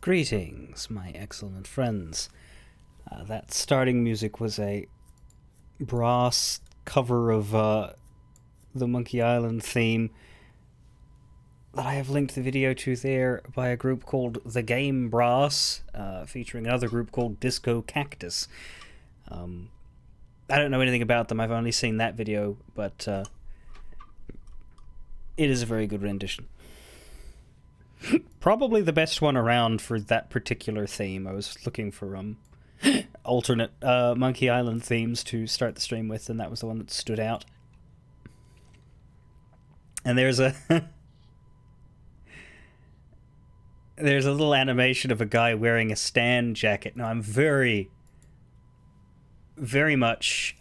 Greetings, my excellent friends. That starting music was a brass cover of the Monkey Island theme that I have linked the video to there by a group called The Game Brass, featuring another group called Disco Cactus. I don't know anything about them, I've only seen that video, but it is a very good rendition. Probably the best one around for that particular theme. I was looking for alternate Monkey Island themes to start the stream with, and that was the one that stood out. And there's a there's a little animation of a guy wearing a Stan jacket. Now I'm very much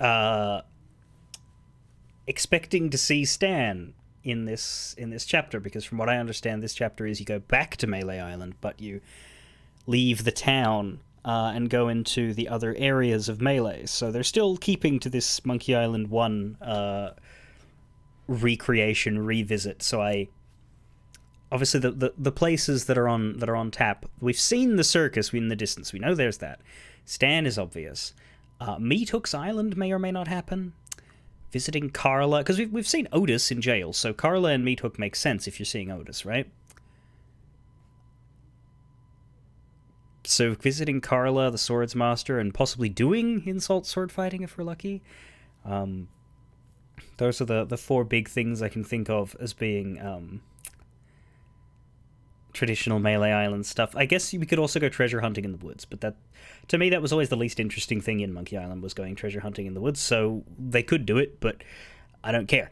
expecting to see Stan in this chapter, because from what I understand, this chapter is you go back to Melee Island, but you leave the town and go into the other areas of Melee. So they're still keeping to this Monkey Island 1 recreation, revisit. So obviously the places that are on tap, we've seen the circus in the distance. We know there's that. Stan is obvious. Meat Hook's Island may or may not happen. Visiting Carla, because we've seen Otis in jail, so Carla and Meat Hook makes sense if you're seeing Otis, right? So visiting Carla, the Swords Master, and possibly doing insult sword fighting if we're lucky. Those are the four big things I can think of as being traditional Melee Island stuff. I guess we could also go treasure hunting in the woods, but that, to me, that was always the least interesting thing in Monkey Island, was going treasure hunting in the woods, so they could do it, but I don't care.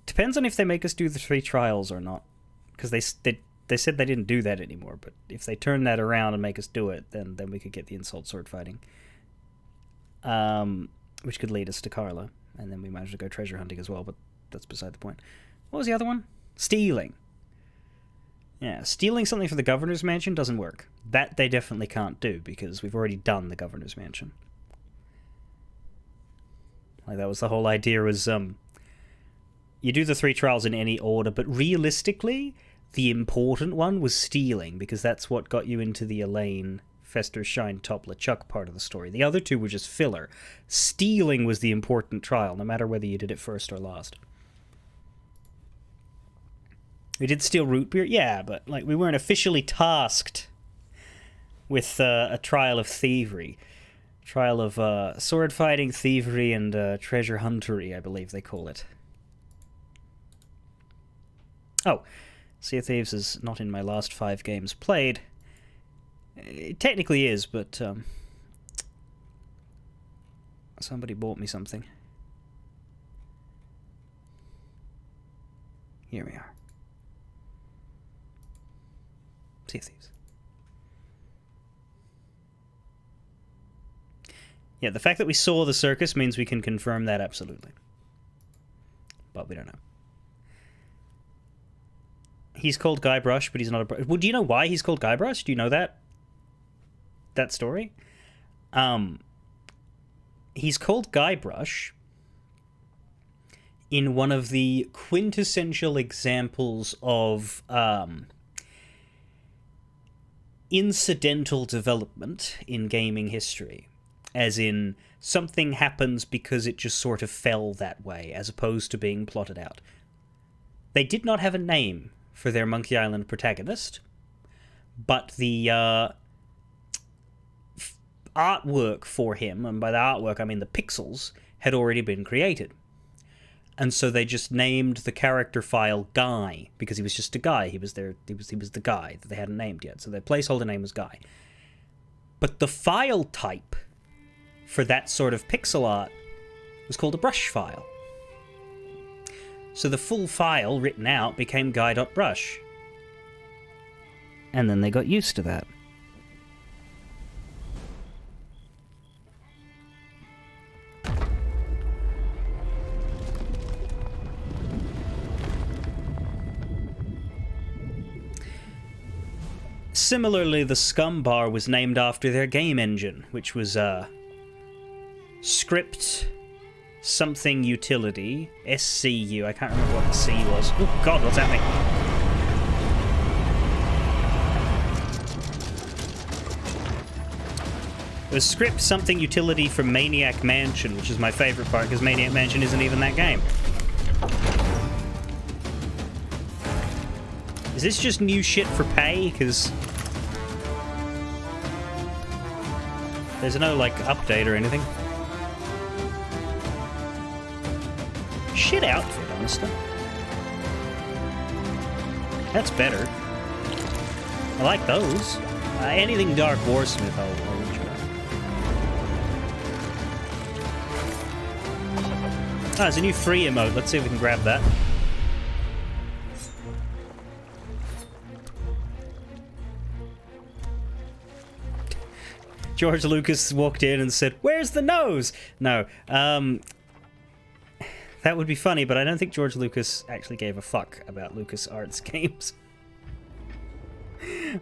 Depends on if they make us do the 3 trials or not, because they said they didn't do that anymore, but if they turn that around and make us do it, then we could get the insult sword fighting. Which could lead us to Carla, and then we might as well go treasure hunting as well, but that's beside the point. What was the other one? Stealing. Yeah, stealing something from the governor's mansion doesn't work. That they definitely can't do, because we've already done the governor's mansion. Like, that was the whole idea, was you do the 3 trials in any order, but realistically, the important one was stealing, because that's what got you into the Elaine, Fester, Shine, Top, LeChuck part of the story. The other 2 were just filler. Stealing was the important trial, no matter whether you did it first or last. We did steal root beer, yeah, but like we weren't officially tasked with a trial of thievery. Trial of sword fighting, thievery, and treasure huntery, I believe they call it. Oh, Sea of Thieves is not in my last 5 games played. It technically is, but somebody bought me something. Here we are. Sea of Thieves. Yeah, the fact that we saw the circus means we can confirm that absolutely. But we don't know. He's called Guybrush, but he's not a... Well, do you know why he's called Guybrush? Do you know that story? He's called Guybrush in one of the quintessential examples of incidental development in gaming history, as in something happens because it just sort of fell that way, as opposed to being plotted out. They did not have a name for their Monkey Island protagonist, but the artwork for him, and by the artwork I mean the pixels, had already been created. And so they just named the character file Guy, because he was just a guy. He was the guy that they hadn't named yet. So their placeholder name was Guy. But the file type for that sort of pixel art was called a brush file. So the full file written out became guy.brush. And then they got used to that. Similarly, the Scum Bar was named after their game engine, which was Script something utility, SCU, I can't remember what the C was. Oh god, what's happening? It was script something utility from Maniac Mansion, which is my favorite part, because Maniac Mansion isn't even that game. Is this just new shit for pay? Because there's no, like, update or anything. Shit outfit, honestly. That's better. I like those. Anything Dark Warsmith, I'll enjoy. Ah, there's a new free emote. Let's see if we can grab that. George Lucas walked in and said, "Where's the nose?" No, that would be funny, but I don't think George Lucas actually gave a fuck about LucasArts games.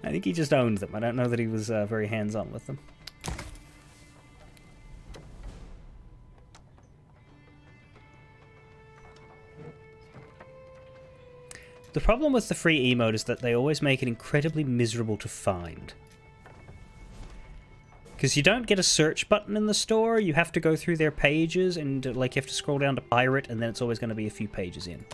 I think he just owned them. I don't know that he was very hands-on with them. The problem with the free emote is that they always make it incredibly miserable to find. Because you don't get a search button in the store, you have to go through their pages, and like you have to scroll down to pirate, and then it's always going to be a few pages in.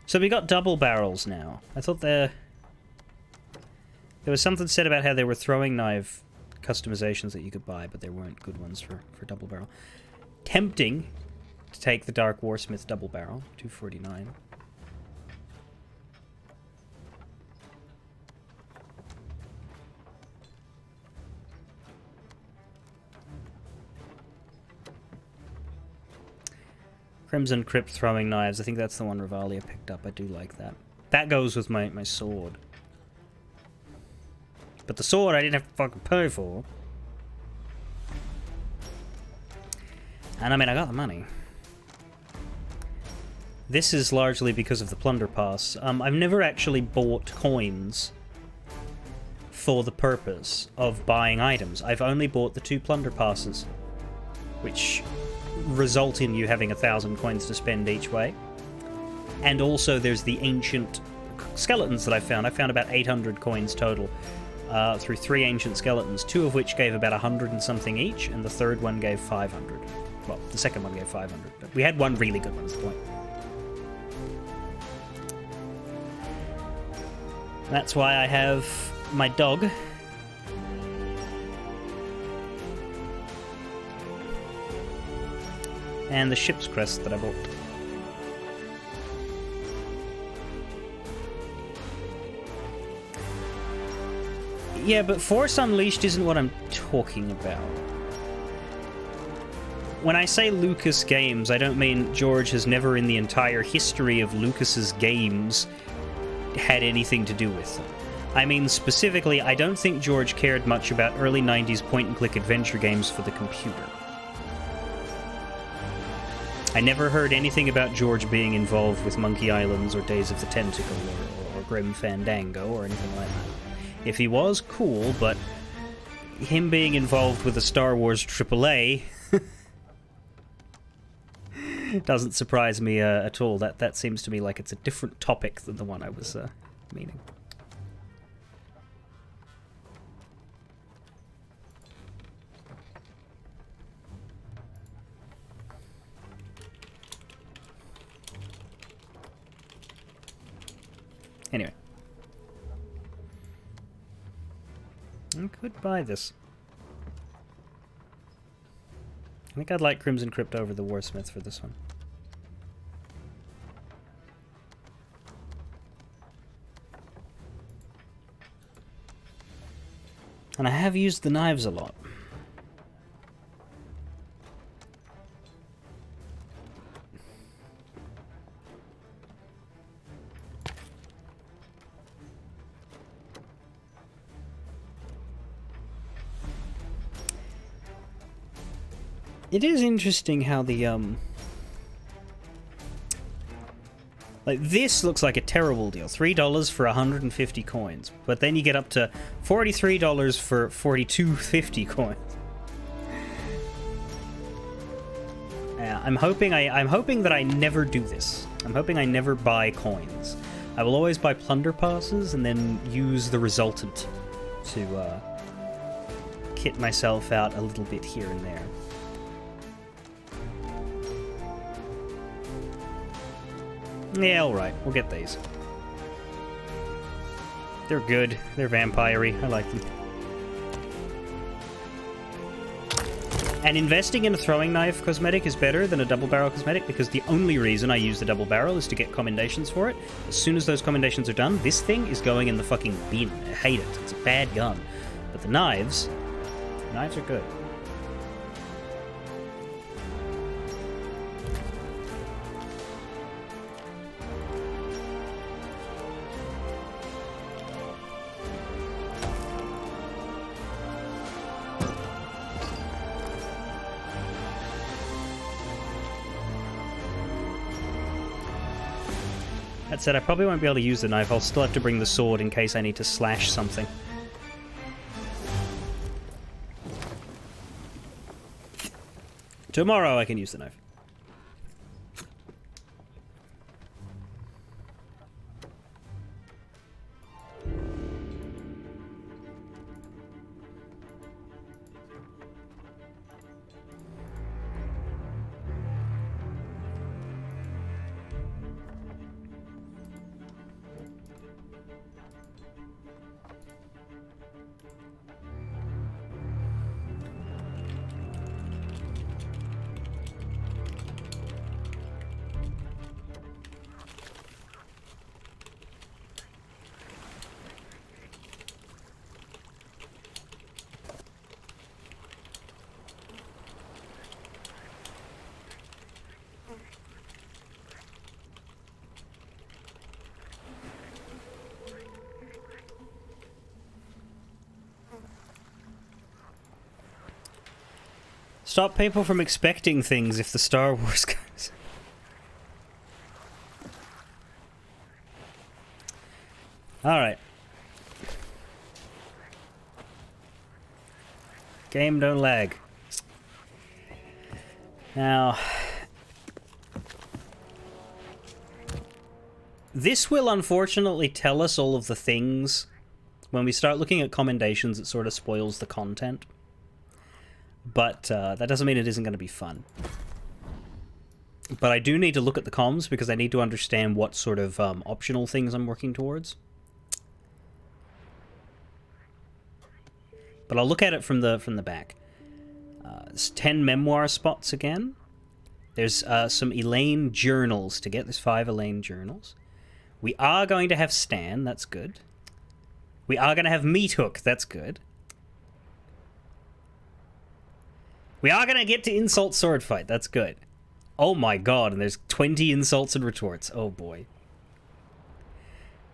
So we got double barrels now. I thought there was something said about how there were throwing knife customizations that you could buy, but there weren't good ones for double barrel. Tempting to take the Dark Warsmith double barrel, $249. Crimson Crypt throwing knives. I think that's the one Rivalia picked up. I do like that. That goes with my sword. But the sword I didn't have to fucking pay for. And I mean, I got the money. This is largely because of the Plunder Pass. I've never actually bought coins for the purpose of buying items. I've only bought the 2 Plunder Passes, which result in you having 1,000 coins to spend each way. And also there's the ancient skeletons that I found. I found about 800 coins total. Through 3 ancient skeletons, 2 of which gave about 100 and something each, and the third one gave 500. Well, the second one gave 500, but we had one really good one, is the point. That's why I have my dog. And the ship's crest that I bought. Yeah, but Force Unleashed isn't what I'm talking about. When I say Lucas Games, I don't mean George has never in the entire history of Lucas's games had anything to do with them. I mean, specifically, I don't think George cared much about early 90s point-and-click adventure games for the computer. I never heard anything about George being involved with Monkey Islands or Days of the Tentacle or Grim Fandango or anything like that. If he was, cool, but him being involved with a Star Wars AAA doesn't surprise me at all. That seems to me like it's a different topic than the one I was meaning. Anyway. I could buy this. I think I'd like Crimson Crypt over the Warsmith for this one. And I have used the knives a lot. It is interesting how the Like, this looks like a terrible deal. $3 for 150 coins. But then you get up to $43 for 4250 coins. I'm hoping that I never do this. I'm hoping I never buy coins. I will always buy plunder passes and then use the resultant to kit myself out a little bit here and there. Yeah, alright. We'll get these. They're good. They're vampire-y. I like them. And investing in a throwing knife cosmetic is better than a double barrel cosmetic because the only reason I use the double barrel is to get commendations for it. As soon as those commendations are done, this thing is going in the fucking bin. I hate it. It's a bad gun. But the knives are good. That said, I probably won't be able to use the knife. I'll still have to bring the sword in case I need to slash something. Tomorrow I can use the knife. Stop people from expecting things if the Star Wars goes. Alright. Game don't lag. Now... this will unfortunately tell us all of the things. When we start looking at commendations, it sort of spoils the content. But that doesn't mean it isn't going to be fun. But I do need to look at the comms because I need to understand what sort of optional things I'm working towards. But I'll look at it from the back. There's 10 memoir spots again. There's some Elaine journals to get. There's 5 Elaine journals. We are going to have Stan. That's good. We are going to have Meat Hook. That's good. We are going to get to Insult Sword Fight. That's good. Oh my god, and there's 20 insults and retorts. Oh boy.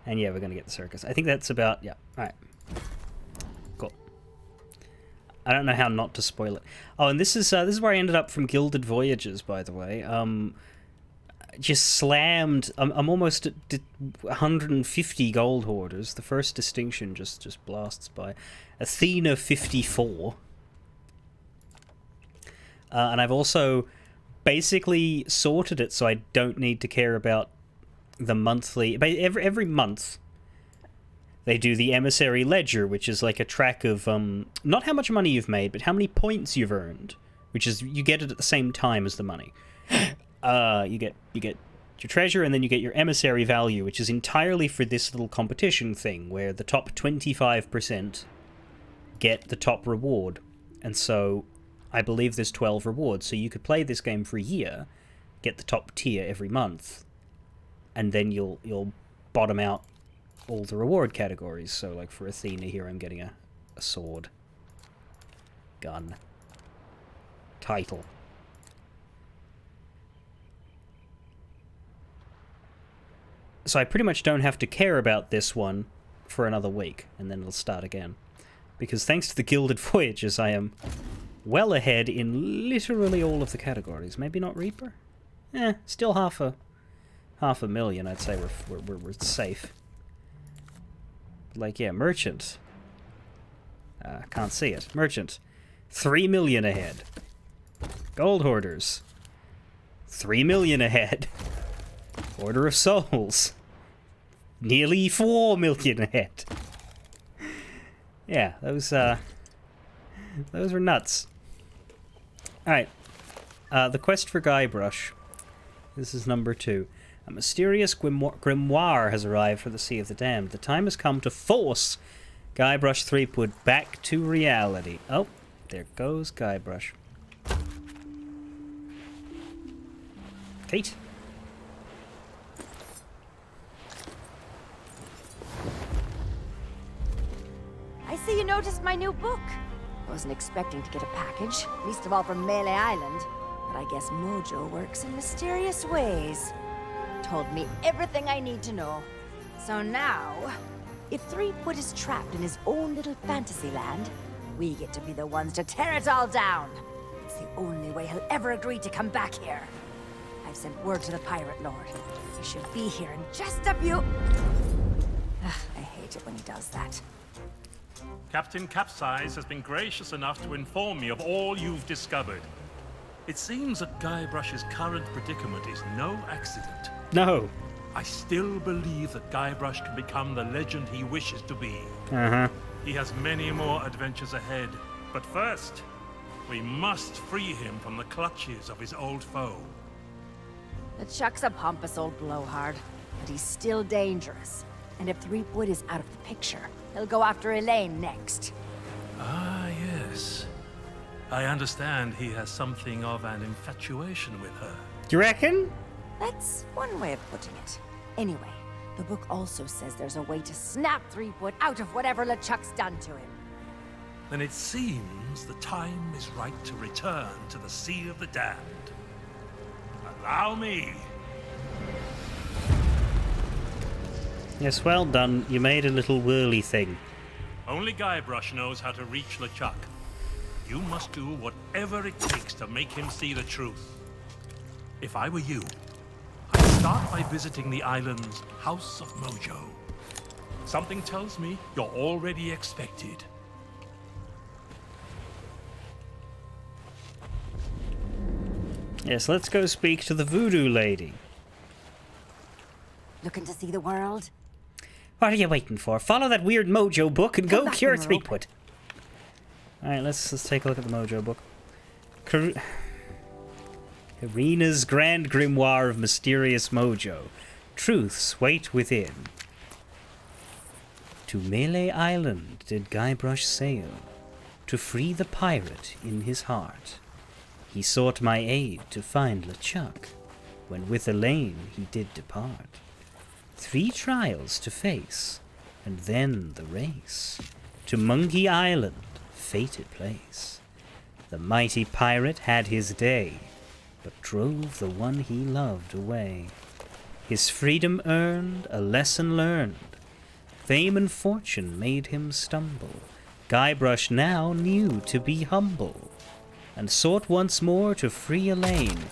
And yeah, we're going to get the circus. I think that's about... yeah, alright. Cool. I don't know how not to spoil it. Oh, and this is where I ended up from Gilded Voyages, by the way. Just slammed... I'm almost at 150 gold hoarders. The first distinction just blasts by. Athena 54. And I've also basically sorted it so I don't need to care about the monthly... Every month, they do the Emissary Ledger, which is like a track of not how much money you've made, but how many points you've earned, which is you get it at the same time as the money. You get your treasure, and then you get your Emissary value, which is entirely for this little competition thing, where the top 25% get the top reward. And so... I believe there's 12 rewards, so you could play this game for a year, get the top tier every month, and then you'll bottom out all the reward categories. So, like, for Athena here, I'm getting a sword, gun, title. So I pretty much don't have to care about this one for another week, and then it'll start again. Because thanks to the Gilded Voyages, I am... well ahead in literally all of the categories. Maybe not Reaper? Still half 500,000, I'd say we're safe. Like, yeah, merchant. Can't see it. Merchant. 3 million ahead. Gold hoarders. 3 million ahead. Order of Souls. Nearly 4 million ahead. Yeah, those were nuts. Alright. The quest for Guybrush. This is number 2. A mysterious grimoire has arrived for the Sea of the Damned. The time has come to force Guybrush Threepwood back to reality. Oh, there goes Guybrush. Kate? I see you noticed my new book. I wasn't expecting to get a package, least of all from Melee Island. But I guess Mojo works in mysterious ways. Told me everything I need to know. So now, if Threepwood is trapped in his own little fantasy land, we get to be the ones to tear it all down. It's the only way he'll ever agree to come back here. I've sent word to the Pirate Lord. He should be here in just a few... I hate it when he does that. Captain Capsize has been gracious enough to inform me of all you've discovered. It seems that Guybrush's current predicament is no accident. No. I still believe that Guybrush can become the legend he wishes to be. Uh-huh. He has many more adventures ahead. But first, we must free him from the clutches of his old foe. LeChuck's a pompous old blowhard, but he's still dangerous. And if Threepwood is out of the picture, he'll go after Elaine next. Ah, yes. I understand he has something of an infatuation with her. Do you reckon? That's one way of putting it. Anyway, the book also says there's a way to snap Threepwood out of whatever LeChuck's done to him. Then it seems the time is right to return to the Sea of the Damned. Allow me. Yes, well done. You made a little whirly thing. Only Guybrush knows how to reach LeChuck. You must do whatever it takes to make him see the truth. If I were you, I'd start by visiting the island's House of Mojo. Something tells me you're already expected. Yes, let's go speak to the voodoo lady. Looking to see the world? What are you waiting for? Follow that weird Mojo book and Come go back, cure Emerald. Threepwood. Alright, let's take a look at the Mojo book. Irina's Grand Grimoire of Mysterious Mojo. Truths wait within. To Melee Island did Guybrush sail, to free the pirate in his heart. He sought my aid to find LeChuck, when with Elaine he did depart. 3 trials to face, and then the race, to Monkey Island, fated place. The mighty pirate had his day, but drove the one he loved away. His freedom earned, a lesson learned. Fame and fortune made him stumble. Guybrush now knew to be humble, and sought once more to free Elaine.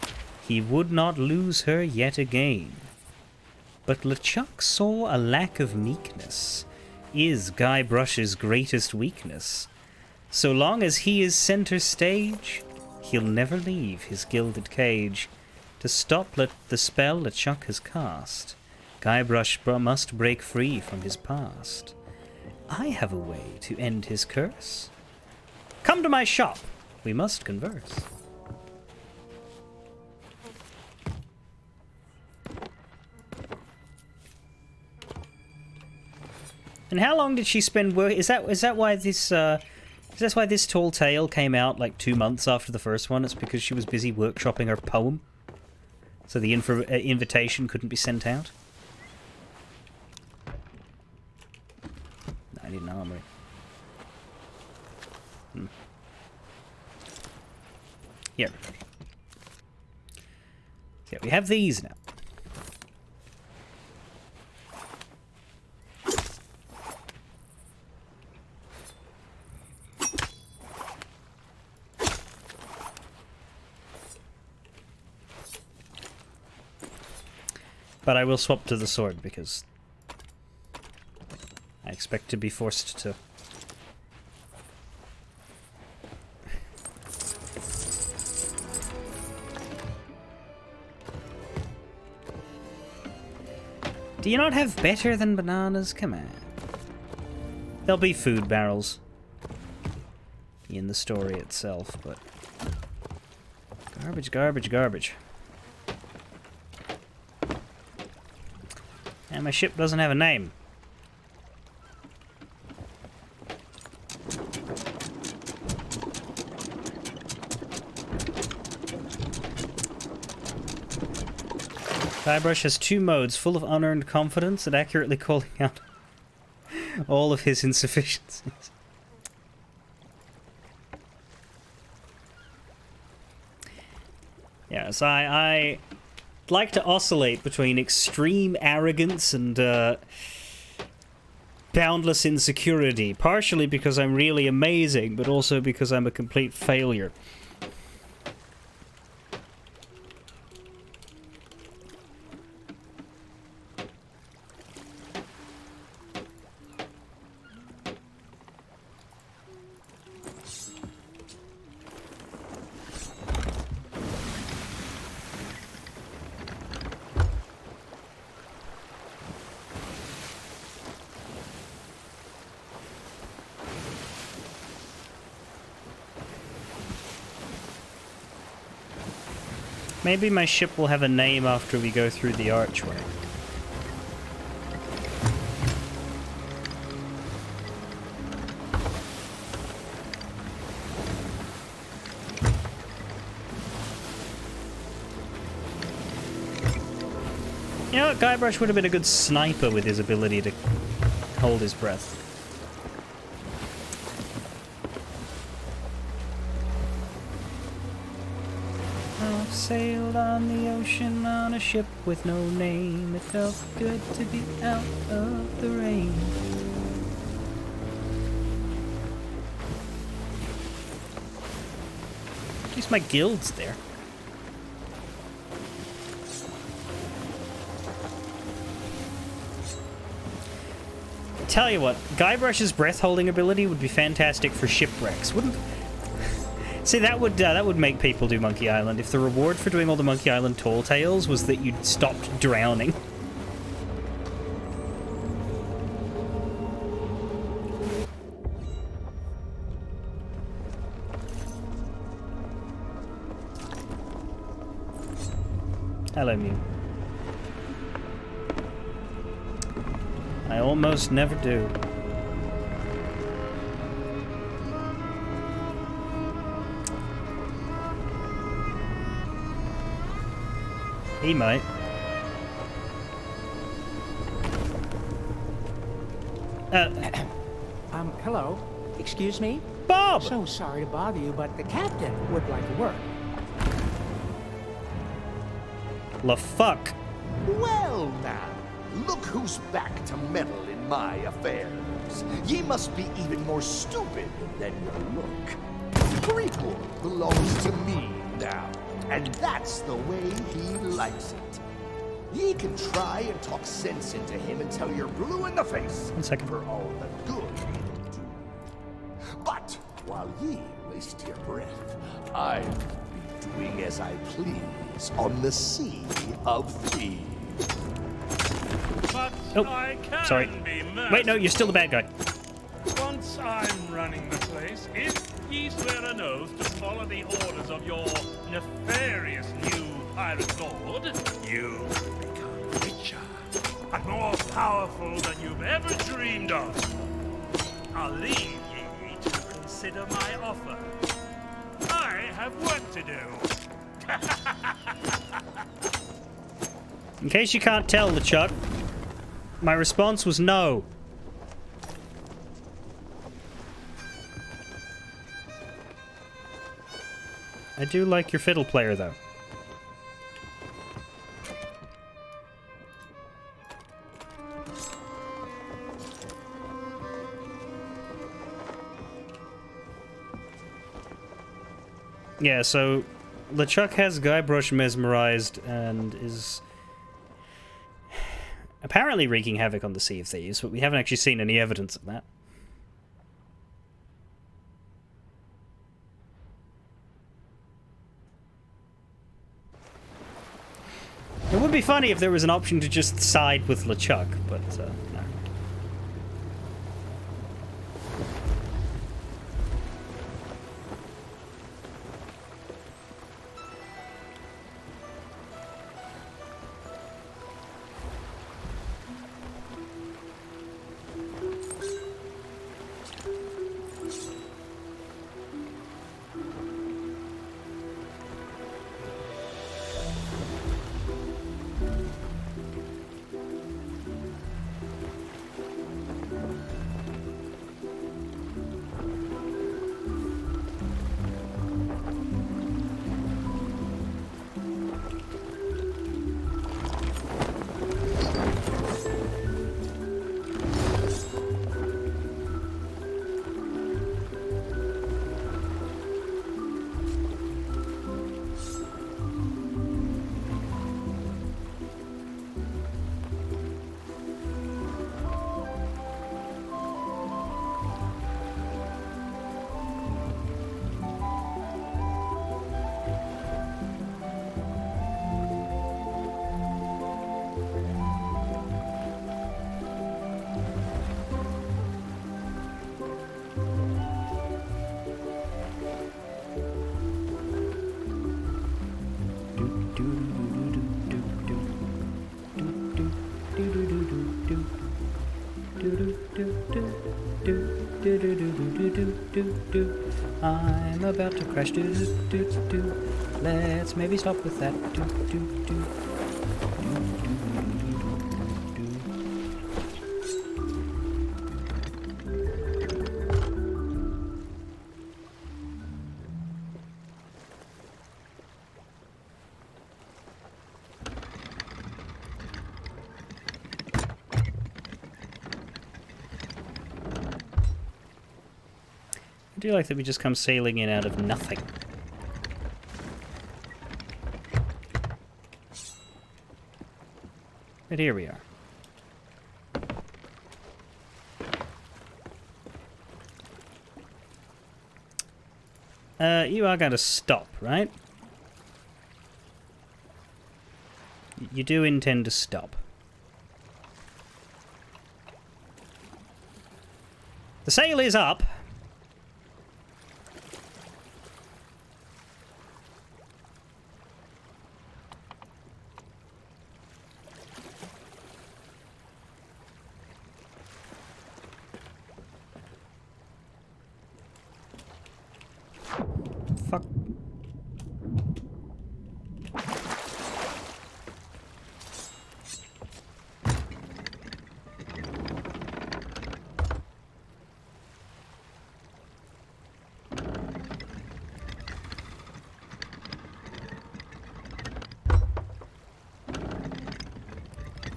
He would not lose her yet again. But LeChuck saw a lack of meekness is Guybrush's greatest weakness. So long as he is center stage, he'll never leave his gilded cage. To stop the spell LeChuck has cast, Guybrush must break free from his past. I have a way to end his curse. Come to my shop, we must converse. And how long did she spend work? Is that why this tall tale came out like 2 months after the first one? It's because she was busy workshopping her poem, so the invitation couldn't be sent out. I need an armory. Here. Yeah, we have these now. But I will swap to the sword because I expect to be forced to. Do you not have better than bananas? Come on. There'll be food barrels in the story itself, but garbage, garbage, garbage. And my ship doesn't have a name. Guybrush has 2 modes, full of unearned confidence and accurately calling out all of his insufficiencies. Yes, I like to oscillate between extreme arrogance and boundless insecurity, partially because I'm really amazing, but also because I'm a complete failure. Maybe my ship will have a name after we go through the archway. You know what? Guybrush would have been a good sniper with his ability to hold his breath. Sailed on the ocean on a ship with no name. It felt good to be out of the rain. At least my guild's there. Tell you what, Guybrush's breath holding ability would be fantastic for shipwrecks, wouldn't? See, that would make people do Monkey Island if the reward for doing all the Monkey Island tall tales was that you'd stopped drowning. Hello, Mew. I almost never do. He might. Hello. Excuse me? Bob! So sorry to bother you, but the captain would like to work. La fuck. Well now, look who's back to meddle in my affairs. Ye must be even more stupid than you look. Greekwood belongs to me now. And that's the way he likes it. Ye can try and talk sense into him until you're blue in the face. 1 second. For all the good he'll do. But while ye waste your breath, I'll be doing as I please on the Sea of Thieves. But Oh, I can sorry. be Wait, no, you're still the bad guy. Once I'm running the place, if ye swear an oath to follow the orders of your nefarious new pirate lord, you will become richer and more powerful than you've ever dreamed of. I'll leave ye to consider my offer. I have work to do. In case you can't tell, LeChuck, my response was no. I do like your fiddle player, though. Yeah, so LeChuck has Guybrush mesmerized and is apparently wreaking havoc on the Sea of Thieves, but we haven't actually seen any evidence of that. It would be funny if there was an option to just side with LeChuck, but no. I'm about to crash. Let's maybe stop with that. I do like that we just come sailing in out of nothing. But here we are. You are going to stop, right? You do intend to stop. The sail is up. Fuck.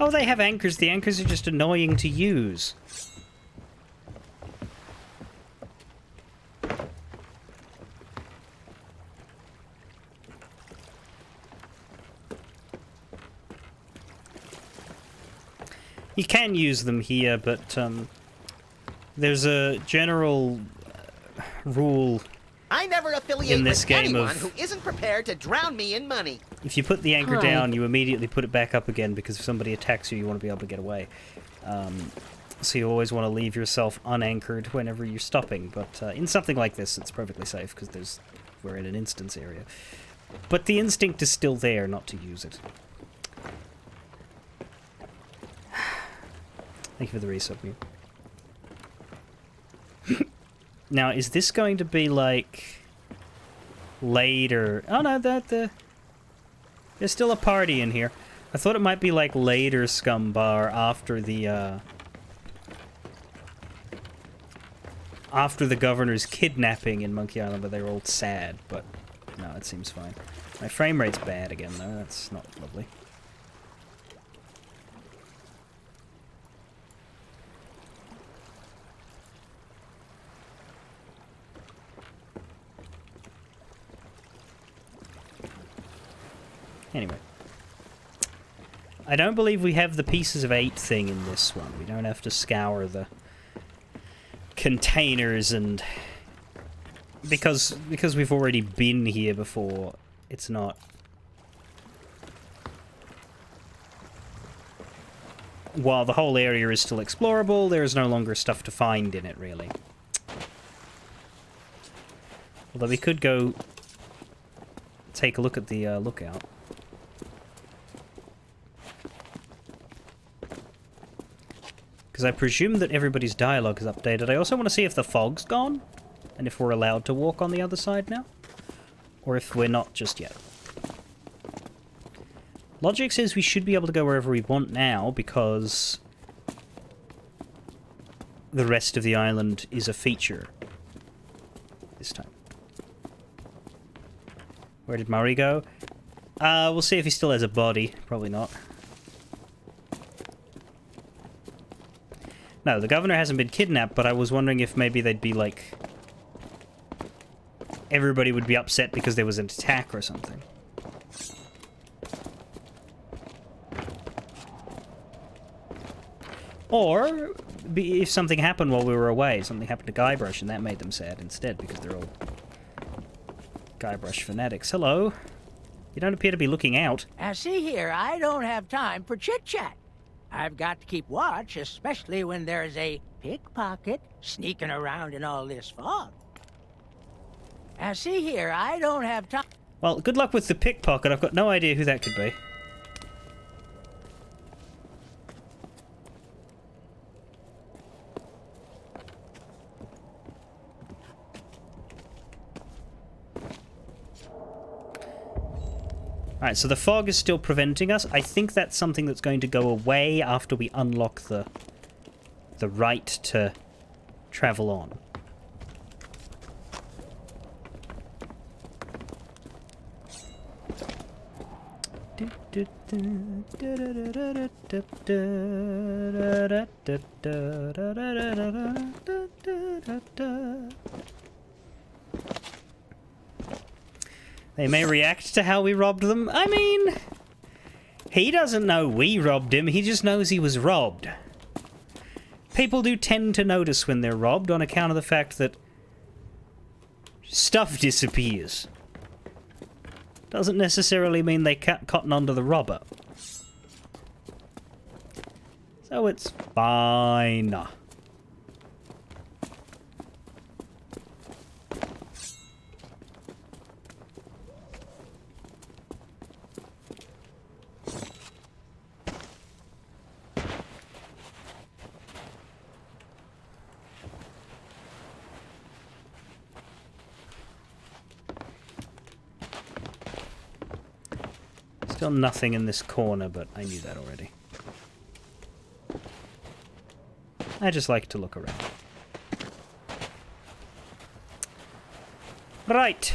Oh, they have anchors. The anchors are just annoying to use. You can use them here, but there's a general rule I never affiliate in this with game anyone of who isn't prepared to drown me in money. if you put the anchor Hi. down, you immediately put it back up again, because if somebody attacks you, you want to be able to get away. So you always want to leave yourself unanchored whenever you're stopping. But in something like this, it's perfectly safe because we're in an instance area. But the instinct is still there not to use it. Thank you for the resub, Mew. Now, is this going to be like later? Oh no, there's still a party in here. I thought it might be like later Scumbar after the governor's kidnapping in Monkey Island, but they were all sad. But no, it seems fine. My frame rate's bad again, though. That's not lovely. Anyway. I don't believe we have the pieces of 8 thing in this one. We don't have to scour the containers and... Because we've already been here before, it's not... While the whole area is still explorable, there is no longer stuff to find in it, really. Although we could go take a look at the lookout. Because I presume that everybody's dialogue is updated. I also want to see if the fog's gone, and if we're allowed to walk on the other side now. Or if we're not just yet. Logic says we should be able to go wherever we want now, because the rest of the island is a feature this time. Where did Murray go? We'll see if he still has a body. Probably not. No, the governor hasn't been kidnapped, but I was wondering if maybe they'd be like... Everybody would be upset because there was an attack or something. Or, if something happened while we were away, something happened to Guybrush, and that made them sad instead, because they're all Guybrush fanatics. Hello. You don't appear to be looking out. Now see here, I don't have time for chit-chat. I've got to keep watch, especially when there's a pickpocket sneaking around in all this fog. Now see here, I don't have time. Well, good luck with the pickpocket. I've got no idea who that could be. Alright, so the fog is still preventing us. I think that's something that's going to go away after we unlock the right to travel on. They may react to how we robbed them. I mean, he doesn't know we robbed him. He just knows he was robbed. People do tend to notice when they're robbed on account of the fact that stuff disappears. Doesn't necessarily mean they cotton onto the robber. So it's fine. Still nothing in this corner, but I knew that already. I just like to look around. Right.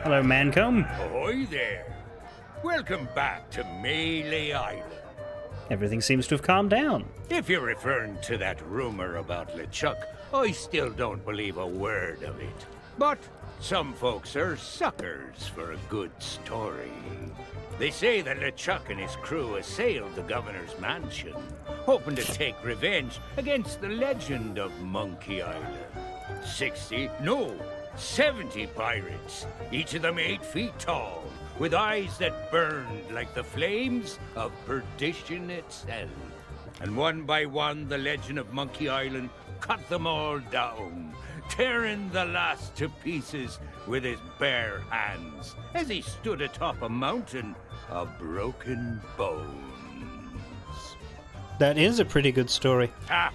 Hello, Mancomb. Ahoy there. Welcome back to Melee Island. Everything seems to have calmed down. If you're referring to that rumor about LeChuck, I still don't believe a word of it. But some folks are suckers for a good story. They say that LeChuck and his crew assailed the governor's mansion, hoping to take revenge against the legend of Monkey Island. 70 pirates, each of them 8 feet tall, with eyes that burned like the flames of perdition itself. And one by one, the legend of Monkey Island cut them all down, tearing the last to pieces with his bare hands as he stood atop a mountain of broken bones. That is a pretty good story. Ah,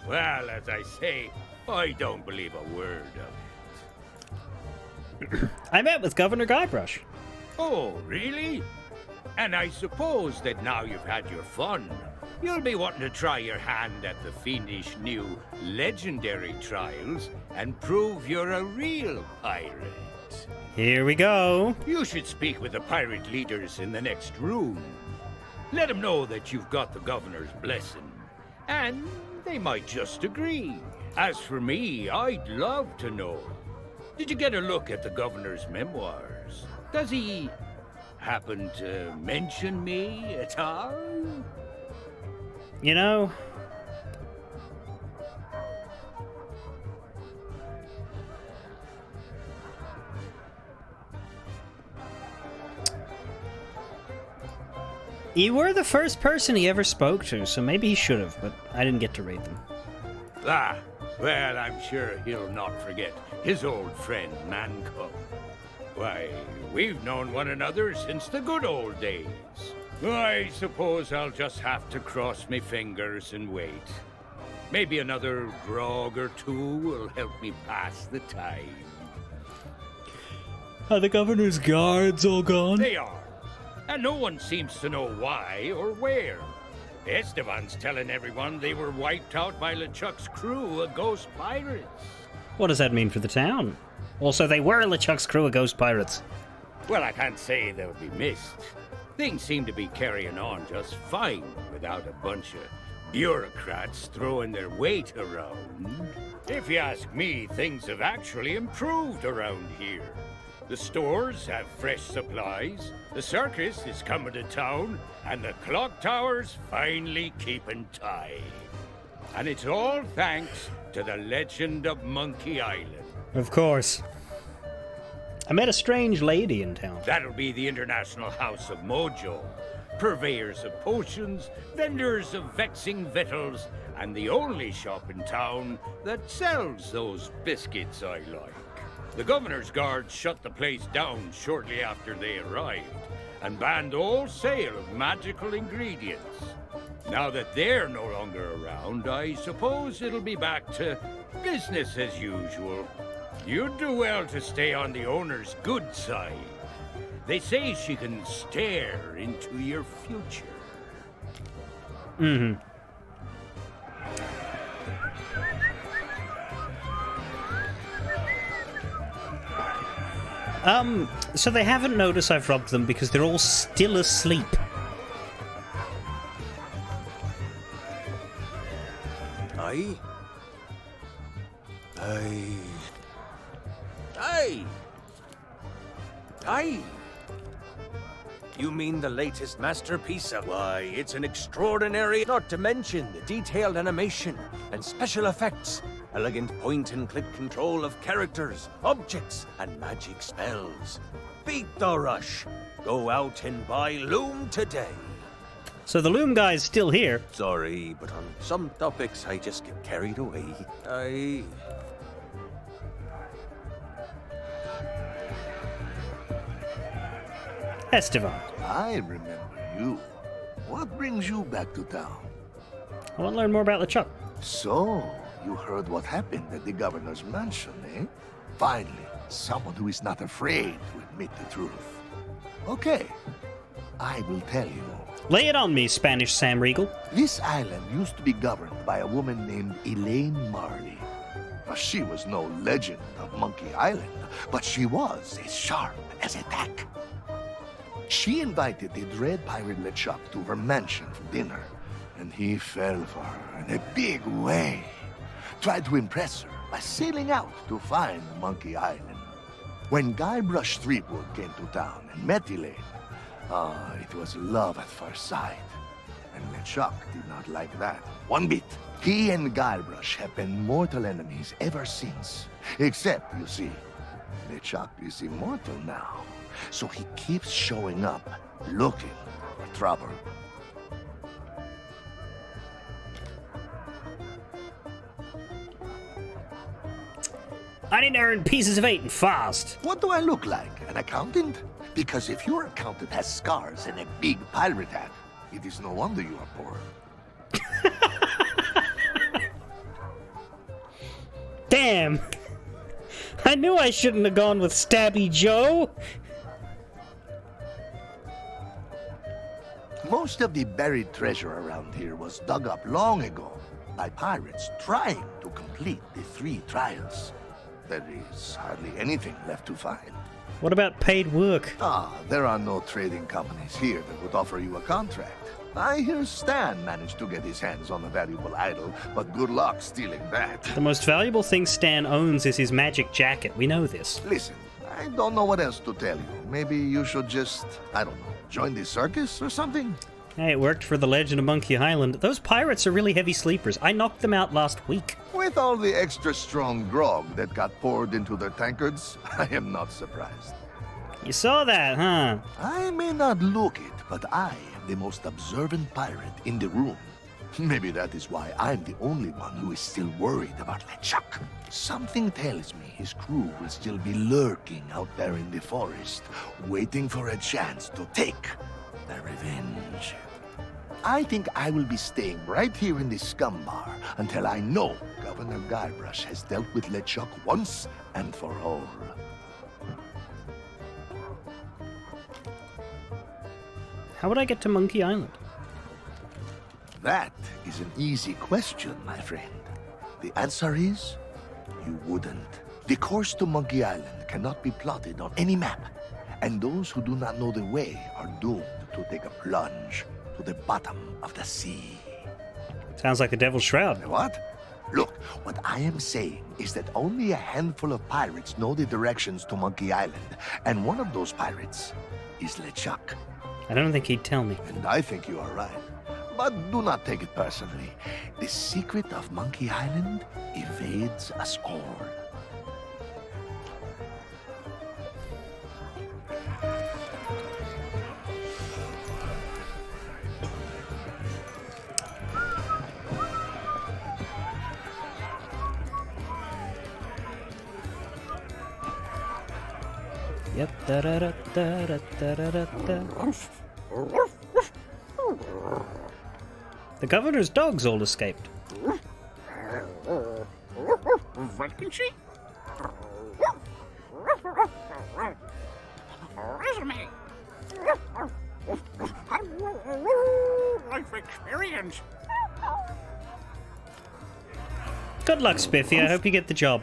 well, as I say, I don't believe a word of it. I met with Governor Guybrush. Oh, really? And I suppose that now you've had your fun, you'll be wanting to try your hand at the fiendish new legendary trials and prove you're a real pirate. Here we go. You should speak with the pirate leaders in the next room. Let them know that you've got the governor's blessing, and they might just agree. As for me, I'd love to know. Did you get a look at the governor's memoirs? Does he happen to mention me at all? You know, you were the first person he ever spoke to, so maybe he should have, but I didn't get to read them. Ah, well, I'm sure he'll not forget his old friend, Manco. Why, we've known one another since the good old days. I suppose I'll just have to cross my fingers and wait. Maybe another grog or two will help me pass the time. Are the governor's guards all gone? They are. And no one seems to know why or where. Esteban's telling everyone they were wiped out by LeChuck's crew of ghost pirates. What does that mean for the town? Also, they were LeChuck's crew of ghost pirates. Well, I can't say they'll be missed. Things seem to be carrying on just fine without a bunch of bureaucrats throwing their weight around. If you ask me, things have actually improved around here. The stores have fresh supplies, the circus is coming to town, and the clock tower's finally keeping time. And it's all thanks to the legend of Monkey Island. Of course. I met a strange lady in town. That'll be the International House of Mojo. Purveyors of potions, vendors of vexing victuals, and the only shop in town that sells those biscuits I like. The governor's guards shut the place down shortly after they arrived and banned all sale of magical ingredients. Now that they're no longer around, I suppose it'll be back to business as usual. You'd do well to stay on the owner's good side. They say she can stare into your future. Mm-hmm. So they haven't noticed I've robbed them because they're all still asleep. Aye. You mean the latest masterpiece of... Why, it's an extraordinary... Not to mention the detailed animation and special effects. Elegant point-and-click control of characters, objects, and magic spells. Beat the rush. Go out and buy Loom today. So the Loom guy's still here. Sorry, but on some topics I just get carried away. Esteban. I remember you. What brings you back to town? I want to learn more about LeChuck. So, you heard what happened at the governor's mansion, eh? Finally, someone who is not afraid to admit the truth. Okay, I will tell you. Lay it on me, Spanish Sam Riegel. This island used to be governed by a woman named Elaine Marley. Now, she was no legend of Monkey Island, but she was as sharp as a tack. She invited the dread pirate LeChuck to her mansion for dinner, and he fell for her in a big way. Tried to impress her by sailing out to find Monkey Island. When Guybrush Threepwood came to town and met Elaine, it was love at first sight. And LeChuck did not like that one bit. He and Guybrush have been mortal enemies ever since. Except, you see, LeChuck is immortal now. So he keeps showing up, looking for trouble. I need to earn pieces of 8 and fast. What do I look like? An accountant? Because if your accountant has scars and a big pirate hat, it is no wonder you are poor. Damn! I knew I shouldn't have gone with Stabby Joe! Most of the buried treasure around here was dug up long ago by pirates trying to complete the 3 trials. There is hardly anything left to find. What about paid work? There are no trading companies here that would offer you a contract. I hear Stan managed to get his hands on a valuable idol, but good luck stealing that. The most valuable thing Stan owns is his magic jacket. We know this. Listen, I don't know what else to tell you. Maybe you should just, I don't know, join the circus or something? Hey, it worked for the Legend of Monkey Island. Those pirates are really heavy sleepers. I knocked them out last week. With all the extra strong grog that got poured into their tankards, I am not surprised. You saw that, huh? I may not look it, but I am the most observant pirate in the room. Maybe that is why I'm the only one who is still worried about LeChuck. Something tells me his crew will still be lurking out there in the forest, waiting for a chance to take their revenge. I think I will be staying right here in the scum bar until I know Governor Guybrush has dealt with LeChuck once and for all. How would I get to Monkey Island? That is an easy question, my friend. The answer is, you wouldn't. The course to Monkey Island cannot be plotted on any map, and those who do not know the way are doomed to take a plunge to the bottom of the sea. Sounds like the Devil's Shroud. What? Look, what I am saying is that only a handful of pirates know the directions to Monkey Island, and one of those pirates is LeChuck. I don't think he'd tell me. And I think you are right. But do not take it personally. The secret of Monkey Island evades us all. Yep. Da-da-da-da-da-da-da-da. The governor's dogs all escaped. What can she? Resume. Life experience. Good luck, Spiffy. I hope you get the job.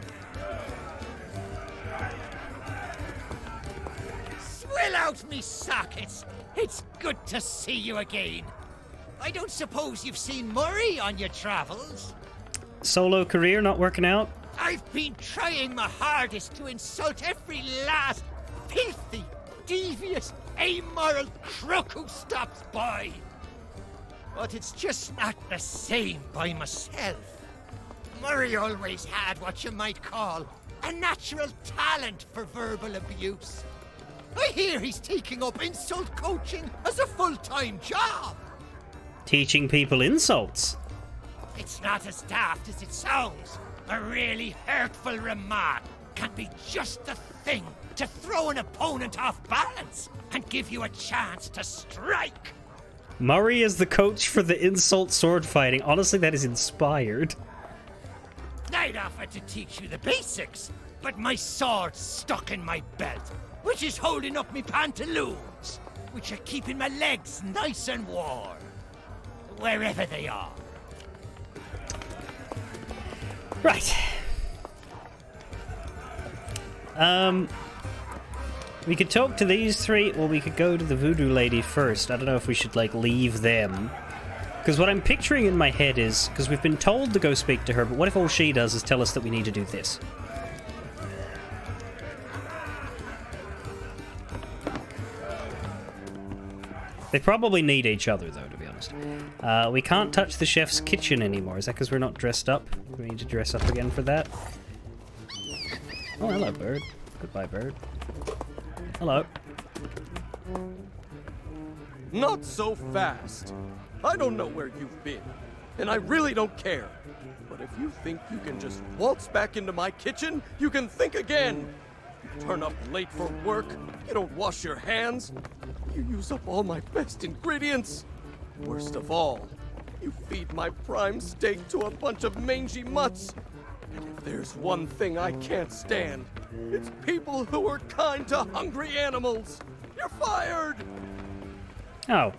Swill out me sockets. It's good to see you again. I don't suppose you've seen Murray on your travels? Solo career not working out? I've been trying my hardest to insult every last filthy, devious, amoral crook who stops by. But it's just not the same by myself. Murray always had what you might call a natural talent for verbal abuse. I hear he's taking up insult coaching as a full-time job. Teaching people insults. It's not as daft as it sounds. A really hurtful remark can be just the thing to throw an opponent off balance and give you a chance to strike. Murray is the coach for the insult sword fighting. Honestly, that is inspired. I'd offer to teach you the basics, but my sword's stuck in my belt, which is holding up me pantaloons, which are keeping my legs nice and warm, wherever they are. Right. We could talk to these three, or we could go to the voodoo lady first. I don't know if we should, like, leave them. Because what I'm picturing in my head is, because we've been told to go speak to her, but what if all she does is tell us that we need to do this? They probably need each other, though, to be honest. We can't touch the chef's kitchen anymore. Is that because we're not dressed up? We need to dress up again for that. Oh, hello, bird. Goodbye, bird. Hello. Not so fast. I don't know where you've been, and I really don't care. But if you think you can just waltz back into my kitchen, you can think again. You turn up late for work, you don't wash your hands, you use up all my best ingredients. Worst of all, you feed my prime steak to a bunch of mangy mutts. And if there's one thing I can't stand, it's people who are kind to hungry animals. You're fired! Oh.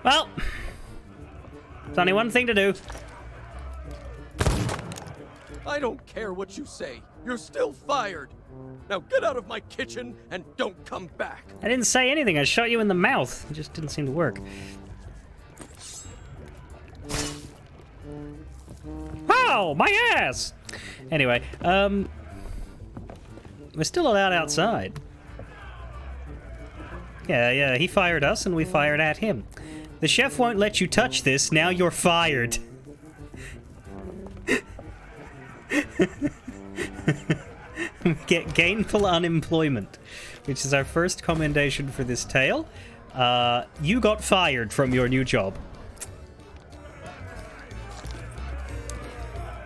Well, there's only one thing to do. I don't care what you say. You're still fired. Now get out of my kitchen and don't come back. I didn't say anything. I shot you in the mouth. It just didn't seem to work. Oh, my ass! Anyway, we're still allowed outside. Yeah, he fired us and we fired at him. The chef won't let you touch this, now you're fired. Get gainful unemployment, which is our first commendation for this tale. You got fired from your new job.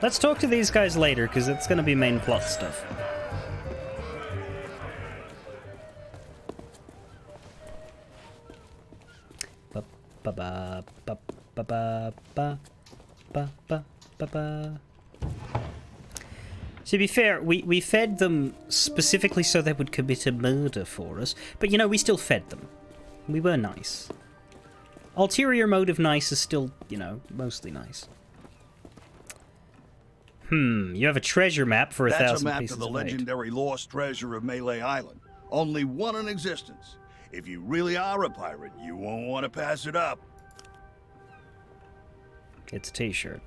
Let's talk to these guys later, because it's going to be main plot stuff. To be fair, we fed them specifically so they would commit a murder for us, but you know, we still fed them. We were nice. Ulterior motive nice is still, you know, mostly nice. You have a treasure map for 1,000 pieces of That's a map to the legendary lost treasure of Melee Island. Only one in existence. If you really are a pirate, you won't want to pass it up. It's a t-shirt.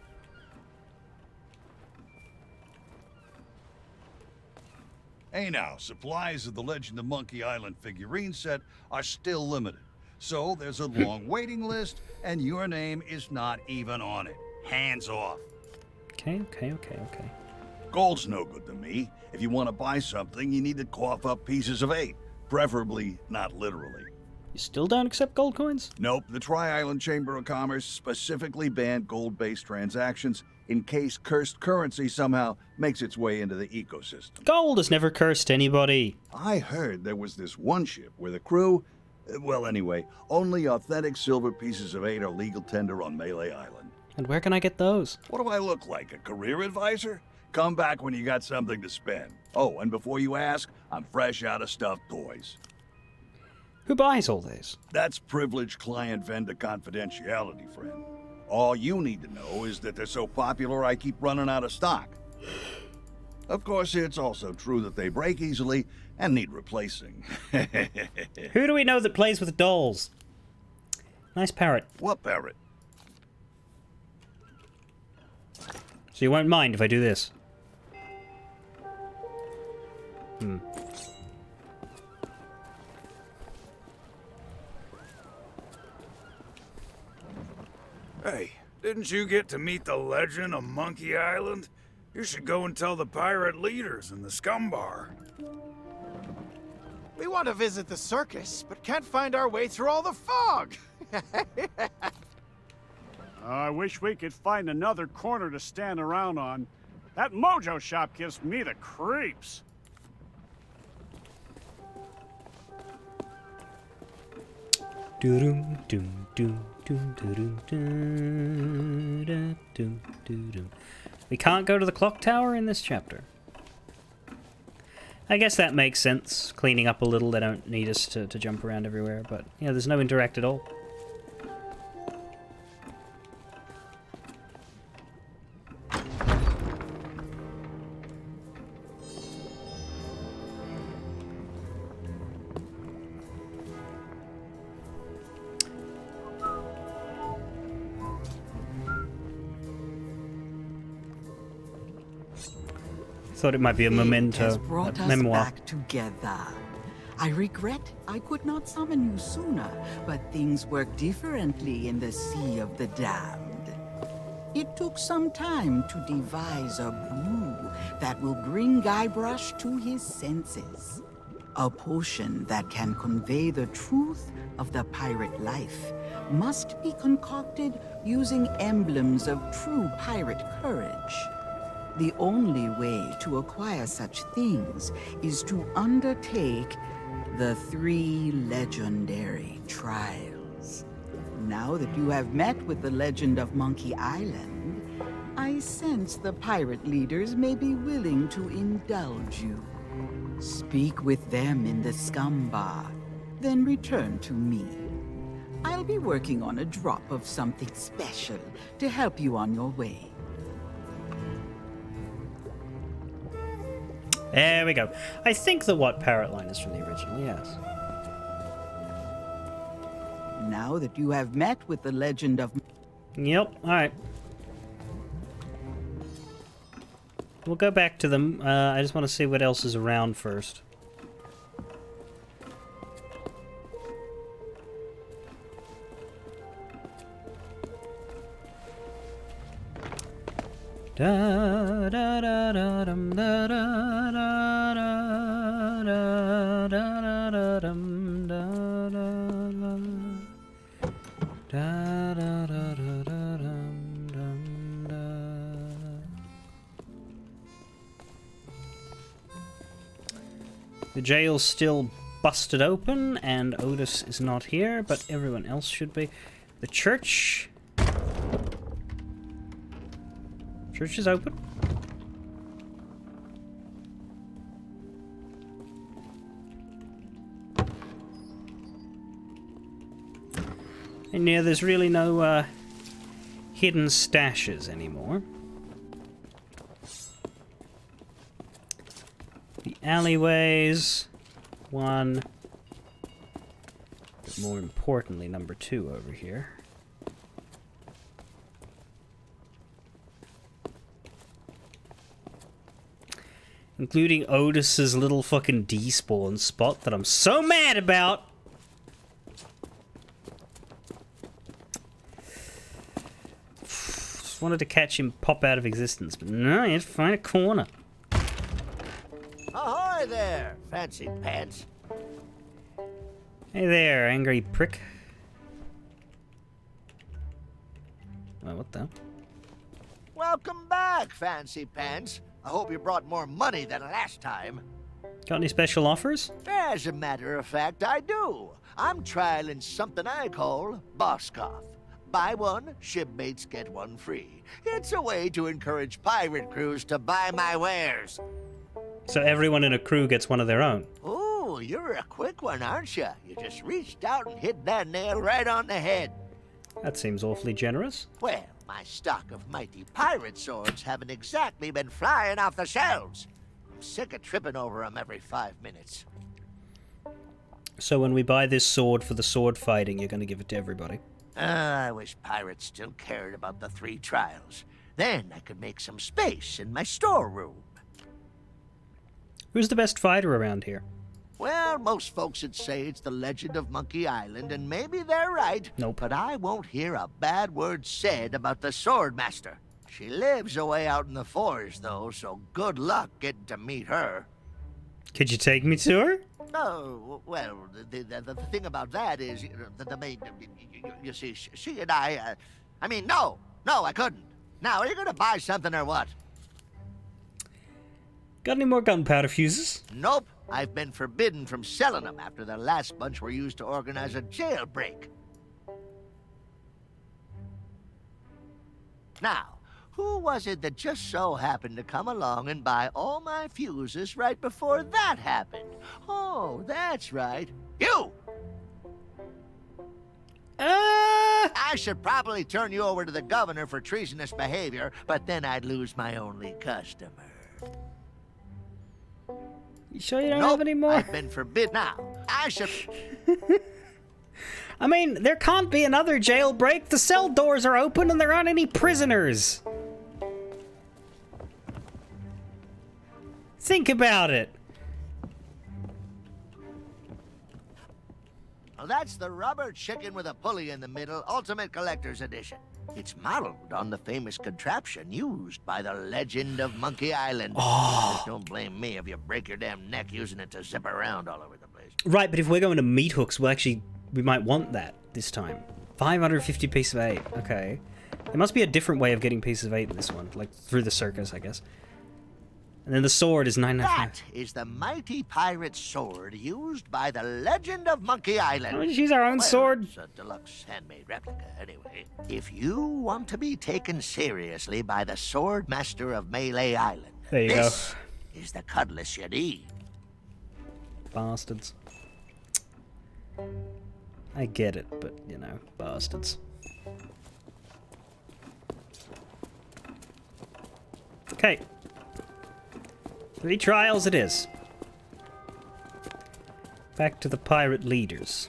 Hey now, supplies of the Legend of Monkey Island figurine set are still limited. So there's a long waiting list, and your name is not even on it. Hands off. Okay. Gold's no good to me. If you want to buy something, you need to cough up pieces of 8. Preferably not literally. You still don't accept gold coins? Nope, the Tri-Island Chamber of Commerce specifically banned gold-based transactions in case cursed currency somehow makes its way into the ecosystem. Gold has never cursed anybody. I heard there was this one ship where the crew... Well, anyway, only authentic silver pieces of 8 are legal tender on Melee Island. And where can I get those? What do I look like, a career advisor? Come back when you got something to spend. Oh, and before you ask, I'm fresh out of stuffed toys. Who buys all these? That's privileged client-vendor confidentiality, friend. All you need to know is that they're so popular I keep running out of stock. Of course, it's also true that they break easily and need replacing. Who do we know that plays with dolls? Nice parrot. What parrot? So you won't mind if I do this? Hey, didn't you get to meet the legend of Monkey Island? You should go and tell the pirate leaders in the scum bar. We want to visit the circus, but can't find our way through all the fog. I wish we could find another corner to stand around on. That mojo shop gives me the creeps. We can't go to the clock tower in this chapter. I guess that makes sense. Cleaning up a little, they don't need us to jump around everywhere, but yeah, there's no interact at all. Thought it might be a memento, has brought a us memoir. back together. I regret I could not summon you sooner, but things work differently in the Sea of the Damned. It took some time to devise a brew that will bring Guybrush to his senses. A potion that can convey the truth of the pirate life must be concocted using emblems of true pirate courage. The only way to acquire such things is to undertake the 3 legendary trials. Now that you have met with the legend of Monkey Island, I sense the pirate leaders may be willing to indulge you. Speak with them in the scum bar, then return to me. I'll be working on a drop of something special to help you on your way. There we go. I think the what parrot line is from the original, yes. Now that you have met with the legend of... Yep, alright. We'll go back to them. I just want to see what else is around first. Da da da da dum da da da da da da da dum da da da da da da da dum dum da. The jail's still busted open, and Otis is not here, but everyone else should be. The church. Church is open. And yeah, there's really no hidden stashes anymore. The alleyways, one, but more importantly, number 2 over here. Including Otis's little fucking despawn spot that I'm so mad about. Just wanted to catch him pop out of existence, but no, you had to find a corner. Ahoy there, fancy pants. Hey there, angry prick. Oh, what the? Welcome back, fancy pants. I hope you brought more money than last time. Got any special offers? As a matter of fact, I do. I'm trialing something I call Boskoff. Buy one, shipmates get one free. It's a way to encourage pirate crews to buy my wares. So everyone in a crew gets one of their own? Ooh, you're a quick one, aren't you? You just reached out and hit that nail right on the head. That seems awfully generous. Well, my stock of mighty pirate swords haven't exactly been flying off the shelves. I'm sick of tripping over them every 5 minutes. So when we buy this sword for the sword fighting, you're going to give it to everybody? I wish pirates still cared about the 3 trials. Then I could make some space in my storeroom. Who's the best fighter around here? Well, most folks would say it's the legend of Monkey Island, and maybe they're right. Nope. But I won't hear a bad word said about the Swordmaster. She lives away out in the forest, though, so good luck getting to meet her. Could you take me to her? Oh, well, the thing about that is, you see, she and I mean, no, I couldn't. Now, are you going to buy something or what? Got any more gunpowder fuses? Nope. I've been forbidden from selling them after the last bunch were used to organize a jailbreak. Now, who was it that just so happened to come along and buy all my fuses right before that happened? Oh, that's right. You! I should probably turn you over to the governor for treasonous behavior, but then I'd lose my only customer. You sure you don't have any more? I've been forbidden. Now, I should... I mean, there can't be another jailbreak. The cell doors are open and there aren't any prisoners. Think about it. Well, that's the rubber chicken with a pulley in the middle, Ultimate Collector's Edition. It's modeled on the famous contraption used by the legend of Monkey Island. Just don't blame me if you break your damn neck using it to zip around all over the place. Right, but if we're going to meat hooks, we might want that this time. 550 pieces of 8. Okay. There must be a different way of getting pieces of 8 in this one, like through the circus, I guess. And then the sword is 995. That is the mighty pirate sword used by the legend of Monkey Island. Why don't you use our own sword? It's a deluxe handmade replica, anyway. If you want to be taken seriously by the sword master of Melee Island, there you this is the cutlass you need. Bastards. I get it, but, you know, bastards. Okay. 3 trials it is. Back to the pirate leaders.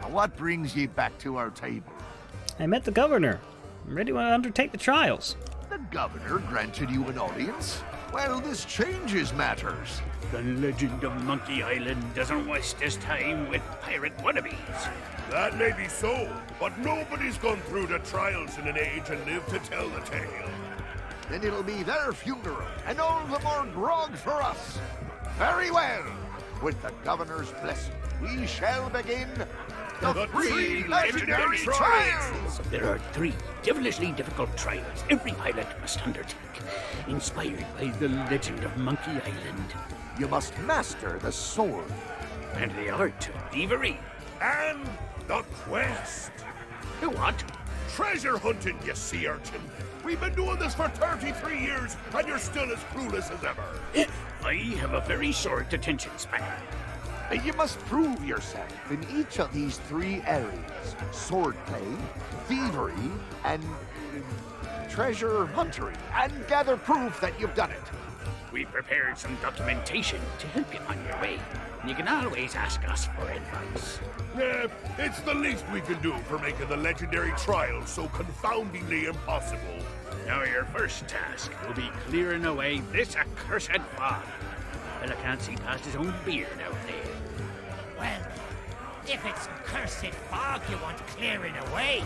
What brings ye back to our table? I met the governor. I'm ready to undertake the trials. The governor granted you an audience? Well, this changes matters. The legend of Monkey Island doesn't waste his time with pirate wannabes. That may be so, but nobody's gone through the trials in an age and lived to tell the tale. Then it'll be their funeral, and all the more grog for us. Very well. With the governor's blessing, we shall begin the 3 legendary trials! There are 3 devilishly difficult trials every pilot must undertake, inspired by the legend of Monkey Island. You must master the sword. And the art of thievery. And the quest. The what? Treasure hunting, you sea urchin. We've been doing this for 33 years, and you're still as clueless as ever. I have a very short attention span. You must prove yourself in each of these 3 areas. Swordplay, thievery, and treasure huntery. And gather proof that you've done it. We prepared some documentation to help you on your way. You can always ask us for advice. Yeah, it's the least we can do for making the legendary trials so confoundingly impossible. Now your first task will be clearing away this accursed fog. Well, I can't see past his own beard out there. Well, if it's cursed fog you want clearing away,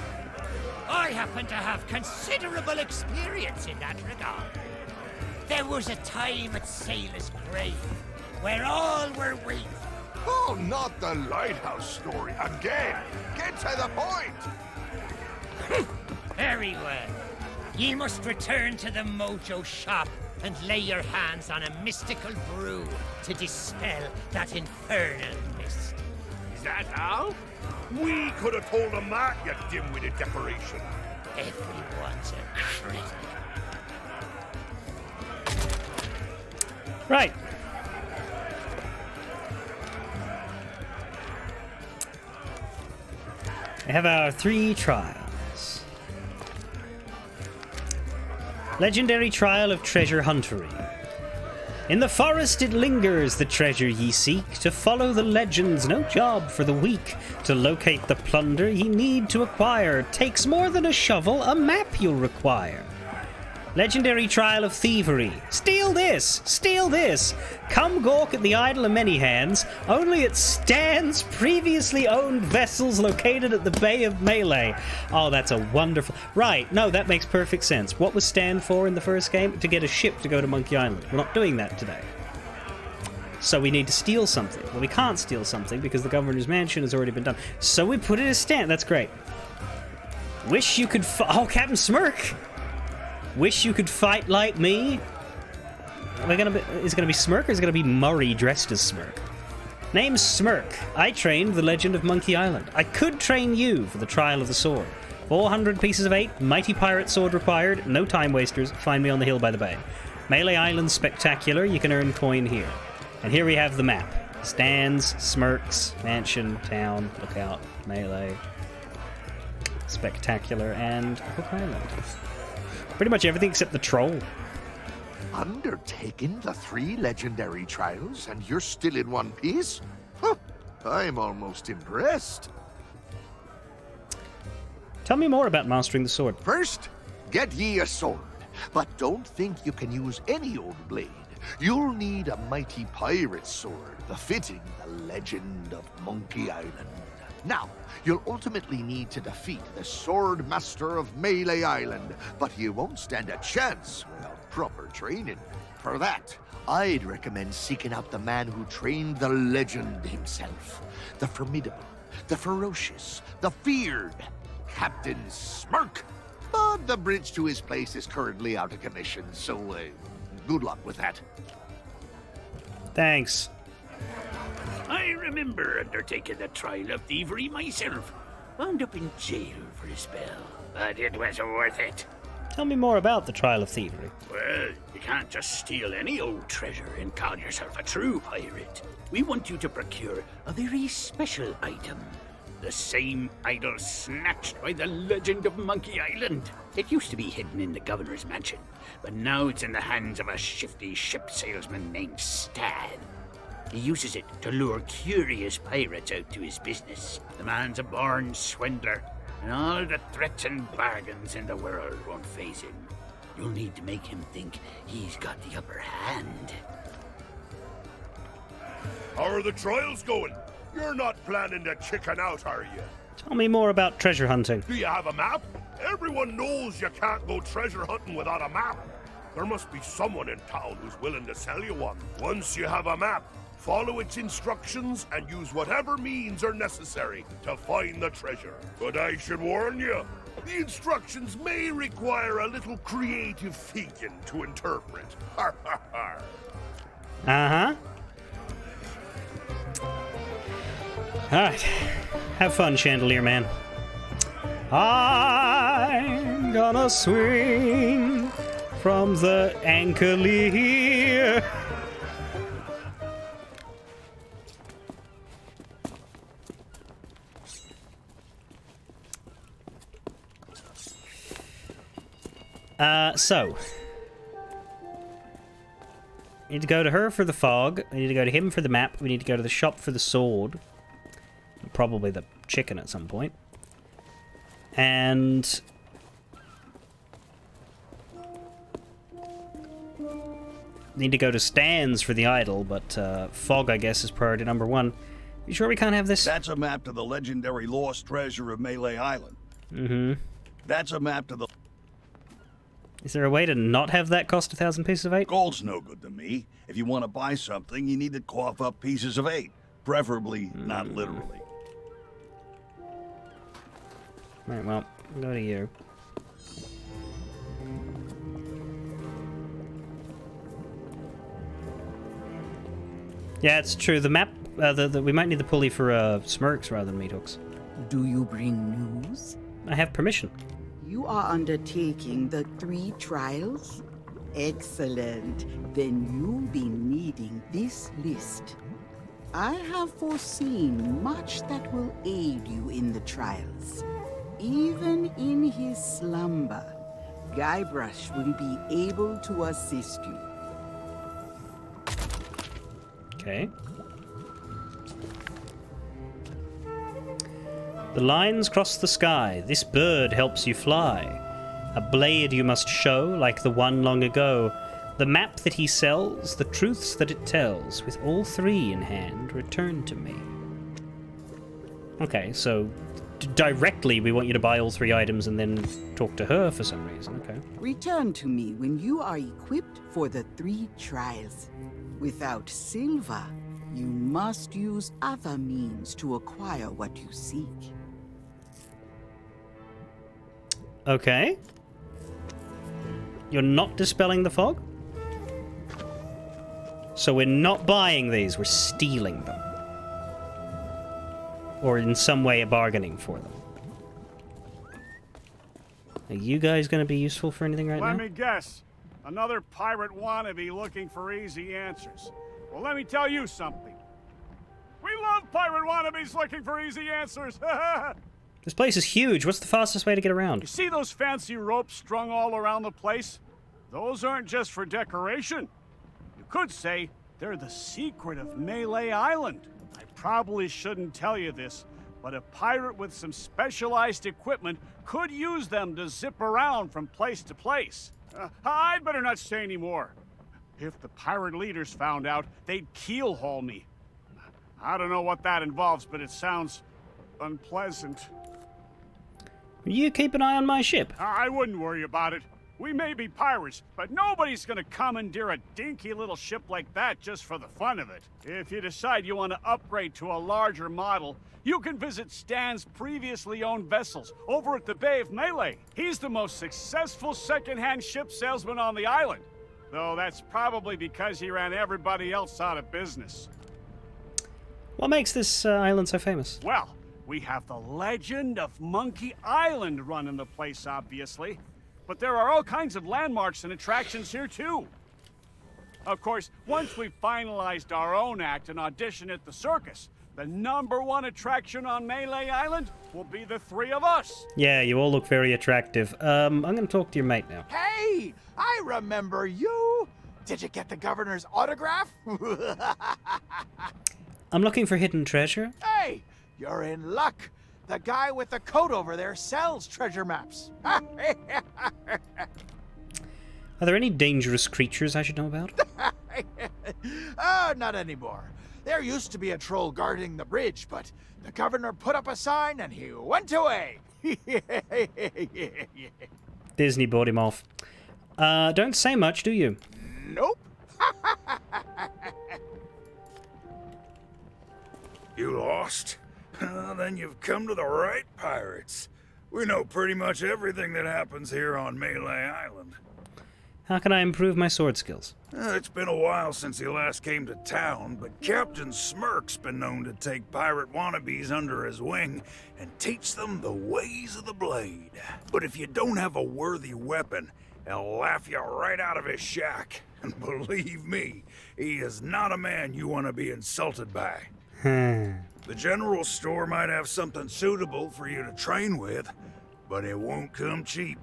I happen to have considerable experience in that regard. There was a time at Sailor's Grave where all were waiting. Oh, not the lighthouse story again. Get to the point. Very well. Ye must return to the Mojo shop and lay your hands on a mystical brew to dispel that infernal mist. Is that all? We could have told them that, you dim-witted decoration. Everyone's a critic. Right. We have our 3 trials. Legendary Trial of Treasure Huntery. In the forest it lingers, the treasure ye seek. To follow the legends, no job for the weak. To locate the plunder ye need to acquire. Takes more than a shovel, a map you'll require. Legendary Trial of Thievery. Steal this! Steal this! Come gawk at the idol of many hands. Only it stands previously owned vessels located at the Bay of Melee. Oh, that's a wonderful... Right, no, that makes perfect sense. What was stand for in the first game? To get a ship to go to Monkey Island. We're not doing that today. So we need to steal something. Well, we can't steal something because the governor's mansion has already been done. So we put it as stand. That's great. Wish you could... Oh, Captain Smirk! Wish you could fight like me? Is it gonna be Smirk or is it gonna be Murray dressed as Smirk? Name's Smirk. I trained the legend of Monkey Island. I could train you for the trial of the sword. 400 pieces of 8, mighty pirate sword required, no time wasters, find me on the hill by the bay. Melee Island spectacular, you can earn coin here. And here we have the map. Stands, Smirks, mansion, town, lookout, Melee, spectacular, and Hook Island. Pretty much everything except the troll. Undertaken the 3 legendary trials, and you're still in one piece? Huh, I'm almost impressed. Tell me more about mastering the sword. First, get ye a sword. But don't think you can use any old blade. You'll need a mighty pirate sword, befitting the legend of Monkey Island. Now, you'll ultimately need to defeat the Sword Master of Melee Island, but you won't stand a chance without proper training. For that, I'd recommend seeking out the man who trained the legend himself. The formidable, the ferocious, the feared Captain Smirk. But the bridge to his place is currently out of commission, so good luck with that. Thanks. I remember undertaking the trial of thievery myself. Wound up in jail for a spell, but it was worth it. Tell me more about the trial of thievery. Well, you can't just steal any old treasure and call yourself a true pirate. We want you to procure a very special item. The same idol snatched by the legend of Monkey Island. It used to be hidden in the governor's mansion, but now it's in the hands of a shifty ship salesman named Stan. He uses it to lure curious pirates out to his business. The man's a born swindler, and all the threats and bargains in the world won't faze him. You'll need to make him think he's got the upper hand. How are the trials going? You're not planning to chicken out, are you? Tell me more about treasure hunting. Do you have a map? Everyone knows you can't go treasure hunting without a map. There must be someone in town who's willing to sell you one. Once you have a map, follow its instructions and use whatever means are necessary to find the treasure. But I should warn you, the instructions may require a little creative thinking to interpret. Har har har. Uh-huh. Alright. Have fun, Chandelier Man. I'm gonna swing from the anchor. So we need to go to her for the fog. We need to go to him for the map. We need to go to the shop for the sword. Probably the chicken at some point. And need to go to Stan's for the idol, but fog, I guess, is priority number one. You sure we can't have this? That's a map to the legendary lost treasure of Melee Island. Mm-hmm. That's a map to the... Is there a way to not have that cost 1,000 pieces of 8? Gold's no good to me. If you want to buy something, you need to cough up pieces of 8. Preferably not literally. Right, well, go to you. Yeah, it's true. The map, we might need the pulley for smirks rather than meat hooks. Do you bring news? I have permission. You are undertaking the 3 trials? Excellent. Then you'll be needing this list. I have foreseen much that will aid you in the trials. Even in his slumber, Guybrush will be able to assist you. Okay. The lines cross the sky. This bird helps you fly. A blade you must show, like the one long ago. The map that he sells, the truths that it tells. With all 3 in hand, return to me. Okay, so directly we want you to buy all 3 items and then talk to her for some reason. Okay. Return to me when you are equipped for the 3 trials. Without silver, you must use other means to acquire what you seek. Okay. You're not dispelling the fog? So we're not buying these, we're stealing them. Or in some way bargaining for them. Are you guys going to be useful for anything right now? Let me guess. Another pirate wannabe looking for easy answers. Well, let me tell you something. We love pirate wannabes looking for easy answers. This place is huge. What's the fastest way to get around? You see those fancy ropes strung all around the place? Those aren't just for decoration. You could say they're the secret of Melee Island. I probably shouldn't tell you this, but a pirate with some specialized equipment could use them to zip around from place to place. I'd better not say any more. If the pirate leaders found out, they'd keel-haul me. I don't know what that involves, but it sounds unpleasant. You keep an eye on my ship. I wouldn't worry about it. We may be pirates, but nobody's gonna commandeer a dinky little ship like that just for the fun of it. If you decide you want to upgrade to a larger model, you can visit Stan's previously owned vessels over at the Bay of Melee. He's the most successful second-hand ship salesman on the island. Though that's probably because he ran everybody else out of business. What makes this island so famous? Well, we have the legend of Monkey Island running the place, obviously. But there are all kinds of landmarks and attractions here, too. Of course, once we've finalized our own act and audition at the circus, The #1 attraction on Melee Island will be the 3 of us. Yeah, you all look very attractive. I'm gonna talk to your mate now. Hey, I remember you. Did you get the governor's autograph? I'm looking for hidden treasure. Hey, you're in luck. The guy with the coat over there sells treasure maps. Are there any dangerous creatures I should know about? Not anymore. There used to be a troll guarding the bridge, but the governor put up a sign and he went away. Disney bought him off. Don't say much, do you? Nope. You lost? Then you've come to the right pirates. We know pretty much everything that happens here on Melee Island. How can I improve my sword skills? It's been a while since he last came to town, but Captain Smirk's been known to take pirate wannabes under his wing and teach them the ways of the blade. But if you don't have a worthy weapon, he'll laugh you right out of his shack. And believe me, he is not a man you want to be insulted by. The general store might have something suitable for you to train with, but it won't come cheap.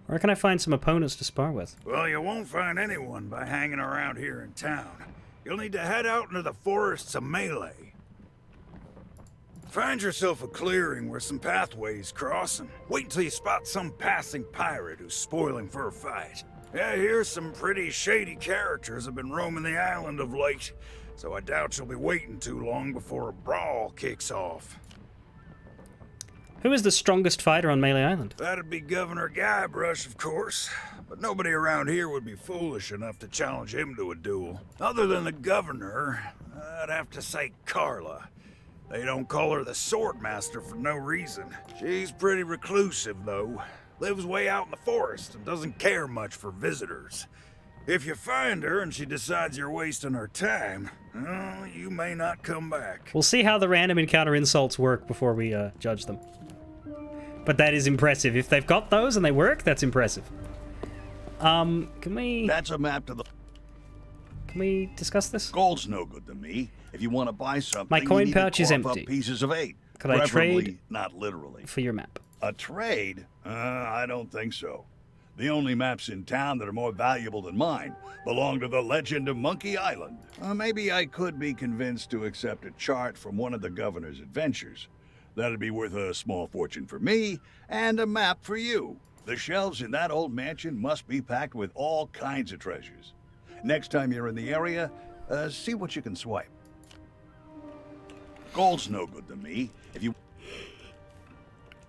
Where can I find some opponents to spar with? Well, you won't find anyone by hanging around here in town. You'll need to head out into the forests of Melee. Find yourself a clearing where some pathways cross, and wait until you spot some passing pirate who's spoiling for a fight. Yeah, here's some pretty shady characters have been roaming the island of late, so I doubt you'll be waiting too long before a brawl kicks off. Who is the strongest fighter on Melee Island? That'd be Governor Guybrush, of course, but nobody around here would be foolish enough to challenge him to a duel. Other than the governor, I'd have to say Carla. They don't call her the Swordmaster for no reason. She's pretty reclusive, though. Lives way out in the forest and doesn't care much for visitors. If you find her and she decides you're wasting her time, well, you may not come back. We'll see how the random encounter insults work before we judge them. But that is impressive. If they've got those and they work, that's impressive. Can we... That's a map to the... Can we discuss this? Gold's no good to me. If you want to buy something, My coin you need to pouch is cough empty. Up pieces of 8. Could I trade? Not literally. For your map. A trade? I don't think so. The only maps in town that are more valuable than mine belong to the legend of Monkey Island. Maybe I could be convinced to accept a chart from one of the governor's adventures. That'd be worth a small fortune for me, and a map for you. The shelves in that old mansion must be packed with all kinds of treasures. Next time you're in the area, see what you can swipe. Gold's no good to me.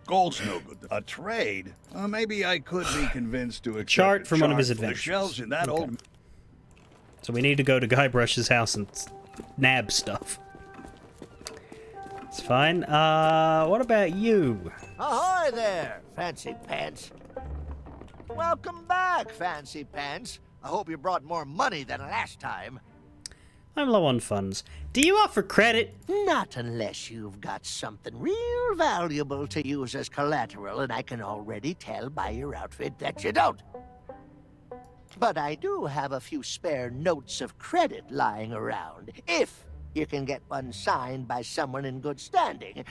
Gold's no good. A trade? Maybe I could be convinced to accept Chart from one of his the adventures. shelves in that old... So we need to go to Guybrush's house and nab stuff. It's fine. What about you? Ahoy there, Fancy Pants. Welcome back, Fancy Pants. I hope you brought more money than last time. I'm low on funds. Do you offer credit? Not unless you've got something real valuable to use as collateral, and I can already tell by your outfit that you don't. But I do have a few spare notes of credit lying around, if you can get one signed by someone in good standing.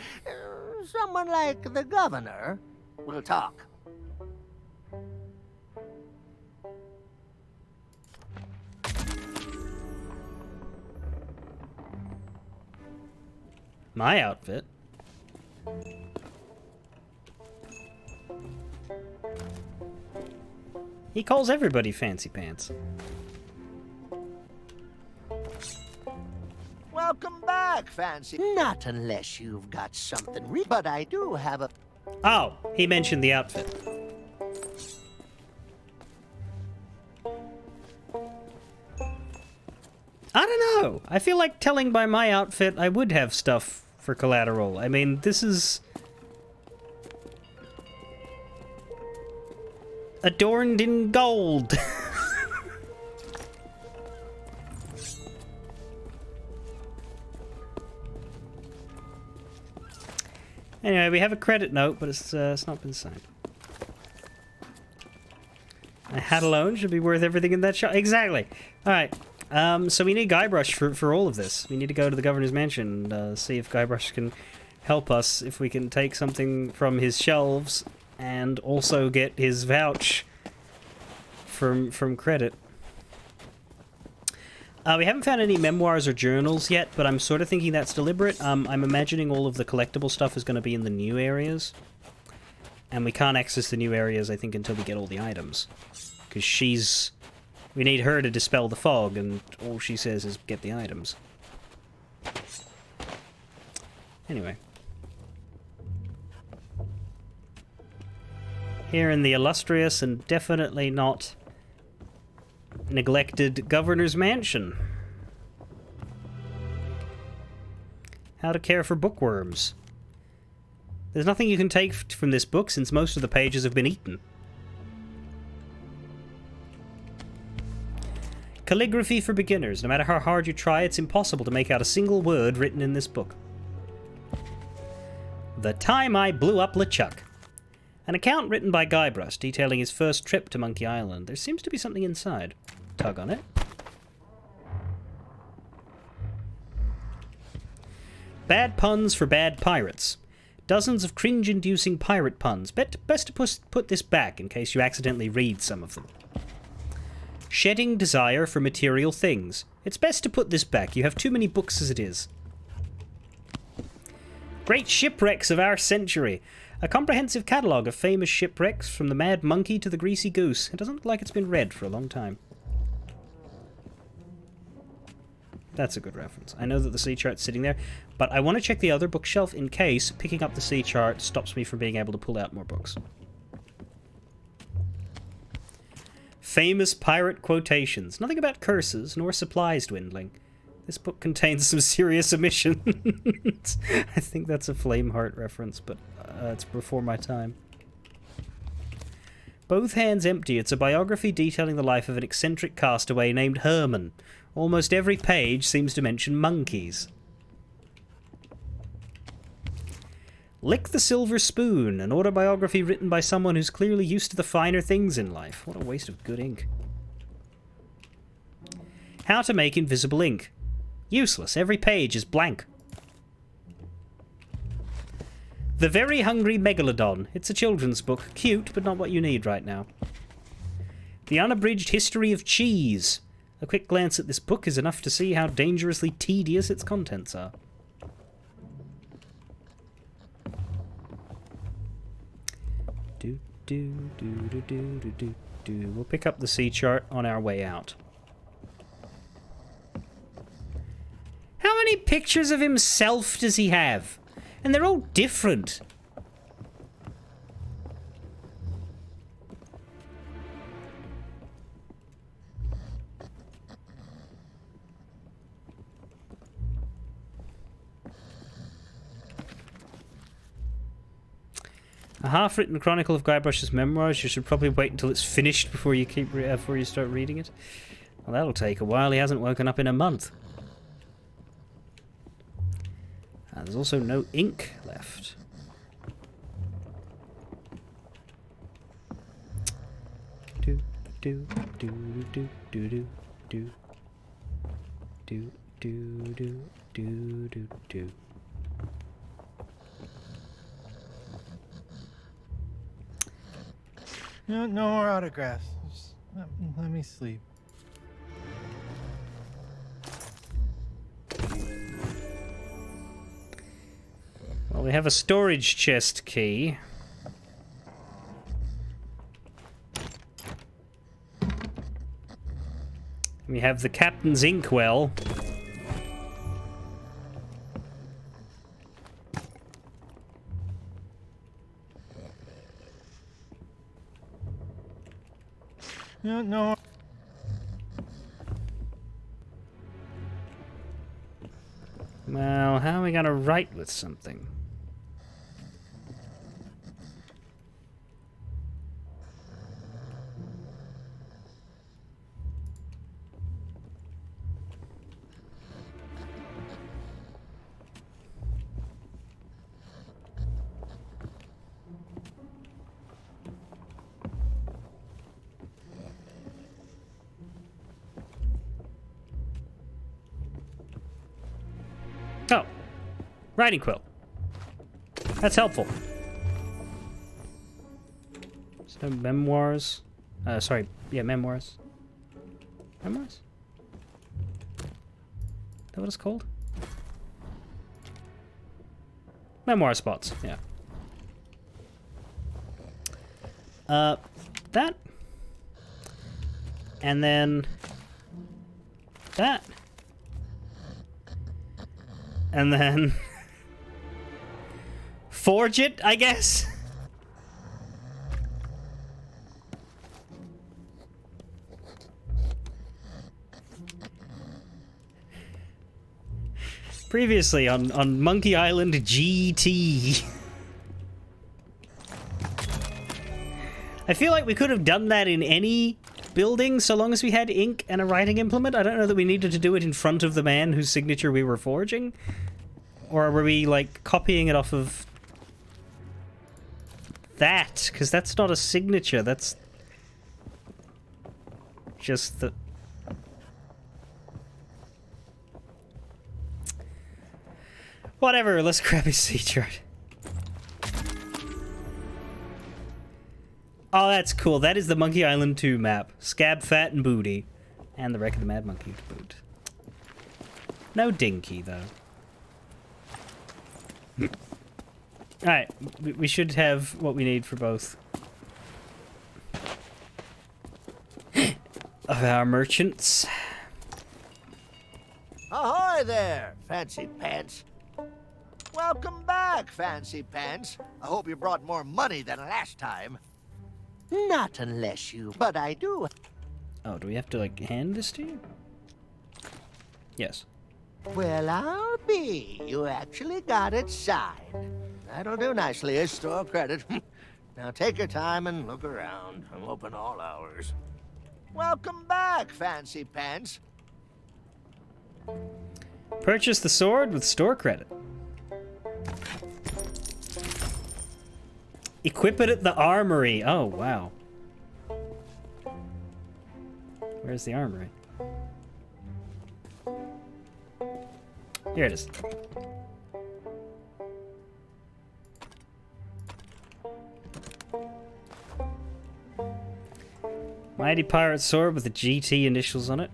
Someone like the governor. We'll talk. My outfit? He calls everybody Fancy Pants. Welcome back, Fancy. Not unless you've got something but I do have a... Oh, he mentioned the outfit. I don't know. I feel like telling by my outfit I would have stuff for collateral. I mean, this is... adorned in gold. Anyway, we have a credit note, but it's not been signed. A hat alone should be worth everything in that shop. Exactly. All right. So we need Guybrush for all of this. We need to go to the governor's mansion and see if Guybrush can help us, if we can take something from his shelves and also get his vouch from credit. We haven't found any memoirs or journals yet, but I'm sort of thinking that's deliberate. I'm imagining all of the collectible stuff is going to be in the new areas. And we can't access the new areas, I think, until we get all the items. Because we need her to dispel the fog, and all she says is get the items. Anyway. Here in the illustrious and definitely not neglected governor's mansion. How to care for bookworms. There's nothing you can take from this book since most of the pages have been eaten. Calligraphy for beginners. No matter how hard you try, it's impossible to make out a single word written in this book. The Time I Blew Up LeChuck. An account written by Guybrush detailing his first trip to Monkey Island. There seems to be something inside. Tug on it. Bad puns for bad pirates. Dozens of cringe-inducing pirate puns. Best to put this back in case you accidentally read some of them. Shedding desire for material things. It's best to put this back. You have too many books as it is. Great shipwrecks of our century. A comprehensive catalogue of famous shipwrecks from the Mad Monkey to the Greasy Goose. It doesn't look like it's been read for a long time. That's a good reference. I know that the sea chart's sitting there, but I want to check the other bookshelf in case picking up the sea chart stops me from being able to pull out more books. Famous pirate quotations. Nothing about curses, nor supplies dwindling. This book contains some serious omissions. I think that's a Flameheart reference, but it's before my time. Both Hands Empty. It's a biography detailing the life of an eccentric castaway named Herman. Almost every page seems to mention monkeys. Lick the Silver Spoon, an autobiography written by someone who's clearly used to the finer things in life. What a waste of good ink. How to make invisible ink. Useless. Every page is blank. The Very Hungry Megalodon. It's a children's book. Cute, but not what you need right now. The Unabridged History of Cheese. A quick glance at this book is enough to see how dangerously tedious its contents are. We'll pick up the sea chart on our way out. How many pictures of himself does he have? And they're all different. A half-written chronicle of Guybrush's memoirs. You should probably wait until it's finished before you before you start reading it. Well, that'll take a while. He hasn't woken up in a month. There's also no ink left. Do do do do do do do do do do do do do. No more autographs. Just let me sleep. Well, we have a storage chest key. We have the captain's inkwell. No. Well, how are we gonna write with something? Oh. Writing quill. That's helpful. So memoirs. Sorry. Yeah, memoirs. Memoirs? Is that what it's called? Memoir spots, yeah. That. And then that. And then forge it, I guess. Previously on Monkey Island GT. I feel like we could have done that in any building so long as we had ink and a writing implement. I don't know that we needed to do it in front of the man whose signature we were forging. Or were we, like, copying it off of that? Because that's not a signature, that's just the... Whatever, let's grab his C chart. Oh, that's cool. That is the Monkey Island 2 map. Scab, Fat, and Booty. And the Wreck of the Mad Monkey to boot. No Dinky, though. Alright, we should have what we need for both of our merchants. Ahoy there, Fancy Pants. Welcome back, Fancy Pants. I hope you brought more money than last time. Not unless you, but I do. Oh, do we have to, like, hand this to you? Yes. Well, I'll be. You actually got it signed. That'll do nicely as store credit. Now take your time and look around. I'm open all hours. Welcome back, Fancy Pants. Purchase the sword with store credit. Equip it at the armory. Oh, wow. Where's the armory? Here it is. Mighty pirate sword with the GT initials on it.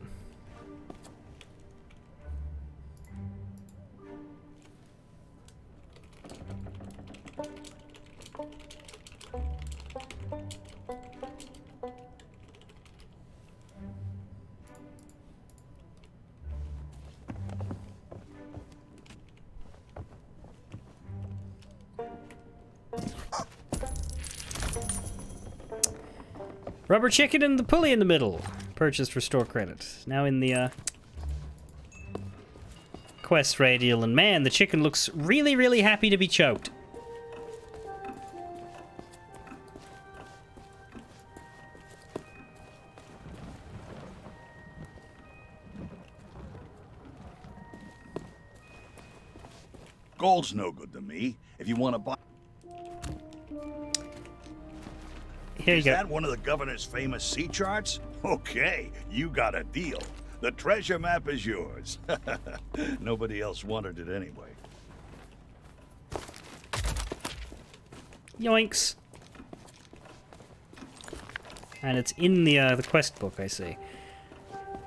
Rubber chicken and the pulley in the middle. Purchased for store credit. Now in the quest radial, and man, the chicken looks really, really happy to be choked. Gold's no good to me. If you want to buy... Here you go. Is that one of the governor's famous sea charts? Okay, you got a deal. The treasure map is yours. Nobody else wanted it anyway. Yoinks. And it's in the quest book, I see.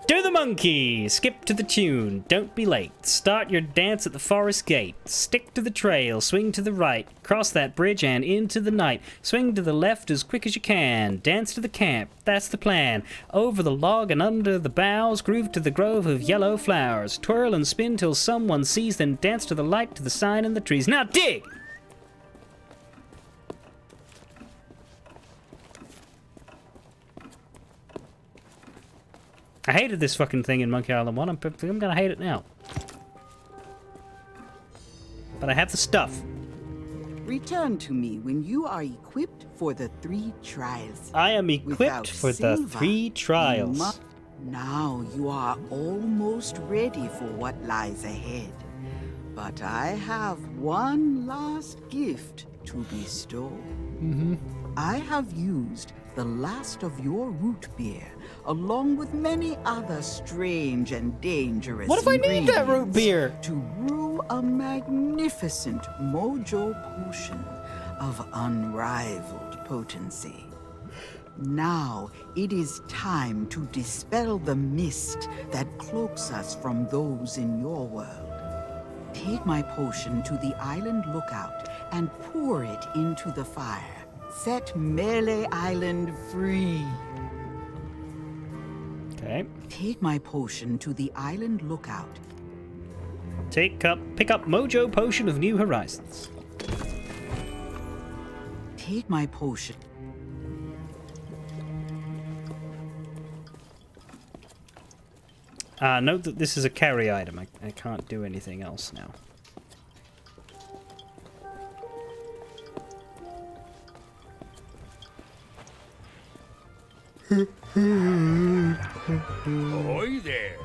Do the monkey! Skip to the tune. Don't be late. Start your dance at the forest gate. Stick to the trail. Swing to the right. Cross that bridge and into the night. Swing to the left as quick as you can. Dance to the camp. That's the plan. Over the log and under the boughs. Groove to the grove of yellow flowers. Twirl and spin till someone sees. Then dance to the light to the sign in the trees. Now dig! I hated this fucking thing in Monkey Island 1. I'm gonna hate it now. But I have the stuff. Return to me when you are equipped for the 3 trials. I am equipped Without for the silver, 3 trials. Now you are almost ready for what lies ahead. But I have one last gift to bestow. I have used the last of your root beer, along with many other strange and dangerous What if I need that root beer? to brew a magnificent Mojo potion of unrivaled potency. Now it is time to dispel the mist that cloaks us from those in your world. Take my potion to the island lookout and pour it into the fire. Set Melee Island free. Okay. Take my potion to the island lookout. Pick up Mojo Potion of New Horizons. Take my potion. Note that this is a carry item. I can't do anything else now. Ahoy there!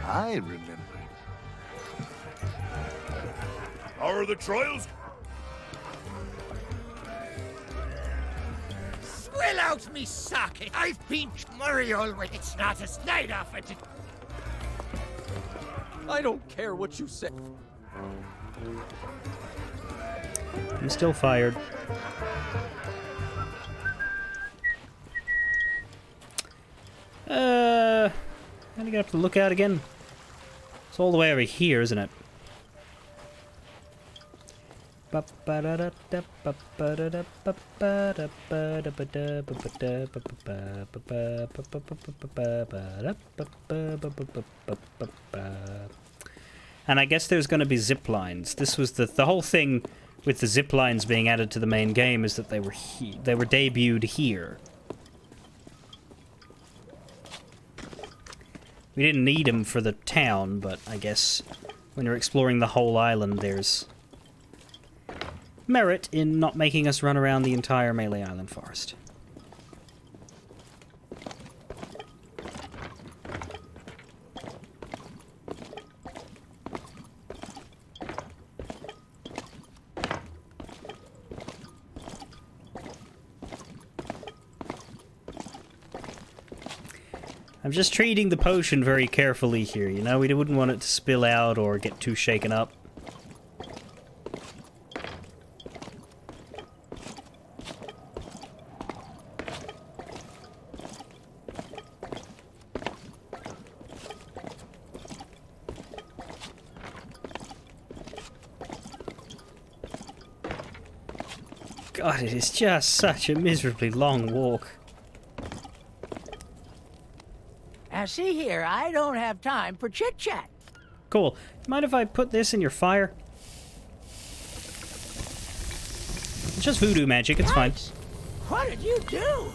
I remember. How are the trials? Swill out me socket! I've been Muriel with it's not a slide off it. I don't care what you say. I'm still fired. How do you get up to the lookout again? It's all the way over here, isn't it? And I guess there's going to be zip lines. This was the whole thing with the zip lines being added to the main game is that they were debuted here. We didn't need them for the town, but I guess when you're exploring the whole island, there's merit in not making us run around the entire Melee Island forest. I'm just treating the potion very carefully here, you know? We wouldn't want it to spill out or get too shaken up. God, it is just such a miserably long walk. See here, I don't have time for chit-chat. Cool. Mind if I put this in your fire? It's just voodoo magic, it's fine. What did you do?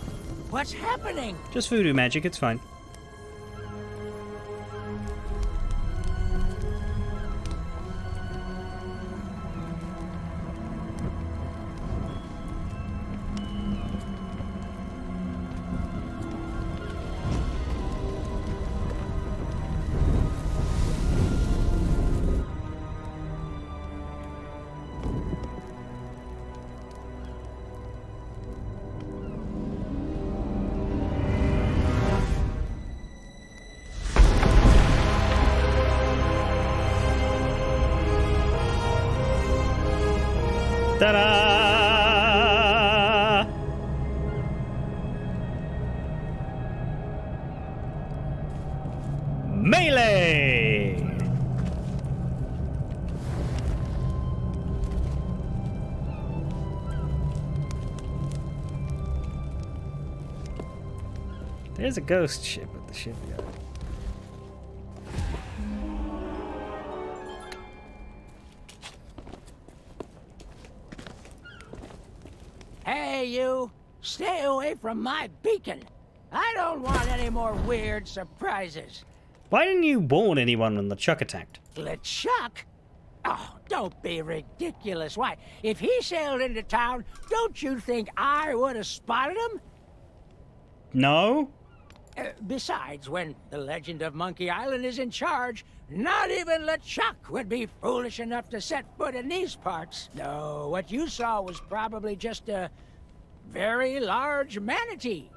What's happening? Just voodoo magic, it's fine. Ta-da! Melee! There's a ghost ship at the shipyard. Hey, you! Stay away from my beacon! I don't want any more weird surprises. Why didn't you warn anyone when the Chuck attacked? LeChuck? Oh, don't be ridiculous. Why, if he sailed into town, don't you think I would have spotted him? No? Besides, when the legend of Monkey Island is in charge, not even LeChuck would be foolish enough to set foot in these parts. No, what you saw was probably just a very large manatee.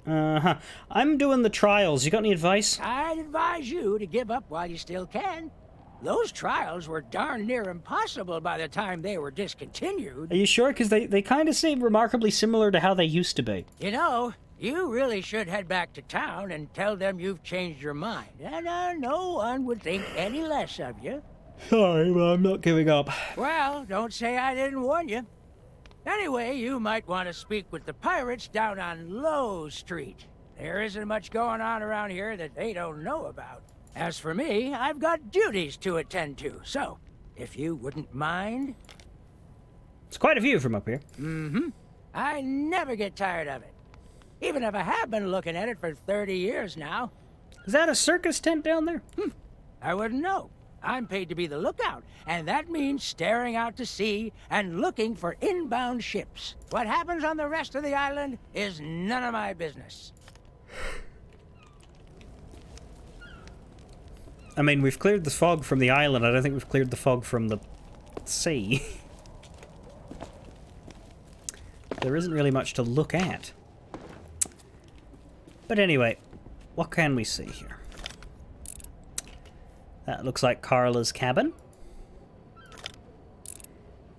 Uh-huh. I'm doing the trials. You got any advice? I'd advise you to give up while you still can. Those trials were darn near impossible by the time they were discontinued. Are you sure? Because they kind of seem remarkably similar to how they used to be. You know, you really should head back to town and tell them you've changed your mind. And no one would think any less of you. Sorry, but I'm not giving up. Well, don't say I didn't warn you. Anyway, you might want to speak with the pirates down on Low Street. There isn't much going on around here that they don't know about. As for me, I've got duties to attend to, so if you wouldn't mind... It's quite a view from up here. Mm-hmm. I never get tired of it. Even if I have been looking at it for 30 years now. Is that a circus tent down there? I wouldn't know. I'm paid to be the lookout, and that means staring out to sea and looking for inbound ships. What happens on the rest of the island is none of my business. I mean, we've cleared the fog from the island. I don't think we've cleared the fog from the sea. There isn't really much to look at. But anyway, what can we see here? That looks like Carla's cabin.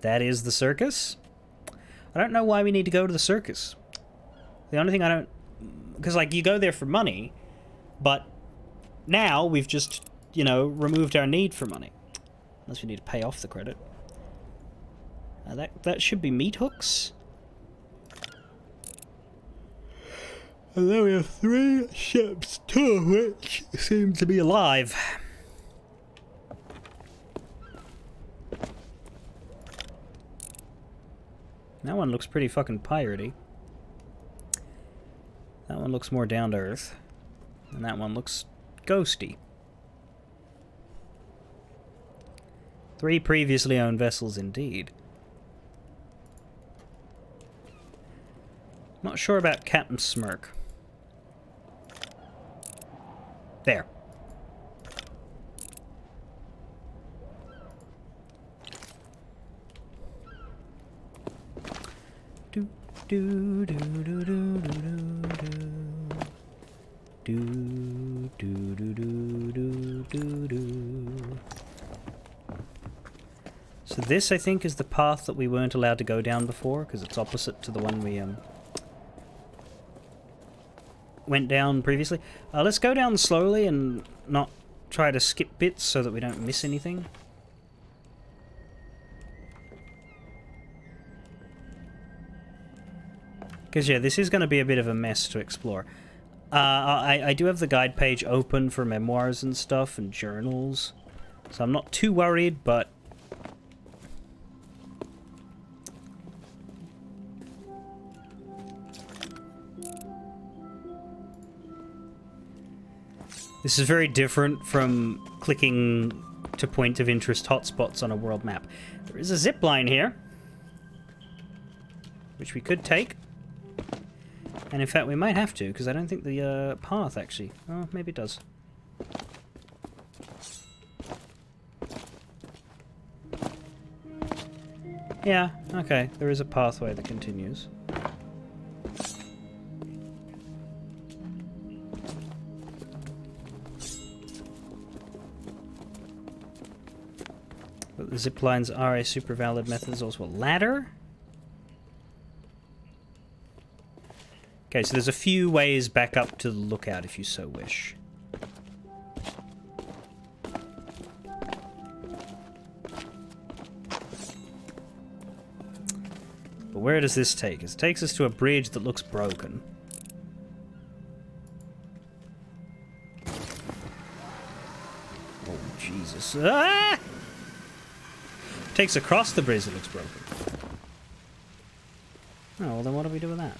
That is the circus. I don't know why we need to go to the circus. The only thing I don't... Because, like, you go there for money, but now we've just... you know, removed our need for money. Unless we need to pay off the credit. That should be meat hooks. And then we have 3 ships, 2 of which seem to be alive. That one looks pretty fucking piratey. That one looks more down to earth. And that one looks ghosty. 3 previously owned vessels indeed. Not sure about Captain Smirk. There. Do do do do do do do do do do do do. So this, I think, is the path that we weren't allowed to go down before, because it's opposite to the one we went down previously. Let's go down slowly and not try to skip bits so that we don't miss anything. Because, yeah, this is going to be a bit of a mess to explore. I do have the guide page open for memoirs and stuff and journals, so I'm not too worried, but... This is very different from clicking to point of interest hotspots on a world map. There is a zip line here, which we could take. And in fact, we might have to, because I don't think the path actually... Oh, maybe it does. Yeah, okay. There is a pathway that continues. But the zip lines are a super valid method. There's also a ladder. Okay, so there's a few ways back up to the lookout if you so wish. But where does this take us? It takes us to a bridge that looks broken. Oh, Jesus. Ah! Takes across the bridge that looks broken. Oh, well then what do we do with that?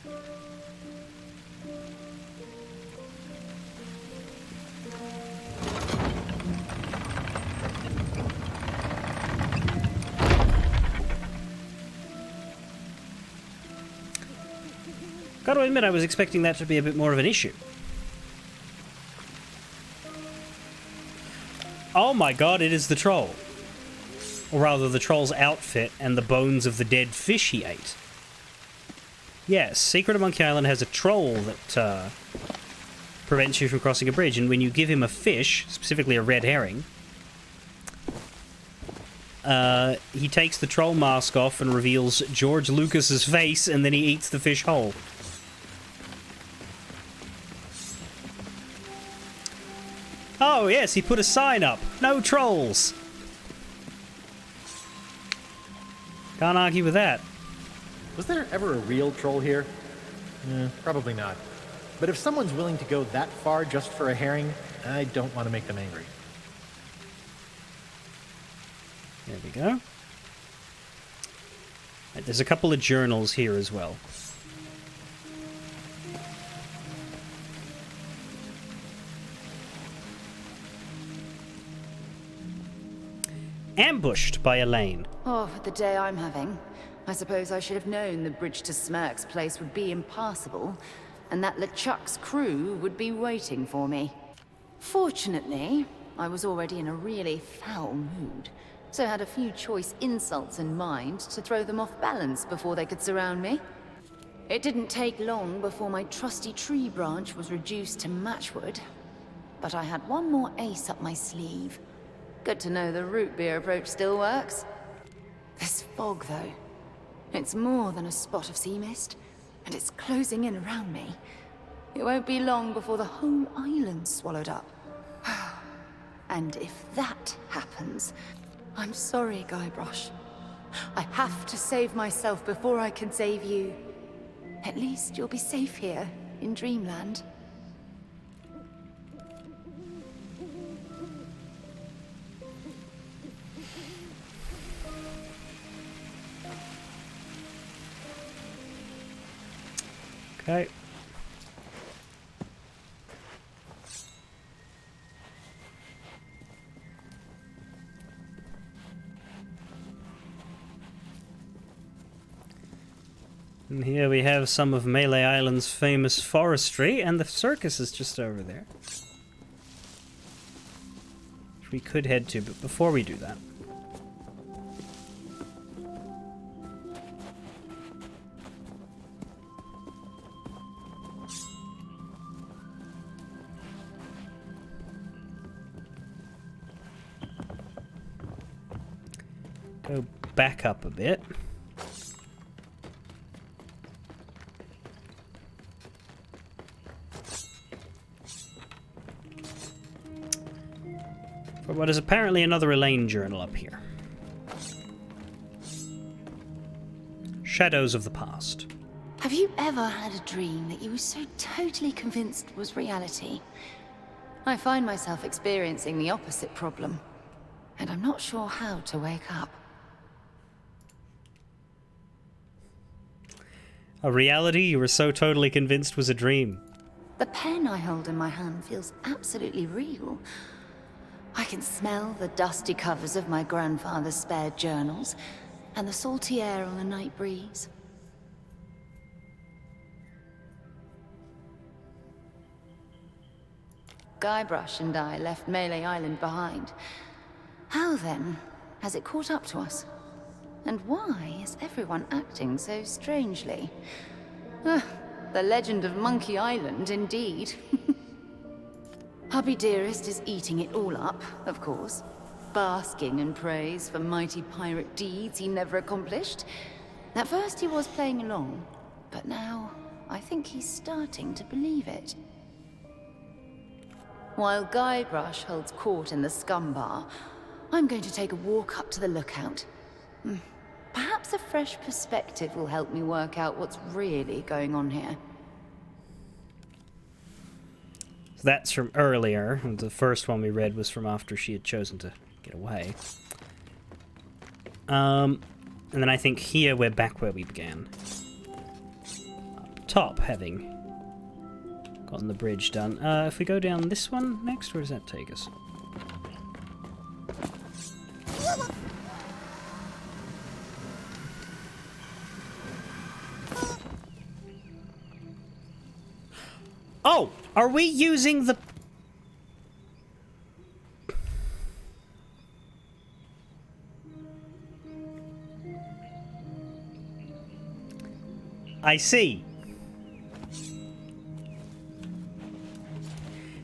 Gotta admit, I was expecting that to be a bit more of an issue. Oh my god, it is the troll. Or rather, the troll's outfit and the bones of the dead fish he ate. Yes, Secret of Monkey Island has a troll that prevents you from crossing a bridge, and when you give him a fish, specifically a red herring, he takes the troll mask off and reveals George Lucas's face, and then he eats the fish whole. Oh yes, he put a sign up. No trolls. Can't argue with that. Was there ever a real troll here? Probably not. But if someone's willing to go that far just for a herring, I don't want to make them angry. There we go. Right, there's a couple of journals here as well. Ambushed by Elaine. Oh, for the day I'm having. I suppose I should have known the bridge to Smirk's place would be impassable, and that LeChuck's crew would be waiting for me. Fortunately, I was already in a really foul mood, so had a few choice insults in mind to throw them off balance before they could surround me. It didn't take long before my trusty tree branch was reduced to matchwood, but I had one more ace up my sleeve. Good to know the root beer approach still works. This fog, though, it's more than a spot of sea mist, and it's closing in around me. It won't be long before the whole island's swallowed up. And if that happens, I'm sorry, Guybrush. I have to save myself before I can save you. At least you'll be safe here in Dreamland. Okay. And here we have some of Melee Island's famous forestry, and the circus is just over there, which we could head to, but before we do that, go back up a bit. For what is apparently another Elaine journal up here. Shadows of the Past. Have you ever had a dream that you were so totally convinced was reality? I find myself experiencing the opposite problem, and I'm not sure how to wake up. A reality you were so totally convinced was a dream. The pen I hold in my hand feels absolutely real. I can smell the dusty covers of my grandfather's spare journals, and the salty air on the night breeze. Guybrush and I left Melee Island behind. How then has it caught up to us? And why is everyone acting so strangely? The legend of Monkey Island, indeed. Hubby Dearest is eating it all up, of course, basking in praise for mighty pirate deeds he never accomplished. At first he was playing along, but now I think he's starting to believe it. While Guybrush holds court in the scum bar, I'm going to take a walk up to the lookout. Perhaps a fresh perspective will help me work out what's really going on here. So that's from earlier. The first one we read was from after she had chosen to get away. And then I think here we're back where we began. Up top, having gotten the bridge done. If we go down this one next, where does that take us? Oh! Are we using the... I see.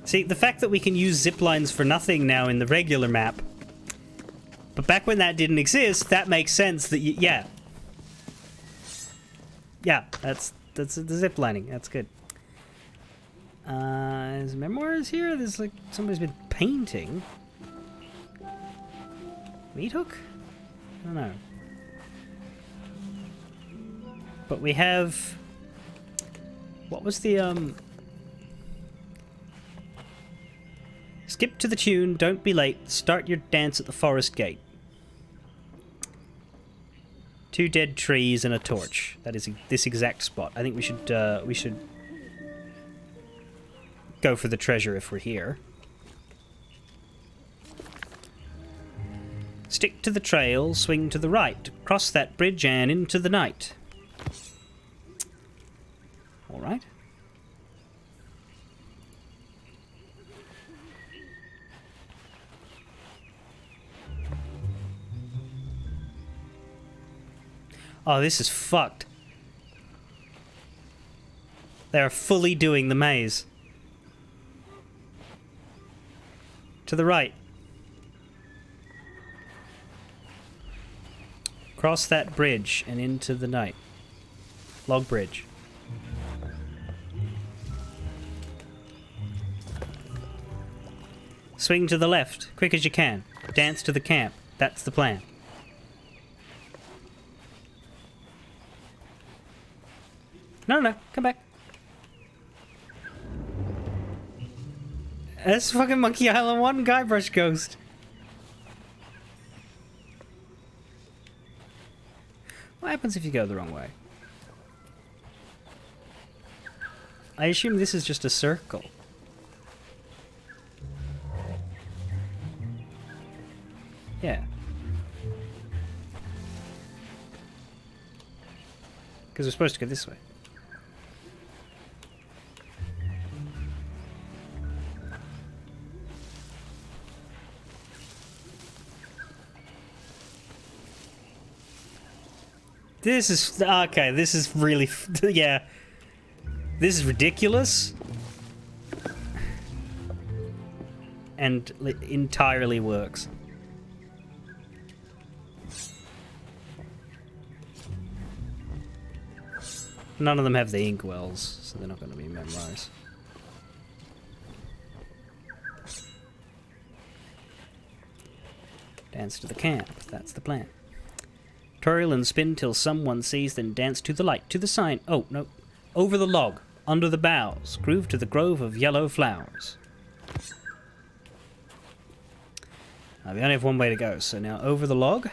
See, the fact that we can use zip lines for nothing now in the regular map, but back when that didn't exist, that makes sense that yeah. Yeah, that's the zip lining. That's good. Is memoirs here? There's like somebody's been painting. Meat hook? I don't know. But we have... What was the, Skip to the tune, don't be late, start your dance at the forest gate. 2 dead trees and a torch. That is this exact spot. I think we should go for the treasure if we're here. Stick to the trail, swing to the right, cross that bridge and into the night. All right. Oh, this is fucked. They are fully doing the maze. To the right. Cross that bridge and into the night. Log bridge. Swing to the left, quick as you can. Dance to the camp. That's the plan. No, no, come back. That's fucking Monkey Island 1 Guybrush Ghost. What happens if you go the wrong way? I assume this is just a circle. Yeah. Because we're supposed to go this way. This is... Okay, this is really... Yeah. This is ridiculous. And entirely works. None of them have the inkwells, so they're not going to be memorized. Dance to the camp. That's the plan. Twirl and spin till someone sees, then dance to the light, to the sign. Oh, no. Over the log, under the boughs, groove to the grove of yellow flowers. We only have one way to go, so now over the log.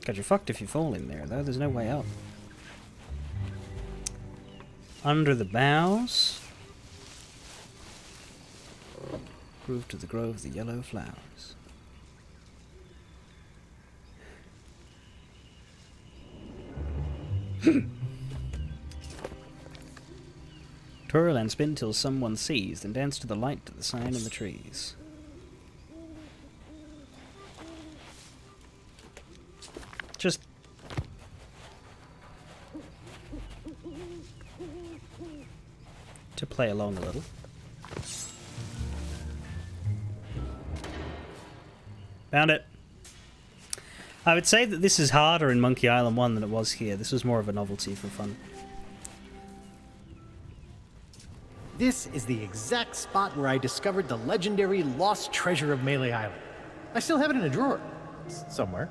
God, you're fucked if you fall in there, though. There's no way out. Under the boughs. Groove to the grove of the yellow flowers. Twirl and spin till someone sees, then dance to the light to the sign in the trees. Just... to play along a little. Found it. I would say that this is harder in Monkey Island 1 than it was here. This was more of a novelty for fun. This is the exact spot where I discovered the legendary lost treasure of Melee Island. I still have it in a drawer. Somewhere.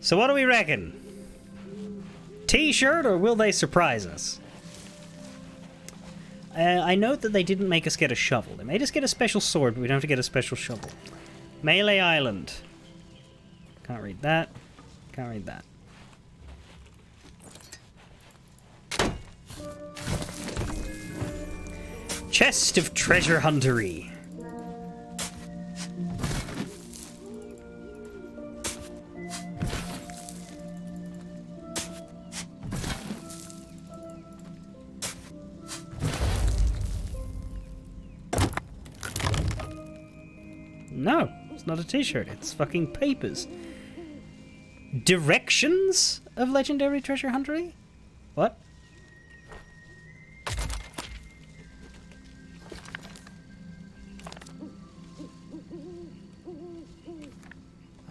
So what do we reckon? T-shirt, or will they surprise us? I know that they didn't make us get a shovel. They made us get a special sword, but we don't have to get a special shovel. Melee Island. Can't read that. Can't read that. Chest of treasure huntery. No, it's not a t-shirt, it's fucking papers. Directions of legendary treasure huntery? What?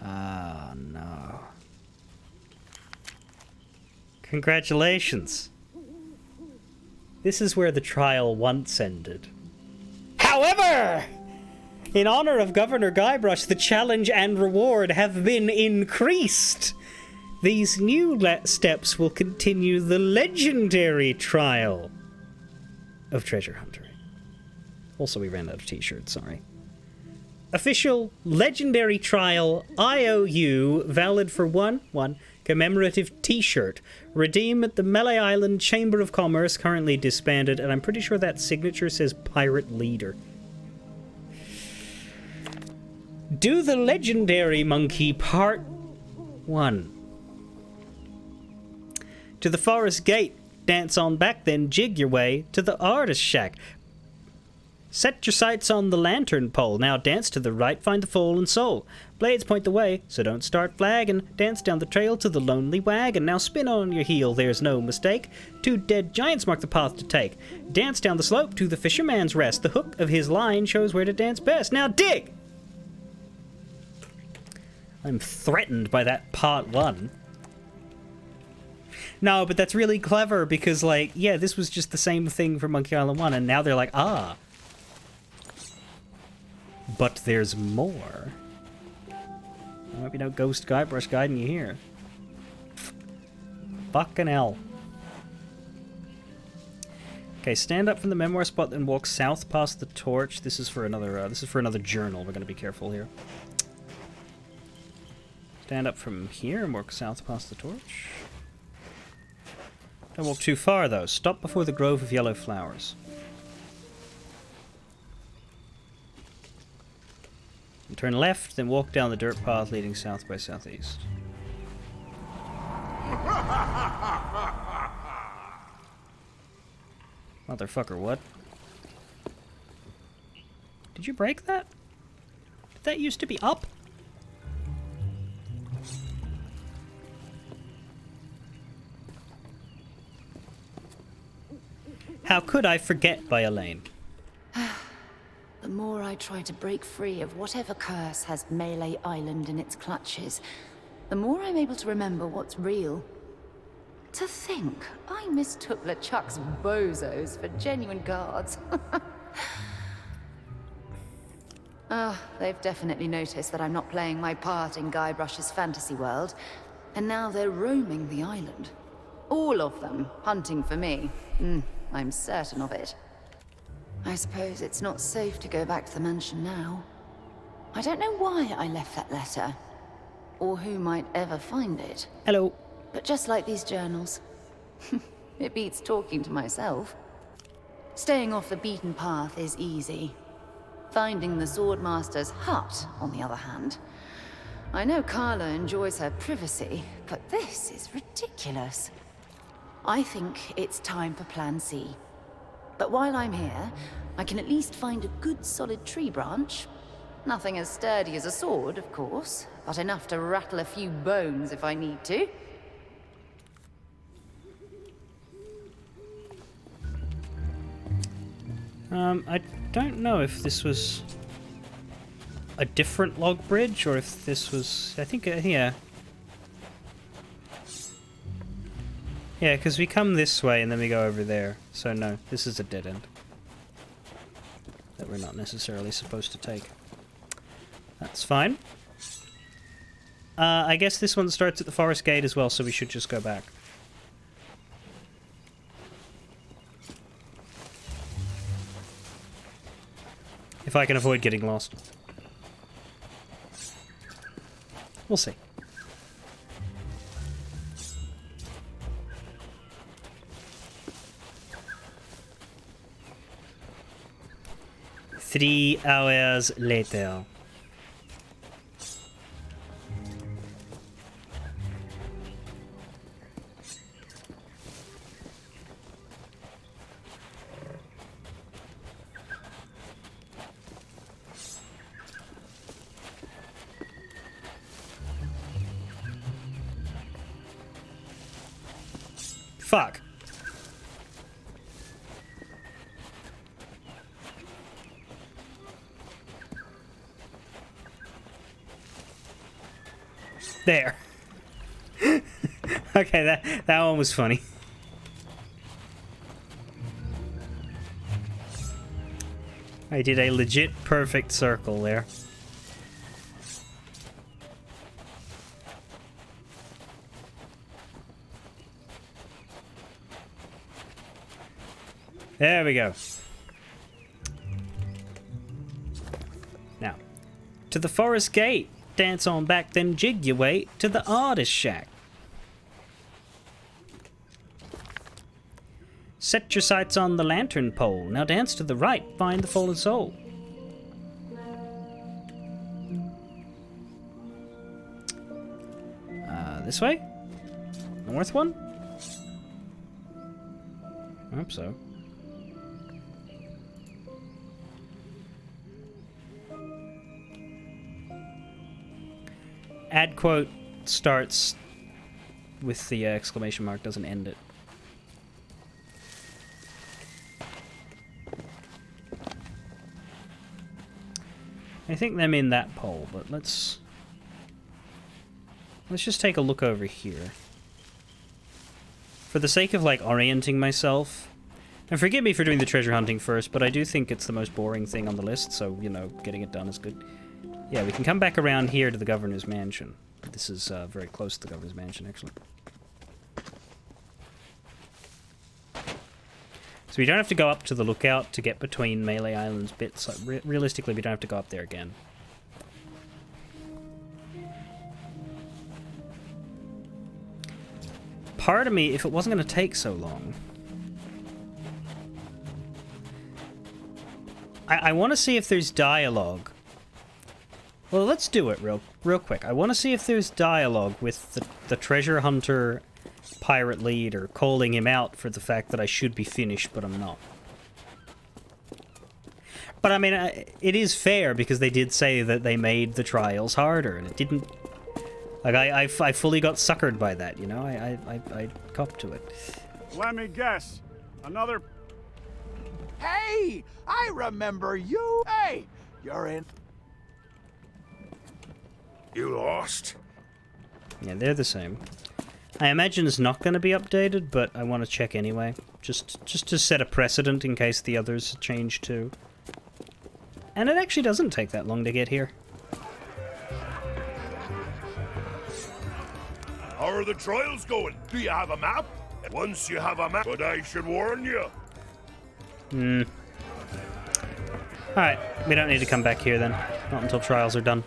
Oh no. Congratulations. This is where the trial once ended. However, in honor of Governor Guybrush, the challenge and reward have been increased. These new steps will continue the legendary trial of treasure hunting. Also, we ran out of t-shirts, sorry. Official legendary trial IOU, valid for one commemorative t-shirt. Redeem at the Melee Island Chamber of Commerce, currently disbanded, and I'm pretty sure that signature says Pirate Leader. Do the Legendary Monkey Part 1. To the Forest Gate, dance on back, then jig your way to the Artist Shack. Set your sights on the lantern pole, now dance to the right, find the fallen soul. Blades point the way, so don't start flagging. Dance down the trail to the lonely wagon, now spin on your heel, there's no mistake. 2 dead giants mark the path to take. Dance down the slope to the fisherman's rest, the hook of his line shows where to dance best. Now dig! I'm threatened by that part 1. No, but that's really clever because, like, yeah, this was just the same thing for Monkey Island 1, and now they're like, ah. But there's more. There might be no ghost Guybrush guiding you here. Fucking hell. Okay, stand up from the memoir spot, then walk south past the torch. This is for another journal. We're gonna be careful here. Stand up from here and walk south past the torch. Don't walk too far, though. Stop before the grove of yellow flowers. And turn left, then walk down the dirt path leading south by southeast. Motherfucker, what? Did you break that? Did that used to be up? How could I forget by Elaine? The more I try to break free of whatever curse has Melee Island in its clutches, the more I'm able to remember what's real. To think, I mistook LeChuck's bozos for genuine guards. They've definitely noticed that I'm not playing my part in Guybrush's fantasy world, and now they're roaming the island. All of them, hunting for me. I'm certain of it. I suppose it's not safe to go back to the mansion now. I don't know why I left that letter, or who might ever find it. Hello. But just like these journals, it beats talking to myself. Staying off the beaten path is easy. Finding the Swordmaster's hut, on the other hand. I know Carla enjoys her privacy, but this is ridiculous. I think it's time for Plan C. But while I'm here, I can at least find a good solid tree branch. Nothing as sturdy as a sword, of course, but enough to rattle a few bones if I need to. I don't know if this was a different log bridge or if this was... I think, yeah. Yeah, because we come this way and then we go over there. So no, this is a dead end. That we're not necessarily supposed to take. That's fine. I guess this one starts at the forest gate as well, so we should just go back. If I can avoid getting lost. We'll see. Three hours later. Fuck. There. Okay, that one was funny. I did a legit perfect circle there. There we go. Now, to the forest gate. Dance on back, then jig your way to the artist shack. Set your sights on the lantern pole. Now dance to the right, find the fallen soul. This way? North one? I hope so. Ad quote starts with the exclamation mark, doesn't end it. I think them in that pole, but let's just take a look over here. For the sake of, like, orienting myself, and forgive me for doing the treasure hunting first, but I do think it's the most boring thing on the list, so, you know, getting it done is good. Yeah, we can come back around here to the governor's mansion. This is very close to the governor's mansion, actually. So we don't have to go up to the lookout to get between Melee Island's bits. Like, realistically, we don't have to go up there again. Part of me, if it wasn't going to take so long... I want to see if there's dialogue. Well, let's do it real quick. I want to see if there's dialogue with the treasure hunter pirate leader calling him out for the fact that I should be finished, but I'm not. But I mean, it is fair because they did say that they made the trials harder, and it didn't... Like, I fully got suckered by that, you know? I copped to it. Let me guess. Another... Hey! I remember you! Hey! You're in... You lost? Yeah, they're the same. I imagine it's not going to be updated, but I want to check anyway. Just to set a precedent in case the others change too. And it actually doesn't take that long to get here. How are the trials going? Do you have a map? Once you have a map, but I should warn you. Alright, we don't need to come back here then. Not until trials are done.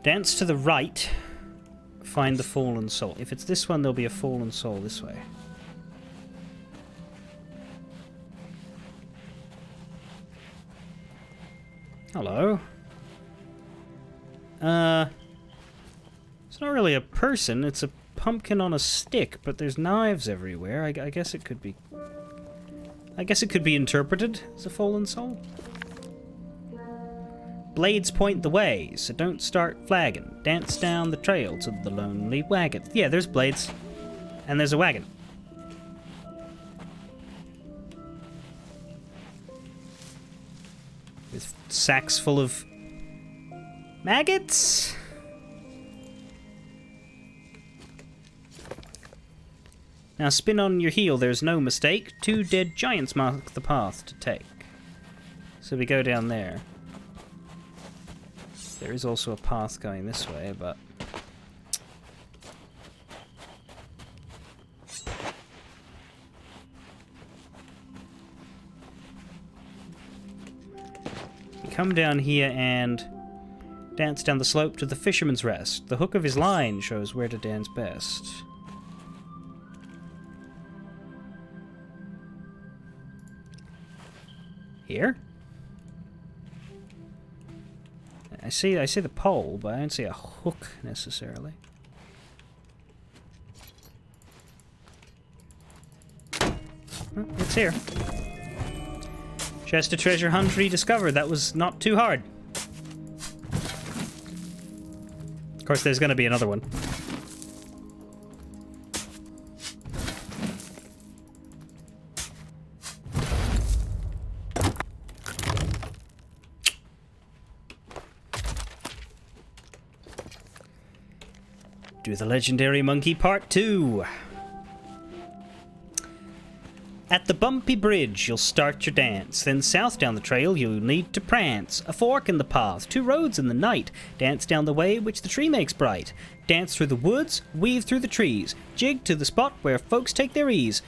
Dance to the right. Find the fallen soul. If it's this one, there'll be a fallen soul this way. Hello. It's not really a person, it's a pumpkin on a stick, but there's knives everywhere. I guess it could be... I guess it could be interpreted as a fallen soul. Blades point the way, so don't start flagging. Dance down the trail to the lonely wagon. Yeah, there's blades. And there's a wagon. With sacks full of maggots. Now spin on your heel, there's no mistake. 2 dead giants mark the path to take. So we go down there. There is also a path going this way, but... you come down here and dance down the slope to the Fisherman's Rest. The hook of his line shows where to dance best. Here? I see the pole, but I don't see a hook necessarily. Oh, it's here. Chest of treasure hunt rediscovered. That was not too hard. Of course, there's going to be another one. Do the Legendary Monkey Part 2. At the bumpy bridge, you'll start your dance. Then south down the trail, you'll need to prance. A fork in the path, 2 roads in the night. Dance down the way which the tree makes bright. Dance through the woods, weave through the trees. Jig to the spot where folks take their ease.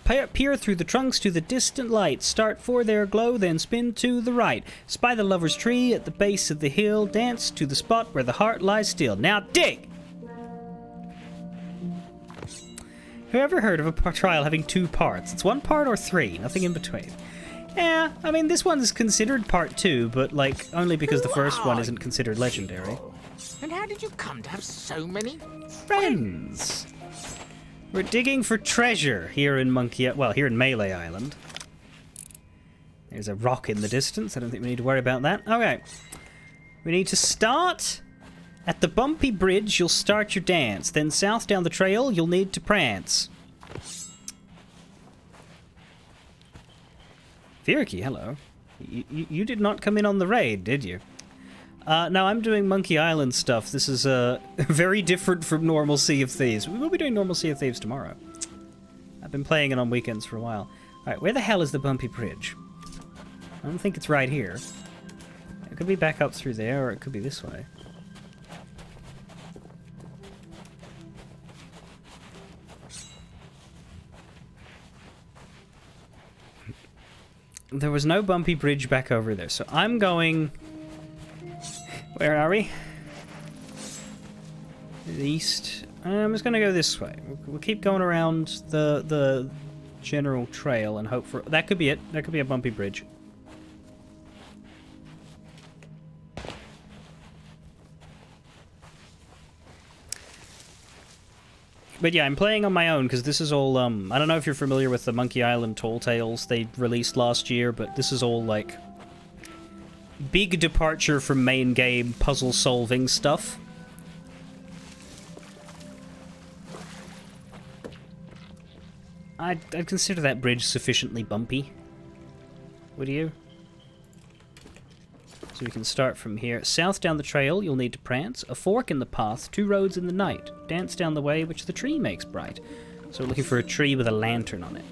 Peer through the trunks to the distant light. Start for their glow, then spin to the right. Spy the lover's tree at the base of the hill. Dance to the spot where the heart lies still. Now dig! Have you ever heard of a trial having 2 parts? It's 1 part or 3, nothing in between. Yeah, I mean, this one is considered part 2, but, like, only because the first one isn't considered legendary. And how did you come to have so many friends? We're digging for treasure here in here in Melee Island. There's a rock in the distance. I don't think we need to worry about that. Okay. We need to start... At the bumpy bridge, you'll start your dance. Then south down the trail, you'll need to prance. Virki, hello. You did not come in on the raid, did you? No, I'm doing Monkey Island stuff. This is very different from normal Sea of Thieves. We will be doing normal Sea of Thieves tomorrow. I've been playing it on weekends for a while. Alright, where the hell is the bumpy bridge? I don't think it's right here. It could be back up through there, or it could be this way. There was no bumpy bridge back over there, so I'm going... Where are we? East. I'm just going to go this way. We'll keep going around the general trail and hope for... That could be it. That could be a bumpy bridge. But yeah, I'm playing on my own because this is all, I don't know if you're familiar with the Monkey Island Tall Tales they released last year, but this is all, like, big departure from main game puzzle-solving stuff. I'd consider that bridge sufficiently bumpy. Would you? So we can start from here. South down the trail, you'll need to prance. A fork in the path, 2 roads in the night. Dance down the way which the tree makes bright. So we're looking for a tree with a lantern on it.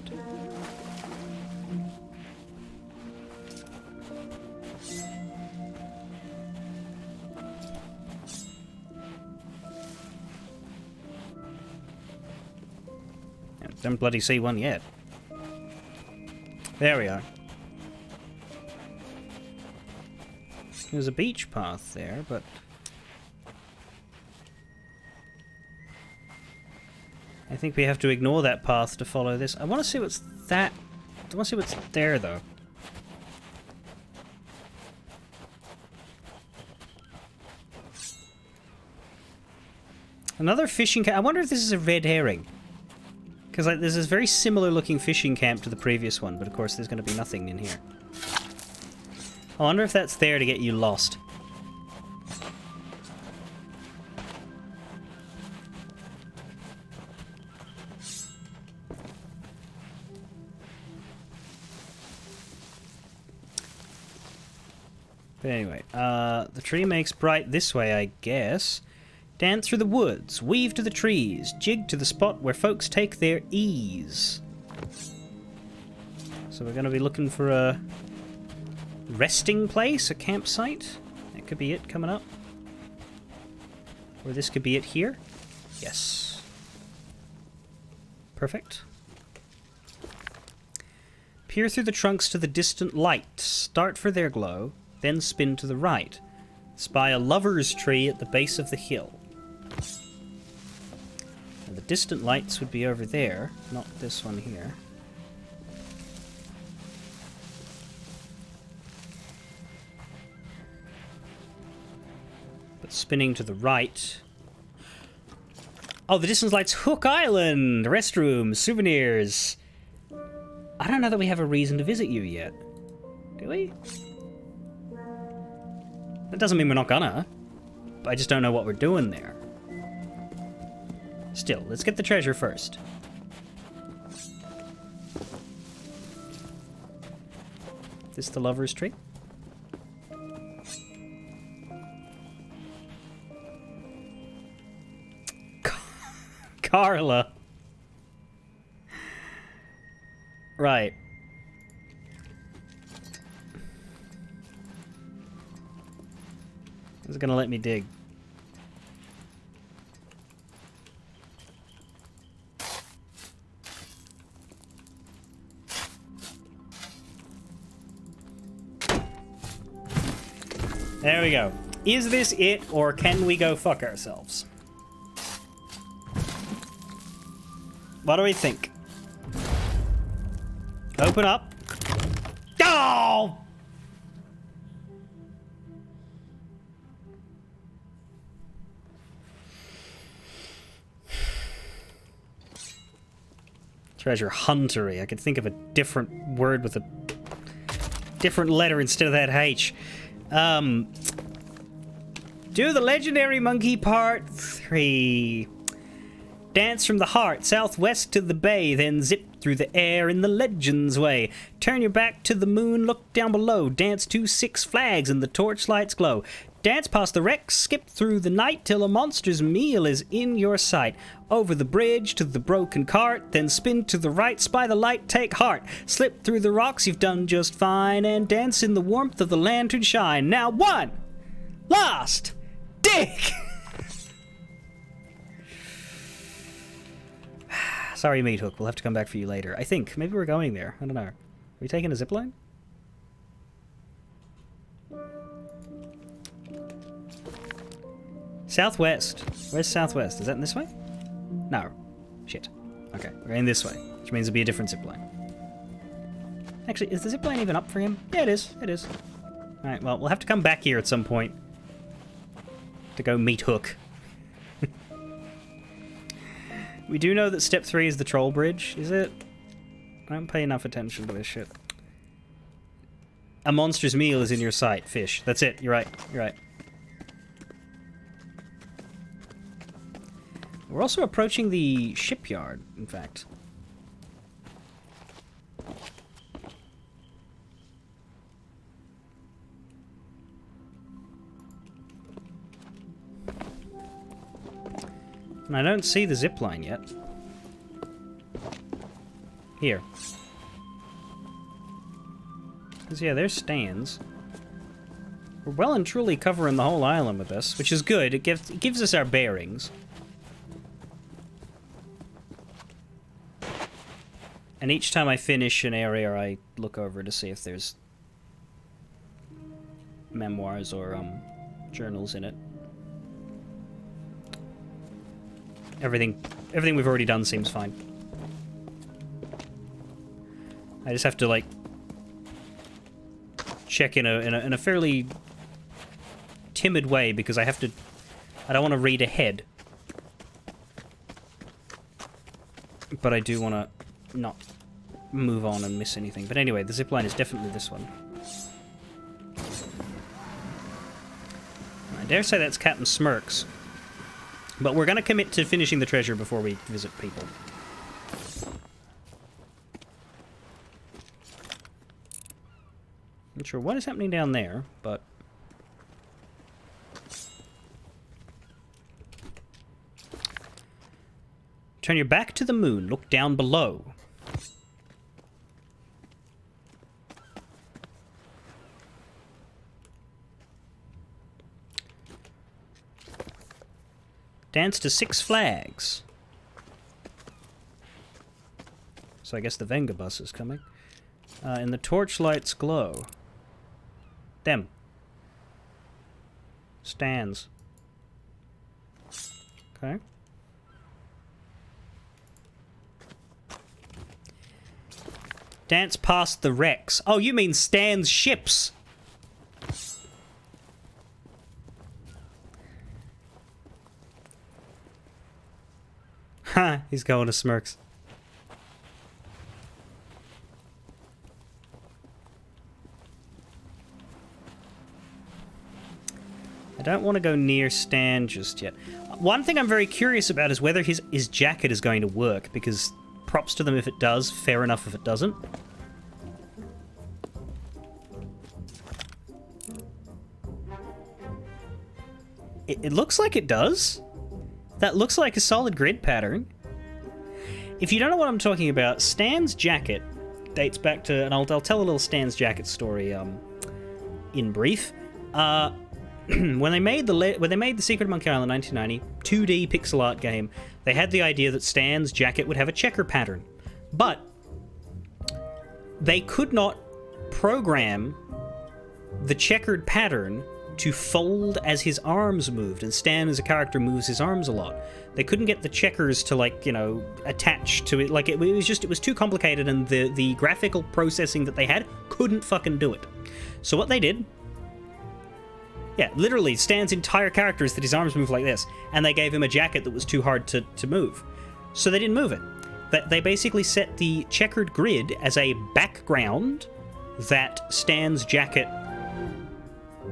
Don't bloody see one yet. There we are. There's a beach path there, but... I think we have to ignore that path to follow this. I want to see what's that... I want to see what's there, though. Another fishing camp. I wonder if this is a red herring. Because like, there's this very similar looking fishing camp to the previous one, but of course there's going to be nothing in here. I wonder if that's there to get you lost. But anyway, the tree makes bright this way, I guess. Dance through the woods, weave to the trees, jig to the spot where folks take their ease. So we're going to be looking for a resting place, a campsite. That could be it coming up. Or this could be it here. Yes. Perfect. Peer through the trunks to the distant light. Start for their glow, then spin to the right. Spy a lover's tree at the base of the hill. And the distant lights would be over there, not this one here. But spinning to the right... Oh, the distance lights Hook Island! Restrooms, souvenirs... I don't know that we have a reason to visit you yet. Do we? That doesn't mean we're not gonna. I just don't know what we're doing there. Still, let's get the treasure first. This the lover's tree? Carla. Right. It's gonna let me dig. There we go. Is this it, or can we go fuck ourselves? What do we think? Open up. Oh! Treasure huntery. I could think of a different word with a different letter instead of that H. Do the legendary monkey part 3. Dance from the heart, southwest to the bay, then zip through the air in the Legends way. Turn your back to the moon, look down below. Dance to 6 flags and the torchlights glow. Dance past the wrecks, skip through the night till a monster's meal is in your sight. Over the bridge to the broken cart, then spin to the right, spy the light, take heart. Slip through the rocks, you've done just fine, and dance in the warmth of the lantern shine. Now one last dig! Sorry, Meat Hook. We'll have to come back for you later. I think. Maybe we're going there. I don't know. Are we taking a zipline? Southwest. Where's southwest? Is that in this way? No. Shit. Okay. We're going this way. Which means it'll be a different zipline. Actually, is the zipline even up for him? Yeah, it is. It is. Alright, well, we'll have to come back here at some point. To go meet Hook. We do know that step 3 is the troll bridge, is it? I don't pay enough attention to this shit. A monster's meal is in your sight, fish. That's it, you're right, you're right. We're also approaching the shipyard, in fact. And I don't see the zipline yet. Here. Because, yeah, there's stands. We're well and truly covering the whole island with this, which is good. It gives us our bearings. And each time I finish an area, I look over to see if there's memoirs or journals in it. Everything we've already done seems fine. I just have to, like, check in a fairly timid way because I don't want to read ahead. But I do want to not move on and miss anything. But anyway, the zipline is definitely this one. I dare say that's Captain Smirks. But we're going to commit to finishing the treasure before we visit people. Not sure what is happening down there, but Turn your back to the moon. Look down below. Dance to 6 flags. So I guess the Venga bus is coming. And the torchlight's glow. Them. Stands. Okay. Dance past the wrecks. Oh, you mean Stan's ships. Ha, he's going to Smirks. I don't want to go near Stan just yet. One thing I'm very curious about is whether his jacket is going to work, because props to them if it does, fair enough if it doesn't. It looks like it does. That looks like a solid grid pattern. If you don't know what I'm talking about, Stan's jacket dates back to, and I'll tell a little Stan's jacket story in brief. When they made the Secret of Monkey Island 1990 2D pixel art game, they had the idea that Stan's jacket would have a checker pattern, but they could not program the checkered pattern to fold as his arms moved, and Stan as a character moves his arms a lot. They couldn't get the checkers to, like, you know, attach to it. Like, it was too complicated, and the graphical processing that they had couldn't fucking do it. So what they did, yeah, literally, Stan's entire character is that his arms move like this, and they gave him a jacket that was too hard to move. So they didn't move it. They basically set the checkered grid as a background that Stan's jacket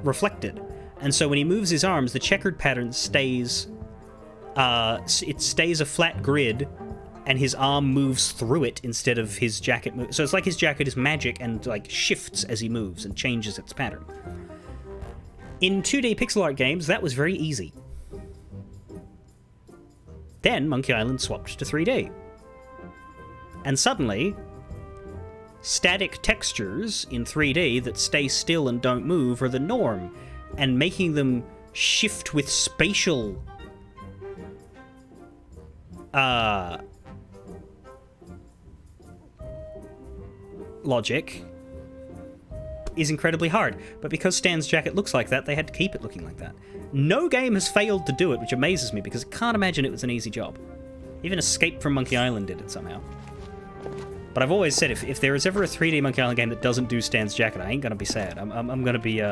reflected. And so when he moves his arms, the checkered pattern stays, it stays a flat grid, and his arm moves through it instead of his jacket. So it's like his jacket is magic and, like, shifts as he moves and changes its pattern. In 2D pixel art games, that was very easy. Then Monkey Island swapped to 3D. And suddenly, static textures in 3D that stay still and don't move are the norm, and making them shift with spatial logic is incredibly hard. But because Stan's jacket looks like that, they had to keep it looking like that. No game has failed to do it, which amazes me, because I can't imagine it was an easy job. Even Escape from Monkey Island did it somehow. But I've always said, if there is ever a 3D Monkey Island game that doesn't do Stan's jacket, I ain't gonna be sad. I'm gonna be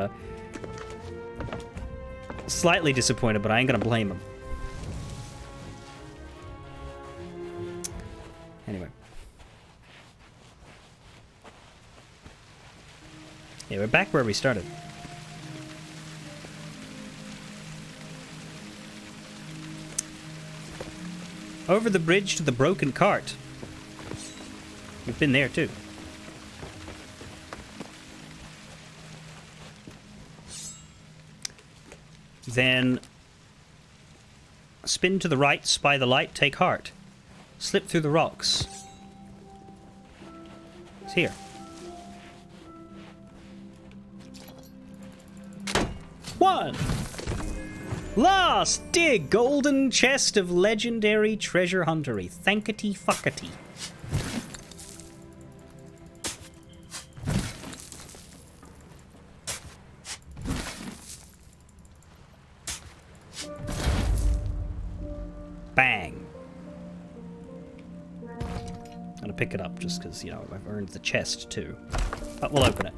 slightly disappointed, but I ain't gonna blame him. Anyway. Yeah, we're back where we started. Over the bridge to the broken cart. We've been there too. Then spin to the right, spy the light, take heart. Slip through the rocks. It's here. One! Last dig! Golden chest of legendary treasure huntery. Thankety fuckety. Bang. I'm gonna pick it up just because, you know, I've earned the chest too. But we'll open it.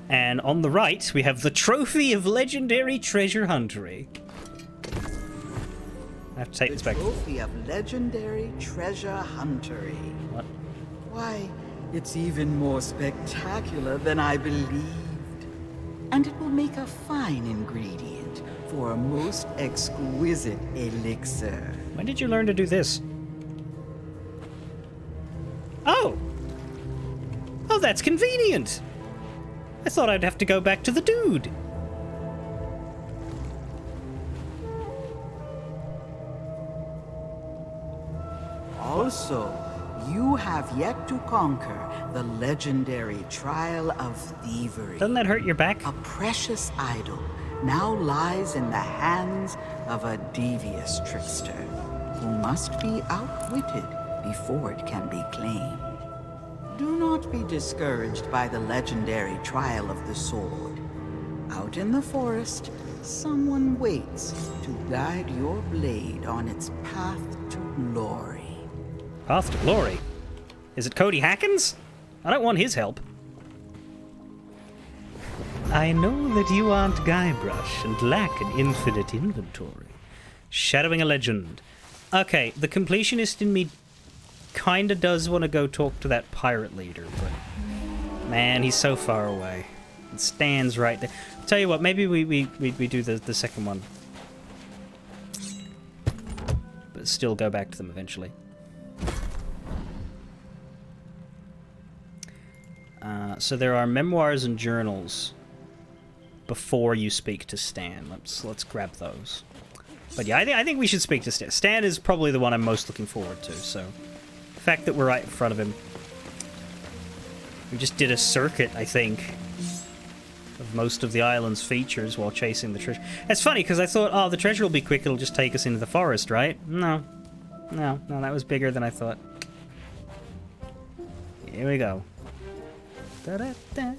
And on the right, we have the Trophy of Legendary Treasure Huntery. I have to take this back. Trophy of Legendary Treasure Huntery. What? Why, it's even more spectacular than I believed. And it will make a fine ingredient for a most exquisite elixir. When did you learn to do this? Oh! Oh, that's convenient! I thought I'd have to go back to the dude. Also, you have yet to conquer the legendary Trial of Thievery. Doesn't that hurt your back? A precious idol now lies in the hands of a devious trickster who must be outwitted before it can be claimed. Do not be discouraged by the legendary Trial of the Sword. Out in the forest, someone waits to guide your blade on its path to glory. Path to glory? Is it Cody Hackins? I don't want his help. I know that you aren't Guybrush and lack an infinite inventory. Shadowing a legend. Okay, the completionist in me kinda does want to go talk to that pirate leader, but man, he's so far away. It stands right there. Tell you what, maybe we do the second one. But still go back to them eventually. So there are memoirs and journals before you speak to Stan. Let's grab those. But yeah, I think we should speak to Stan. Stan is probably the one I'm most looking forward to, so the fact that we're right in front of him. We just did a circuit, I think, of most of the island's features while chasing the treasure. It's funny, because I thought, oh, the treasure will be quick, it'll just take us into the forest, right? No, that was bigger than I thought. Here we go. Da-da-da.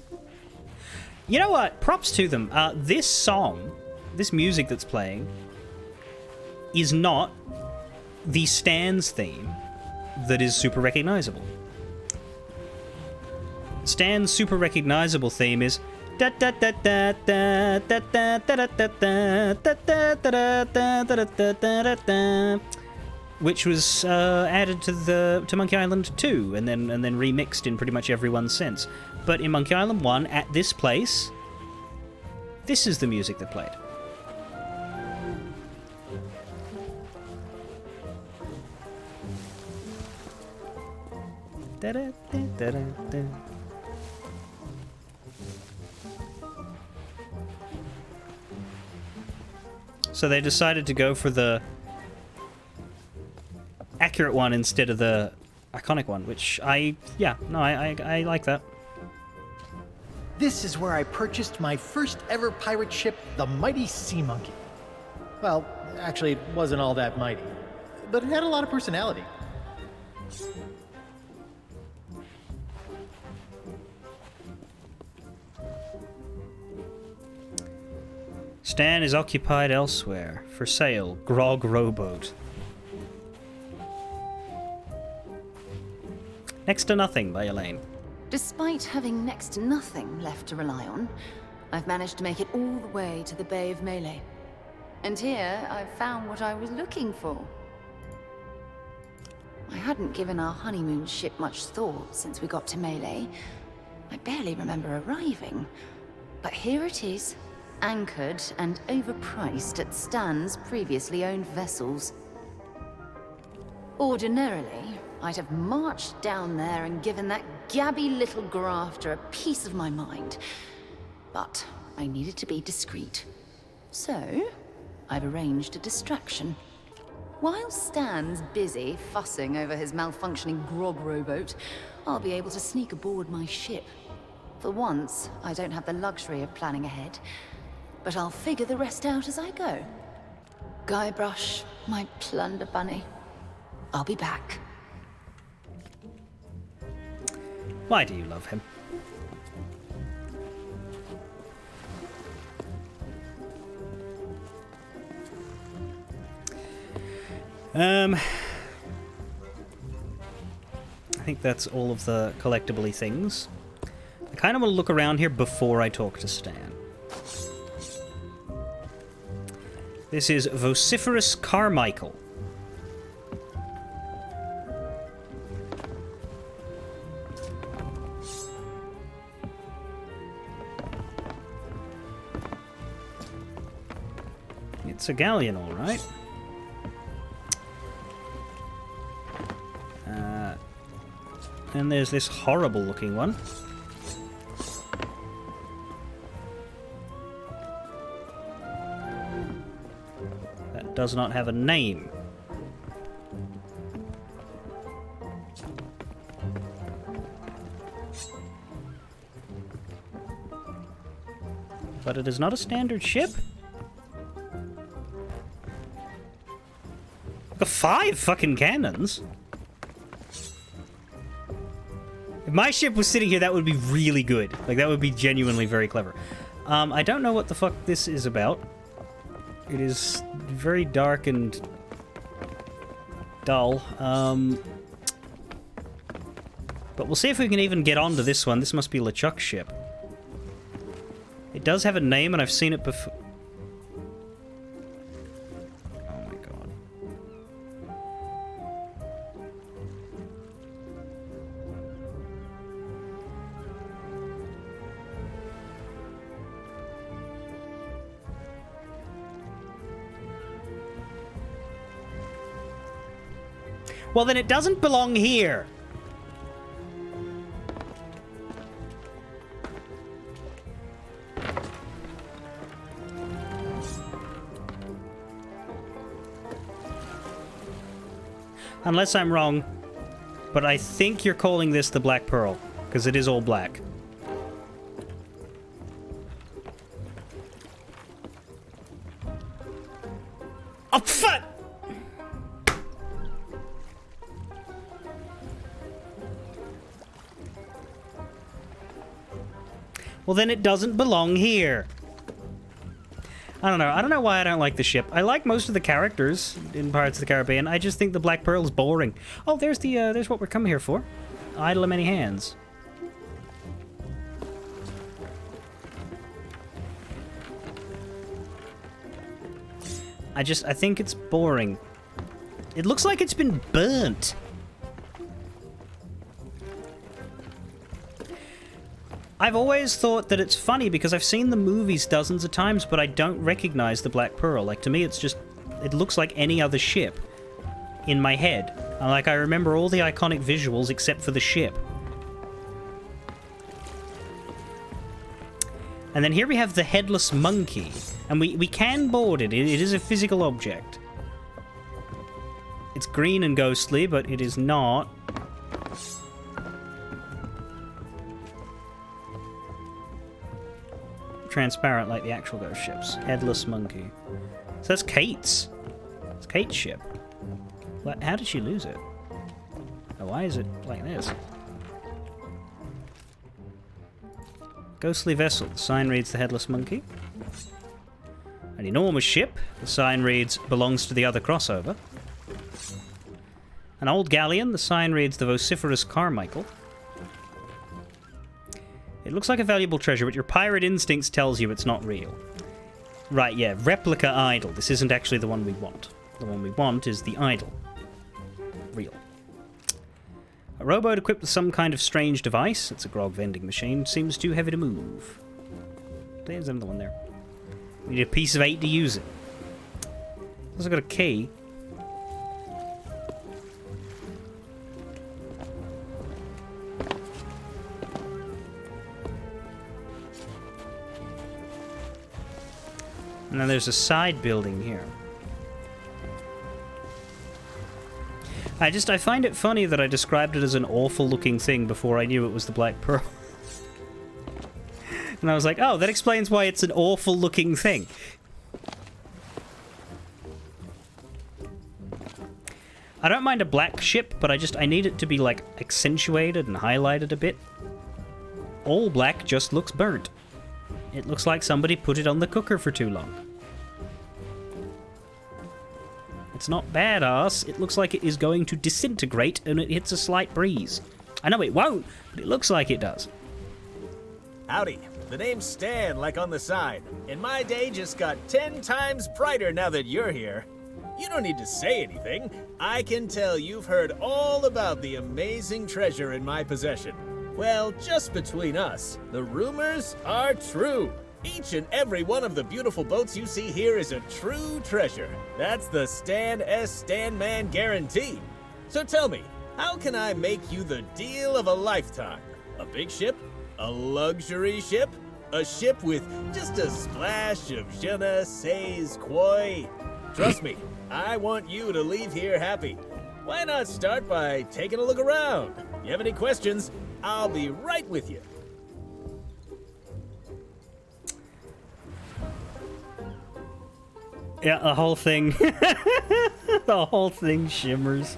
You know what? Props to them. This song, this music that's playing, is not the Stan's theme that is super recognizable. Stan's super recognizable theme is which was added to Monkey Island 2 and then remixed in pretty much every one since. But in Monkey Island 1, at this place, this is the music that played. Da-da-da-da-da. So they decided to go for the accurate one instead of the iconic one, which I like that. This is where I purchased my first ever pirate ship, the Mighty Sea Monkey. Well, actually, it wasn't all that mighty, but it had a lot of personality. Stan is occupied elsewhere. For sale, Grog Rowboat. Next to Nothing by Elaine. Despite having next to nothing left to rely on, I've managed to make it all the way to the Bay of Melee. And here, I've found what I was looking for. I hadn't given our honeymoon ship much thought since we got to Melee. I barely remember arriving. But here it is, anchored and overpriced at Stan's previously owned vessels. Ordinarily, I'd have marched down there and given that gabby little grafter a piece of my mind. But I needed to be discreet. So, I've arranged a distraction. While Stan's busy fussing over his malfunctioning grog rowboat, I'll be able to sneak aboard my ship. For once, I don't have the luxury of planning ahead, but I'll figure the rest out as I go. Guybrush, my plunder bunny. I'll be back. Why do you love him? I think that's all of the collectible-y things. I kind of want to look around here before I talk to Stan. This is Vociferous Carmichael. It's a galleon, all right. And there's this horrible-looking one. That does not have a name. But it is not a standard ship. Got 5 fucking cannons. If my ship was sitting here, that would be really good. Like, that would be genuinely very clever. I don't know what the fuck this is about. It is very dark and dull. But we'll see if we can even get onto this one. This must be LeChuck's ship. It does have a name, and I've seen it before. Oh my god. Well, then it doesn't belong here. Unless I'm wrong, but I think you're calling this the Black Pearl, because it is all black. Oh, fuck! Well, then it doesn't belong here. I don't know. I don't know why I don't like the ship. I like most of the characters in Pirates of the Caribbean. I just think the Black Pearl is boring. Oh, there's the there's what we're coming here for. Idle of many hands. I think it's boring. It looks like it's been burnt. I've always thought that it's funny because I've seen the movies dozens of times, but I don't recognize the Black Pearl. Like, to me, it's just... it looks like any other ship in my head. Like, I remember all the iconic visuals except for the ship. And then here we have the Headless Monkey. And we can board it. It is a physical object. It's green and ghostly, but it is not... transparent like the actual ghost ships. Headless Monkey. So that's Kate's. It's Kate's ship. What? How did she lose it? Oh, why is it like this? Ghostly vessel. The sign reads the Headless Monkey. An enormous ship. The sign reads belongs to the other crossover. An old galleon. The sign reads the vociferous Carmichael. It looks like a valuable treasure, but your pirate instincts tells you it's not real. Right, yeah, replica idol. This isn't actually the one we want. The one we want is the idol. Real. A rowboat equipped with some kind of strange device. It's a grog vending machine. Seems too heavy to move. There's another one there. We need a piece of 8 to use it. Also got a key. And then there's a side building here. I find it funny that I described it as an awful looking thing before I knew it was the Black Pearl. And I was like, oh, that explains why it's an awful looking thing. I don't mind a black ship, but I need it to be like accentuated and highlighted a bit. All black just looks burnt. It looks like somebody put it on the cooker for too long. It's not badass. It looks like it is going to disintegrate and it hits a slight breeze. I know it won't, but it looks like it does. Howdy. The name's Stan, like on the side. And my day just got 10 times brighter now that you're here. You don't need to say anything. I can tell you've heard all about the amazing treasure in my possession. Well, just between us, the rumors are true. Each and every one of the beautiful boats you see here is a true treasure. That's the Stan S. Stanman guarantee. So tell me, how can I make you the deal of a lifetime? A big ship? A luxury ship? A ship with just a splash of je ne sais quoi? Trust me, I want you to leave here happy. Why not start by taking a look around? You have any questions? I'll be right with you. Yeah, the whole thing. The whole thing shimmers.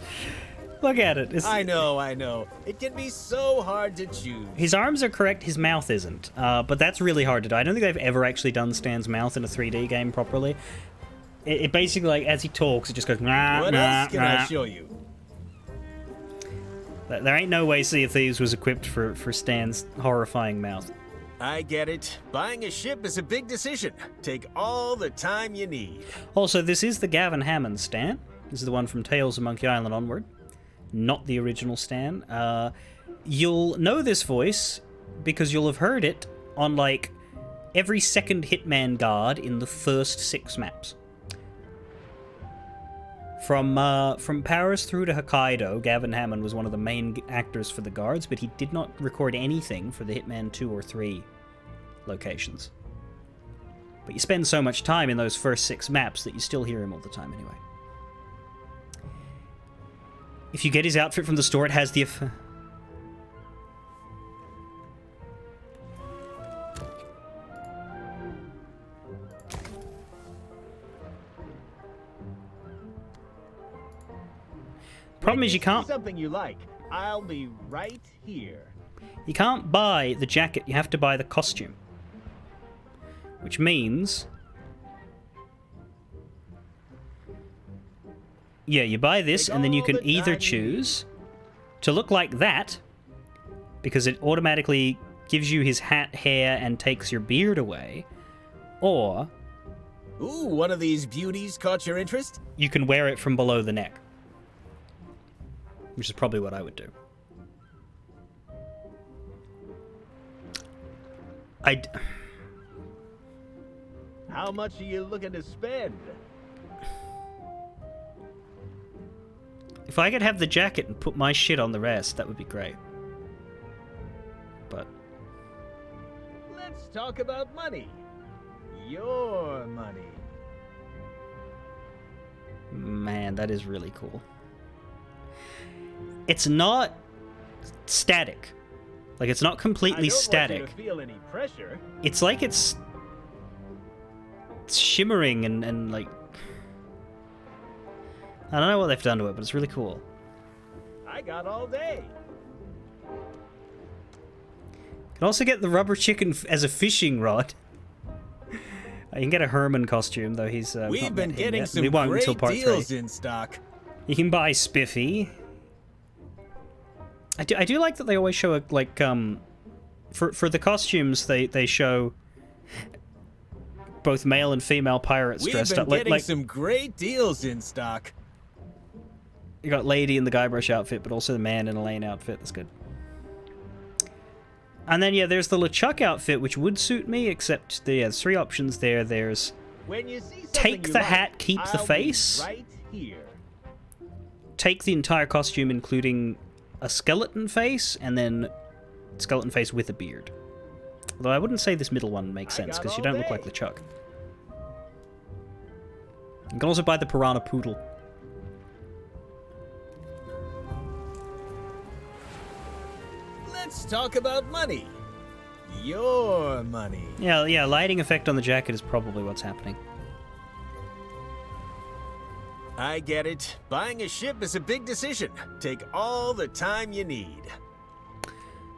Look at it. I know. It can be so hard to choose. His arms are correct, his mouth isn't. But that's really hard to do. I don't think they've ever actually done Stan's mouth in a 3D game properly. It basically, like, as he talks, it just goes... Nah, what nah, else can nah. I show you? There ain't no way Sea of Thieves was equipped for Stan's horrifying mouth. I get it. Buying a ship is a big decision. Take all the time you need. Also, this is the Gavin Hammond Stan. This is the one from Tales of Monkey Island onward. Not the original Stan. You'll know this voice because you'll have heard it on, like, every second Hitman guard in the first 6 maps. From Paris through to Hokkaido, Gavin Hammond was one of the main actors for the guards, but he did not record anything for the Hitman 2 or 3 locations. But you spend so much time in those first 6 maps that you still hear him all the time anyway. If you get his outfit from the store, it has the... Problem is you can't... Something you like. I'll be right here. You can't buy the jacket, you have to buy the costume. Which means... Yeah, you buy this, and then you can either choose to look like that, because it automatically gives you his hat, hair, and takes your beard away, or... Ooh, one of these beauties caught your interest? You can wear it from below the neck. Which is probably what I would do. How much are you looking to spend? If I could have the jacket and put my shit on the rest, that would be great. But... Let's talk about money. Your money. Man, that is really cool. It's not static. Like, it's not completely static. I don't want you to feel any pressure. It's like it's shimmering and like... I don't know what they've done to it, but it's really cool. I got all day. You can also get the rubber chicken as a fishing rod. You can get a Herman costume, though he's... We've been getting some great deals in stock. You can buy Spiffy. I do like that they always show a, like, for the costumes they show both male and female pirates dressed up. We've been getting like some great deals in stock. You got Lady in the Guybrush outfit, but also the man in a Lane outfit. That's good. And then, yeah, there's the LeChuck outfit, which would suit me, except there's 3 options there. There's when you see take the hat, keep the face. Right here. Take the entire costume, including a skeleton face, and then skeleton face with a beard. Although I wouldn't say this middle one makes sense, because you don't look like LeChuck. You can also buy the Piranha Poodle. Let's talk about money. Your money. Yeah, lighting effect on the jacket is probably what's happening. I get it. Buying a ship is a big decision. Take all the time you need.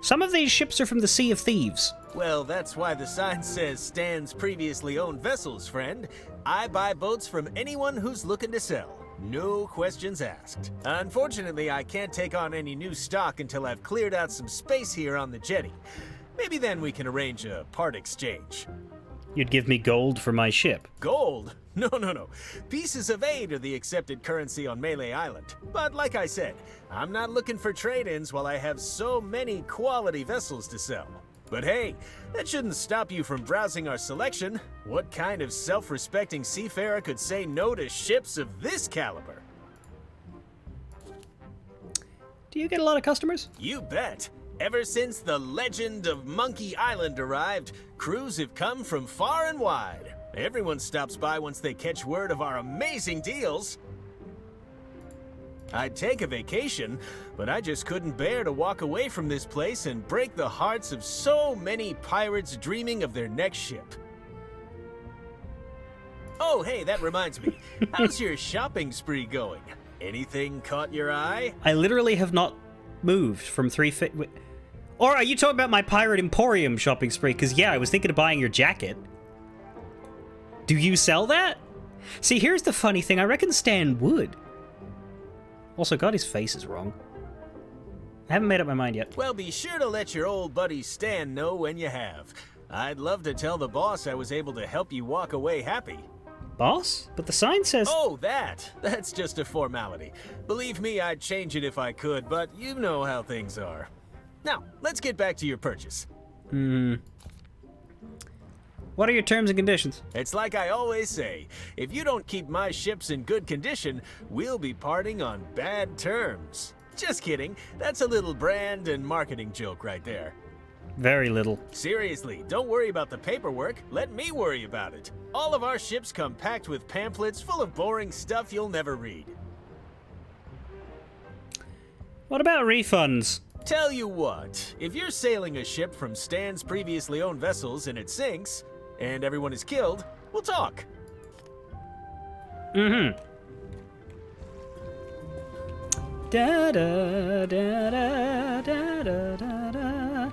Some of these ships are from the Sea of Thieves. Well, that's why the sign says Stan's previously owned vessels, friend. I buy boats from anyone who's looking to sell. No questions asked. Unfortunately, I can't take on any new stock until I've cleared out some space here on the jetty. Maybe then we can arrange a part exchange. You'd give me gold for my ship. Gold? No. Pieces of 8 are the accepted currency on Melee Island. But like I said, I'm not looking for trade-ins while I have so many quality vessels to sell. But hey, that shouldn't stop you from browsing our selection. What kind of self-respecting seafarer could say no to ships of this caliber? Do you get a lot of customers? You bet. Ever since the legend of Monkey Island arrived, crews have come from far and wide. Everyone stops by once they catch word of our amazing deals. I'd take a vacation, but I just couldn't bear to walk away from this place and break the hearts of so many pirates dreaming of their next ship. Oh, hey, that reminds me. How's your shopping spree going? Anything caught your eye? I literally have not moved from 3 feet. Or are you talking about my Pirate Emporium shopping spree? Because, yeah, I was thinking of buying your jacket. Do you sell that? See, here's the funny thing. I reckon Stan would. Also, God, his face is wrong. I haven't made up my mind yet. Well, be sure to let your old buddy Stan know when you have. I'd love to tell the boss I was able to help you walk away happy. Boss? But the sign says... Oh, that! That's just a formality. Believe me, I'd change it if I could, but you know how things are. Now, let's get back to your purchase. What are your terms and conditions? It's like I always say, if you don't keep my ships in good condition, we'll be parting on bad terms. Just kidding. That's a little brand and marketing joke right there. Very little. Seriously, don't worry about the paperwork. Let me worry about it. All of our ships come packed with pamphlets full of boring stuff you'll never read. What about refunds? Tell you what, if you're sailing a ship from Stan's previously owned vessels and it sinks, and everyone is killed, we'll talk. Mm-hmm. Da da da da da da da da.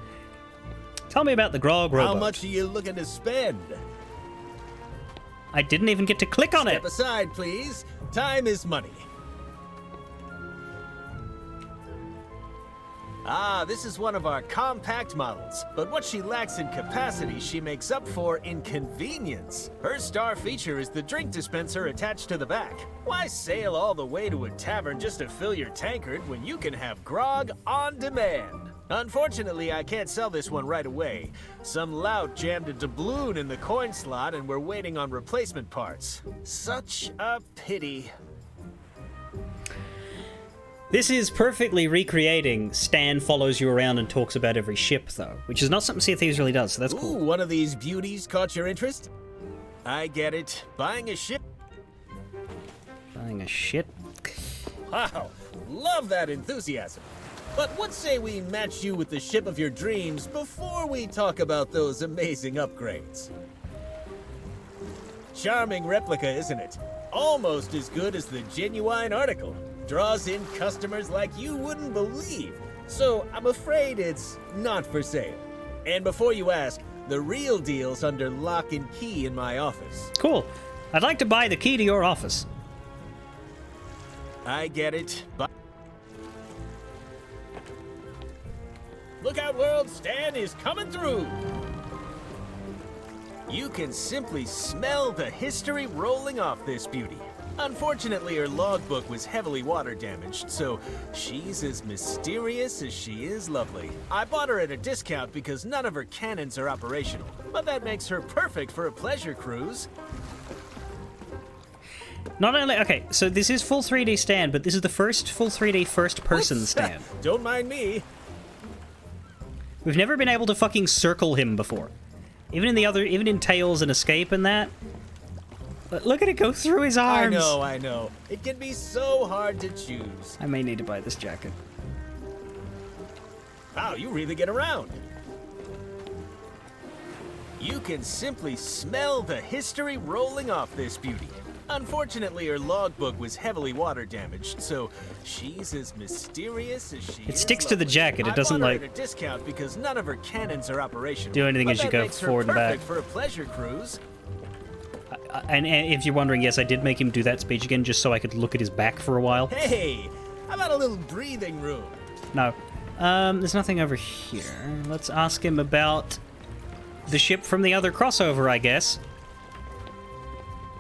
Tell me about the grog robot. How much are you looking to spend? I didn't even get to click on it. Step aside, please. Time is money. Ah, this is one of our compact models, but what she lacks in capacity, she makes up for in convenience. Her star feature is the drink dispenser attached to the back. Why sail all the way to a tavern just to fill your tankard when you can have grog on demand? Unfortunately, I can't sell this one right away. Some lout jammed a doubloon in the coin slot and we're waiting on replacement parts. Such a pity. This is perfectly recreating Stan follows you around and talks about every ship, though, which is not something Sea of Thieves really does, so that's cool. Ooh, one of these beauties caught your interest? I get it. Buying a ship? Buying a ship? Wow, love that enthusiasm. But what say we match you with the ship of your dreams before we talk about those amazing upgrades? Charming replica, isn't it? Almost as good as the genuine article. Draws in customers like you wouldn't believe. So I'm afraid it's not for sale. And before you ask, the real deal's under lock and key in my office. Cool. I'd like to buy the key to your office. I get it, but... Look out, world! Stan is coming through! You can simply smell the history rolling off this beauty. Unfortunately, her logbook was heavily water damaged, so she's as mysterious as she is lovely. I bought her at a discount because none of her cannons are operational, but that makes her perfect for a pleasure cruise. Not only... Okay, so this is full 3D Stan, but this is the first full 3D first-person Stan. Don't mind me. We've never been able to fucking circle him before. Even in Tales and Escape and that. But look at it go through his arms. I know. It can be so hard to choose. I may need to buy this jacket. Wow, you really get around. You can simply smell the history rolling off this beauty. Unfortunately, her logbook was heavily water damaged, so she's as mysterious as she is. It sticks to the jacket. It doesn't I bought her like at a discount because none of her cannons are operational. do anything but as you that go makes her forward and back. perfect for a pleasure cruise. And if you're wondering, yes, I did make him do that speech again just so I could look at his back for a while. Hey, how about a little breathing room? No. There's nothing over here. Let's ask him about the ship from the other crossover, I guess.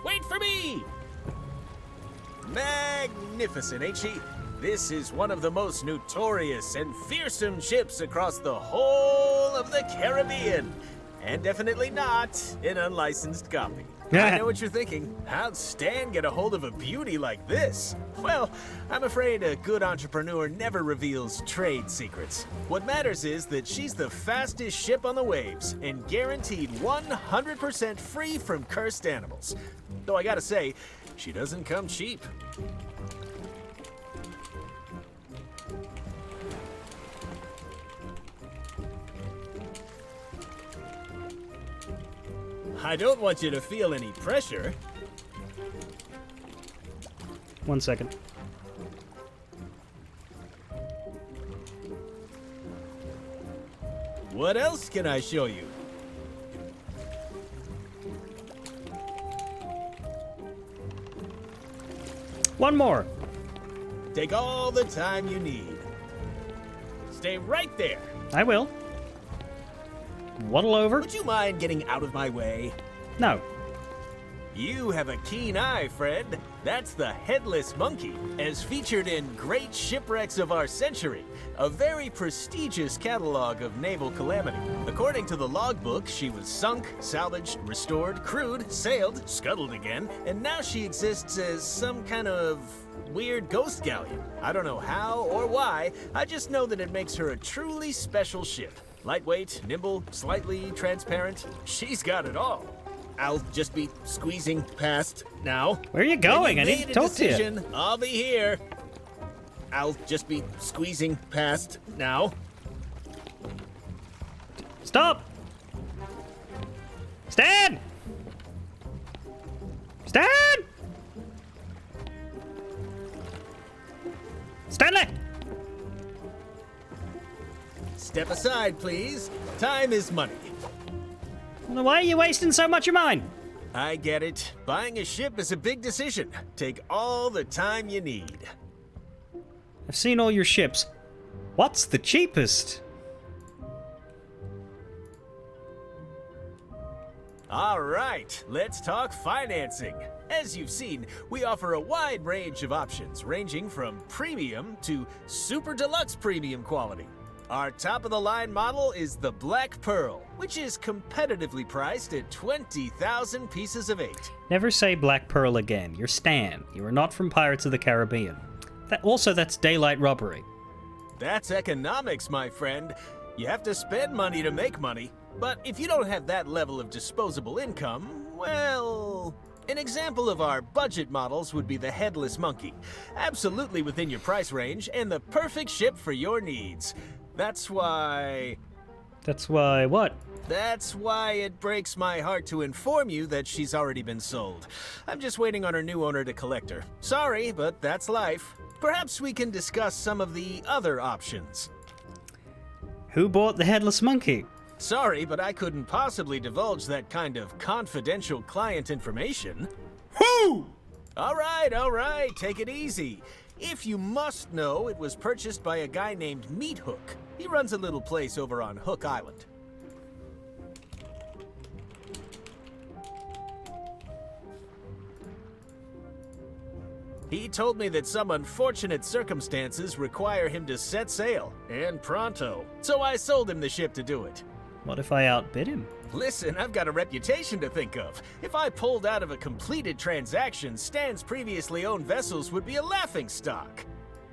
Wait for me! Magnificent, ain't she? This is one of the most notorious and fearsome ships across the whole of the Caribbean. And definitely not an unlicensed copy. I know what you're thinking. How'd Stan get a hold of a beauty like this? Well, I'm afraid a good entrepreneur never reveals trade secrets. What matters is that she's the fastest ship on the waves and guaranteed 100% free from cursed animals. Though I gotta say, she doesn't come cheap. I don't want you to feel any pressure. 1 second. What else can I show you? One more. Take all the time you need. Stay right there. I will. Waddle over. Would you mind getting out of my way? No. You have a keen eye, friend. That's the Headless Monkey, as featured in Great Shipwrecks of Our Century, a very prestigious catalog of naval calamity. According to the logbook, she was sunk, salvaged, restored, crewed, sailed, scuttled again, and now she exists as some kind of weird ghost galleon. I don't know how or why, I just know that it makes her a truly special ship. Lightweight, nimble, slightly transparent. She's got it all. I'll just be squeezing past now. Where are you going? I need to talk to you. I'll be here. I'll just be squeezing past now. Stop! Stan! Stan! Stanley! Step aside, please. Time is money. Why are you wasting so much of mine? I get it. Buying a ship is a big decision. Take all the time you need. I've seen all your ships. What's the cheapest? All right, let's talk financing. As you've seen, we offer a wide range of options, ranging from premium to super deluxe premium quality. Our top-of-the-line model is the Black Pearl, which is competitively priced at 20,000 pieces of 8. Never say Black Pearl again. You're Stan. You are not from Pirates of the Caribbean. That's daylight robbery. That's economics, my friend. You have to spend money to make money. But if you don't have that level of disposable income, well... An example of our budget models would be the Headless Monkey. Absolutely within your price range, and the perfect ship for your needs. That's why... That's why what? That's why it breaks my heart to inform you that she's already been sold. I'm just waiting on her new owner to collect her. Sorry, but that's life. Perhaps we can discuss some of the other options. Who bought the Headless Monkey? Sorry, but I couldn't possibly divulge that kind of confidential client information. Who? All right, take it easy. If you must know, it was purchased by a guy named Meat Hook. He runs a little place over on Hook Island. He told me that some unfortunate circumstances require him to set sail, and pronto. So I sold him the ship to do it. What if I outbid him? Listen, I've got a reputation to think of. If I pulled out of a completed transaction, Stan's previously owned vessels would be a laughingstock.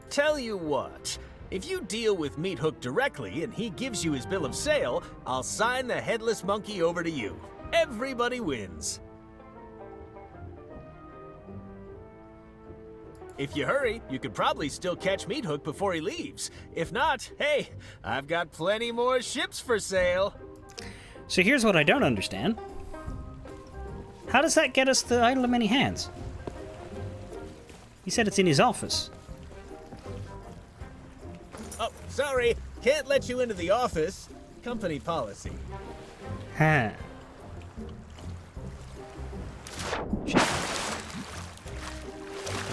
Tell you what, if you deal with Meat Hook directly and he gives you his bill of sale, I'll sign the Headless Monkey over to you. Everybody wins. If you hurry, you could probably still catch Meat Hook before he leaves. If not, hey, I've got plenty more ships for sale. So here's what I don't understand. How does that get us the Idol of Many Hands? He said it's in his office. Oh, sorry. Can't let you into the office. Company policy. Huh. Shit.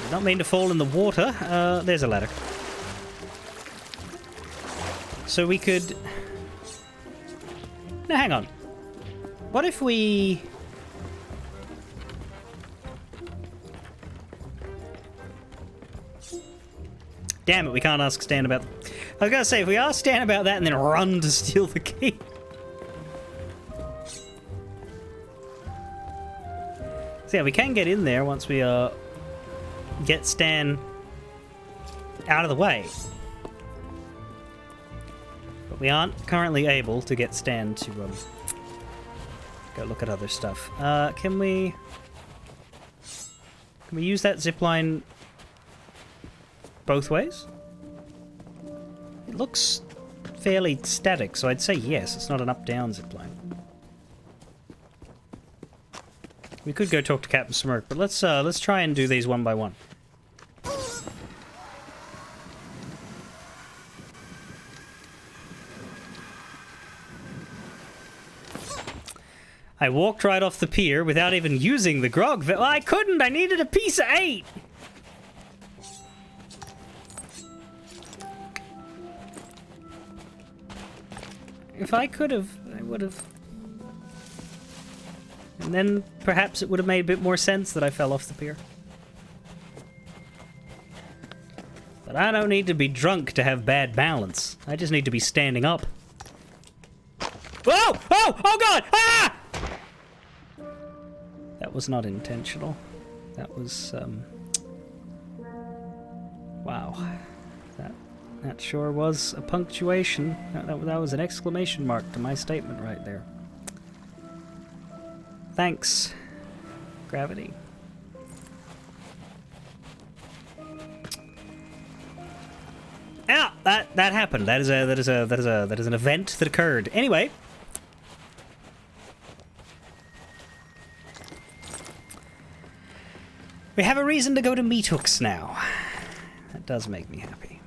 Did not mean to fall in the water. There's a ladder. So we could... Now, hang on. What if we... Damn it, we can't ask Stan about... I was gonna say, if we ask Stan about that and then run to steal the key... So yeah, we can get in there once we get Stan out of the way. But we aren't currently able to get Stan to go look at other stuff. Can we use that zipline both ways? It looks fairly static, so I'd say yes. It's not an up-down zipline. We could go talk to Captain Smirk, but let's try and do these one by one. I walked right off the pier without even using the grog. Well, I couldn't. I needed a piece of 8. If I could have, I would have. And then perhaps it would have made a bit more sense that I fell off the pier. But I don't need to be drunk to have bad balance. I just need to be standing up. Whoa! Oh! Oh God! Ah! That was not intentional. That was, wow. That sure was a punctuation. That was an exclamation mark to my statement right there. Thanks, gravity. Ah, that happened. That is an event that occurred. Anyway. We have a reason to go to Meat Hooks now. That does make me happy.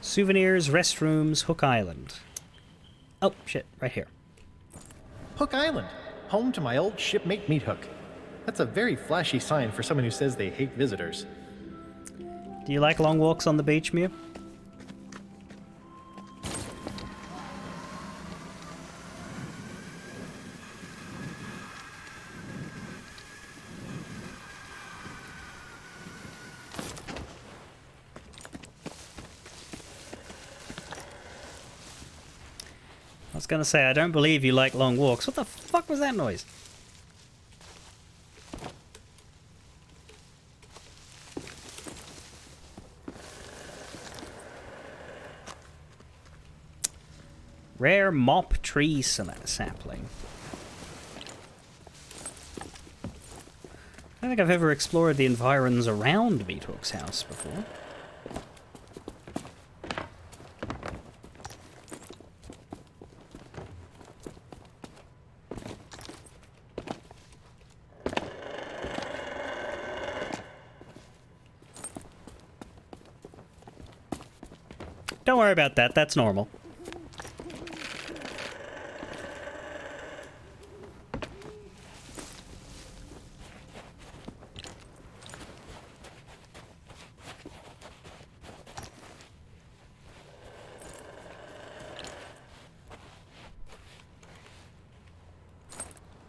Souvenirs, restrooms, Hook Island. Oh, shit, right here. Hook Island, home to my old shipmate Meat Hook. That's a very flashy sign for someone who says they hate visitors. Do you like long walks on the beach, Mew? I was gonna say, I don't believe you like long walks. What the fuck was that noise? Rare mop tree sapling. I don't think I've ever explored the environs around Meat Hook's house before. Don't worry about that, that's normal.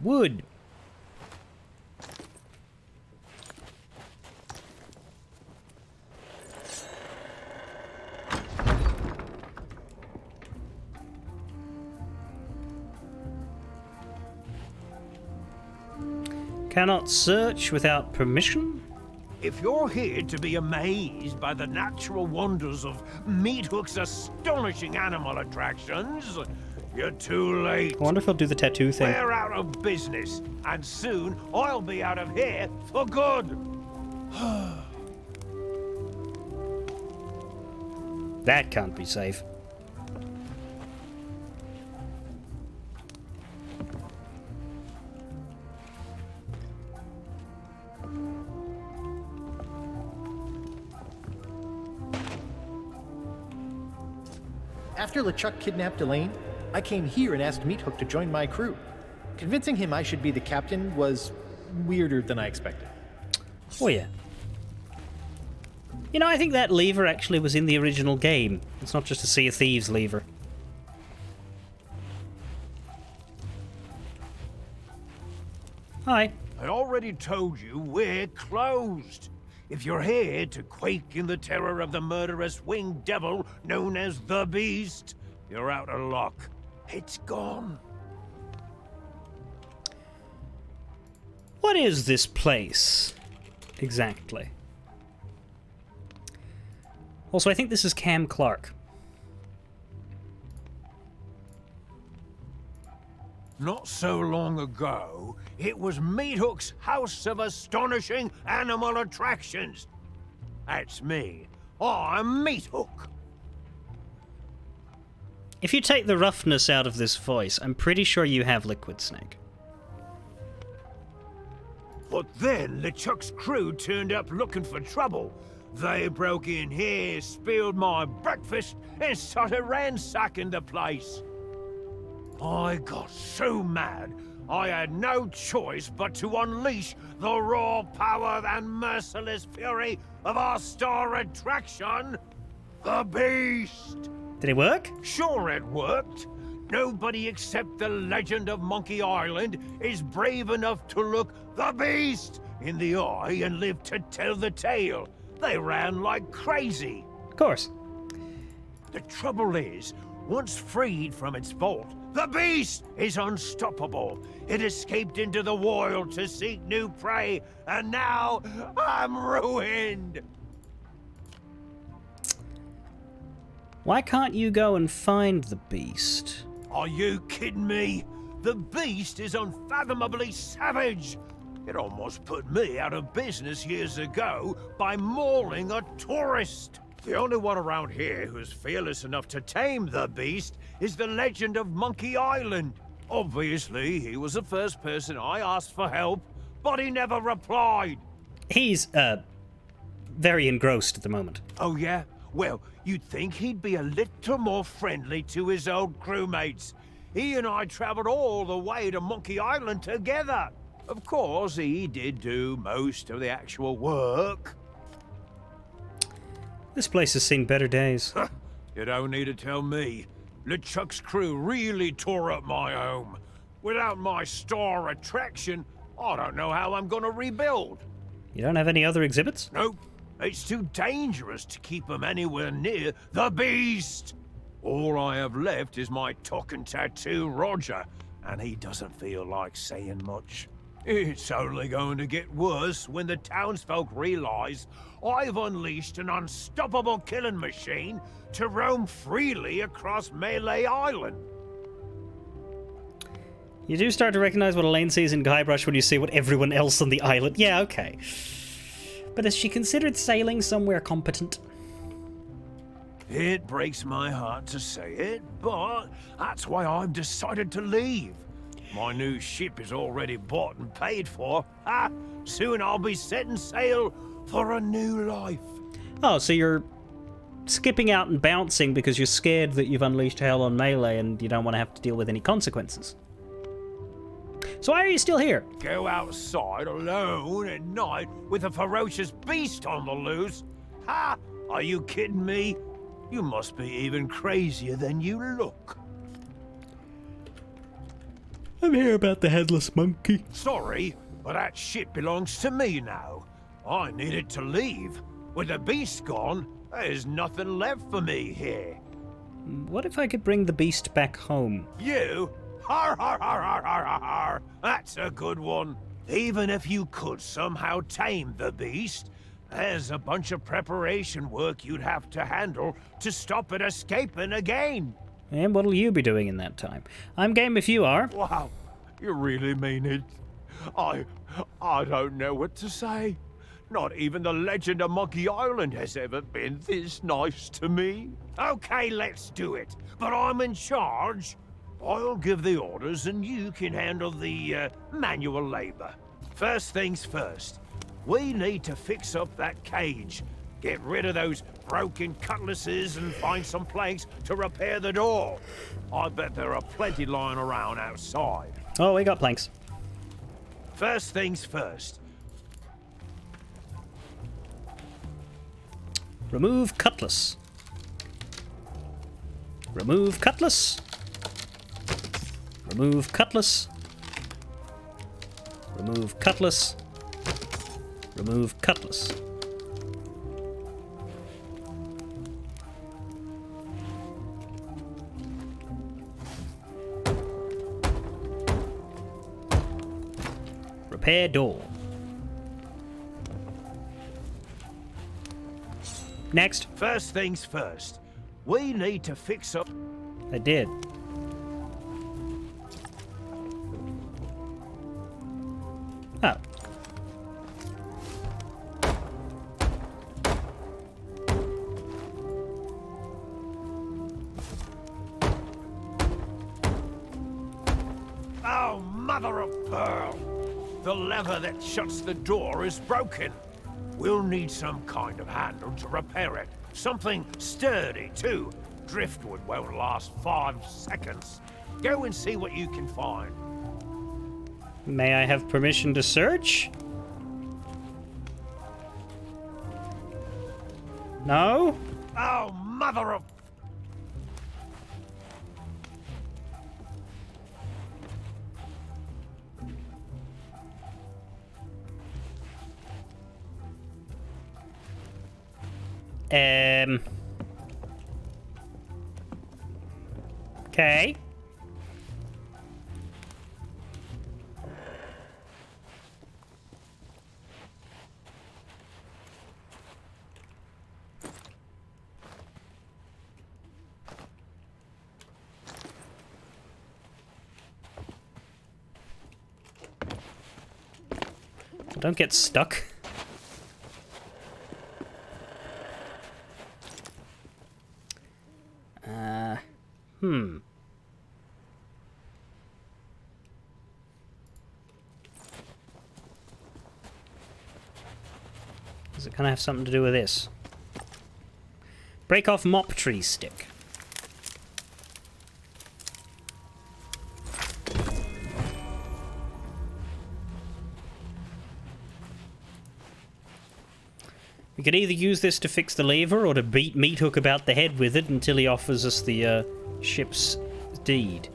Wood. Cannot search without permission? If you're here to be amazed by the natural wonders of Meat Hook's astonishing animal attractions, you're too late. I wonder if he'll do the tattoo thing. We're out of business, and soon I'll be out of here for good. That can't be safe. After LeChuck kidnapped Elaine, I came here and asked Meat Hook to join my crew. Convincing him I should be the captain was weirder than I expected. Oh yeah. You know, I think that lever actually was in the original game. It's not just a Sea of Thieves lever. Hi. I already told you we're closed. If you're here to quake in the terror of the murderous winged devil known as the Beast, you're out of luck. It's gone. What is this place exactly? Also, I think this is Cam Clark. Not so long ago, it was Meat Hook's House of Astonishing Animal Attractions. That's me. I'm Meat Hook. If you take the roughness out of this voice, I'm pretty sure you have Liquid Snake. But then LeChuck's crew turned up looking for trouble. They broke in here, spilled my breakfast, and started ransacking the place. I got so mad, I had no choice but to unleash the raw power and merciless fury of our star attraction, the Beast! Did it work? Sure it worked. Nobody except the legend of Monkey Island is brave enough to look the Beast in the eye and live to tell the tale. They ran like crazy. Of course. The trouble is, once freed from its vault, the Beast is unstoppable. It escaped into the wild to seek new prey, and now I'm ruined. Why can't you go and find the Beast? Are you kidding me? The Beast is unfathomably savage. It almost put me out of business years ago by mauling a tourist. The only one around here who's fearless enough to tame the Beast is the legend of Monkey Island. Obviously, he was the first person I asked for help, but he never replied. He's, very engrossed at the moment. Oh, yeah? Well, you'd think he'd be a little more friendly to his old crewmates. He and I traveled all the way to Monkey Island together. Of course, he did do most of the actual work. This place has seen better days. You don't need to tell me. LeChuck's crew really tore up my home. Without my star attraction, I don't know how I'm gonna rebuild. You don't have any other exhibits? Nope. It's too dangerous to keep them anywhere near the Beast. All I have left is my talking tattoo, Roger, and he doesn't feel like saying much. It's only going to get worse when the townsfolk realize I've unleashed an unstoppable killing machine to roam freely across Melee Island. You do start to recognize what Elaine sees in Guybrush when you see what everyone else on the island... Yeah, okay. But has she considered sailing somewhere competent? It breaks my heart to say it, but that's why I've decided to leave. My new ship is already bought and paid for. Soon I'll be setting sail for a new life. Oh, so you're skipping out and bouncing because you're scared that you've unleashed hell on Melee and you don't want to have to deal with any consequences. So why are you still here? Go outside alone at night with a ferocious beast on the loose? Ha! Are you kidding me? You must be even crazier than you look. I'm here about the headless monkey. Sorry, but that ship belongs to me now. I needed to leave. With the beast gone, there's nothing left for me here. What if I could bring the beast back home? You? Har har har har har har har! That's a good one. Even if you could somehow tame the beast, there's a bunch of preparation work you'd have to handle to stop it escaping again. And what'll you be doing in that time? I'm game if you are. Wow, you really mean it? I don't know what to say. Not even the legend of Monkey Island has ever been this nice to me. Okay, let's do it. But I'm in charge. I'll give the orders and you can handle the manual labor. First things first, we need to fix up that cage. Get rid of those broken cutlasses and find some planks to repair the door. I bet there are plenty lying around outside. Oh, we got planks. First things first. Remove cutlass. Remove cutlass. Remove cutlass. Remove cutlass. Remove cutlass. Repair door. Next. First things first. We need to fix up... I did. Oh. Oh, mother of pearl! The lever that shuts the door is broken. We'll need some kind of handle to repair it. Something sturdy, too. Driftwood won't last 5 seconds. Go and see what you can find. May I have permission to search? No? Oh, mother of... Okay. Don't get stuck. Does it kind of have something to do with this? Break off mop tree stick. We could either use this to fix the lever or to beat Meat Hook about the head with it until he offers us the ship's deed.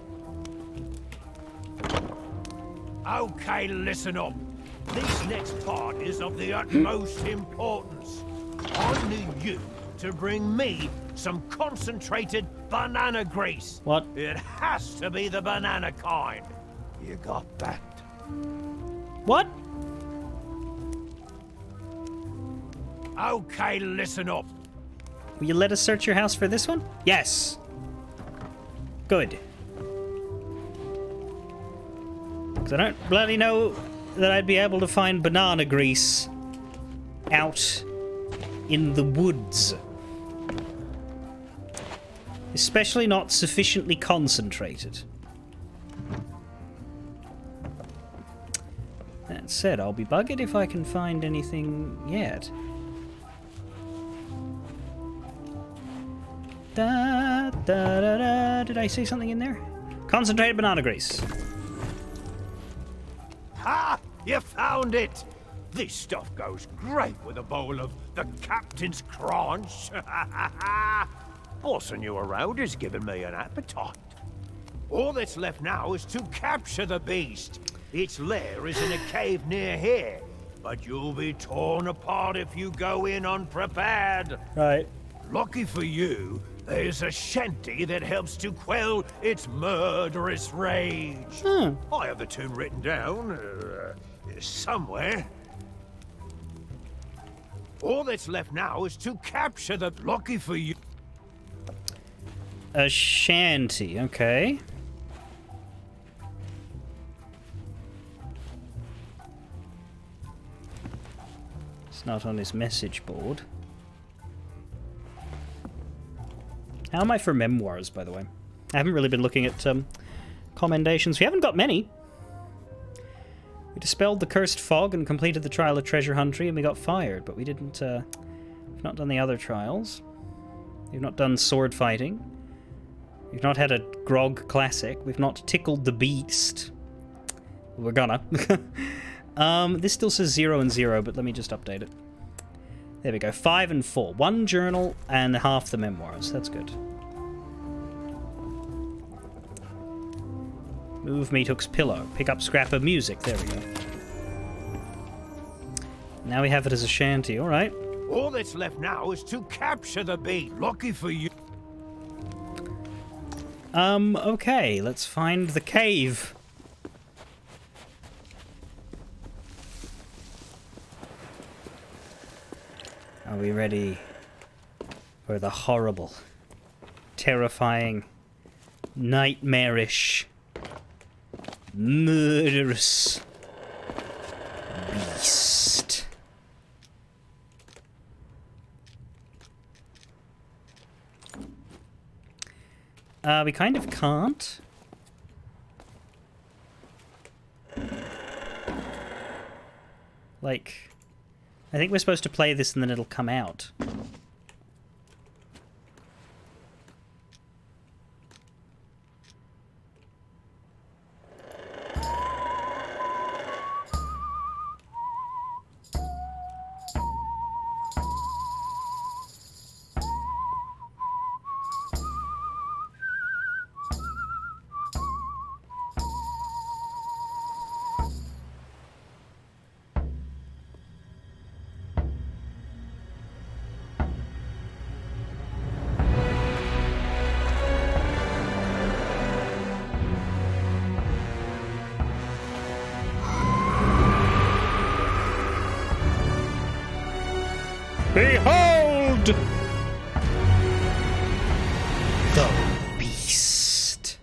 Okay, listen up. This next part is of the utmost importance. I need you to bring me some concentrated banana grease. What? It has to be the banana kind. You got that? What? Okay, listen up. Will you let us search your house for this one? Yes. Good. Because I don't bloody know that I'd be able to find banana grease out in the woods. Especially not sufficiently concentrated. That said, I'll be buggered if I can find anything yet. Da, da, da, da. Did I see something in there? Concentrated banana grease. Ha! You found it! This stuff goes great with a bowl of the captain's crunch. Bossing you around is giving me an appetite. All that's left now is to capture the beast. Its lair is in a cave near here, but you'll be torn apart if you go in unprepared. Right. Lucky for you, there's a shanty that helps to quell its murderous rage. I have the tune written down somewhere. All that's left now is to capture the... Lucky for you. A shanty, okay. It's not on his message board. How am I for memoirs, by the way? I haven't really been looking at commendations. We haven't got many. We dispelled the cursed fog and completed the trial of treasure huntry, and we got fired, but we didn't... we've not done the other trials. We've not done sword fighting. We've not had a grog classic. We've not tickled the beast. We're gonna. This still says 0 and 0, but let me just update it. There we go. 5 and 4. 1 journal and half the memoirs. That's good. Move Meat Hook's pillow. Pick up scrap of music. There we go. Now we have it as a shanty. All right. All that's left now is to capture the beast. Lucky for you. Okay. Let's find the cave. Are we ready for the horrible, terrifying, nightmarish, murderous beast? We kind of can't. Like... I think we're supposed to play this and then it'll come out. Behold! The beast.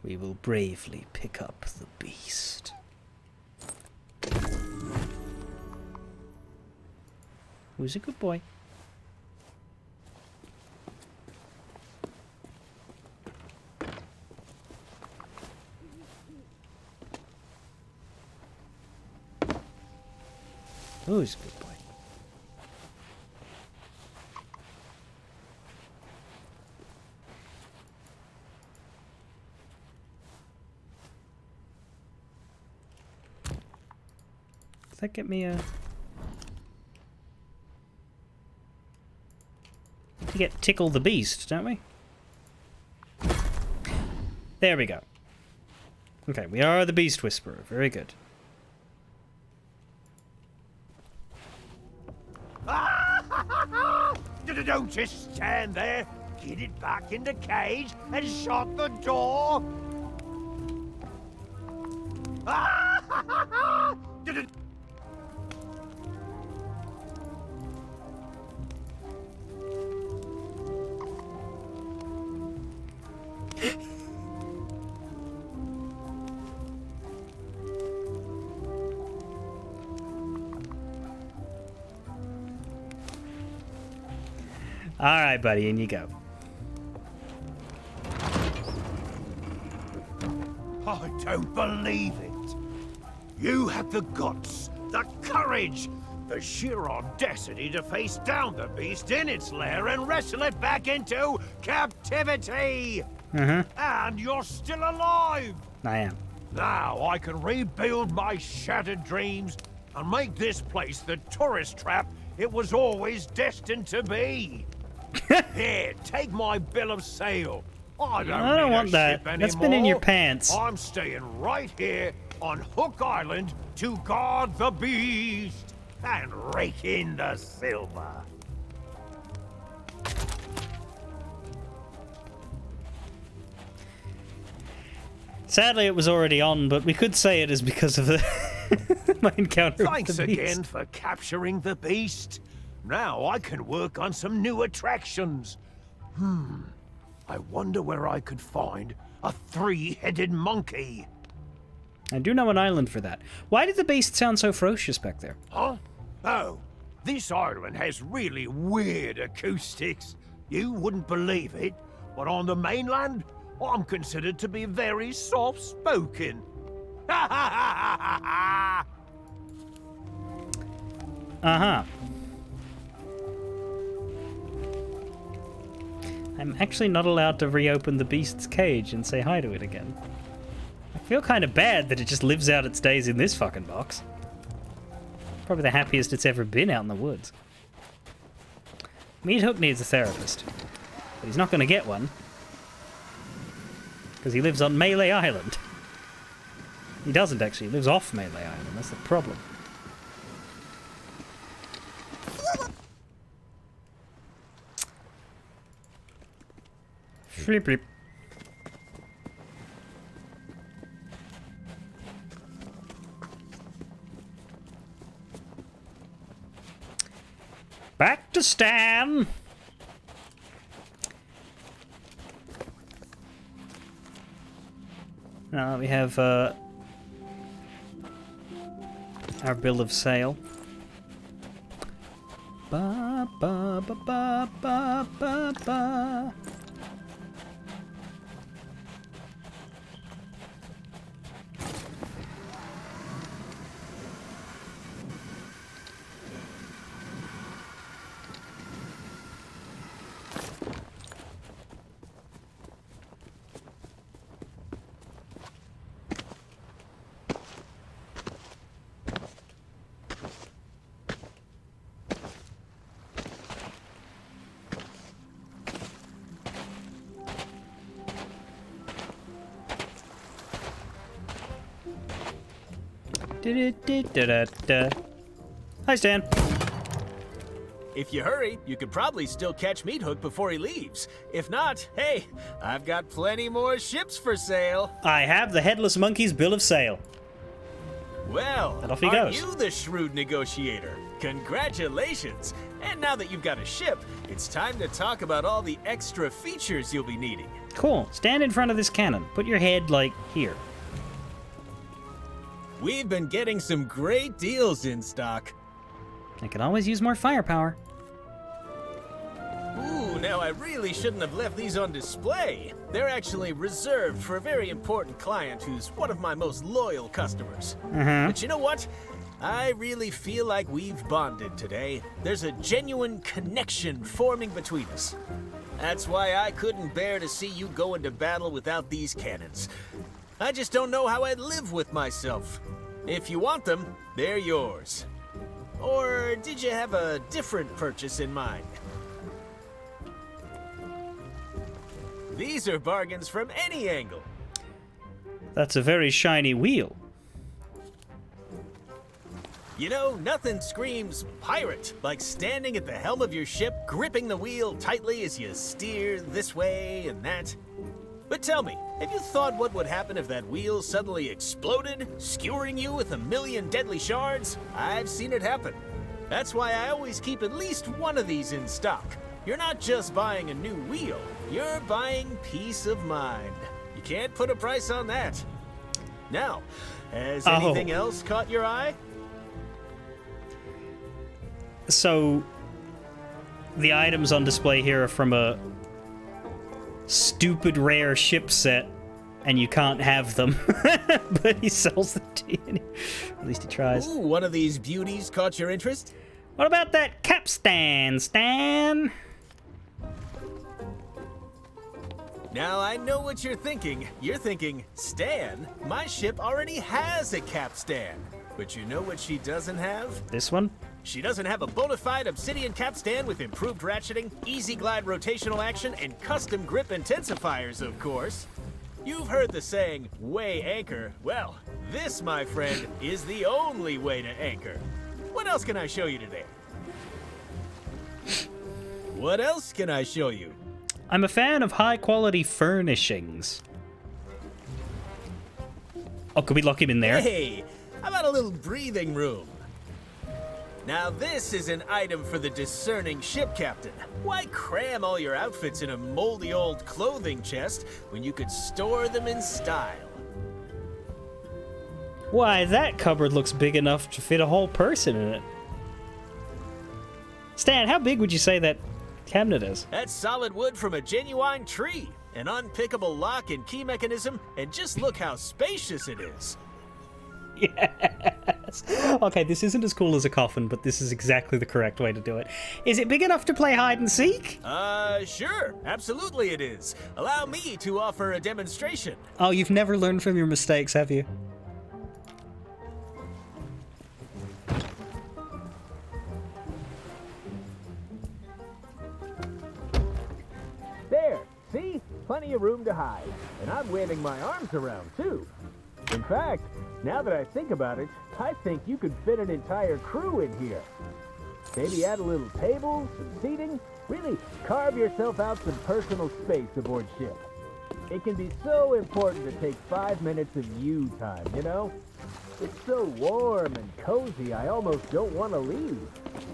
We will bravely pick up the beast. Who's a good boy? Who's a good boy? Does that get me a... We get Tickle the Beast, don't we? There we go. Okay, we are the Beast Whisperer. Very good. Don't just stand there. Get it back in the cage and shut the door. Alright, buddy, in you go. I don't believe it. You had the guts, the courage, the sheer audacity to face down the beast in its lair and wrestle it back into captivity. And you're still alive. I am. Now I can rebuild my shattered dreams and make this place the tourist trap it was always destined to be. Here, take my bill of sale. I don't want that. That's been in your pants. I'm staying right here on Hook Island to guard the beast and rake in the silver. Sadly, it was already on, but we could say it is because of the my encounter Thanks with the beast. again for capturing the beast. Now I can work on some new attractions. I wonder where I could find a three-headed monkey. I do know an island for that. Why did the beast sound so ferocious back there? Huh? Oh, this island has really weird acoustics. You wouldn't believe it, but on the mainland, I'm considered to be very soft-spoken. Uh-huh. I'm actually not allowed to reopen the beast's cage and say hi to it again. I feel kind of bad that it just lives out its days in this fucking box. Probably the happiest it's ever been out in the woods. Meat Hook needs a therapist, but he's not going to get one because he lives on Melee Island. He doesn't actually, he lives off Melee Island, that's the problem. Flip flip. Back to Stan. Now we have our bill of sale. Ba ba ba ba ba ba ba. Da-da-da-da-da. Hi, Stan. If you hurry, you could probably still catch Meat Hook before he leaves. If not, hey, I've got plenty more ships for sale. I have the Headless Monkey's bill of sale. Well, and off he aren't goes. You the shrewd negotiator? Congratulations! And now that you've got a ship, it's time to talk about all the extra features you'll be needing. Cool. Stand in front of this cannon. Put your head, like, here. We've been getting some great deals in stock. I could always use more firepower. Ooh, now I really shouldn't have left these on display. They're actually reserved for a very important client who's one of my most loyal customers. But you know what? I really feel like we've bonded today. There's a genuine connection forming between us. That's why I couldn't bear to see you go into battle without these cannons. I just don't know how I'd live with myself. If you want them, they're yours. Or did you have a different purchase in mind? These are bargains from any angle. That's a very shiny wheel. You know, nothing screams pirate like standing at the helm of your ship, gripping the wheel tightly as you steer this way and that. But tell me, have you thought what would happen if that wheel suddenly exploded, skewering you with 1,000,000 deadly shards? I've seen it happen. That's why I always keep at least one of these in stock. You're not just buying a new wheel, you're buying peace of mind. You can't put a price on that. Now, has anything else caught your eye? So, the items on display here are from a stupid rare ship set, and you can't have them. But he sells them to you. At least he tries. Ooh, one of these beauties caught your interest? What about that capstan, Stan? Now, I know what you're thinking. You're thinking, Stan, my ship already has a capstan. But you know what she doesn't have? This one? She doesn't have a bona fide obsidian capstan with improved ratcheting, easy glide rotational action, and custom grip intensifiers, of course. You've heard the saying, weigh anchor. Well, this, my friend, is the only way to anchor. What else can I show you today? What else can I show you? I'm a fan of high-quality furnishings. Oh, could we lock him in there? Hey, how about a little breathing room? Now this is an item for the discerning ship captain. Why cram all your outfits in a moldy old clothing chest when you could store them in style? Why, that cupboard looks big enough to fit a whole person in it. Stan, how big would you say that cabinet is? That's solid wood from a genuine tree, an unpickable lock and key mechanism, and just look how spacious it is. Yes. Okay, this isn't as cool as a coffin, but this is exactly the correct way to do it. Is it big enough to play hide and seek? Sure. Absolutely it is. Allow me to offer a demonstration. Oh, you've never learned from your mistakes, have you? There. See? Plenty of room to hide. And I'm waving my arms around, too. In fact, now that I think about it, I think you could fit an entire crew in here. Maybe add a little table, some seating, really carve yourself out some personal space aboard ship. It can be so important to take 5 minutes of you time, you know? It's so warm and cozy, I almost don't want to leave.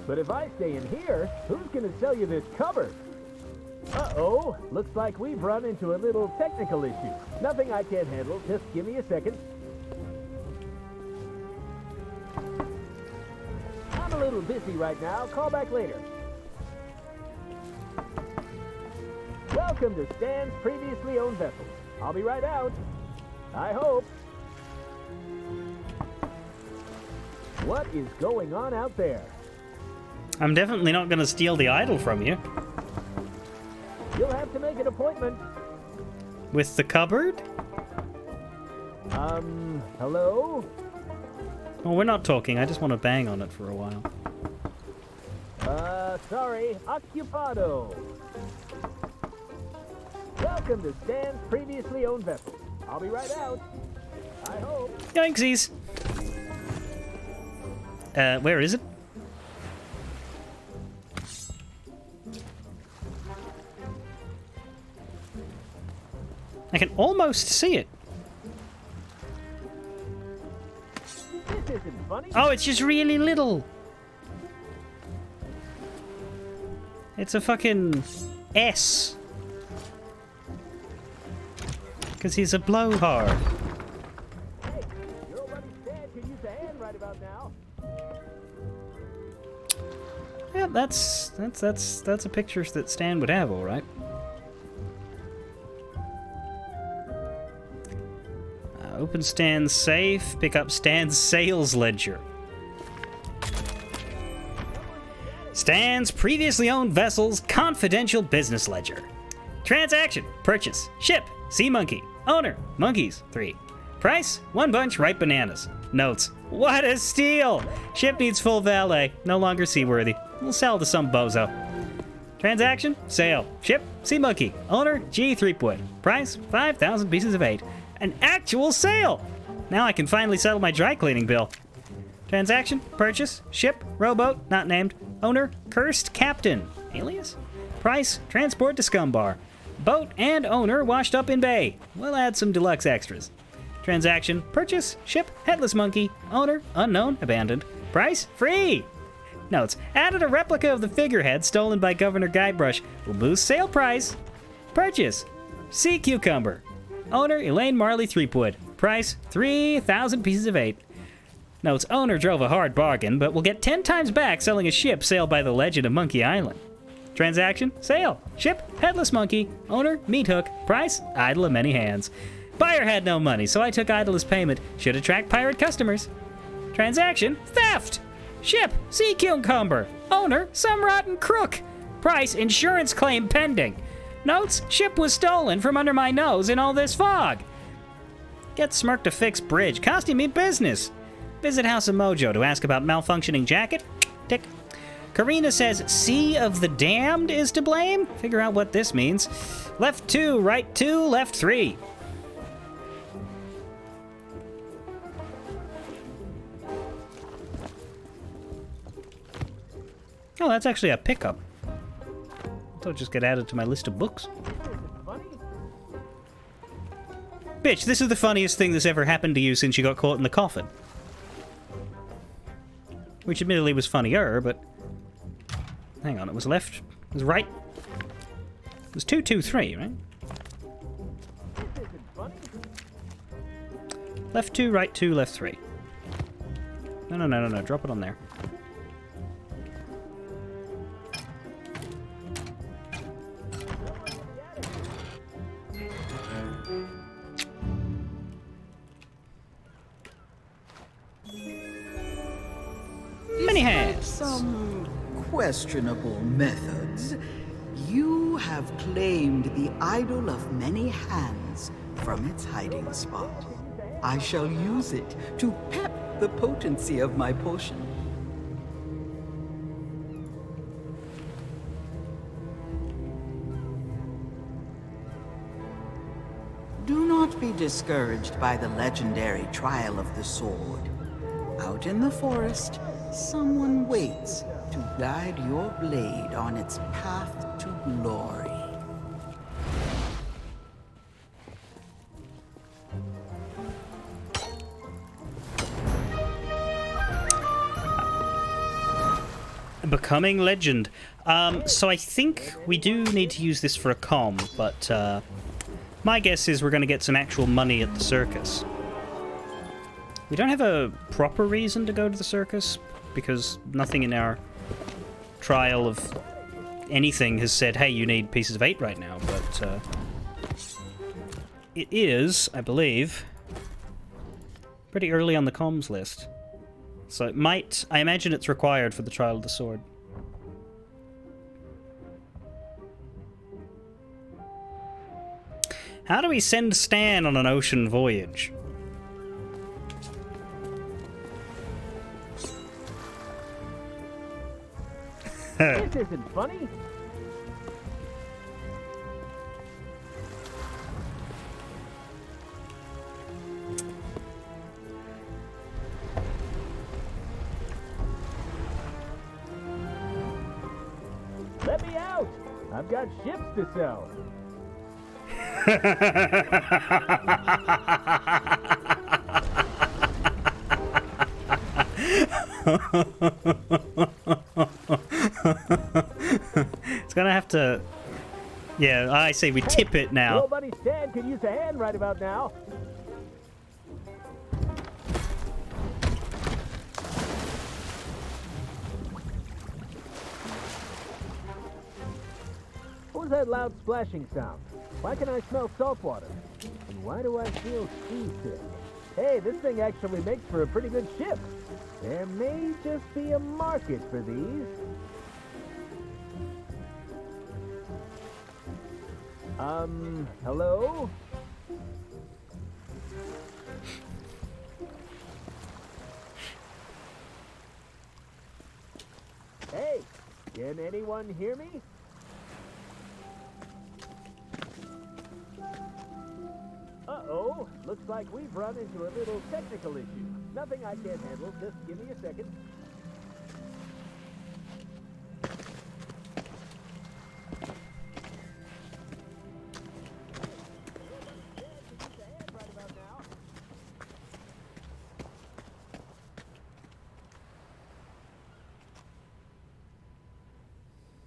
But if I stay in here, who's going to sell you this cupboard? Uh-oh, looks like we've run into a little technical issue. Nothing I can't handle, just give me a second. I'm a little busy right now, call back later. Welcome to Stan's previously owned vessel. I'll be right out. I hope. What is going on out there? I'm definitely not going to steal the idol from you. You'll have to make an appointment. With the cupboard? Hello? Well, we're not talking. I just want to bang on it for a while. Sorry. Occupado. Welcome to Stan's previously owned vessel. I'll be right out. I hope. Yanksies! Where is it? I can almost see it. This isn't funny. Oh, it's just really little. It's a fucking S. Because he's a blowhard. Hey, your buddy Stan can use a hand right about now. Yeah, that's a picture that Stan would have, all right. Open Stan's safe. Pick up Stan's sales ledger. Stan's previously owned vessel's confidential business ledger. Transaction: purchase, ship, sea monkey, owner, monkeys, 3. Price: 1 bunch ripe bananas. Notes: what a steal! Ship needs full valet, no longer seaworthy. We'll sell to some bozo. Transaction: sale, ship, sea monkey, owner, G. Threepwood. Price: 5,000 pieces of 8. An actual sale! Now I can finally settle my dry cleaning bill. Transaction: purchase, ship, rowboat, not named, owner, cursed captain, alias? Price: transport to Scumbar. Boat and owner washed up in bay. We'll add some deluxe extras. Transaction: purchase, ship, headless monkey, owner, unknown, abandoned. Price: free! Notes: added a replica of the figurehead stolen by Governor Guybrush. Will boost sale price. Purchase: sea cucumber. Owner: Elaine Marley Threepwood. Price: 3,000 pieces of 8. Notes: owner drove a hard bargain, but will get 10 times back selling a ship sailed by the legend of Monkey Island. Transaction: sale, ship, headless monkey, owner, meat hook, price, idle of many hands. Buyer had no money, so I took idle as payment. Should attract pirate customers. Transaction: theft, ship, sea cucumber, owner, some rotten crook. Price: insurance claim pending. Notes: ship was stolen from under my nose in all this fog. Get Smirk to fix bridge, costing me business. Visit House of Mojo to ask about malfunctioning jacket. Tick. Karina says Sea of the Damned is to blame. Figure out what this means. Left 2, right 2, left 3. Oh, that's actually a pickup. I'll just get added to my list of books. Bitch, this is the funniest thing that's ever happened to you since you got caught in the coffin. Which admittedly was funnier, but... Hang on, it was left... It was right... It was 2, 2, 3, right? Left 2, right 2, left 3. No, drop it on there. Many hands. Some questionable methods. You have claimed the idol of many hands from its hiding spot. I shall use it to pep the potency of my potion. Do not be discouraged by the legendary trial of the sword. Out in the forest, someone waits to guide your blade on its path to glory. Becoming legend. So I think we do need to use this for a comm, but my guess is we're going to get some actual money at the circus. We don't have a proper reason to go to the circus, because nothing in our trial of anything has said, hey, you need pieces of 8 right now, but it is, I believe, pretty early on the comms list. So it might... I imagine it's required for the trial of the sword. How do we send Stan on an ocean voyage? This isn't funny. Let me out! I've got ships to sell. It's gonna have to... Yeah, I say we tip it now. Your buddy Stan could use a hand right about now. What was that loud splashing sound? Why can I smell salt water? And why do I feel seasick? Hey, this thing actually makes for a pretty good ship. There may just be a market for these. Hello? Hey, can anyone hear me? Uh-oh, looks like we've run into a little technical issue. Nothing I can't handle, just give me a second.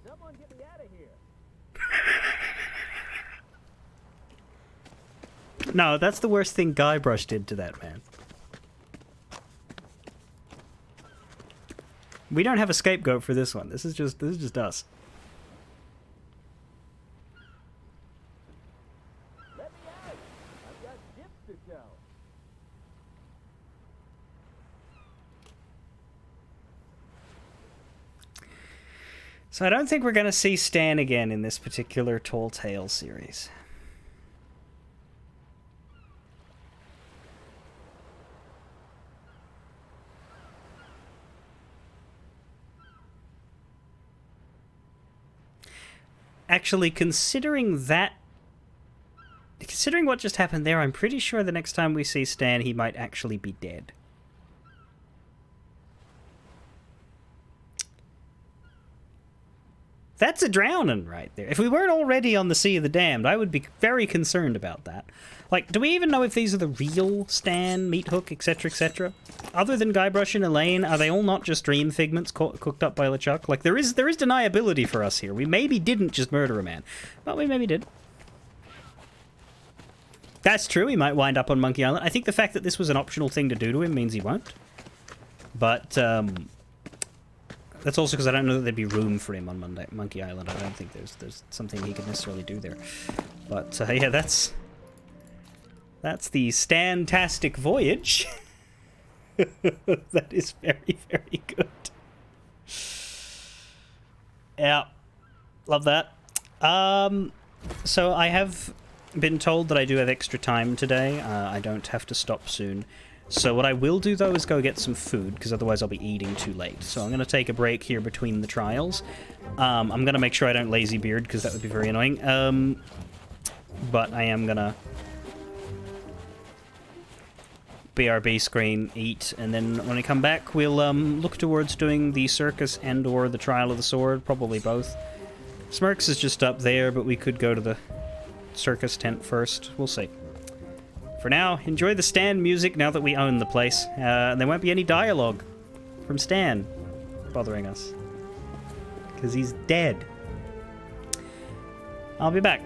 Someone get me out of here. No, that's the worst thing Guybrush did to that man. We don't have a scapegoat for this one. This is just us. Let me out! I've got ships to sell. So I don't think we're going to see Stan again in this particular Tall Tales series. Actually, considering what just happened there, I'm pretty sure the next time we see Stan, he might actually be dead. That's a drowning right there. If we weren't already on the Sea of the Damned, I would be very concerned about that. Like, do we even know if these are the real Stan, Meathook, etc., etc.? Other than Guybrush and Elaine, are they all not just dream figments cooked up by LeChuck? Like, there is deniability for us here. We maybe didn't just murder a man, but we maybe did. That's true, he might wind up on Monkey Island. I think the fact that this was an optional thing to do to him means he won't. But, that's also because I don't know that there'd be room for him on Monkey Island. I don't think there's something he could necessarily do there. But, yeah, that's the Stan-tastic voyage. That is very, very good. Yeah. Love that. So I have been told that I do have extra time today. I don't have to stop soon. So what I will do, though, is go get some food, because otherwise I'll be eating too late. So I'm going to take a break here between the trials. I'm going to make sure I don't lazy beard, because that would be very annoying. But I am going to BRB screen, eat, and then when we come back, we'll look towards doing the circus and or the Trial of the Sword, probably both. Smirks is just up there, but we could go to the circus tent first. We'll see. For now, enjoy the Stan music now that we own the place. There won't be any dialogue from Stan bothering us, because he's dead. I'll be back.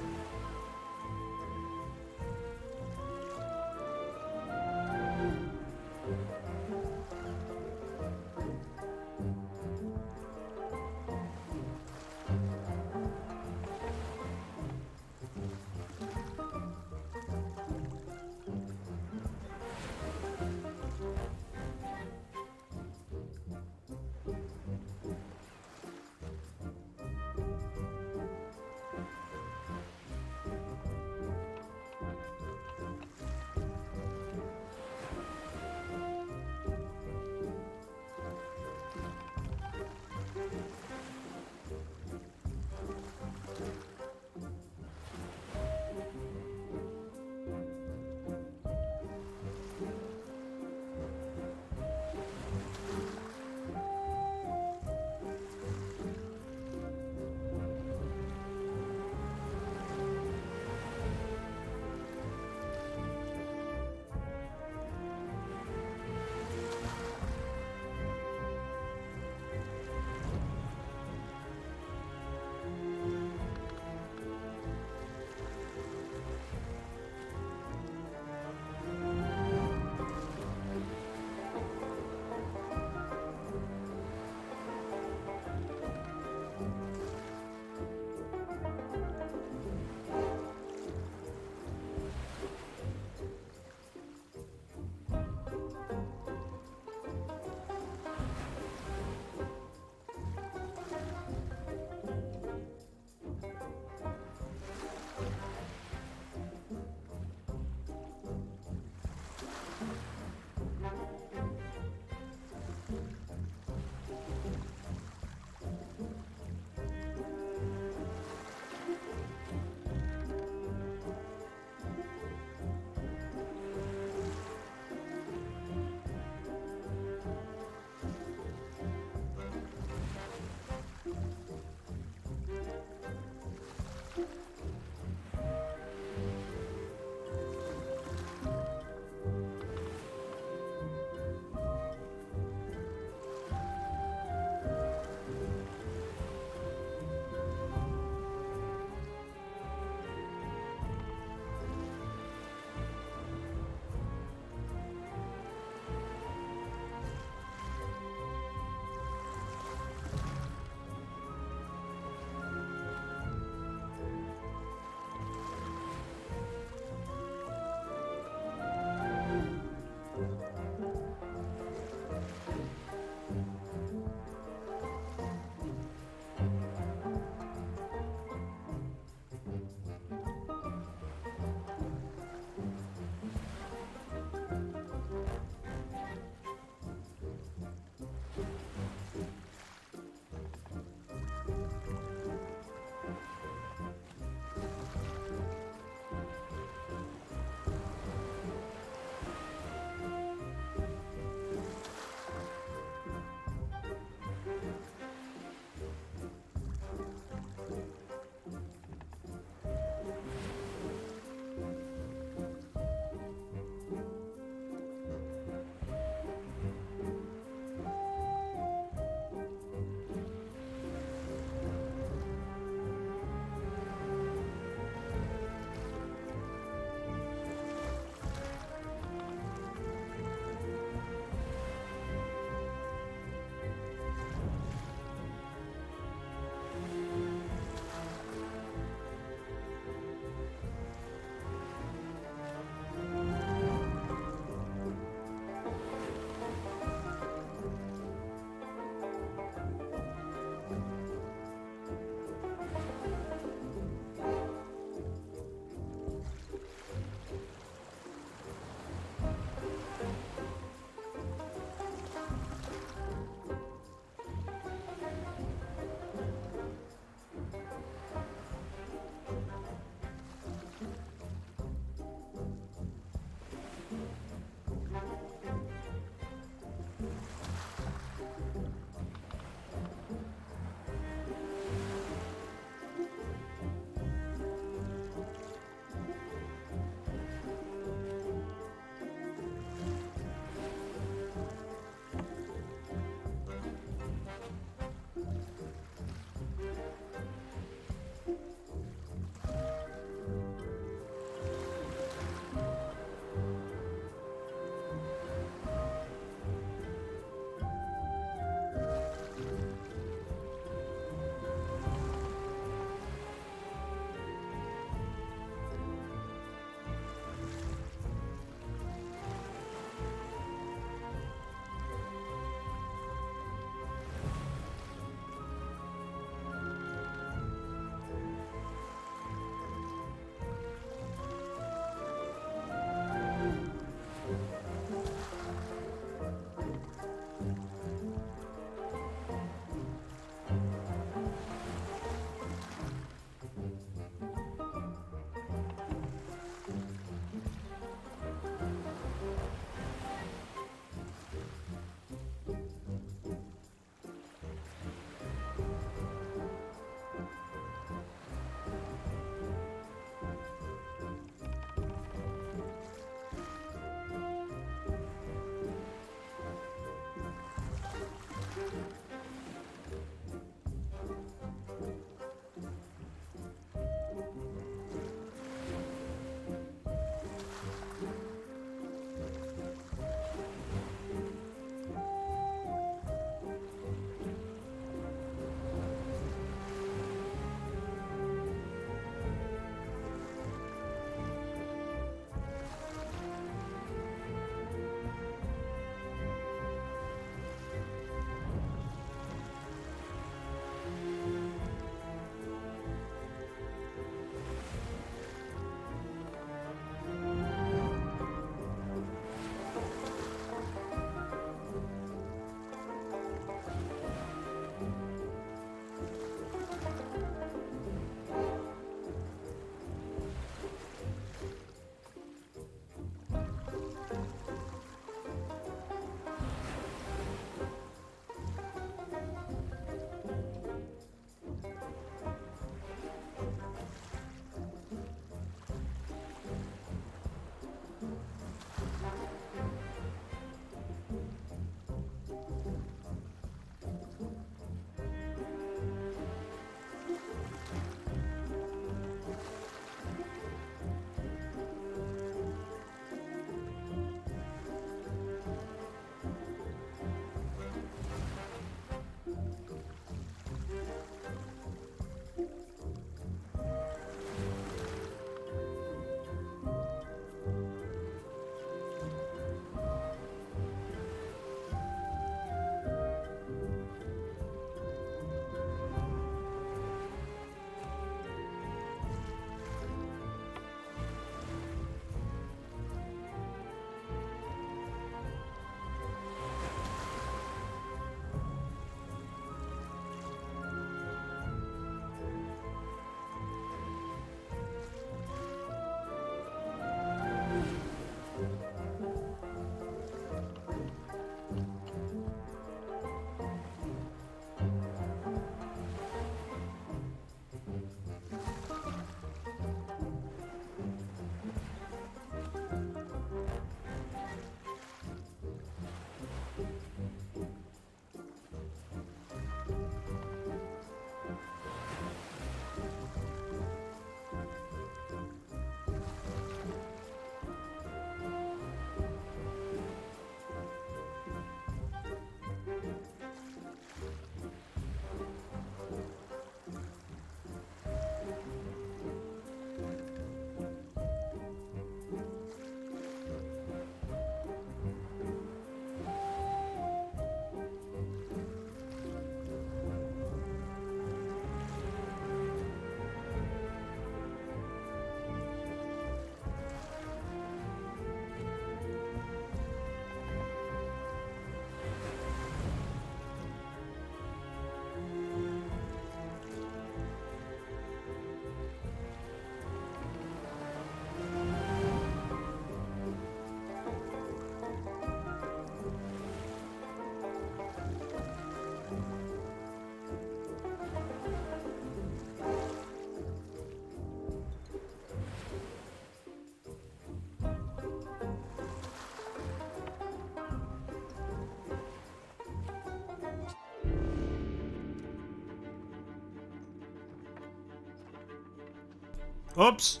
Oops.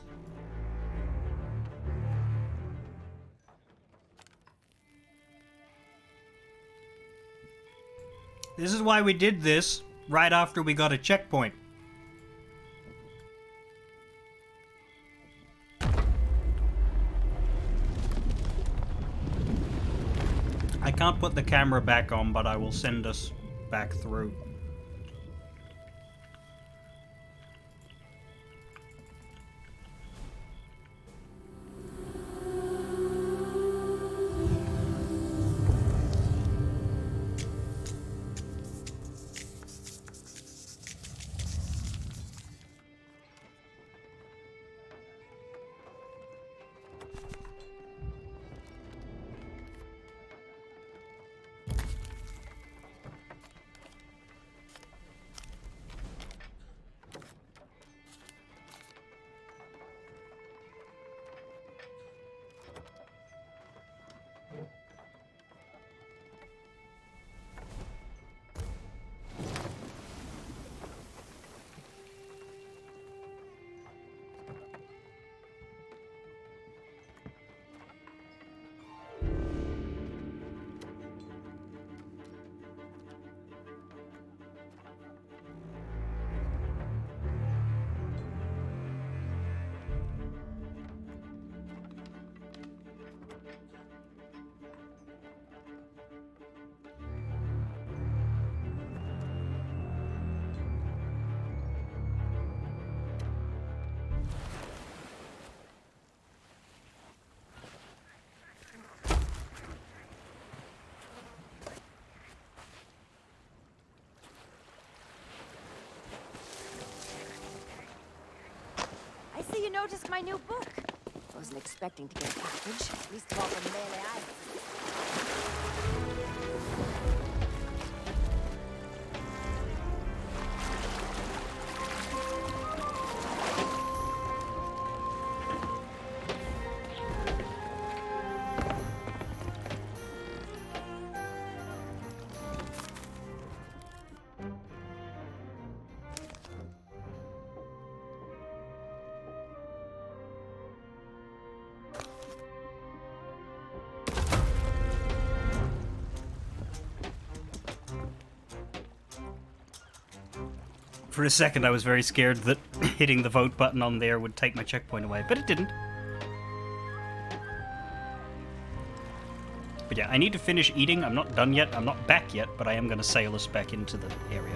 This is why we did this right after we got a checkpoint. I can't put the camera back on, but I will send us back through. I see you noticed my new book. Wasn't expecting to get a package, least of all from Melee Island. For a second, I was very scared that hitting the vote button on there would take my checkpoint away, but it didn't. But yeah, I need to finish eating. I'm not done yet. I'm not back yet, but I am going to sail us back into the area.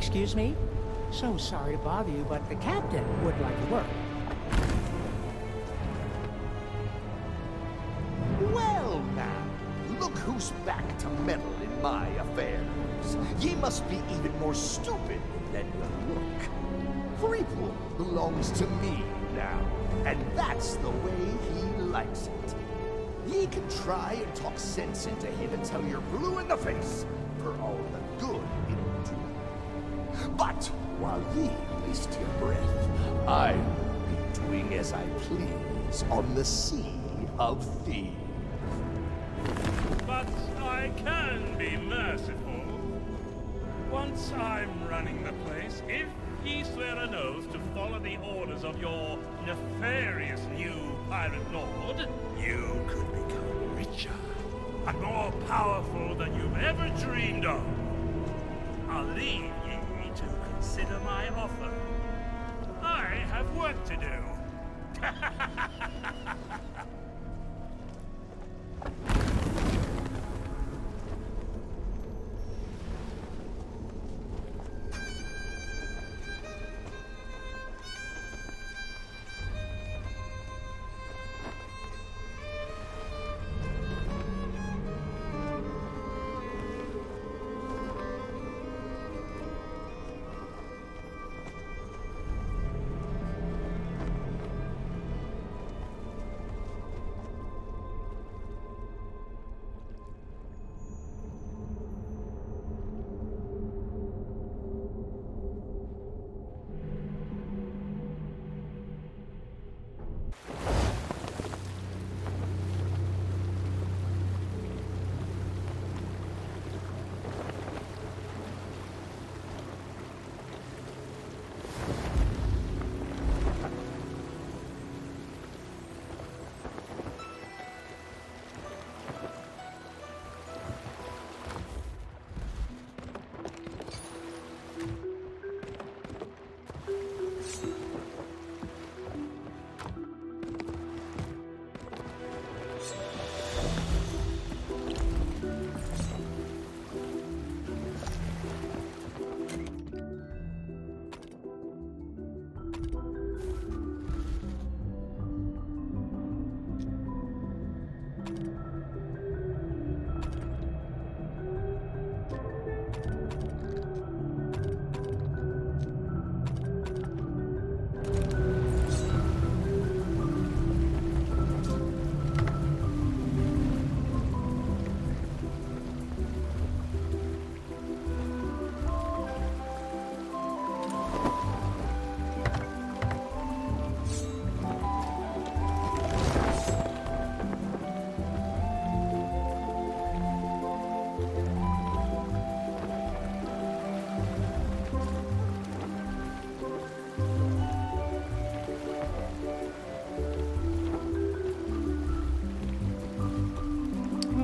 Excuse me? So sorry to bother you, but the captain would like to work. Well now, look who's back to meddle in my affairs. Ye must be even more stupid than you look. Freepool belongs to me now, and that's the way he likes it. Ye can try and talk sense into him until you're blue in the face for all the good it'll do. But while ye waste your breath, I'll be doing as I please on the Sea of Thieves. But I can be merciful. Once I'm running the place, if ye swear an oath to follow the orders of your nefarious new pirate lord, you could become richer and more powerful than you've ever dreamed of. I'll leave ye to consider my offer. I have work to do.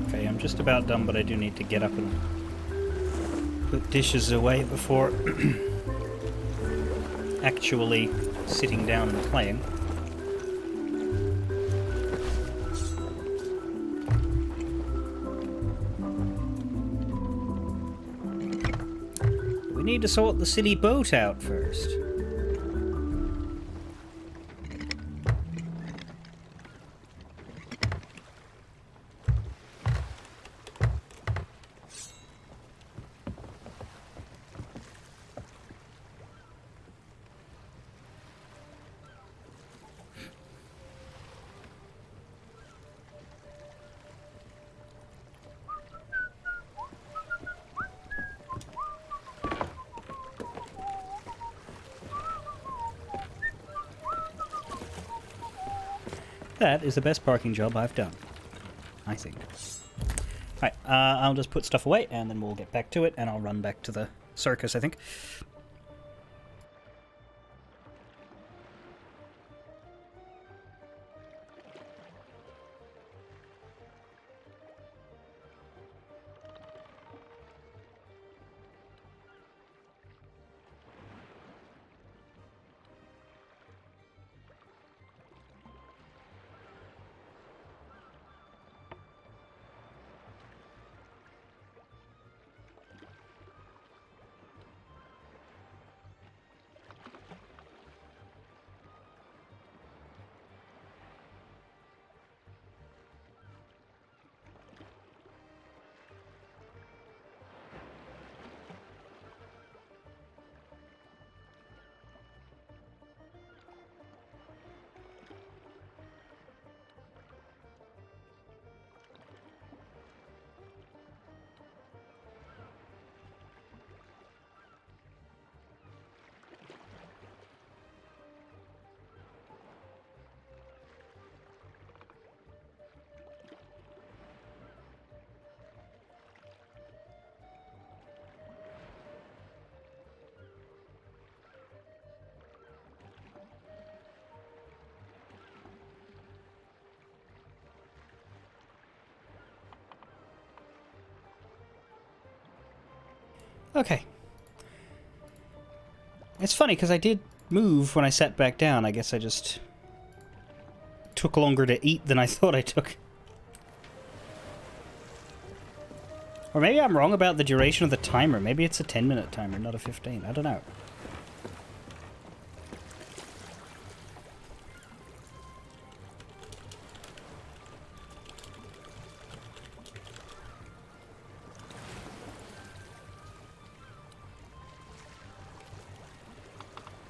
Okay, I'm just about done, but I do need to get up and put dishes away before actually sitting down and playing. We need to sort the city boat out first. That is the best parking job I've done, I think. Right, I'll just put stuff away and then we'll get back to it, and I'll run back to the circus, I think. Okay. It's funny, because I did move when I sat back down. I guess I just took longer to eat than I thought I took. Or maybe I'm wrong about the duration of the timer. Maybe it's a 10-minute timer, not a 15. I don't know.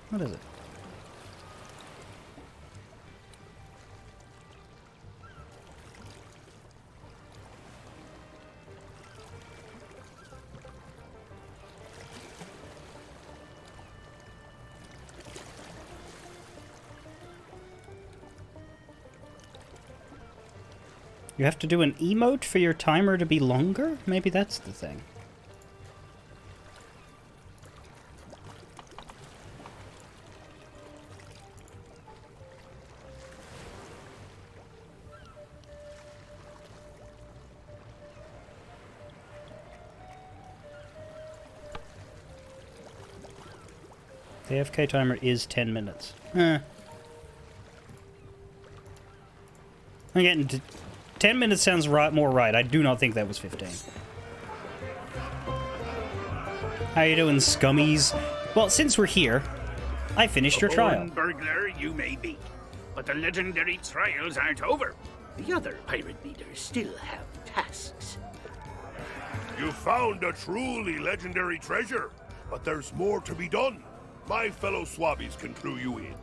What is it? You have to do an emote for your timer to be longer? Maybe that's the thing. The AFK timer is 10 minutes. I'm getting to 10 minutes sounds more right. I do not think that was 15. How you doing, scummies? Well, since we're here, I finished your trial. Born burglar you may be, but the legendary trials aren't over. The other pirate leaders still have tasks. You found a truly legendary treasure, but there's more to be done. My fellow swabbies can clue you in.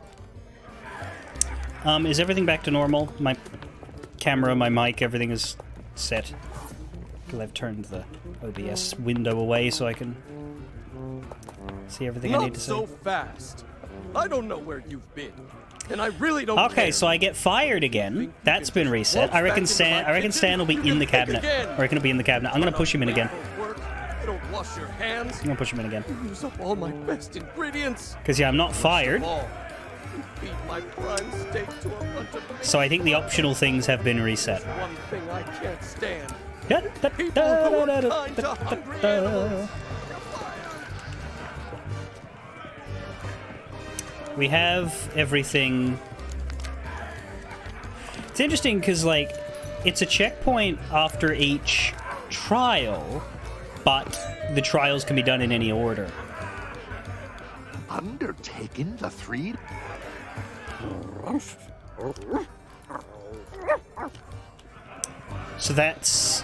Is everything back to normal? My camera, my mic, everything is set. I've turned the OBS window away so I can see everything I need to see. Not so fast. I don't know where you've been, and I really don't Okay, care. so I get fired again. That's been reset. I reckon Stan will be in the cabinet. I reckon he'll be in the cabinet. I'm gonna push him in again. Don't wash your hands. I'm gonna push him in again. Use up all my best ingredients. Because yeah, I'm not fired. Feed my prime steak to a bunch of So I think the optional things have been reset. one thing I can't stand. We have everything. It's interesting because, like, it's a checkpoint after each trial, but the trials can be done in any order. Undertaken the 3... So that's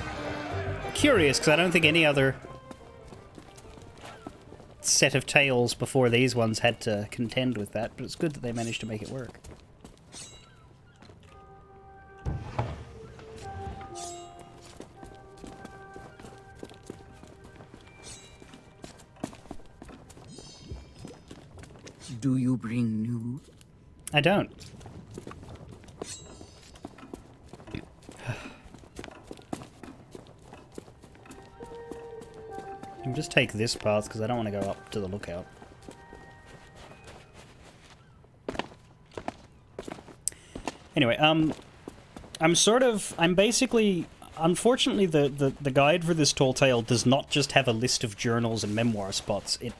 curious, because I don't think any other set of tales before these ones had to contend with that, but it's good that they managed to make it work. Do you bring news? I don't. I'll just take this path because I don't want to go up to the lookout. Anyway, I'm basically, unfortunately the guide for this tall tale does not just have a list of journals and memoir spots. It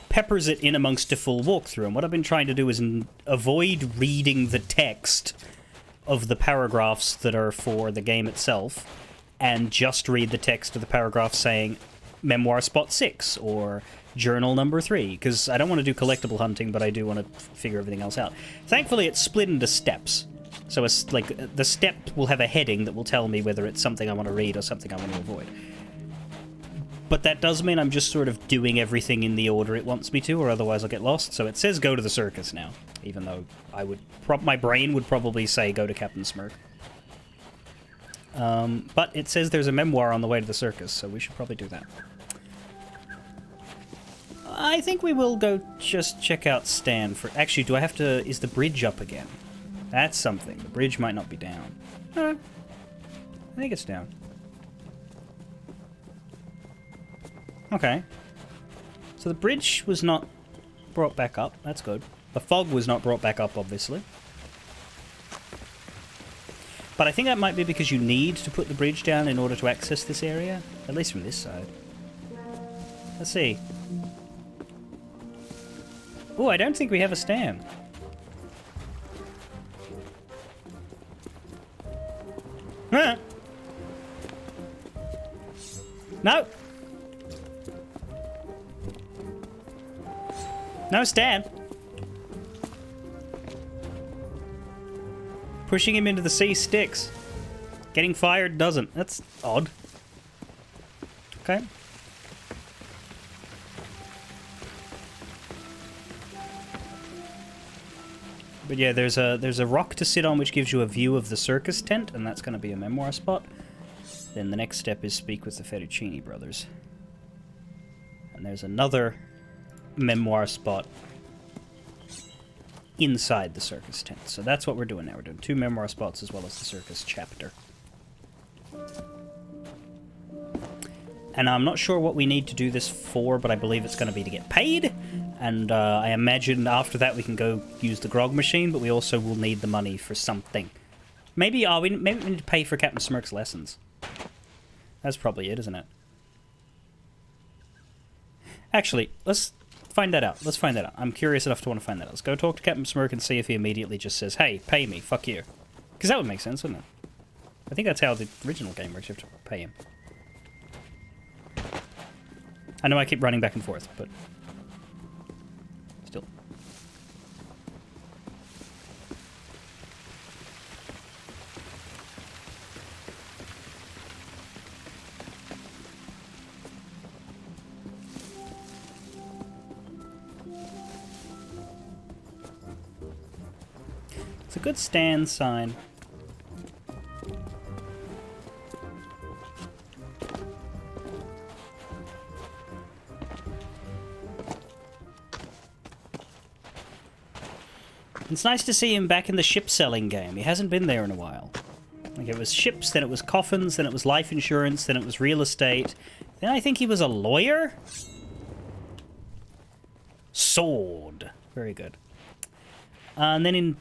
peppers it in amongst a full walkthrough, and what I've been trying to do is avoid reading the text of the paragraphs that are for the game itself, and just read the text of the paragraph saying memoir spot 6 or journal number 3, because I don't want to do collectible hunting, but I do want to figure everything else out. Thankfully, it's split into steps, so it's like the step will have a heading that will tell me whether it's something I want to read or something I want to avoid. But that does mean I'm just sort of doing everything in the order it wants me to, or otherwise I'll get lost. So it says go to the circus now, even though I would my brain would probably say go to Captain Smirk. But it says there's a memoir on the way to the circus, so we should probably do that. I think we will go just check out Stan for... Actually, do I have to... Is the bridge up again? That's something. The bridge might not be down. I think it's down. Okay. So the bridge was not brought back up. That's good. The fog was not brought back up, obviously. But I think that might be because you need to put the bridge down in order to access this area. At least from this side. Let's see. Oh, I don't think we have a stand. Huh? No. No stand. Pushing him into the sea sticks. Getting fired doesn't. That's odd. Okay. But yeah, there's a rock to sit on which gives you a view of the circus tent, and that's going to be a memoir spot. Then the next step is speak with the Fettuccini brothers. And there's another memoir spot inside the circus tent. So that's what we're doing now. We're doing 2 memoir spots as well as the circus chapter. And I'm not sure what we need to do this for, but I believe it's going to be to get paid. And I imagine after that we can go use the grog machine, but we also will need the money for something. Maybe we need to pay for Captain Smirk's lessons. That's probably it, isn't it? Actually, let's find that out. Let's find that out. I'm curious enough to want to find that out. Let's go talk to Captain Smirk and see if he immediately just says, hey, pay me, fuck you. Because that would make sense, wouldn't it? I think that's how the original game works. You have to pay him. I know I keep running back and forth, but still. It's a good stand sign. It's nice to see him back in the ship selling game. He hasn't been there in a while. Like, it was ships, then it was coffins, then it was life insurance, then it was real estate. Then I think he was a lawyer? Sword. Very good. And then in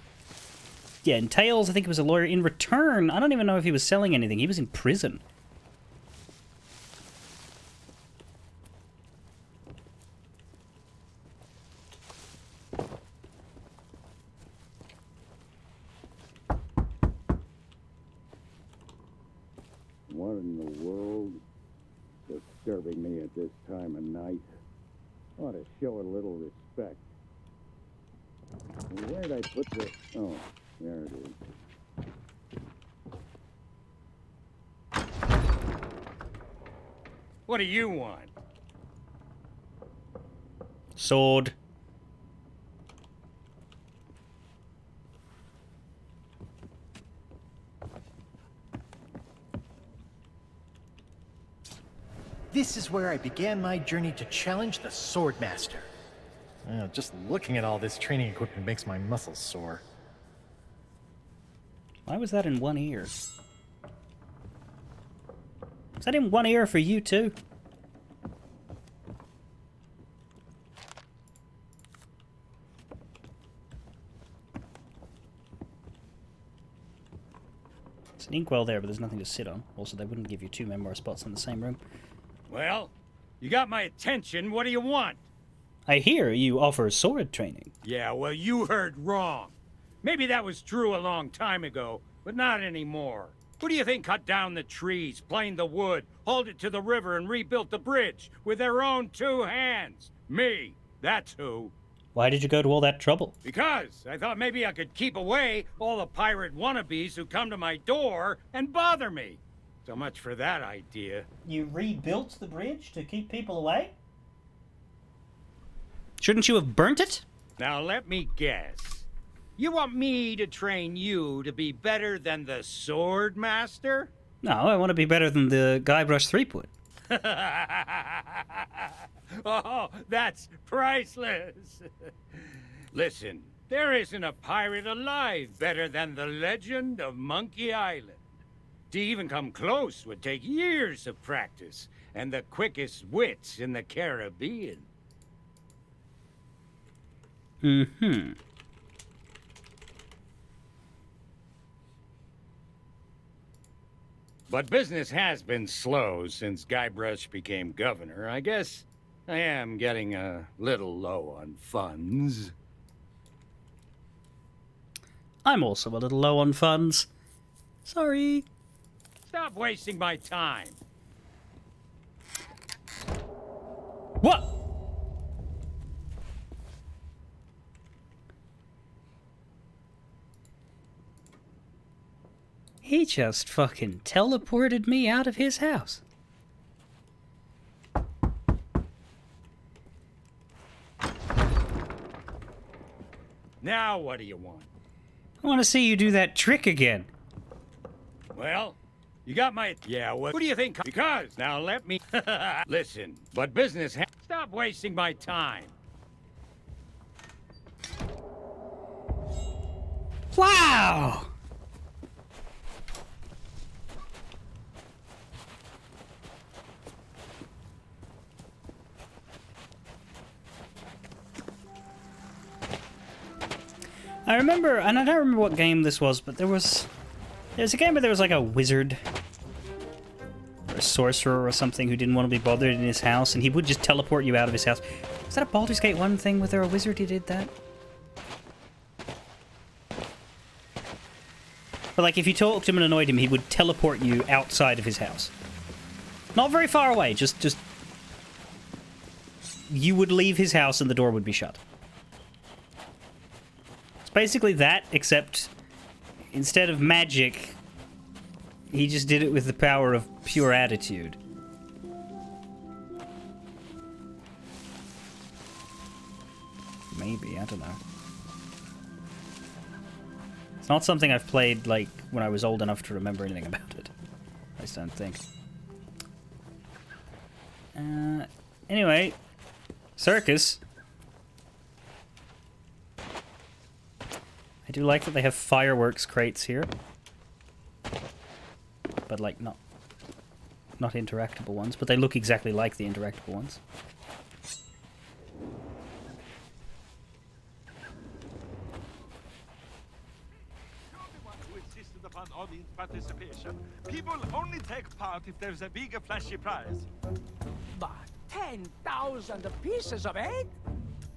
Tales, I think he was a lawyer. In Return, I don't even know if he was selling anything. He was in prison. What in the world? Disturbing me at this time of night. Ought to show a little respect. Where'd I put the... Oh, there it is. What do you want? Sword. This is where I began my journey to challenge the Swordmaster. Just looking at all this training equipment makes my muscles sore. Why was that in one ear? Is that in one ear for you too? It's an inkwell there, but there's nothing to sit on. Also, they wouldn't give you 2 memoir spots in the same room. Well, you got my attention. What do you want? I hear you offer sword training. Yeah, well, you heard wrong. Maybe that was true a long time ago, but not anymore. Who do you think cut down the trees, planed the wood, hauled it to the river, and rebuilt the bridge with their own 2 hands? Me. That's who. Why did you go to all that trouble? Because I thought maybe I could keep away all the pirate wannabes who come to my door and bother me. So much for that idea. You rebuilt the bridge to keep people away? Shouldn't you have burnt it? Now let me guess. You want me to train you to be better than the Sword Master? No, I want to be better than the Guybrush Threepwood. Oh, that's priceless. Listen, there isn't a pirate alive better than the legend of Monkey Island. To even come close would take years of practice and the quickest wits in the Caribbean. Mm-hmm. But business has been slow since Guybrush became governor. I guess I am getting a little low on funds. I'm also a little low on funds. Sorry. Stop wasting my time. What? He just fucking teleported me out of his house. Now what do you want? I want to see you do that trick again. Well, you got my... Yeah, what do you think? Because, now let me... Listen, but business... Stop wasting my time. Wow! I remember, and I don't remember what game this was, but there was a game where there was like a wizard or a sorcerer or something who didn't want to be bothered in his house, and he would just teleport you out of his house. Was that a Baldur's Gate 1 thing? Was there a wizard who did that? But like, if you talked to him and annoyed him, he would teleport you outside of his house. Not very far away, just... You would leave his house and the door would be shut. It's basically that, except instead of magic, he just did it with the power of pure attitude. Maybe, I don't know. It's not something I've played, like, when I was old enough to remember anything about it. I just don't think. Anyway, circus. I do like that they have fireworks crates here. But, like, not interactable ones, but they look exactly like the interactable ones. Audience participation. People only take part if there's a big flashy prize. But 10,000 pieces of egg?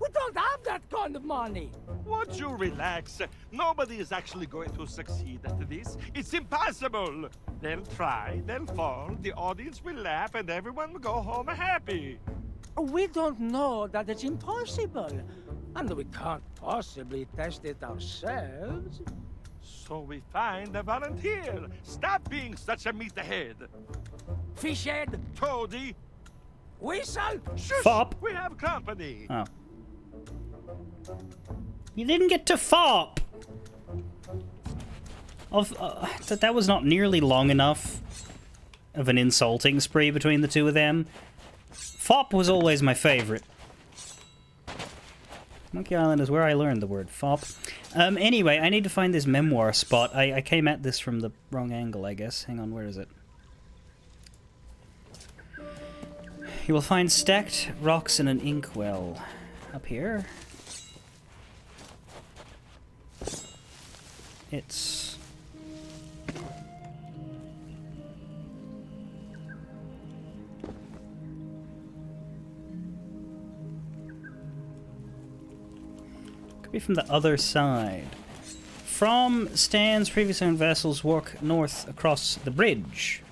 We don't have that kind of money. Won't you relax? Nobody is actually going to succeed at this. It's impossible. They'll try, they'll fall, the audience will laugh, and everyone will go home happy. We don't know that it's impossible. And we can't possibly test it ourselves. So we find a volunteer. Stop being such a meathead. Fishhead. Toady. Whistle. Shush. Fop. We have company. Oh. You didn't get to fop. That was not nearly long enough of an insulting spree between the two of them. Fop was always my favorite. Monkey Island is where I learned the word fop. Anyway, I need to find this memoir spot. I came at this from the wrong angle, I guess. Hang on, where is it? You will find stacked rocks in an inkwell. Up here. It's... be from the other side. From Stan's previous owned vessels, walk north across the bridge.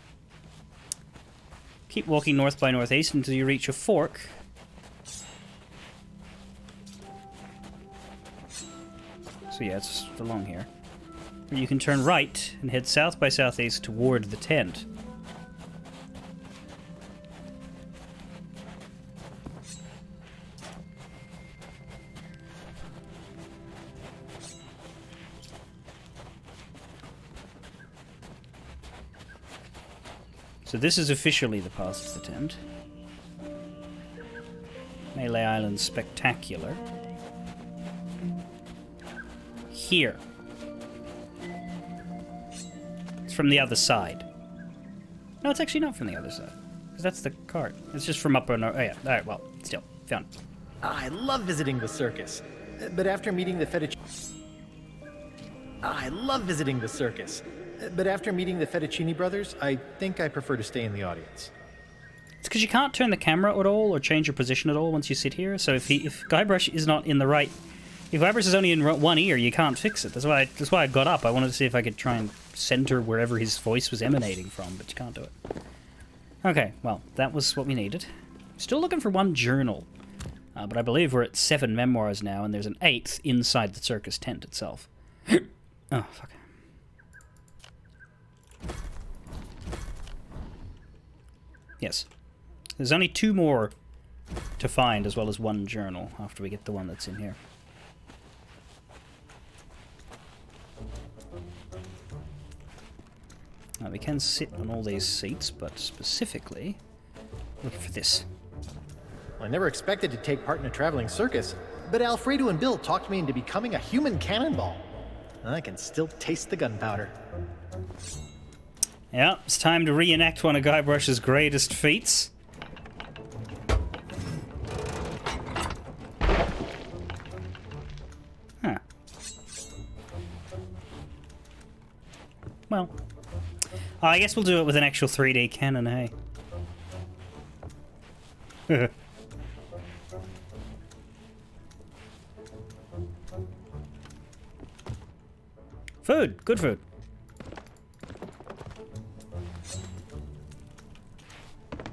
Keep walking north by northeast until you reach a fork. So yeah, it's just along here. Where you can turn right and head south by southeast toward the tent. So this is officially the path to the tent. Melee Island Spectacular. Here. It's from the other side. No, it's actually not from the other side. Because that's the cart. It's just from up on... Oh yeah, alright, well, still. Found it. I love visiting the circus. But after meeting the Fettuccini brothers, I think I prefer to stay in the audience. It's because you can't turn the camera at all or change your position at all once you sit here. So if Guybrush is not in the right, if Guybrush is only in one ear, you can't fix it. That's why I got up. I wanted to see if I could try and center wherever his voice was emanating from, but you can't do it. Okay, well, that was what we needed. Still looking for one journal, but I believe we're at 7 memoirs now, and there's an 8th inside the circus tent itself. Oh, fuck. Yes. There's only 2 more to find, as well as 1 journal, after we get the one that's in here. Now, we can sit on all these seats, but specifically, look for this. I never expected to take part in a traveling circus, but Alfredo and Bill talked me into becoming a human cannonball. I can still taste the gunpowder. Yeah, it's time to reenact one of Guybrush's greatest feats. Huh. Well, I guess we'll do it with an actual 3D cannon, hey? Food! Good food.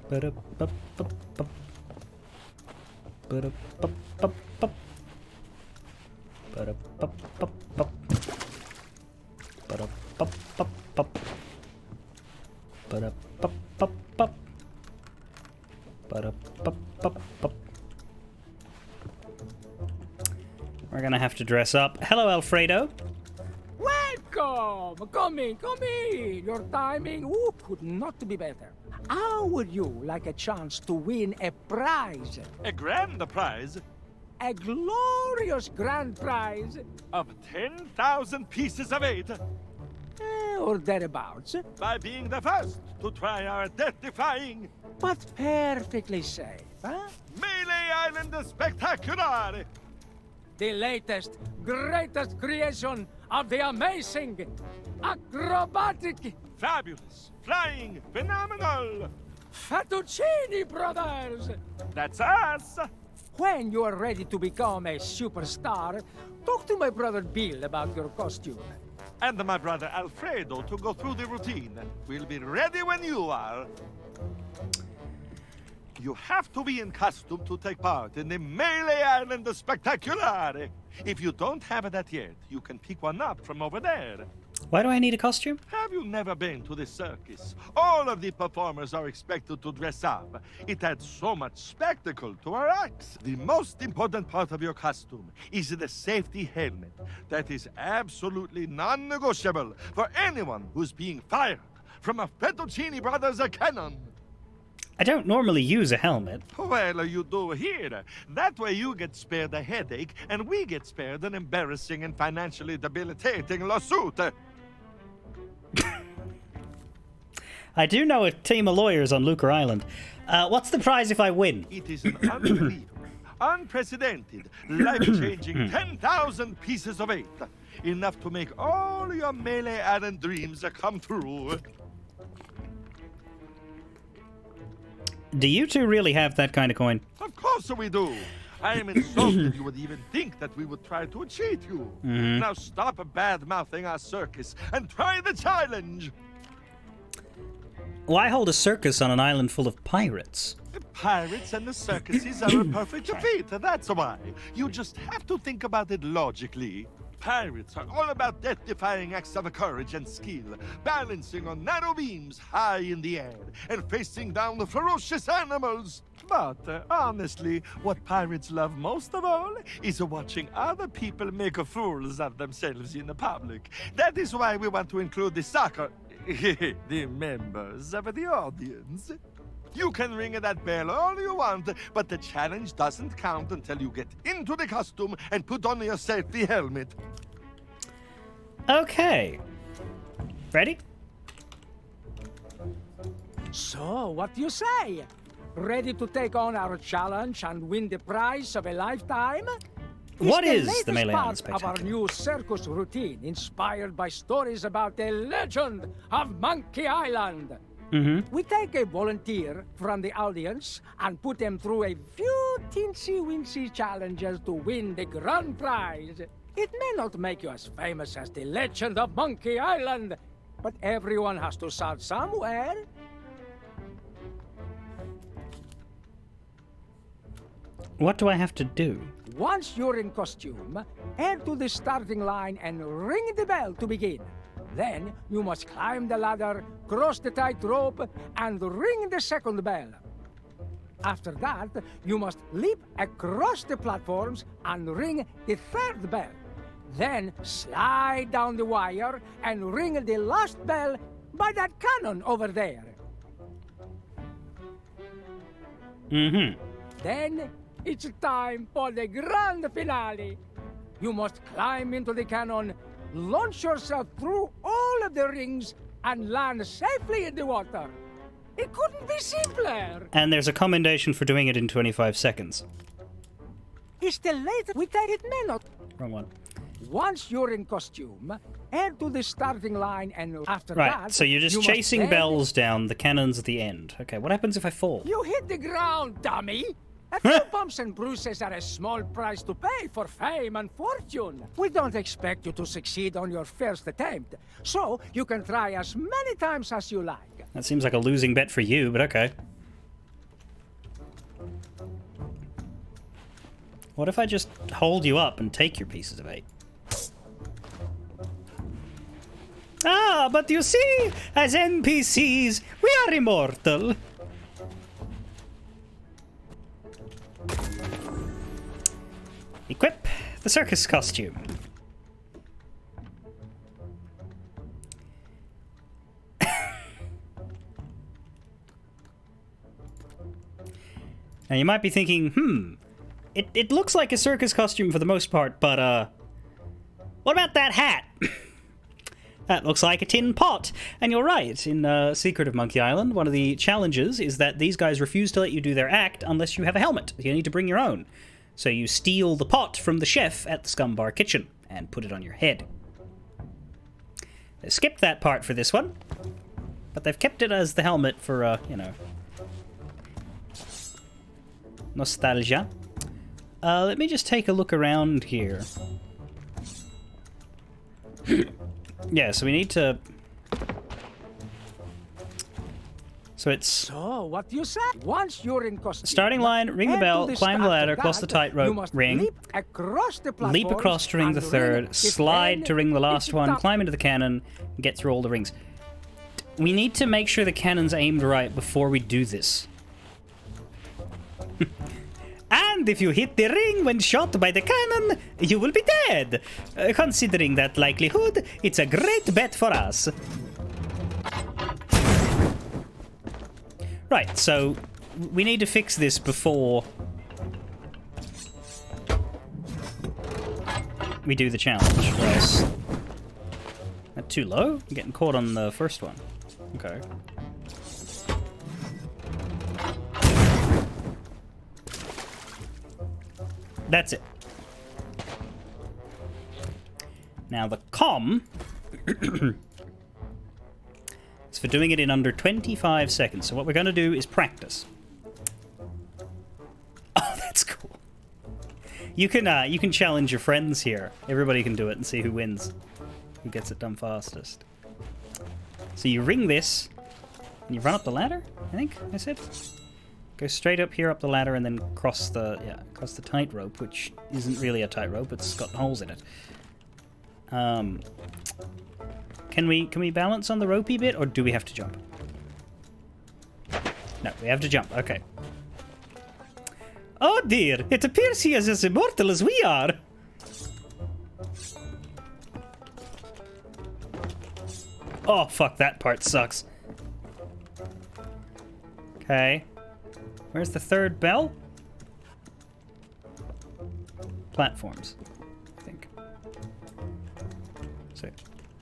Ba-da-ba-ba-ba. Ba-da-ba-ba-ba. Ba-da-ba-ba-ba. Ba-da-ba-ba-ba. Ba-da-ba-ba-ba. Ba-da-ba-ba-ba. We're gonna have to dress up. Hello, Alfredo. Welcome! Come in! Your timing could not be better. How would you like a chance to win a prize? A grand prize? A glorious grand prize? Of 10,000 pieces of 8. Or thereabouts. By being the first to try our death-defying... But perfectly safe, huh? Melee Island Spectacular! The latest, greatest creation of the amazing, acrobatic, fabulous, flying, phenomenal Fettuccini Brothers! That's us! When you are ready to become a superstar, talk to my brother Bill about your costume. And my brother Alfredo to go through the routine. We'll be ready when you are. You have to be in costume to take part in the Melee Island Spectacular. If you don't have that yet, you can pick one up from over there. Why do I need a costume? Have you never been to the circus? All of the performers are expected to dress up. It adds so much spectacle to our acts. The most important part of your costume is the safety helmet. That is absolutely non-negotiable for anyone who's being fired from a Fettuccini Brothers cannon. I don't normally use a helmet. Well, you do here. That way you get spared a headache, and we get spared an embarrassing and financially debilitating lawsuit. I do know a team of lawyers on Lucre Island. What's the prize if I win? It is an unbelievable, unprecedented, life-changing 10,000 pieces of 8. Enough to make all your Melee Island dreams come true. Do you two really have that kind of coin? Of course we do. I am insulted you would even think that we would try to cheat you. Mm-hmm. Now stop bad-mouthing our circus and try the challenge. Why hold a circus on an island full of pirates? The pirates and the circuses are a perfect fit, that's why. You just have to think about it logically. Pirates are all about death-defying acts of courage and skill, balancing on narrow beams high in the air, and facing down the ferocious animals. But honestly, what pirates love most of all is watching other people make fools of themselves in the public. That is why we want to include the members of the audience. You can ring that bell all you want, but the challenge doesn't count until you get into the costume and put on your safety helmet. Okay. Ready? So, what do you say? Ready to take on our challenge and win the prize of a lifetime? What It's is the Melee Island part of our new circus routine, inspired by stories about the legend of Monkey Island. We take a volunteer from the audience and put them through a few teensy-weensy challenges to win the grand prize. It may not make you as famous as the legend of Monkey Island, but everyone has to start somewhere. What do I have to do? Once you're in costume, head to the starting line and ring the bell to begin. Then you must climb the ladder, cross the tightrope, and ring the second bell. After that, you must leap across the platforms and ring the third bell. Then slide down the wire and ring the last bell by that cannon over there. Then it's time for the grand finale. You must climb into the cannon, launch yourself through all of the rings, and land safely in the water. It couldn't be simpler. And there's a commendation for doing it in 25 seconds. It's the latest. We take it may not. Wrong one. Once you're in costume, head to the starting line, and after Right, that... so you're just chasing bells down, the cannons at the end. Okay, what happens if I fall? You hit the ground, dummy! A few bumps and bruises are a small price to pay for fame and fortune. We don't expect you to succeed on your first attempt, so you can try as many times as you like. That seems like a losing bet for you, but okay. What if I just hold you up and take your pieces of 8? Ah, but you see, as NPCs, we are immortal. Equip the circus costume. Now you might be thinking, it looks like a circus costume for the most part, but what about that hat? That looks like a tin pot. And you're right, in Secret of Monkey Island, one of the challenges is that these guys refuse to let you do their act unless you have a helmet. You need to bring your own. So you steal the pot from the chef at the Scumbar Kitchen and put it on your head. They skipped that part for this one, but they've kept it as the helmet for, you know, nostalgia. Let me just take a look around here. Yeah, so we need to... So it's... So, what you say? Once you're in costume... Starting line, ring the bell, climb the ladder, cross the tightrope, ring. Leap across the platforms, Leap across to ring the third, slide to ring the last one, climb into the cannon, and get through all the rings. We need to make sure the cannon's aimed right before we do this. And if you hit the ring when shot by the cannon, you will be dead. Considering that likelihood, it's a great bet for us. Right, so we need to fix this before we do the challenge. Yes. That too low? I'm getting caught on the first one. Okay. That's it. Now the comm is for doing it in under 25 seconds. So what we're going to do is practice. Oh, that's cool. You can challenge your friends here. Everybody can do it and see who wins. Who gets it done fastest. So you ring this and you run up the ladder, I think I said. Go straight up here up the ladder and then cross the tightrope, which isn't really a tightrope, it's got holes in it. Can we balance on the ropey bit, or do we have to jump? No, we have to jump, okay. Oh dear, it appears he is as immortal as we are. Oh fuck, that part sucks. Okay. Where's the third bell? Platforms, I think. So,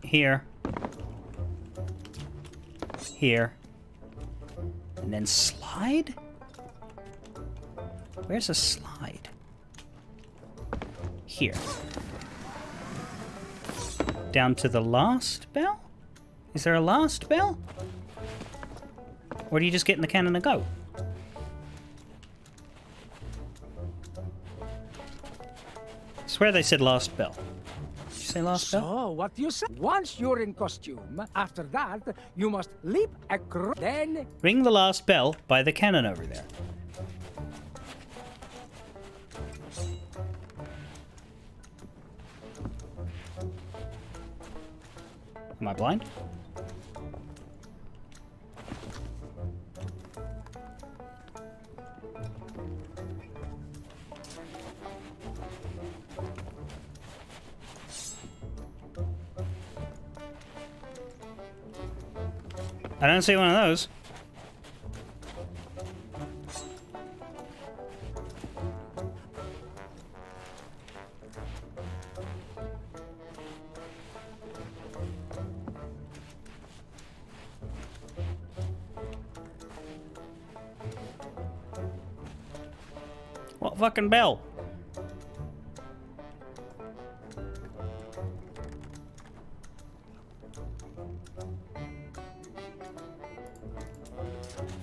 here. Here. And then slide? Where's a slide? Here. Down to the last bell? Is there a last bell? Or do you just get in the cannon and go? I swear they said last bell. Did you say last bell? So, what do you say? Once you're in costume, after that, you must leap across, then... Ring the last bell by the cannon over there. Am I blind? I don't see one of those. What fucking bell?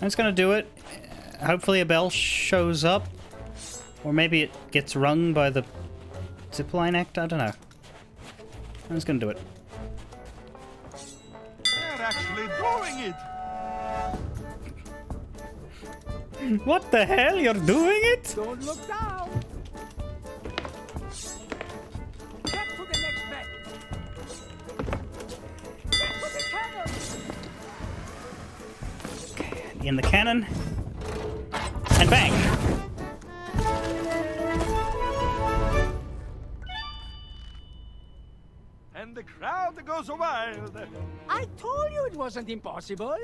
That's gonna do it. Hopefully a bell shows up. Or maybe it gets rung by the zipline act. I don't know. That's gonna do it. They're actually doing it! What the hell? You're doing it? Don't look down! Get to the next bed! Get to the cannon! In the cannon. And bang! And the crowd goes wild. I told you it wasn't impossible.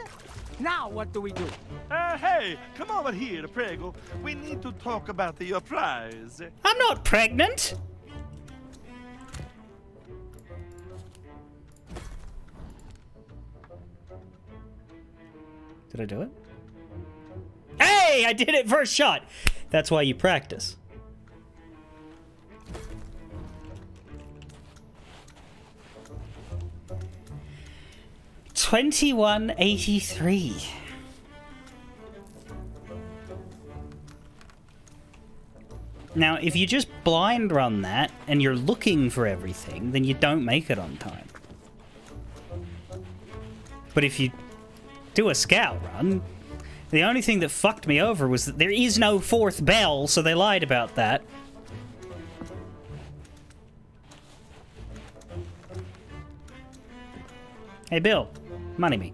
Now what do we do? Hey, come over here, Prego. We need to talk about your prize. I'm not pregnant! Did I do it? Hey! I did it first shot! That's why you practice. $21.83. Now, if you just blind run that and you're looking for everything, then you don't make it on time. But if you do a scout run, the only thing that fucked me over was that there is no fourth bell, so they lied about that. Hey, Bill. Money me.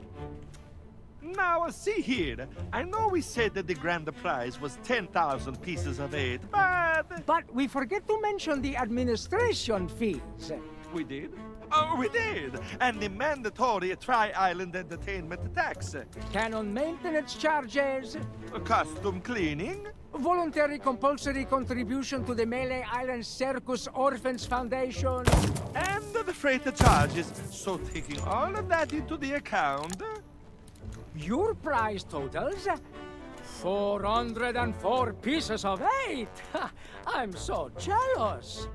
Now, see here. I know we said that the grand prize was 10,000 pieces of 8, but... But we forget to mention the administration fees. We did? Oh, we did! And the mandatory Tri-Island Entertainment tax. Cannon maintenance charges. Costume cleaning. Voluntary compulsory contribution to the Melee Island Circus Orphans Foundation. And the freight charges. So taking all of that into the account... Your prize totals 404 pieces of 8. I'm so jealous.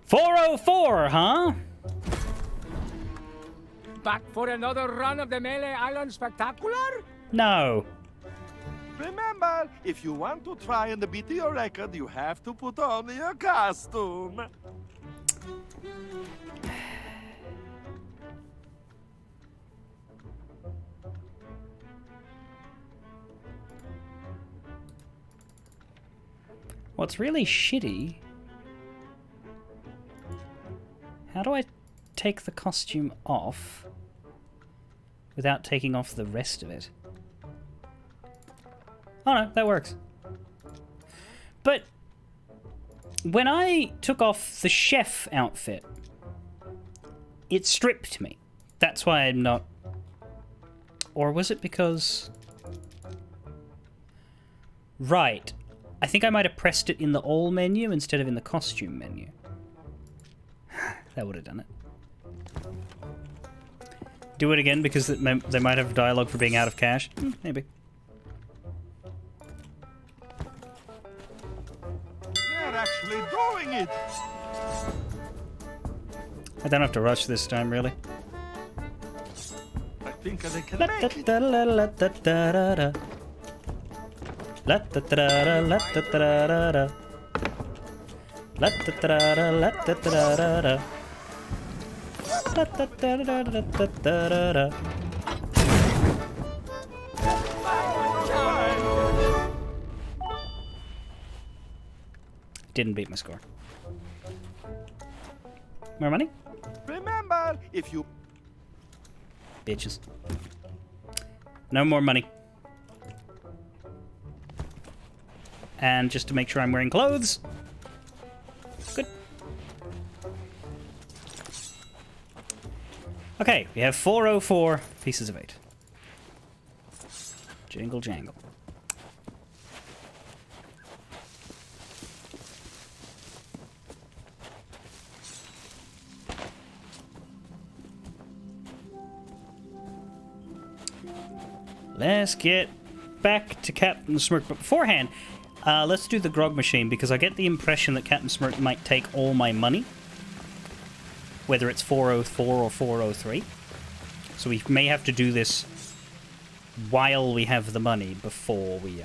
404, huh? Back for another run of the Melee Island Spectacular? No. Remember, if you want to try and beat your record, you have to put on your costume. What's really shitty... How do I take the costume off without taking off the rest of it? Oh no, that works. But when I took off the chef outfit, it stripped me. That's why I'm not... Or was it because... Right. I think I might have pressed it in the all menu instead of in the costume menu. That would have done it. Do it again because they might have dialogue for being out of cash? Maybe. They're actually doing it! I don't have to rush this time, really. think they can La make it? da da la da da da da. La da da da la da da da da. La da da da la da da da da. La da da da da da da da. Didn't beat my score. More money? Remember, if you... Bitches. No more money. And just to make sure I'm wearing clothes. Good. Okay, we have 404 pieces of 8. Jingle jangle. Let's get back to Captain Smirk, but beforehand, let's do the grog machine, because I get the impression that Captain Smirk might take all my money, whether it's 404 or 403. So we may have to do this while we have the money before we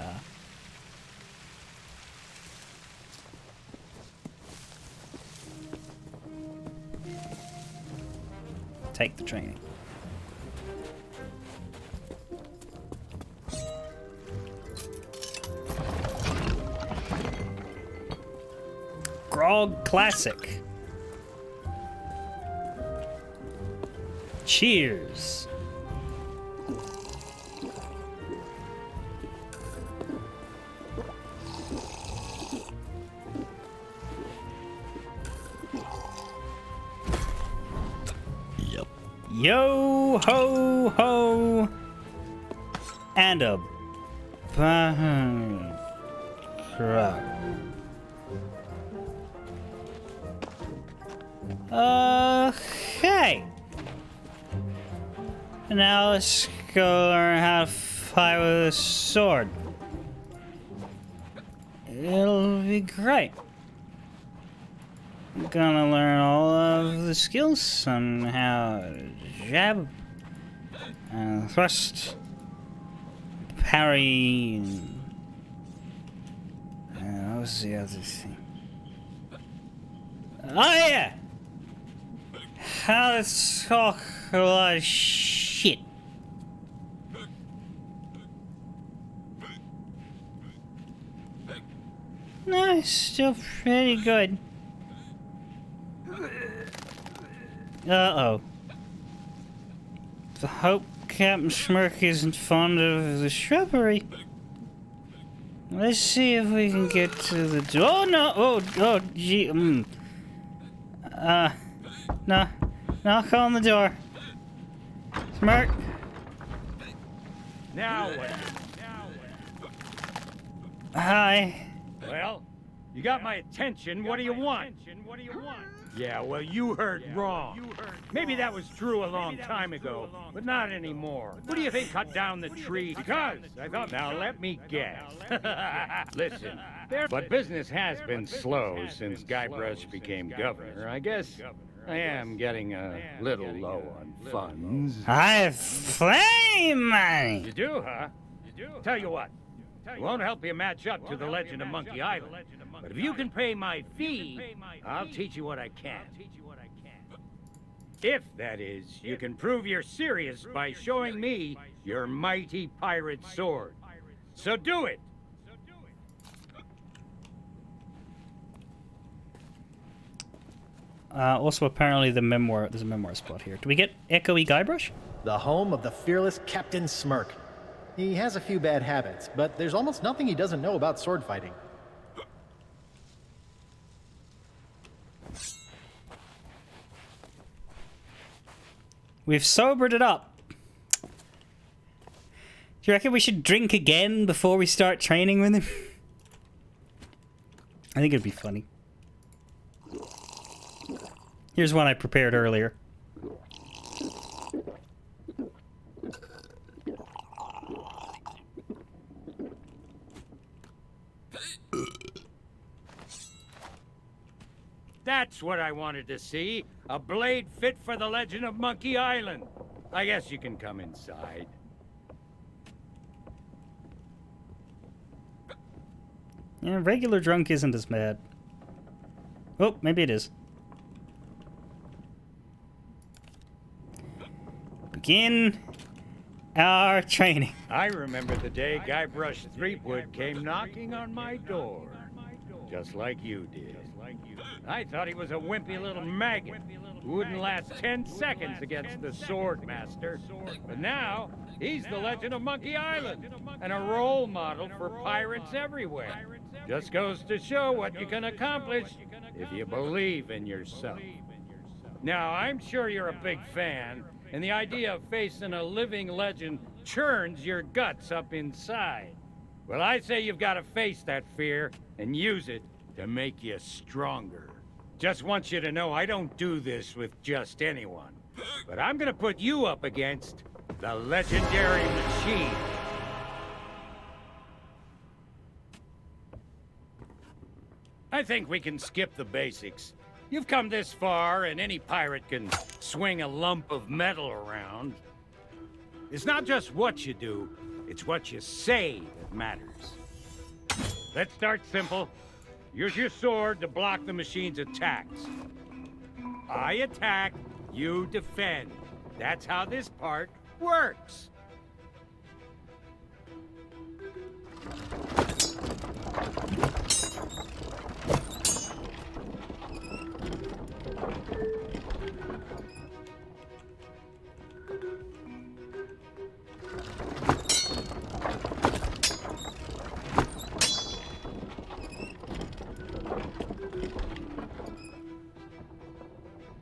take the training. Grog Classic. Cheers. Yep. Yo ho ho. And a truck. Okay. Now let's go learn how to fight with a sword. It'll be great. I'm gonna learn all of the skills on how to jab, thrust, parry, and what was the other thing? Oh yeah! How to talk a lot of shit. No, still pretty good. Uh-oh. I hope Captain Smirk isn't fond of the shrubbery. Let's see if we can get to the door. Oh, no! Oh, gee, no. Knock on the door. Smirk. Now what? Hi. Well, you got my attention. What do you want? Yeah, well, you heard wrong. Maybe that was true a long time ago, but not anymore. Who do you think cut down the tree? Because I thought, now let me guess. Listen, but business has been slow since Guybrush became governor. I guess I am getting a little low on funds. I have plenty of money. You do, huh? Tell you what, it won't help you match up to the Legend of Monkey Island. But if you can pay my fee, I'll teach you what I can. If, that is, you can prove you're serious by showing me your mighty pirate sword. So do it! Also, apparently, there's a memoir spot here. Do we get Echoey Guybrush? The home of the fearless Captain Smirk. He has a few bad habits, but there's almost nothing he doesn't know about sword fighting. We've sobered it up. Do you reckon we should drink again before we start training with him? I think it'd be funny. Here's one I prepared earlier. That's what I wanted to see. A blade fit for the Legend of Monkey Island. I guess you can come inside. Yeah, regular drunk isn't as bad. Oh, maybe it is. Begin our training. I remember the day Guybrush Threepwood came knocking on my door. Just like you did. I thought he was a wimpy little maggot who wouldn't last 10 seconds against the Sword Master. But now, he's the legend of Monkey Island and a role model for pirates everywhere. Just goes to show what you can accomplish if you believe in yourself. Now, I'm sure you're a big fan, and the idea of facing a living legend churns your guts up inside. Well, I say you've got to face that fear and use it to make you stronger. Just want you to know I don't do this with just anyone. But I'm gonna put you up against the legendary machine. I think we can skip the basics. You've come this far, and any pirate can swing a lump of metal around. It's not just what you do, it's what you say that matters. Let's start simple. Use your sword to block the machine's attacks. I attack, you defend. That's how this part works.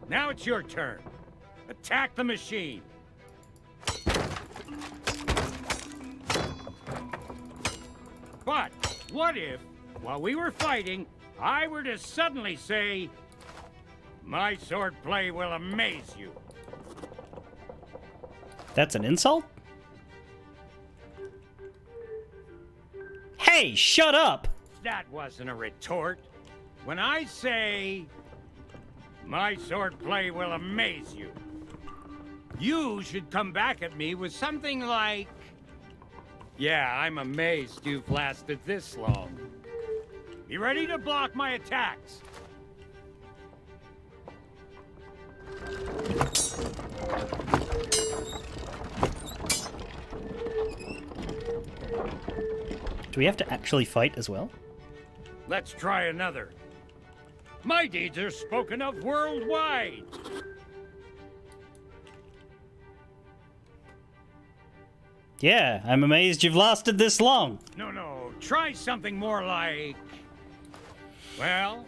Now it's your turn. Attack the machine. But what if, while we were fighting, I were to suddenly say, "My swordplay will amaze you"? That's an insult? Hey, shut up! That wasn't a retort. When I say, "My swordplay will amaze you," you should come back at me with something like, "Yeah, I'm amazed you've lasted this long. Be ready to block my attacks." Do we have to actually fight as well? Let's try another. My deeds are spoken of worldwide. Yeah, I'm amazed you've lasted this long. No, try something more like... Well,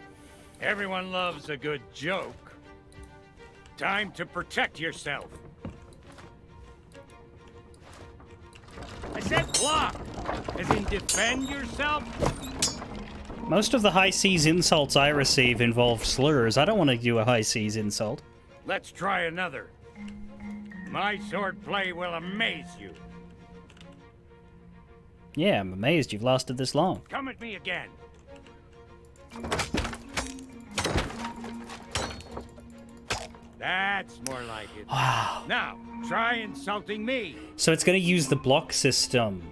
everyone loves a good joke. Time to protect yourself. I said block, as in defend yourself. Most of the high seas insults I receive involve slurs. I don't want to do a high seas insult. Let's try another. My swordplay will amaze you. Yeah, I'm amazed you've lasted this long. Come at me again. That's more like it. Wow. Now, try insulting me. So it's going to use the block system.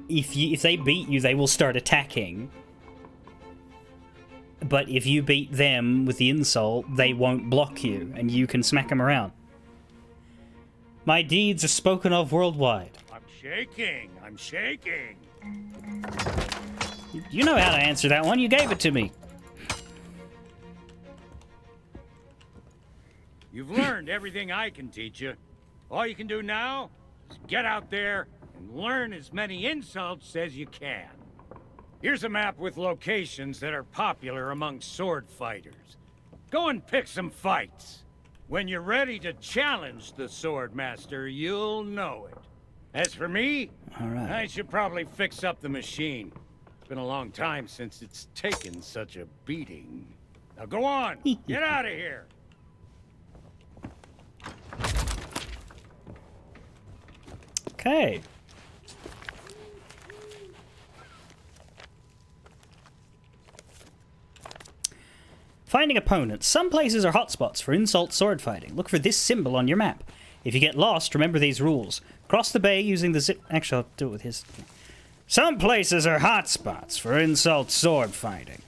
If they beat you, they will start attacking. But if you beat them with the insult, they won't block you, and you can smack them around. My deeds are spoken of worldwide. I'm shaking. I'm shaking. You know how to answer that one. You gave it to me. You've learned everything I can teach you. All you can do now is get out there and learn as many insults as you can. Here's a map with locations that are popular among sword fighters. Go and pick some fights. When you're ready to challenge the Sword Master, you'll know it. As for me, all right. I should probably fix up the machine. It's been a long time since it's taken such a beating. Now go on, get out of here. Okay. Finding opponents. Some places are hotspots for insult sword fighting. Look for this symbol on your map. If you get lost, remember these rules. Cross the bay using the zip... Actually, I'll do it with his... Some places are hotspots for insult sword fighting.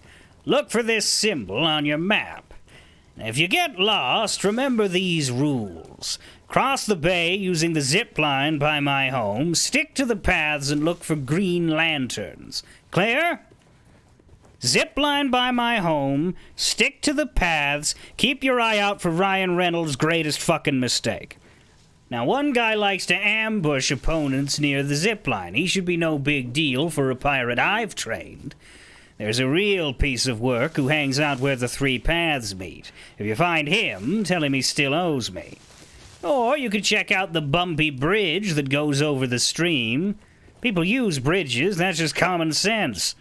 Look for this symbol on your map. If you get lost, remember these rules. Cross the bay using the zip line by my home, stick to the paths and look for green lanterns. Clear? Zip line by my home, stick to the paths, keep your eye out for Ryan Reynolds' greatest fucking mistake. Now, one guy likes to ambush opponents near the zip line. He should be no big deal for a pirate I've trained. There's a real piece of work who hangs out where the three paths meet. If you find him, tell him he still owes me. Or you could check out the bumpy bridge that goes over the stream. People use bridges, that's just common sense.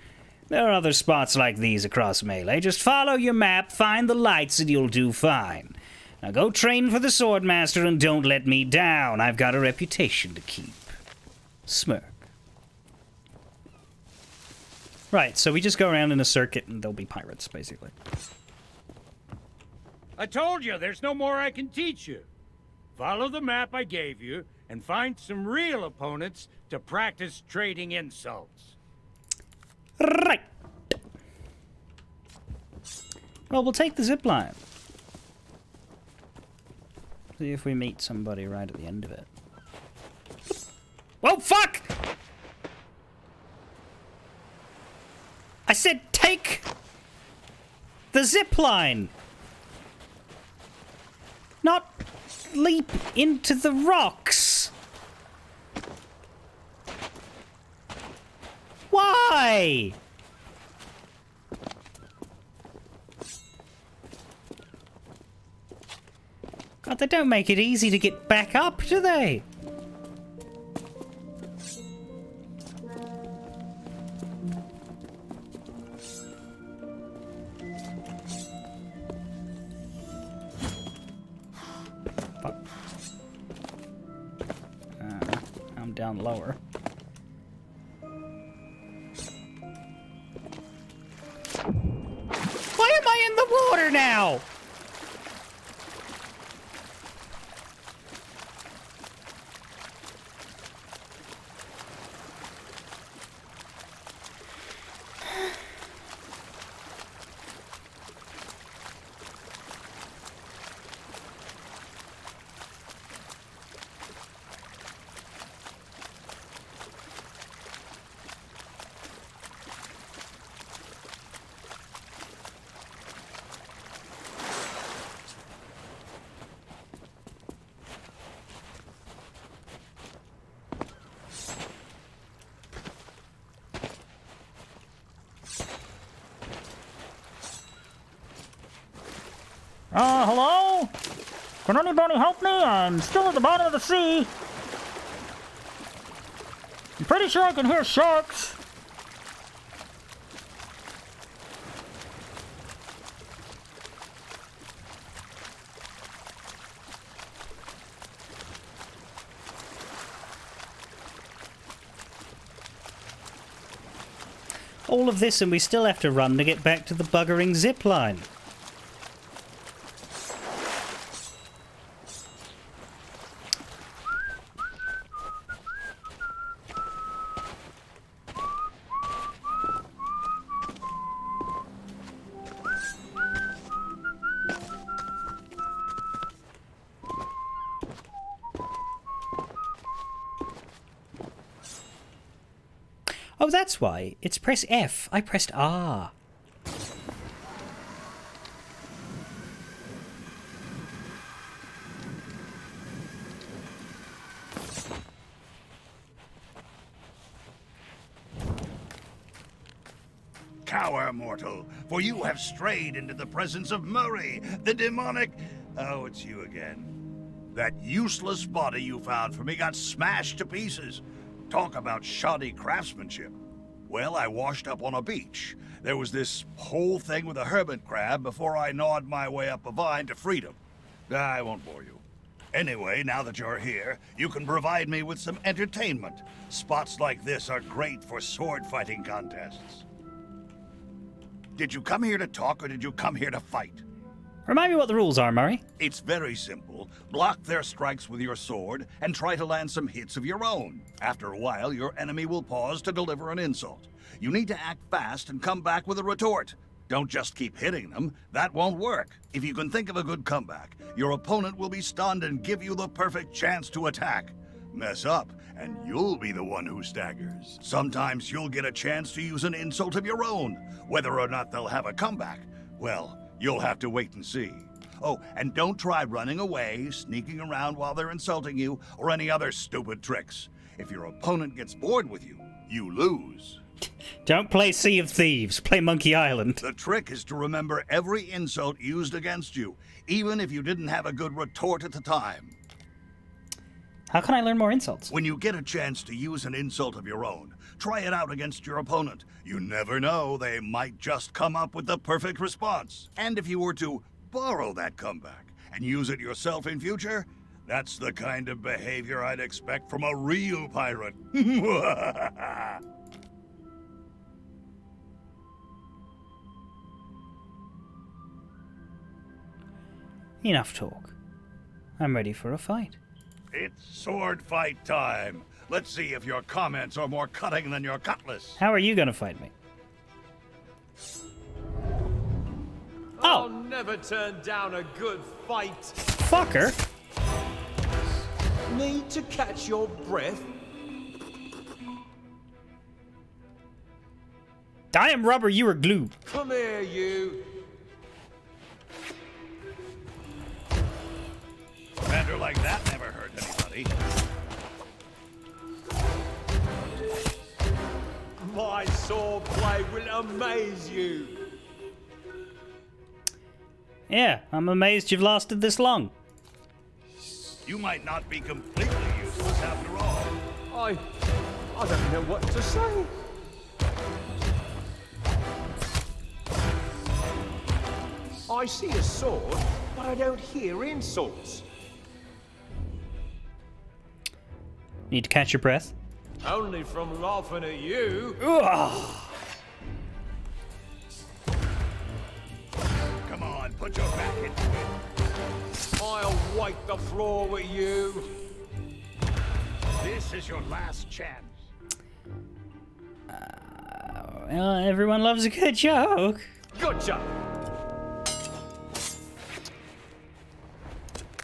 There are other spots like these across Melee. Just follow your map, find the lights, and you'll do fine. Now go train for the Swordmaster and don't let me down. I've got a reputation to keep. Smirk. Right, so we just go around in a circuit and there'll be pirates, basically. I told you, there's no more I can teach you. Follow the map I gave you and find some real opponents to practice trading insults. Right. Well, we'll take the zip line. See if we meet somebody right at the end of it. Whoa, fuck! I said take the zip line, not leap into the rocks. Why? God, they don't make it easy to get back up, do they? Fuck. I'm down lower. Why am I in the water now? Hello? Can anybody help me? I'm still at the bottom of the sea. I'm pretty sure I can hear sharks. All of this and we still have to run to get back to the buggering zip line. Oh, that's why. It's press F. I pressed R. Cower, mortal, for you have strayed into the presence of Murray, the demonic... Oh, it's you again. That useless body you found for me got smashed to pieces. Talk about shoddy craftsmanship. Well, I washed up on a beach. There was this whole thing with a hermit crab before I gnawed my way up a vine to freedom. I won't bore you. Anyway, now that you're here, you can provide me with some entertainment. Spots like this are great for sword fighting contests. Did you come here to talk or did you come here to fight? Remind me what the rules are, Murray. It's very simple. Block their strikes with your sword and try to land some hits of your own. After a while, your enemy will pause to deliver an insult. You need to act fast and come back with a retort. Don't just keep hitting them. That won't work. If you can think of a good comeback, your opponent will be stunned and give you the perfect chance to attack. Mess up, and you'll be the one who staggers. Sometimes you'll get a chance to use an insult of your own. Whether or not they'll have a comeback, well, you'll have to wait and see. Oh, and don't try running away, sneaking around while they're insulting you, or any other stupid tricks. If your opponent gets bored with you, you lose. Don't play Sea of Thieves. Play Monkey Island. The trick is to remember every insult used against you, even if you didn't have a good retort at the time. How can I learn more insults? When you get a chance to use an insult of your own, try it out against your opponent. You never know, they might just come up with the perfect response. And if you were to borrow that comeback and use it yourself in future, that's the kind of behavior I'd expect from a real pirate. Enough talk. I'm ready for a fight. It's sword fight time. Let's see if your comments are more cutting than your cutlass. How are you gonna fight me? I'll never turn down a good fight. Fucker. Need to catch your breath? I am rubber, you are glue. Come here, you. Commander like that never hurt anybody. My swordplay will amaze you. Yeah, I'm amazed you've lasted this long. You might not be completely useless after all. I don't know what to say. I see a sword, but I don't hear insults. Need to catch your breath. Only from laughing at you. Ugh. Come on, put your back into it. I'll wipe the floor with you. This is your last chance. Well, everyone loves a good joke. Gotcha.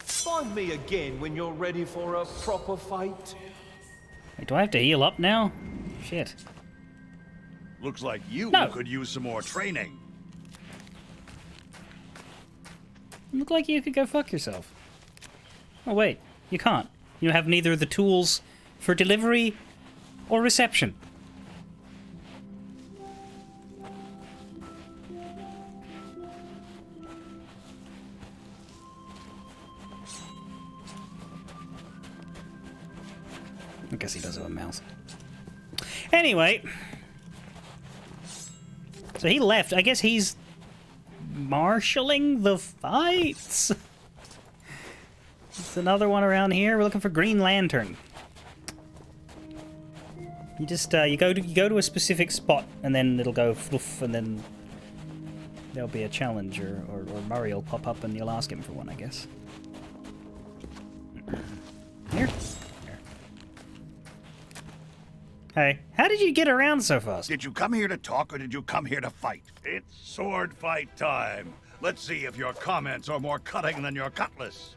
Find me again when you're ready for a proper fight. Wait, do I have to heal up now? Shit. Looks like you could use some more training. Look like you could go fuck yourself. Oh wait, you can't. You have neither the tools for delivery or reception. I guess he does have a mouse. Anyway. So he left. I guess he's marshalling the fights. There's another one around here. We're looking for Green Lantern. You just you go to a specific spot and then it'll go fluff and then there'll be a challenge or Murray will pop up and you'll ask him for one, I guess. Here. Hey, how did you get around so fast? Did you come here to talk or did you come here to fight? It's sword fight time. Let's see if your comments are more cutting than your cutlass.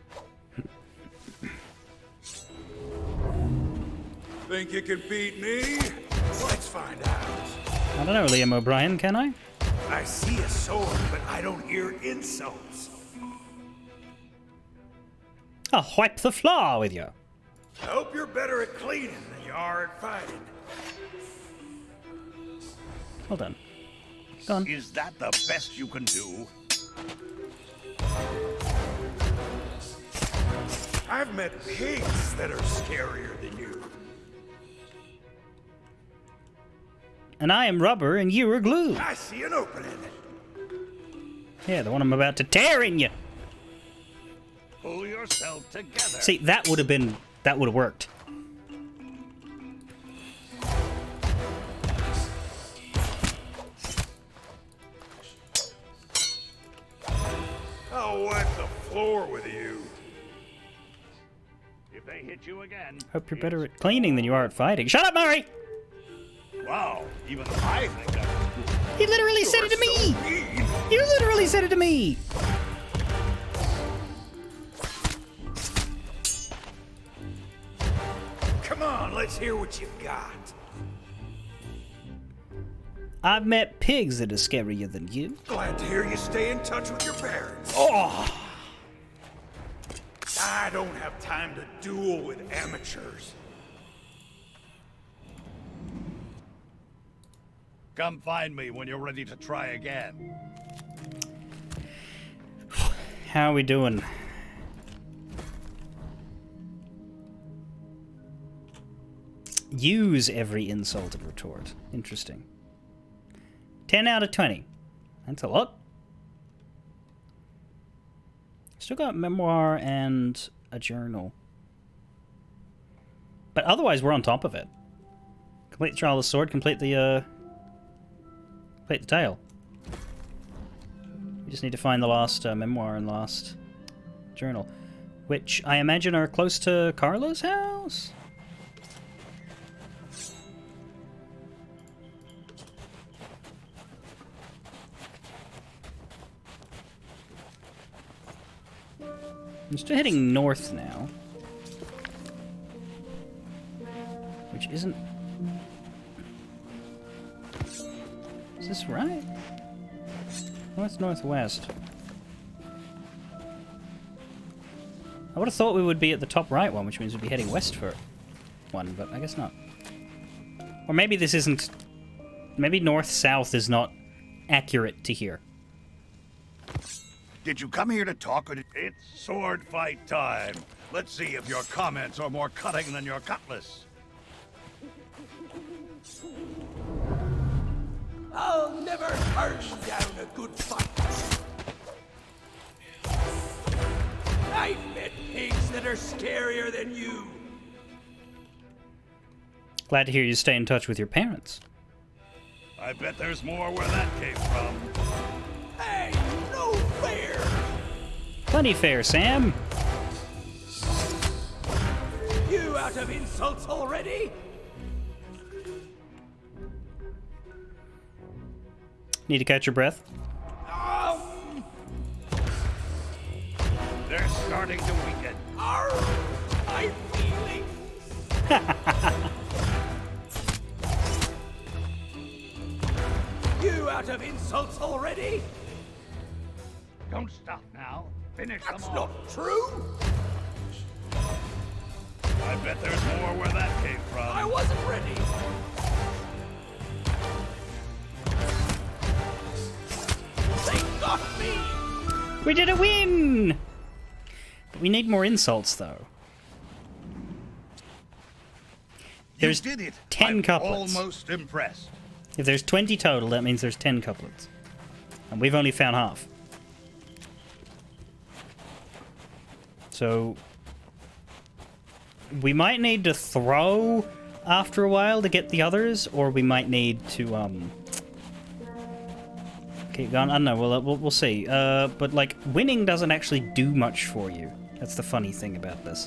Think you can beat me? Let's find out. I don't know, Liam O'Brien, can I? I see a sword, but I don't hear insults. I'll wipe the floor with you. I hope you're better at cleaning than you are at fighting. Hold on. Go on. Is that the best you can do? I've met pigs that are scarier than you. And I am rubber and you are glue. I see an opening. Yeah, the one I'm about to tear in you. Pull yourself together. See, that would have worked. they hit you again. Hope you're better at cleaning than you are at fighting. Shut up, Murray! Wow, even I think that was cool. He literally said it to me! You literally said it to me! Come on, let's hear what you've got. I've met pigs that are scarier than you. Glad to hear you stay in touch with your parents. Oh! I don't have time to duel with amateurs. Come find me when you're ready to try again. How are we doing? Use every insult and retort. Interesting. 10 out of 20. That's a lot. Still got memoir and a journal. But otherwise, we're on top of it. Complete the Trial of the Sword, complete the tale. We just need to find the last memoir and last journal. Which I imagine are close to Carla's house? I'm still heading north now. Which isn't... Is this right? North-northwest. I would have thought we would be at the top right one, which means we'd be heading west for one, but I guess not. Or maybe this isn't... Maybe north-south is not accurate to here. Did you come here to talk, or did... It's sword fight time. Let's see if your comments are more cutting than your cutlass. I'll never turn down a good fight. I've met pigs that are scarier than you. Glad to hear you stay in touch with your parents. I bet there's more where that came from. Hey, no fair. Plenty fair, Sam. You out of insults already? Need to catch your breath? They're starting to weaken. Arr, my feelings. You out of insults already? Don't stop now. Finish That's them all. not true. I bet there's more where that came from. I wasn't ready. They got me. We did a win! But we need more insults, though. There's you did it. 10 I'm couplets. Almost impressed. If there's 20 total, that means there's 10 couplets. And we've only found half. So... we might need to throw after a while to get the others, or we might need to, keep going. I don't know, we'll see. But, like, winning doesn't actually do much for you. That's the funny thing about this.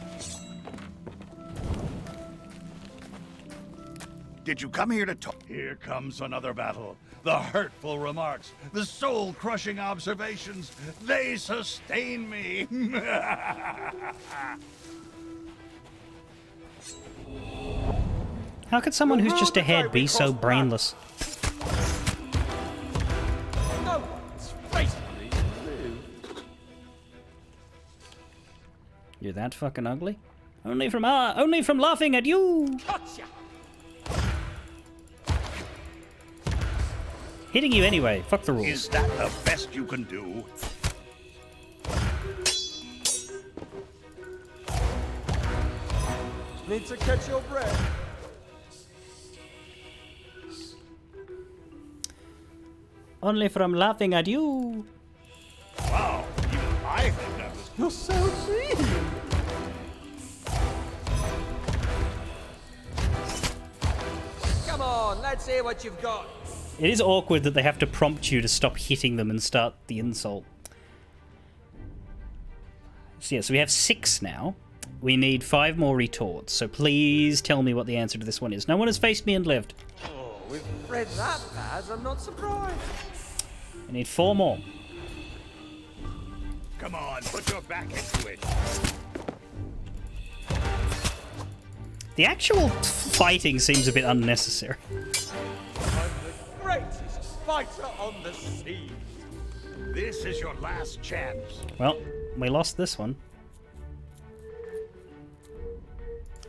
Did you come here to talk? Here comes another battle. The hurtful remarks, the soul-crushing observations, they sustain me. How could someone who's just ahead be so brainless? No, face You're that fucking ugly? Only from laughing at you! Gotcha. Hitting you anyway, fuck the rules. Is that the best you can do? Need to catch your breath. Only from laughing at you. Wow, even I think that was... You're so mean. Come on, let's see what you've got. It is awkward that they have to prompt you to stop hitting them and start the insult. So yeah, so we have 6 now. we need 5 more retorts, so please tell me what the answer to this one is. No one has faced me and lived. Oh, with bread that bad, I'm not surprised. I need 4 more. Come on, put your back into it. The actual fighting seems a bit unnecessary. I'm the greatest fighter on the sea. This is your last chance. Well, we lost this one.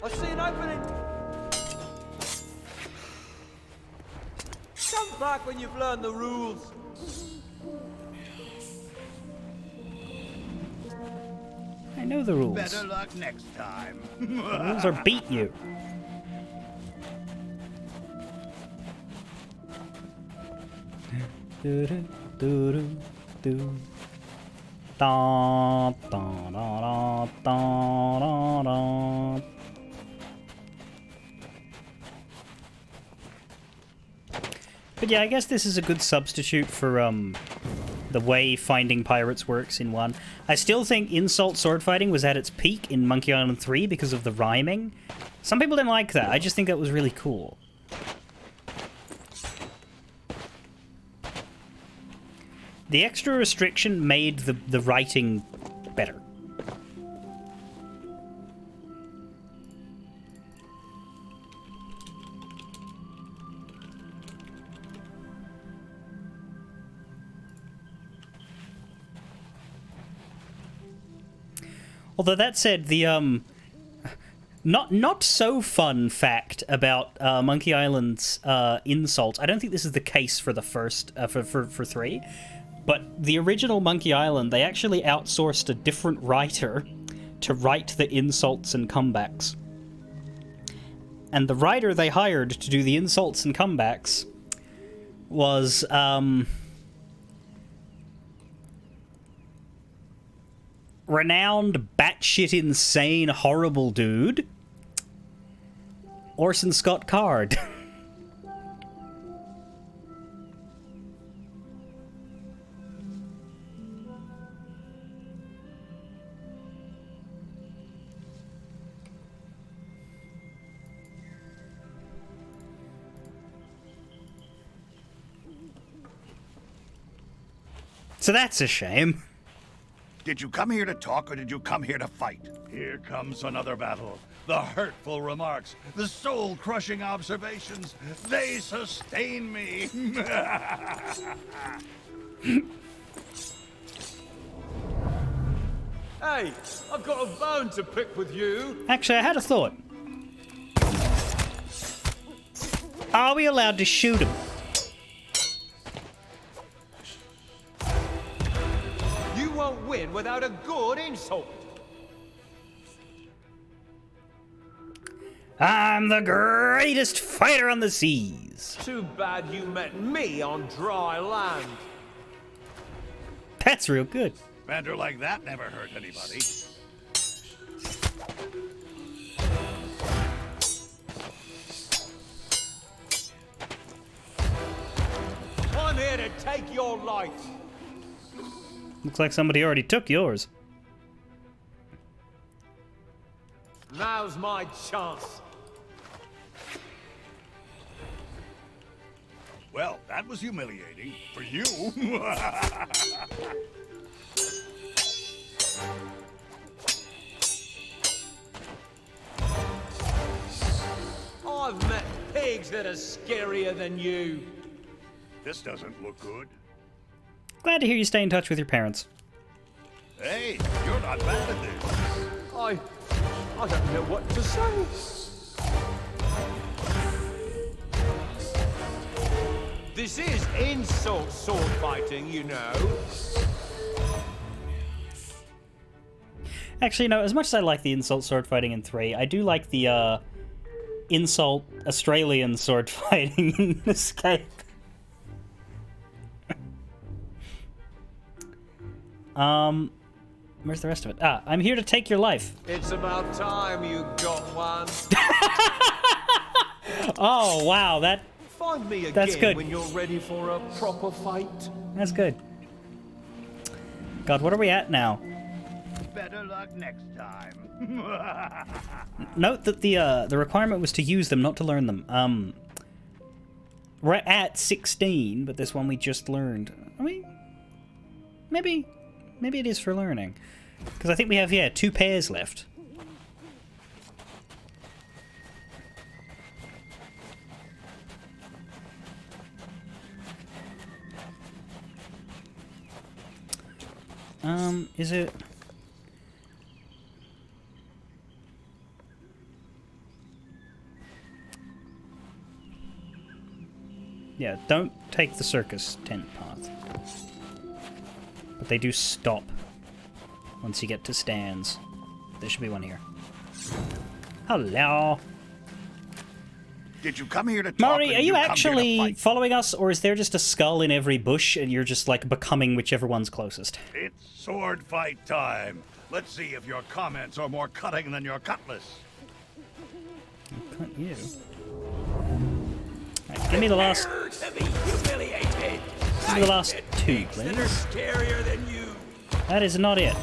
I see an opening. Come back when you've learned the rules. I know the rules. Better luck next time. The rules are beat you. Do do do do. Da da da da da da. But yeah, I guess this is a good substitute for the way finding pirates works in 1. I still think insult sword fighting was at its peak in Monkey Island 3 because of the rhyming. Some people didn't like that. I just think that was really cool. The extra restriction made the writing better. Although that said, the not so fun fact about Monkey Island's insults. I don't think this is the case for the first for 3, but the original Monkey Island, they actually outsourced a different writer to write the insults and comebacks. And the writer they hired to do the insults and comebacks was renowned batshit insane horrible dude Orson Scott Card. So that's a shame. Did you come here to talk or did you come here to fight? Here comes another battle. The hurtful remarks, the soul-crushing observations, they sustain me. Hey, I've got a bone to pick with you. Actually, I had a thought. Are we allowed to shoot him? You won't win without a good insult. I'm the greatest fighter on the seas. Too bad you met me on dry land. That's real good. Banter like that never hurt anybody. I'm here to take your life. Looks like somebody already took yours. Now's my chance. Well, that was humiliating for you. I've met pigs that are scarier than you. This doesn't look good. Glad to hear you stay in touch with your parents. Hey, you're not bad at this. I don't know what to say. This is insult sword fighting, you know. Actually, no, as much as I like the insult sword fighting in 3, I do like the insult Australian sword fighting in Escape. Where's the rest of it? Ah, I'm here to take your life. It's about time you got one. Oh, wow, Find me again that's good. when you're ready for a proper fight. That's good. God, what are we at now? Better luck next time. Note that the requirement was to use them, not to learn them. We're at 16, but this one we just learned. I mean, maybe it is for learning. Because I think we have, yeah, 2 pairs left. Is it... Yeah, don't take the circus tent path. But they do stop once you get to stands. There should be one here. Hello. Did you come here to talk? Maury, are you actually following us, or is there just a skull in every bush and you're just like becoming whichever one's closest? It's sword fight time. Let's see if your comments are more cutting than your cutlass. I'll cut you. Right, give me the last. To be humiliated. Give me the last 2, please. That are scarier than you. That is not it.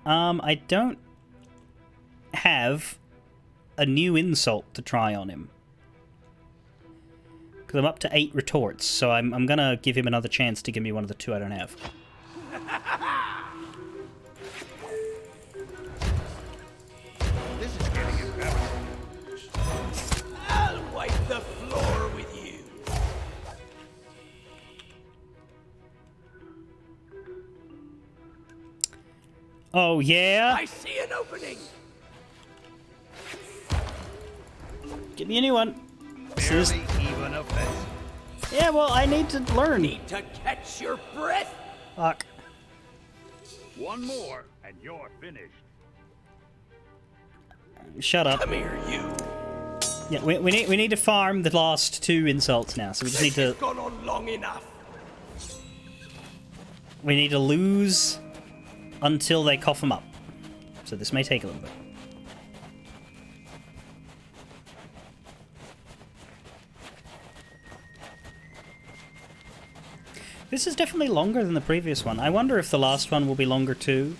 I don't have a new insult to try on him. Because I'm up to 8 retorts, so I'm gonna give him another chance to give me one of the 2 I don't have. This is getting embarrassing. I'll wipe the floor with you. Oh, yeah? I see an opening. Give me a new one. Barely even offensive. Yeah, well, I need to learn. Need to catch your breath. Fuck. One more, and you're finished. Shut up. Come here, you. Yeah, we need to farm the last 2 insults now, so we just need to... It's gone on long enough. We need to lose until they cough them up. So this may take a little bit. This is definitely longer than the previous one. I wonder if the last one will be longer too.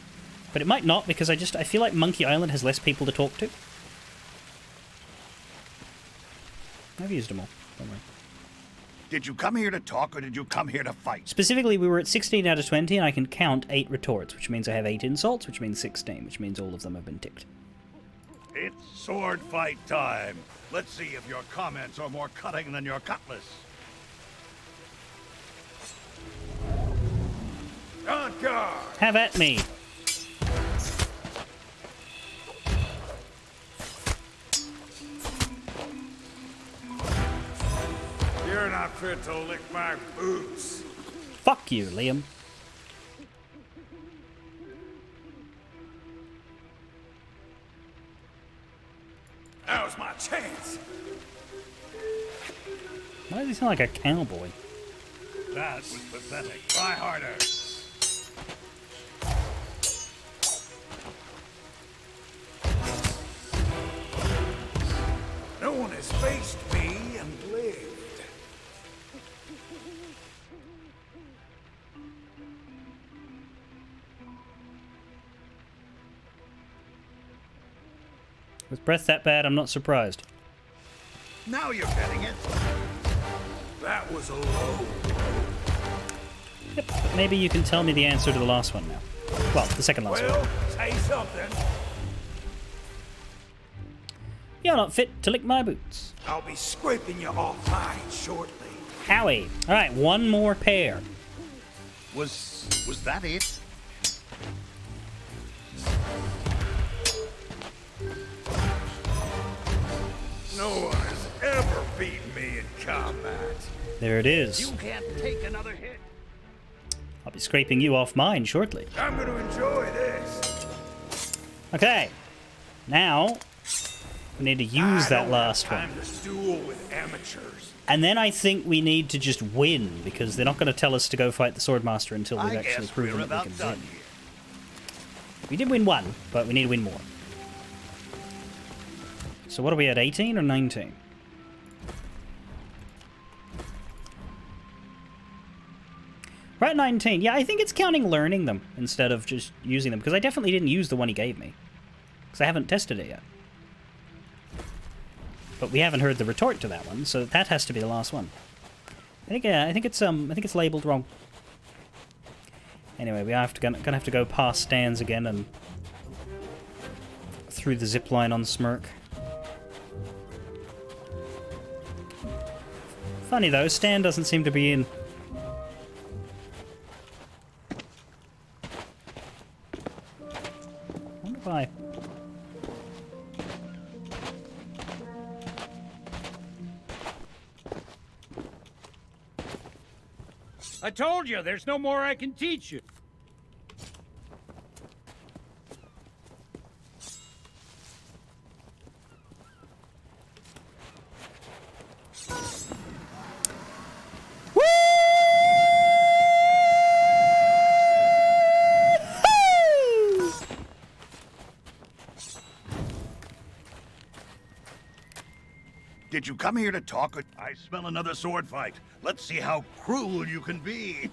But it might not, because I feel like Monkey Island has less people to talk to. I've used them all. Don't worry. Did you come here to talk, or did you come here to fight? Specifically, we were at 16 out of 20, and I can count 8 retorts, which means I have 8 insults, which means 16, which means all of them have been ticked. It's sword fight time. Let's see if your comments are more cutting than your cutlass. On guard. Have at me. You're not fit to lick my boots. Fuck you, Liam. Now's my chance. Why does he sound like a cowboy? That was pathetic. Try harder. No one has faced me and lived. With breath that bad, I'm not surprised. Now you're getting it. That was a low. Yep, but maybe you can tell me the answer to the last one now. Well, the second last one. Well, say something. You're not fit to lick my boots. I'll be scraping you off mine shortly. Howie. Alright, one more pair. Was that it? No one has ever beaten me in combat. There it is. You can't take another hit. I'll be scraping you off mine shortly. I'm gonna enjoy this. Okay. Now, we need to use that last one. Time to duel with amateurs. And then I think we need to just win, because they're not going to tell us to go fight the Swordmaster until we've actually proven that we can win. We did win 1, but we need to win more. So what are we at, 18 or 19? We're at 19. Yeah, I think it's counting learning them instead of just using them, because I definitely didn't use the one he gave me. Because I haven't tested it yet. But we haven't heard the retort to that one, so that has to be the last one. I think it's labeled wrong. Anyway, we have to gonna have to go past Stan's again and through the zip line on Smirk. Funny though, Stan doesn't seem to be in. Wonder why. I told you, there's no more I can teach you. Did you come here to talk? I smell another sword fight. Let's see how cruel you can be.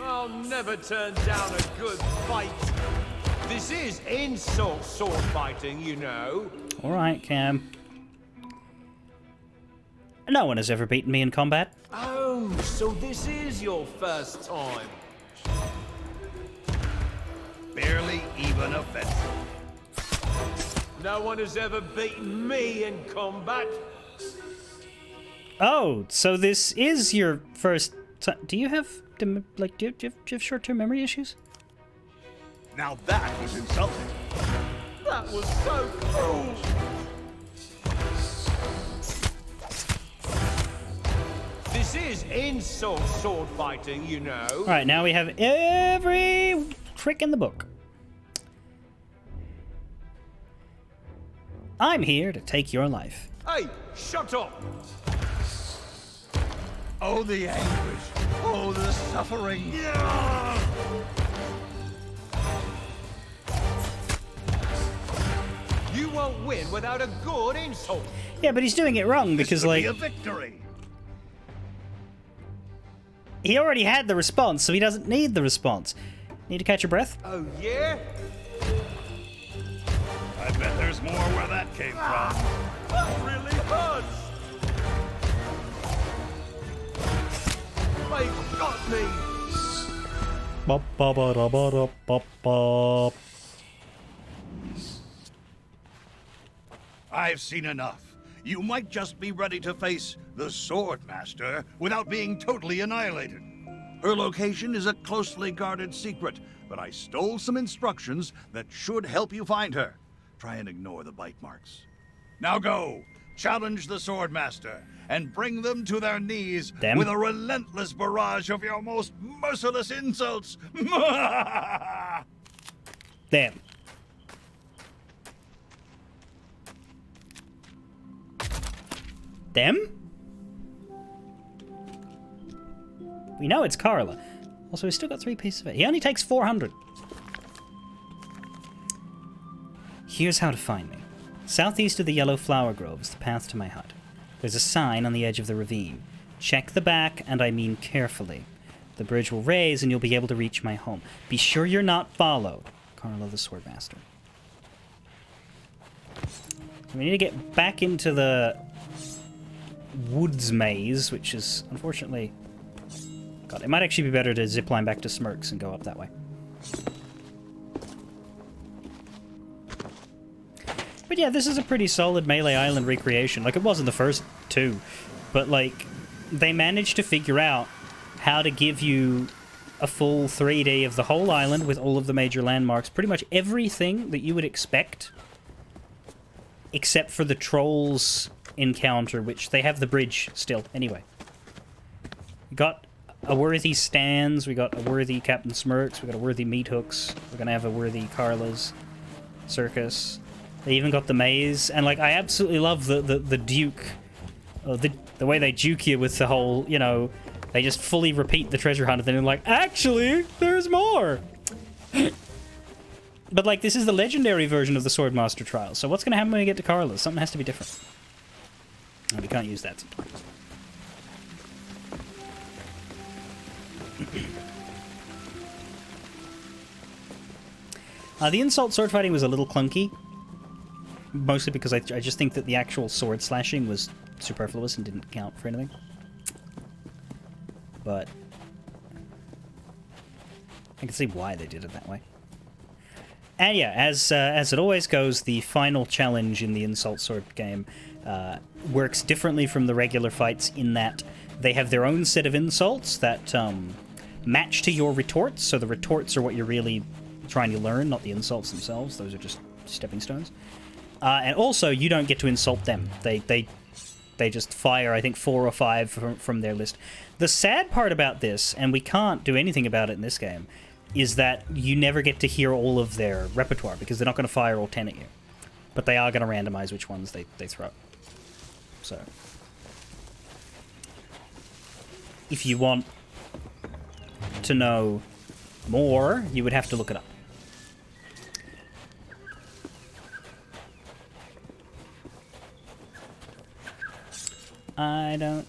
I'll never turn down a good fight. This is insult sword fighting, you know. Alright, Cam. No one has ever beaten me in combat. Oh, so this is your first time. Barely even offensive. No one has ever beaten me in combat. Oh, so this is your first time. Do you have, do you have short-term memory issues? Now that was insulting. That was so cruel. This is insult sword fighting, you know. Alright, now we have every trick in the book. I'm here to take your life. Hey, shut up! Oh, the anguish. Oh, the suffering. You won't win without a good insult. Yeah, but he's doing it wrong because, This could like, be a victory. he already had the response, so he doesn't need the response. Need to catch your breath? Oh, yeah? I bet there's more where that came from. That really hurts. They got me. Bop, bop, bop, bop, bop, bop, bop. I've seen enough. You might just be ready to face the Sword Master without being totally annihilated. Her location is a closely guarded secret, but I stole some instructions that should help you find her. Try and ignore the bite marks. Now go, challenge the Sword Master, and bring them to their knees with a relentless barrage of your most merciless insults. Damn. Them? We know it's Carla. Also, he's still got 3 pieces of it. He only takes 400. Here's how to find me. Southeast of the Yellow Flower Grove is the path to my hut. There's a sign on the edge of the ravine. Check the back, and I mean carefully. The bridge will raise, and you'll be able to reach my home. Be sure you're not followed. Carla the Swordmaster. We need to get back into the woods maze, which is unfortunately... God, it might actually be better to zipline back to Smirks and go up that way. But yeah, this is a pretty solid Melee Island recreation. Like, it was in the first 2. But, like, they managed to figure out how to give you a full 3D of the whole island with all of the major landmarks. Pretty much everything that you would expect. Except for the trolls encounter, which they have the bridge still, anyway. We got a worthy Stans, we got a worthy Captain Smirks, we got a worthy Meat Hooks, we're gonna have a worthy Carla's Circus. They even got the maze, and like I absolutely love the Duke, the way they juke you with the whole, you know, they just fully repeat the treasure hunt and then they're like, actually, there's more. But like this is the legendary version of the Swordmaster trial, so what's gonna happen when we get to Carla's? Something has to be different. And we can't use that sometimes. The insult sword fighting was a little clunky. Mostly because I just think that the actual sword slashing was superfluous and didn't count for anything. But I can see why they did it that way. And yeah, as it always goes, the final challenge in the insult sword game works differently from the regular fights in that they have their own set of insults that match to your retorts. So the retorts are what you're really trying to learn, not the insults themselves. Those are just stepping stones. And also, you don't get to insult them. They just fire, I think, 4 or 5 from their list. The sad part about this, and we can't do anything about it in this game, is that you never get to hear all of their repertoire, because they're not going to fire all 10 at you. But they are going to randomize which ones they throw. So, if you want to know more, you would have to look it up. I don't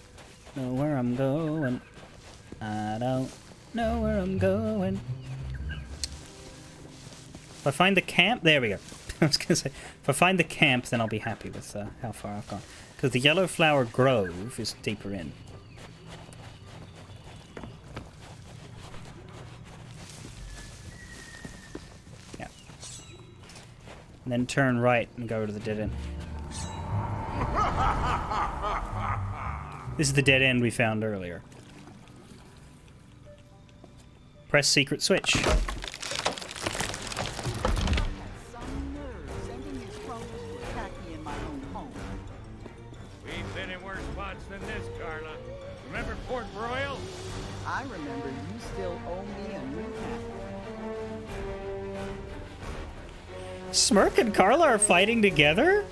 know where I'm going. I don't know where I'm going. If I find the camp... There we go. I was going to say, if I find the camp, then I'll be happy with how far I've gone. Because the Yellow Flower Grove is deeper in. Yeah. And then turn right and go to the dead end. This is the dead end we found earlier. Press secret switch. We've been in worse spots than this, Carla. Remember Port Royal? I remember you still owe me a new hat. Smirk and Carla are fighting together?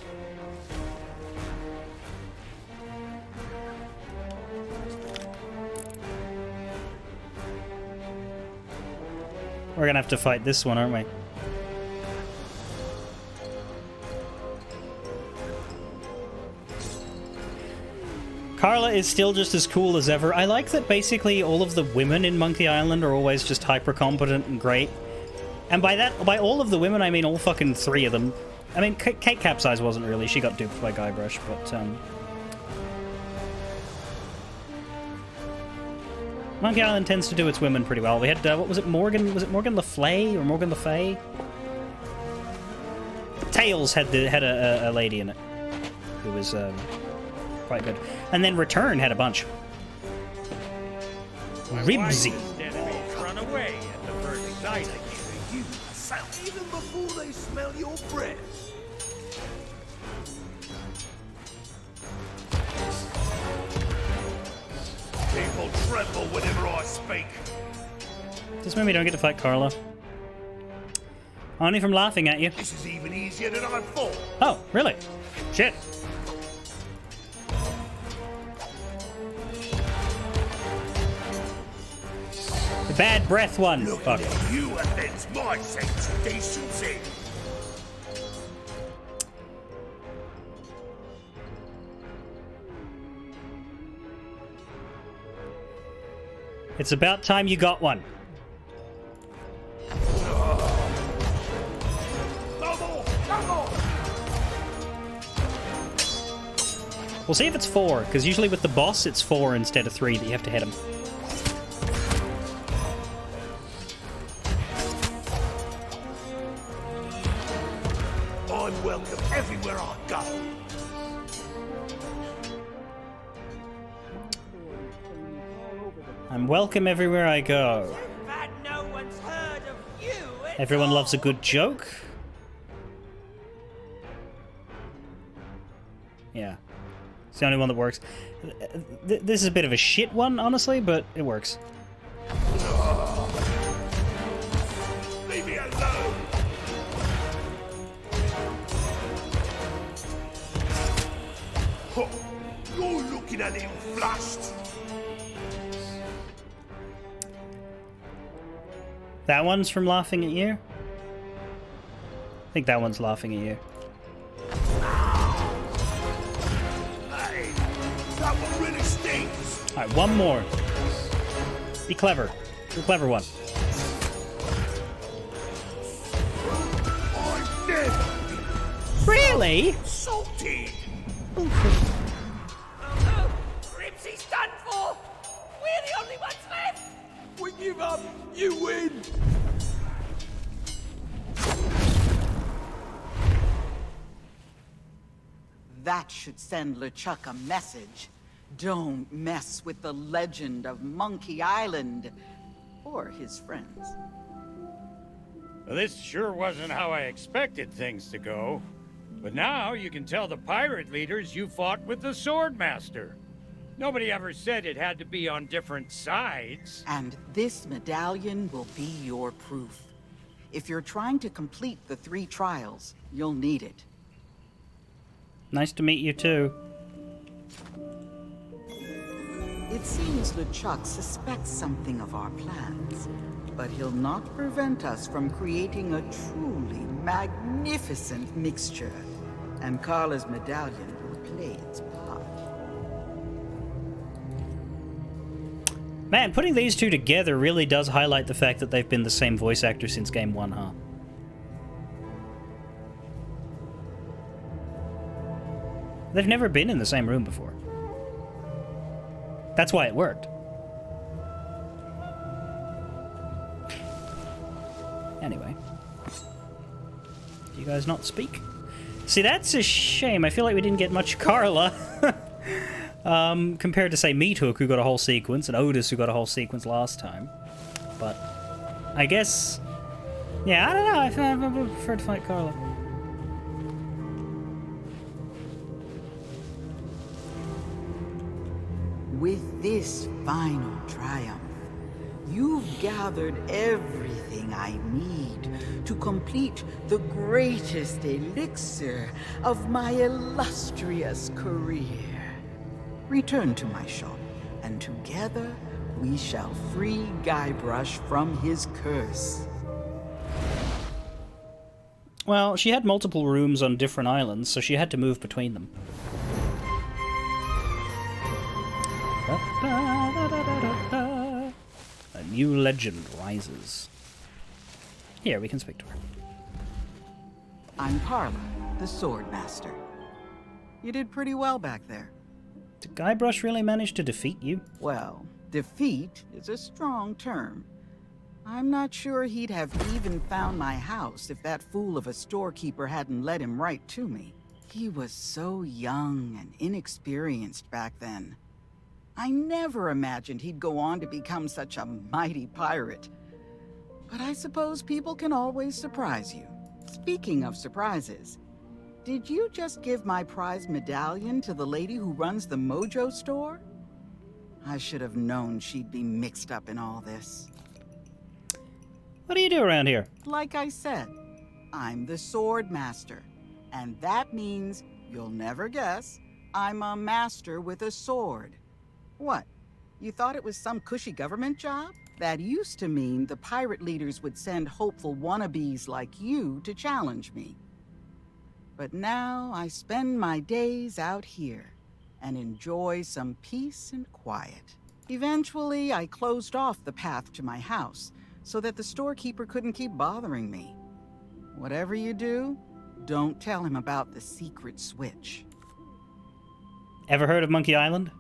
We're gonna have to fight this one, aren't we? Carla is still just as cool as ever. I like that basically all of the women in Monkey Island are always just hyper competent and great. And by all of the women, I mean all fucking 3 of them. I mean, Kate Capsize wasn't really. She got duped by Guybrush, but Monkey Island tends to do its women pretty well. We had, what was it, Morgan? Was it Morgan Le Fay or Morgan Le Fay? Tails had a lady in it who was quite good. And then Return had a bunch. Ribsy. Run away at the first sight. Even before they smell your breath. People tremble whenever I speak. Does this mean we don't get to fight Carla? Only from laughing at you. This is even easier than I thought. Oh, really? Shit. The bad breath one. Look Fuck. at you offends my sense of decency. It's about time you got one. We'll see if it's 4, because usually with the boss it's 4 instead of 3 that you have to hit him. I'm welcome everywhere I go. I'm welcome everywhere I go. Everyone loves a good joke. Yeah. It's the only one that works. This is a bit of a shit one, honestly, but it works. Leave me alone. Huh. You're looking a little flushed. That one's from laughing at you? I think that one's laughing at you. Hey, Alright, one more. Be clever. Be a clever one. I'm dead! Really? SoT! Ripsy's done for! We're the only ones left! We give up! You win! That should send LeChuck a message. Don't mess with the legend of Monkey Island. Or his friends. Well, this sure wasn't how I expected things to go. But now you can tell the pirate leaders you fought with the Swordmaster. Nobody ever said it had to be on different sides. And this medallion will be your proof. If you're trying to complete the 3 trials, you'll need it. Nice to meet you too. It seems LeChuck suspects something of our plans, but he'll not prevent us from creating a truly magnificent mixture, and Carla's medallion will play its part. Man, putting these two together really does highlight the fact that they've been the same voice actor since Game 1, huh? They've never been in the same room before. That's why it worked. Anyway. Do you guys not speak? See, that's a shame. I feel like we didn't get much Carla. Compared to, say, Meathook, who got a whole sequence, and Otis, who got a whole sequence last time. But I guess... yeah, I don't know. I prefer to fight Carla. With this final triumph, you've gathered everything I need to complete the greatest elixir of my illustrious career. Return to my shop, and together we shall free Guybrush from his curse. Well, she had multiple rooms on different islands, so she had to move between them. A new legend rises. Here, we can speak to her. I'm Carla, the Swordmaster. You did pretty well back there. Did Guybrush really manage to defeat you? Well, defeat is a strong term. I'm not sure he'd have even found my house if that fool of a storekeeper hadn't led him right to me. He was so young and inexperienced back then. I never imagined he'd go on to become such a mighty pirate. But I suppose people can always surprise you. Speaking of surprises, did you just give my prize medallion to the lady who runs the Mojo store? I should have known she'd be mixed up in all this. What do you do around here? Like I said, I'm the Swordmaster. And that means, you'll never guess, I'm a master with a sword. What? You thought it was some cushy government job? That used to mean the pirate leaders would send hopeful wannabes like you to challenge me. But now I spend my days out here and enjoy some peace and quiet. Eventually, I closed off the path to my house so that the storekeeper couldn't keep bothering me. Whatever you do, don't tell him about the secret switch. Ever heard of Monkey Island?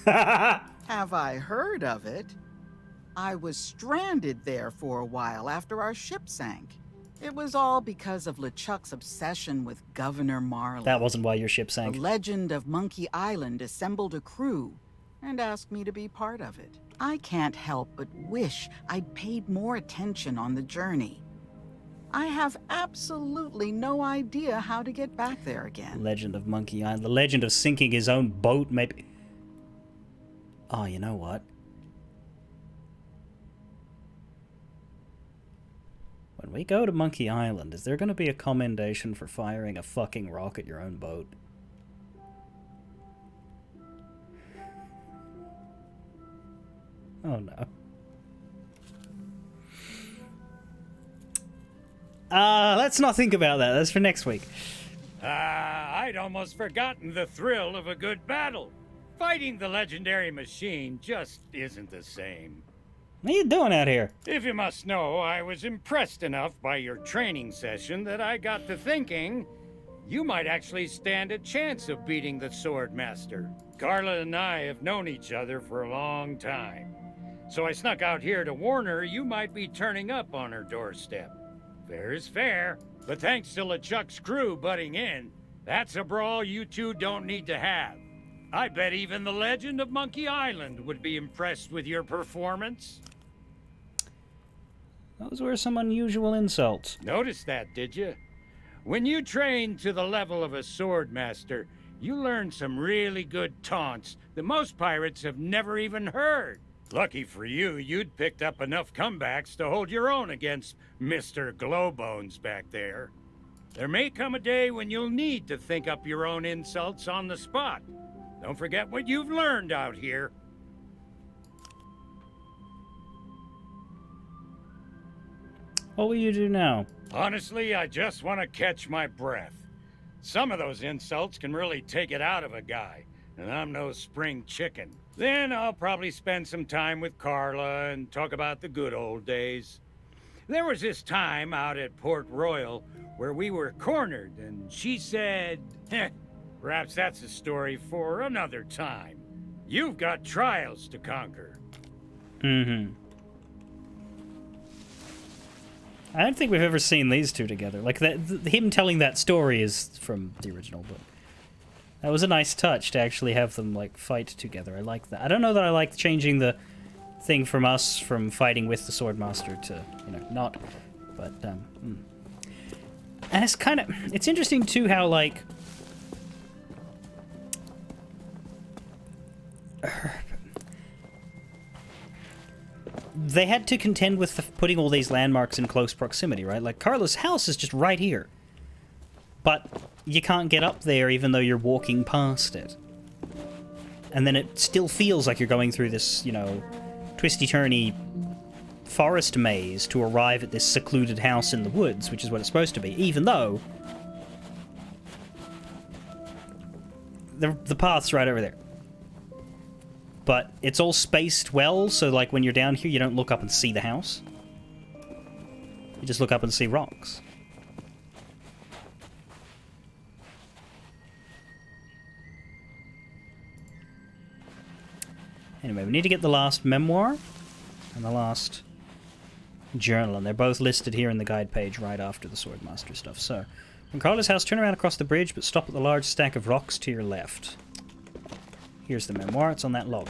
Have I heard of it? I was stranded there for a while after our ship sank. It was all because of LeChuck's obsession with Governor Marley. That wasn't why your ship sank. The legend of Monkey Island assembled a crew and asked me to be part of it. I can't help but wish I'd paid more attention on the journey. I have absolutely no idea how to get back there again. Legend of Monkey Island. The legend of sinking his own boat, maybe. Oh, you know what? When we go to Monkey Island, is there going to be a commendation for firing a fucking rock at your own boat? Oh no. Let's not think about that. That's for next week. I'd almost forgotten the thrill of a good battle. Fighting the legendary machine just isn't the same. What are you doing out here? If you must know, I was impressed enough by your training session that I got to thinking you might actually stand a chance of beating the Sword Master. Carla and I have known each other for a long time. So I snuck out here to warn her you might be turning up on her doorstep. Fair is fair, but thanks to LeChuck's crew butting in, that's a brawl you two don't need to have. I bet even the legend of Monkey Island would be impressed with your performance. Those were some unusual insults. Notice that, did you? When you train to the level of a sword master, you learn some really good taunts that most pirates have never even heard. Lucky for you, you'd picked up enough comebacks to hold your own against Mr. Glowbones back there. There may come a day when you'll need to think up your own insults on the spot. Don't forget what you've learned out here. What will you do now? Honestly, I just want to catch my breath. Some of those insults can really take it out of a guy, and I'm no spring chicken. Then I'll probably spend some time with Carla and talk about the good old days. There was this time out at Port Royal where we were cornered, and she said, perhaps that's a story for another time. You've got trials to conquer. Mm-hmm. I don't think we've ever seen these two together. Like, him telling that story is from the original book. That was a nice touch to actually have them, like, fight together. I like that. I don't know that I like changing the thing from us from fighting with the Swordmaster to, you know, not. But, And it's kind of... It's interesting, too, how, like... They had to contend with putting all these landmarks in close proximity, right? Like, Carla's house is just right here. But you can't get up there even though you're walking past it. And then it still feels like you're going through this, you know, twisty-turny forest maze to arrive at this secluded house in the woods, which is what it's supposed to be, even though the path's right over there. But it's all spaced well, so like when you're down here, you don't look up and see the house. You just look up and see rocks. Anyway, we need to get the last memoir and the last journal, and they're both listed here in the guide page right after the Swordmaster stuff. So, from Carla's house, turn around across the bridge, but stop at the large stack of rocks to your left. Here's the memoir. It's on that log.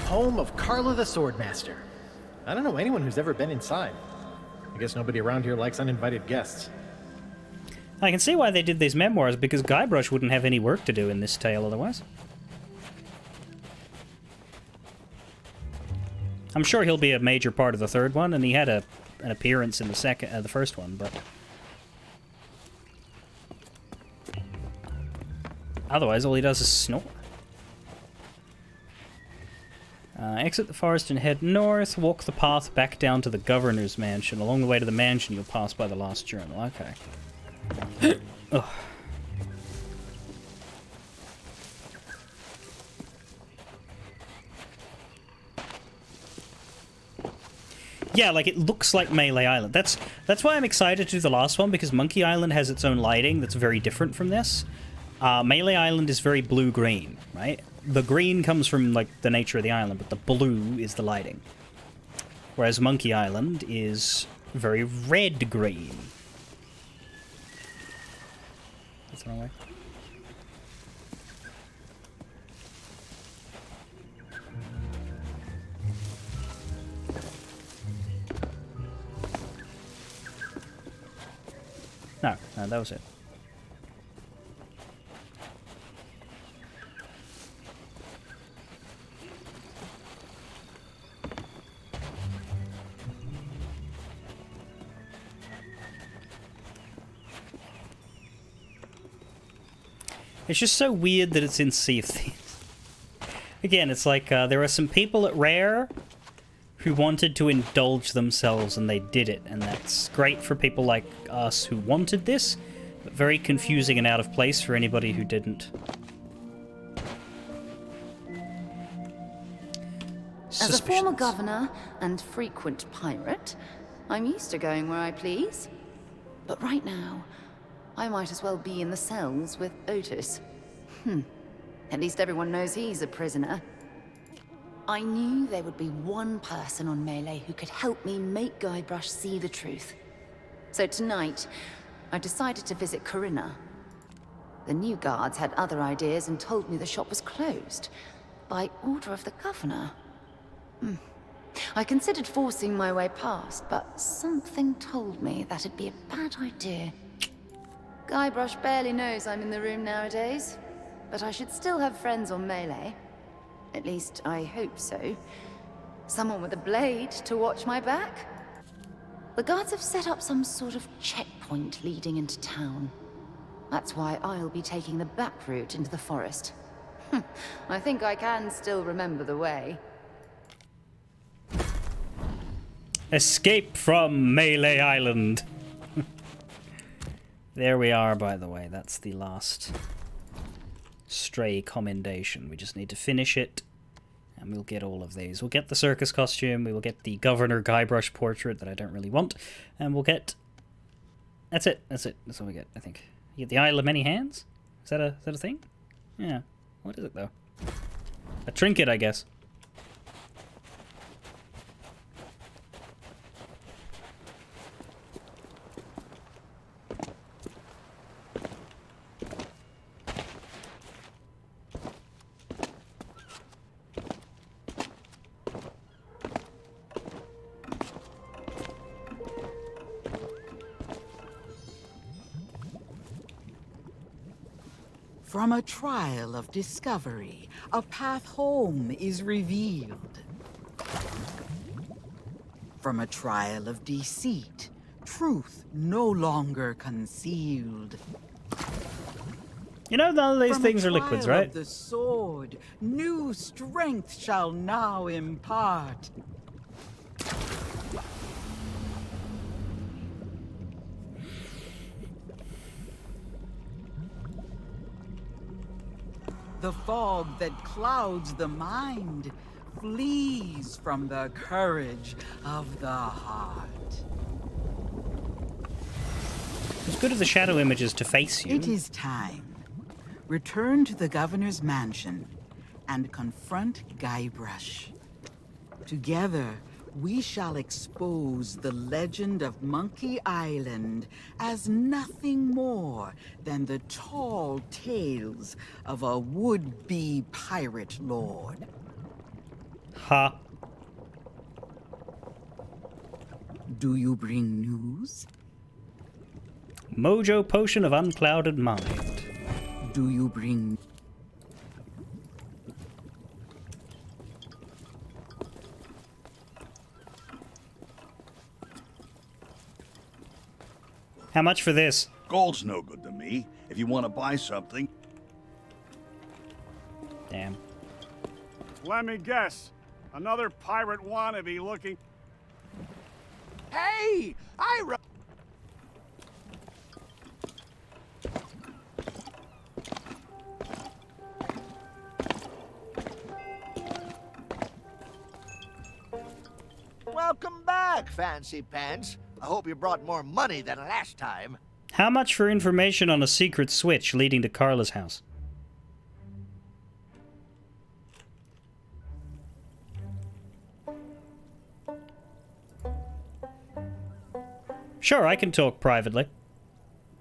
Home of Carla the Swordmaster. I don't know anyone who's ever been inside. I guess nobody around here likes uninvited guests. I can see why they did these memoirs, because Guybrush wouldn't have any work to do in this tale otherwise. I'm sure he'll be a major part of the third one, and he had an appearance in the first one, but... Otherwise, all he does is snore. Exit the forest and head north. Walk the path back down to the governor's mansion. Along the way to the mansion, you'll pass by the last journal. Okay. Ugh. Yeah, like, it looks like Melee Island. That's why I'm excited to do the last one, because Monkey Island has its own lighting that's very different from this. Melee Island is very blue-green, right? The green comes from, like, the nature of the island, but the blue is the lighting. Whereas Monkey Island is very red-green. That's the wrong way. No, that was it. It's just so weird that it's in Sea of Thieves. Again, it's like there are some people at Rare who wanted to indulge themselves and they did it, and that's great for people like us who wanted this. Very confusing and out of place for anybody who didn't. As a former governor and frequent pirate, I'm used to going where I please. But right now, I might as well be in the cells with Otis. At least everyone knows he's a prisoner. I knew there would be one person on Melee who could help me make Guybrush see the truth. So tonight, I decided to visit Corinna. The new guards had other ideas and told me the shop was closed. By order of the governor. I considered forcing my way past, but something told me that'd be a bad idea. Guybrush barely knows I'm in the room nowadays, but I should still have friends on Melee. At least, I hope so. Someone with a blade to watch my back? The guards have set up some sort of checkpoint leading into town. That's why I'll be taking the back route into the forest. I think I can still remember the way. Escape from Melee Island. There we are, by the way. That's the last stray commendation. We just need to finish it, and we'll get all of these. We'll get the circus costume, we will get the Governor Guybrush portrait that I don't really want, and we'll get... That's it. That's all we get, I think. You get the Isle of Many Hands? Is that a thing? Yeah. What is it, though? A trinket, I guess. From a trial of discovery, a path home is revealed. From a trial of deceit, truth no longer concealed. You know, none of these things are liquids, right? Of the sword, new strength shall now impart. The fog that clouds the mind flees from the courage of the heart. As good as the shadow images to face you. It is time. Return to the governor's mansion and confront Guybrush. Together, we shall expose the legend of Monkey Island as nothing more than the tall tales of a would-be pirate lord. Ha. Do you bring news? Mojo potion of unclouded mind. Do you bring... How much for this? Gold's no good to me. If you want to buy something... Damn. Let me guess. Another pirate wannabe looking... Hey! Welcome back, Fancy Pants. I hope you brought more money than last time. How much for information on a secret switch leading to Carla's house? Sure, I can talk privately.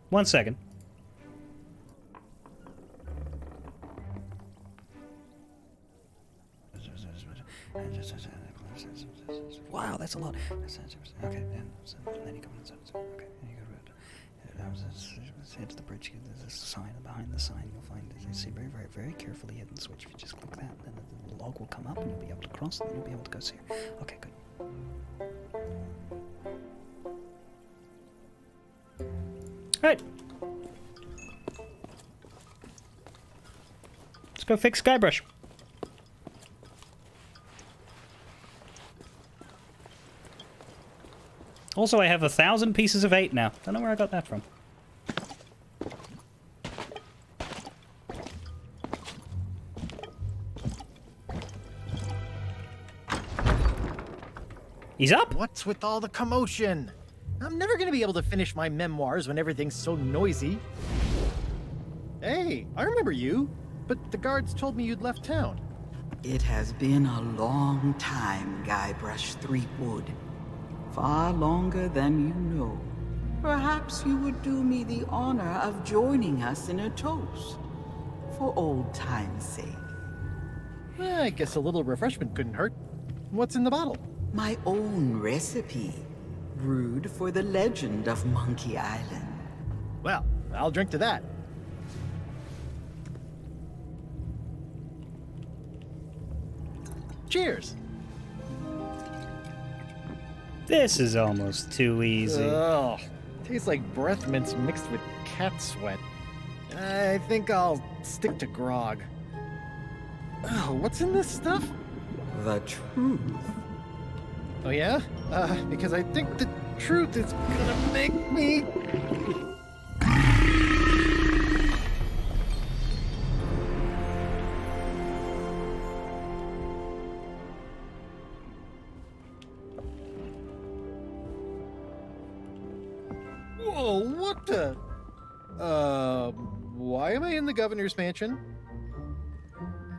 1 second. Wow, that's a lot. Okay, then you come inside. Okay, then you go to head to the bridge. There's a sign, and behind the sign you'll find a very, very, very carefully hidden switch. If you just click that, then the log will come up, and you'll be able to cross, and then you'll be able to go see her. Okay, good. Alright. Let's go fix Guybrush. Also, I have 1,000 pieces of 8 now. Don't know where I got that from. He's up? What's with all the commotion? I'm never gonna be able to finish my memoirs when everything's so noisy. Hey, I remember you, but the guards told me you'd left town. It has been a long time, Guybrush Threepwood. Far longer than you know. Perhaps you would do me the honor of joining us in a toast. For old time's sake. I guess a little refreshment couldn't hurt. What's in the bottle? My own recipe. Brewed for the legend of Monkey Island. Well, I'll drink to that. Cheers! This is almost too easy. Ugh. Tastes like breath mints mixed with cat sweat. I think I'll stick to grog. Oh, what's in this stuff? The truth. Oh yeah? Because I think the truth is gonna make me... Whoa, what the... why am I in the governor's mansion?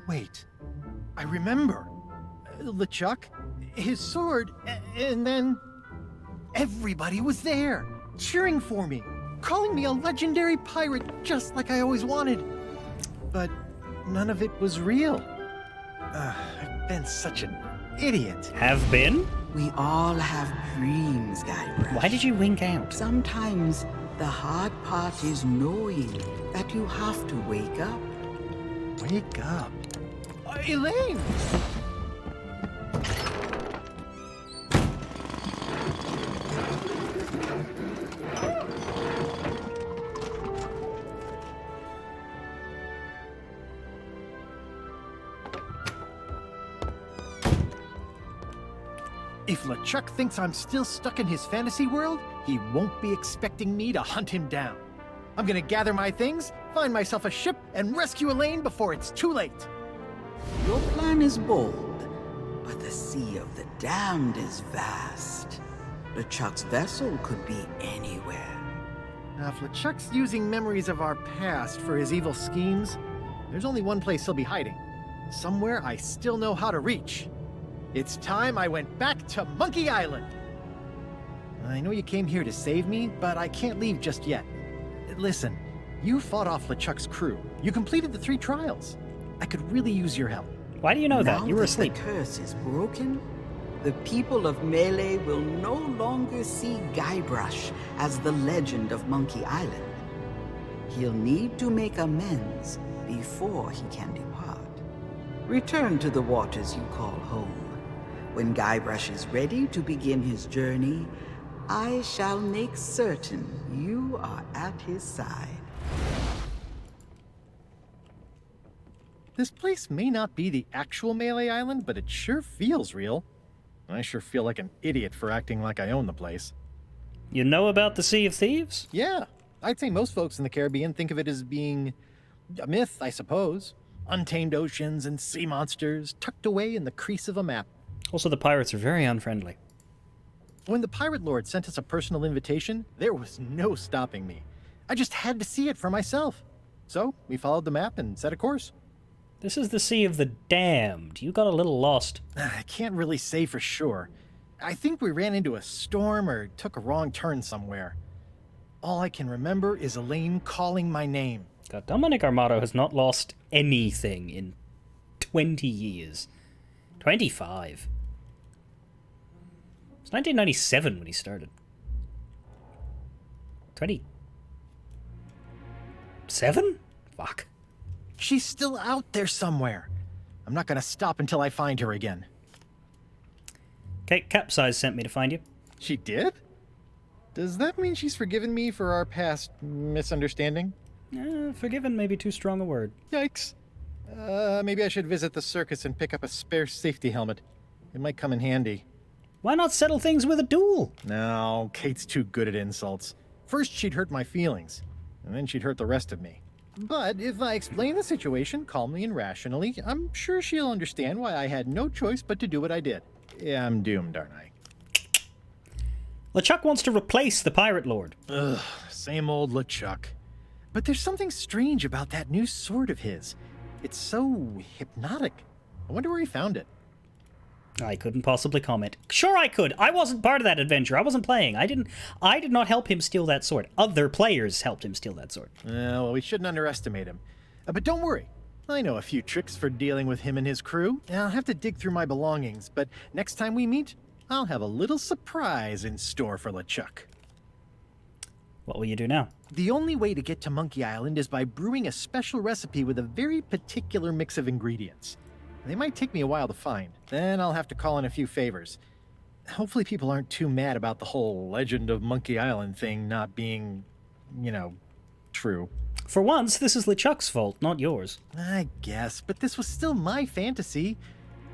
Wait, I remember. LeChuck, his sword, and then... Everybody was there, cheering for me, calling me a legendary pirate just like I always wanted. But none of it was real. I've been such an idiot. Have been? We all have dreams, Guybrush. Why did you wink out? Sometimes the hard part is knowing that you have to wake up. Wake up? Elaine! If LeChuck thinks I'm still stuck in his fantasy world, he won't be expecting me to hunt him down. I'm gonna gather my things, find myself a ship, and rescue Elaine before it's too late. Your plan is bold, but the Sea of the Damned is vast. LeChuck's vessel could be anywhere. Now, if LeChuck's using memories of our past for his evil schemes, there's only one place he'll be hiding. Somewhere I still know how to reach. It's time I went back to Monkey Island. I know you came here to save me, but I can't leave just yet. Listen, you fought off LeChuck's crew. You completed the 3 trials. I could really use your help. Why do you know that? You were asleep. Now that the curse is broken, the people of Melee will no longer see Guybrush as the legend of Monkey Island. He'll need to make amends before he can depart. Return to the waters you call home. When Guybrush is ready to begin his journey, I shall make certain you are at his side. This place may not be the actual Melee Island, but it sure feels real. I sure feel like an idiot for acting like I own the place. You know about the Sea of Thieves? Yeah, I'd say most folks in the Caribbean think of it as being a myth, I suppose. Untamed oceans and sea monsters tucked away in the crease of a map. Also, the pirates are very unfriendly. When the Pirate Lord sent us a personal invitation, there was no stopping me. I just had to see it for myself. So, we followed the map and set a course. This is the Sea of the Damned. You got a little lost. I can't really say for sure. I think we ran into a storm or took a wrong turn somewhere. All I can remember is Elaine calling my name. God, Dominic Armato has not lost anything in 20 years. 25. It's 1997 when he started. 27? Fuck. She's still out there somewhere. I'm not gonna stop until I find her again. Kate Capsize sent me to find you. She did? Does that mean she's forgiven me for our past misunderstanding? Forgiven may be too strong a word. Yikes. Maybe I should visit the circus and pick up a spare safety helmet. It might come in handy. Why not settle things with a duel? No, Kate's too good at insults. First she'd hurt my feelings, and then she'd hurt the rest of me. But if I explain the situation calmly and rationally, I'm sure she'll understand why I had no choice but to do what I did. Yeah, I'm doomed, aren't I? LeChuck wants to replace the Pirate Lord. Ugh, same old LeChuck. But there's something strange about that new sword of his. It's so hypnotic. I wonder where he found it. I couldn't possibly comment. Sure I could. I wasn't part of that adventure. I wasn't playing. I did not help him steal that sword. Other players helped him steal that sword. Well, we shouldn't underestimate him. But don't worry. I know a few tricks for dealing with him and his crew. I'll have to dig through my belongings, but next time we meet, I'll have a little surprise in store for LeChuck. What will you do now? The only way to get to Monkey Island is by brewing a special recipe with a very particular mix of ingredients. They might take me a while to find. Then I'll have to call in a few favors. Hopefully people aren't too mad about the whole Legend of Monkey Island thing not being, true. For once, this is LeChuck's fault, not yours. I guess, but this was still my fantasy.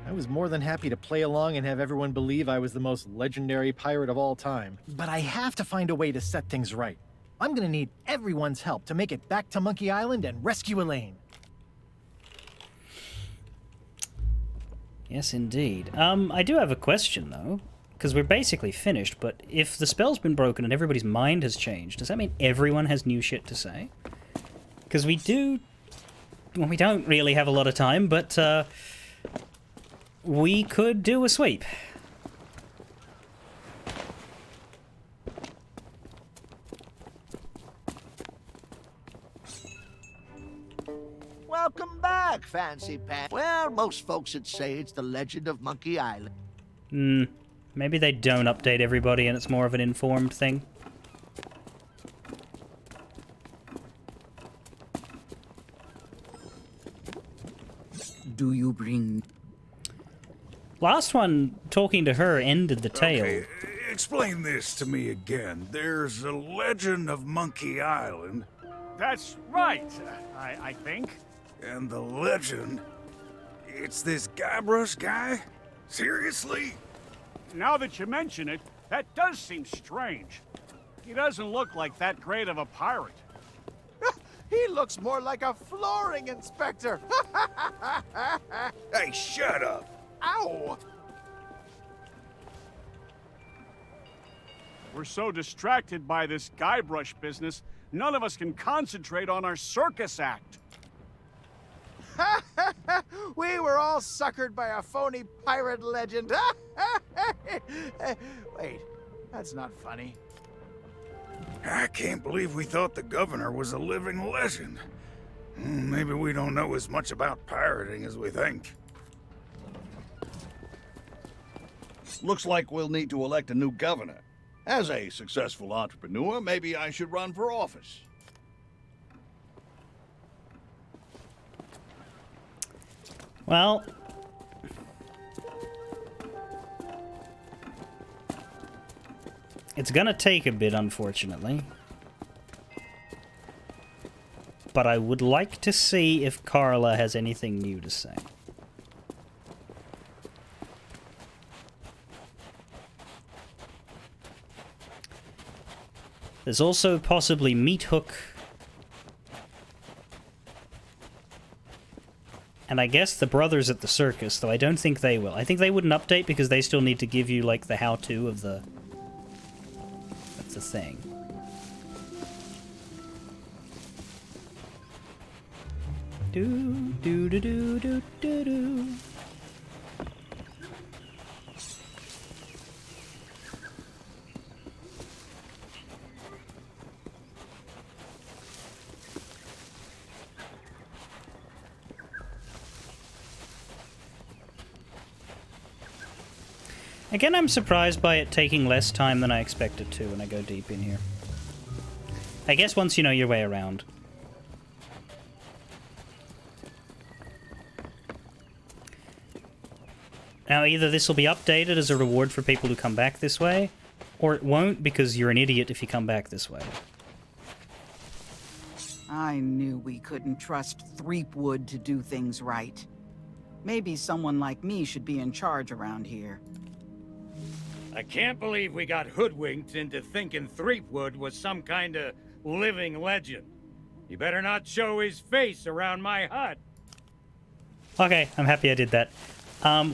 I was more than happy to play along and have everyone believe I was the most legendary pirate of all time. But I have to find a way to set things right. I'm gonna need everyone's help to make it back to Monkey Island and rescue Elaine. Yes, indeed. I do have a question, though, because we're basically finished, but if the spell's been broken and everybody's mind has changed, does that mean everyone has new shit to say? Because we don't really have a lot of time, but we could do a sweep. Welcome back, Fancy Pants. Well, most folks would say it's the Legend of Monkey Island. Maybe they don't update everybody and it's more of an informed thing. Do you bring... Last one, talking to her, ended the tale. Okay, explain this to me again. There's a Legend of Monkey Island. That's right, I think. And the legend... It's this Guybrush guy? Seriously? Now that you mention it, that does seem strange. He doesn't look like that great of a pirate. He looks more like a flooring inspector. Hey, shut up. Ow! We're so distracted by this Guybrush business, none of us can concentrate on our circus act. We were all suckered by a phony pirate legend. Wait, that's not funny. I can't believe we thought the governor was a living legend. Maybe we don't know as much about pirating as we think. Looks like we'll need to elect a new governor. As a successful entrepreneur, maybe I should run for office. Well, it's gonna take a bit, unfortunately. But I would like to see if Carla has anything new to say. There's also possibly Meat Hook. And I guess the brothers at the circus, though I don't think they will. I think they wouldn't update because they still need to give you, like, the how-to of the... That's the thing. Do-do-do-do-do-do-do. Again, I'm surprised by it taking less time than I expected to when I go deep in here. I guess once you know your way around. Now, either this will be updated as a reward for people who come back this way, or it won't because you're an idiot if you come back this way. I knew we couldn't trust Threepwood to do things right. Maybe someone like me should be in charge around here. I can't believe we got hoodwinked into thinking Threepwood was some kind of living legend. You better not show his face around my hut. Okay, I'm happy I did that.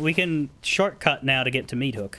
We can shortcut now to get to Meat Hook.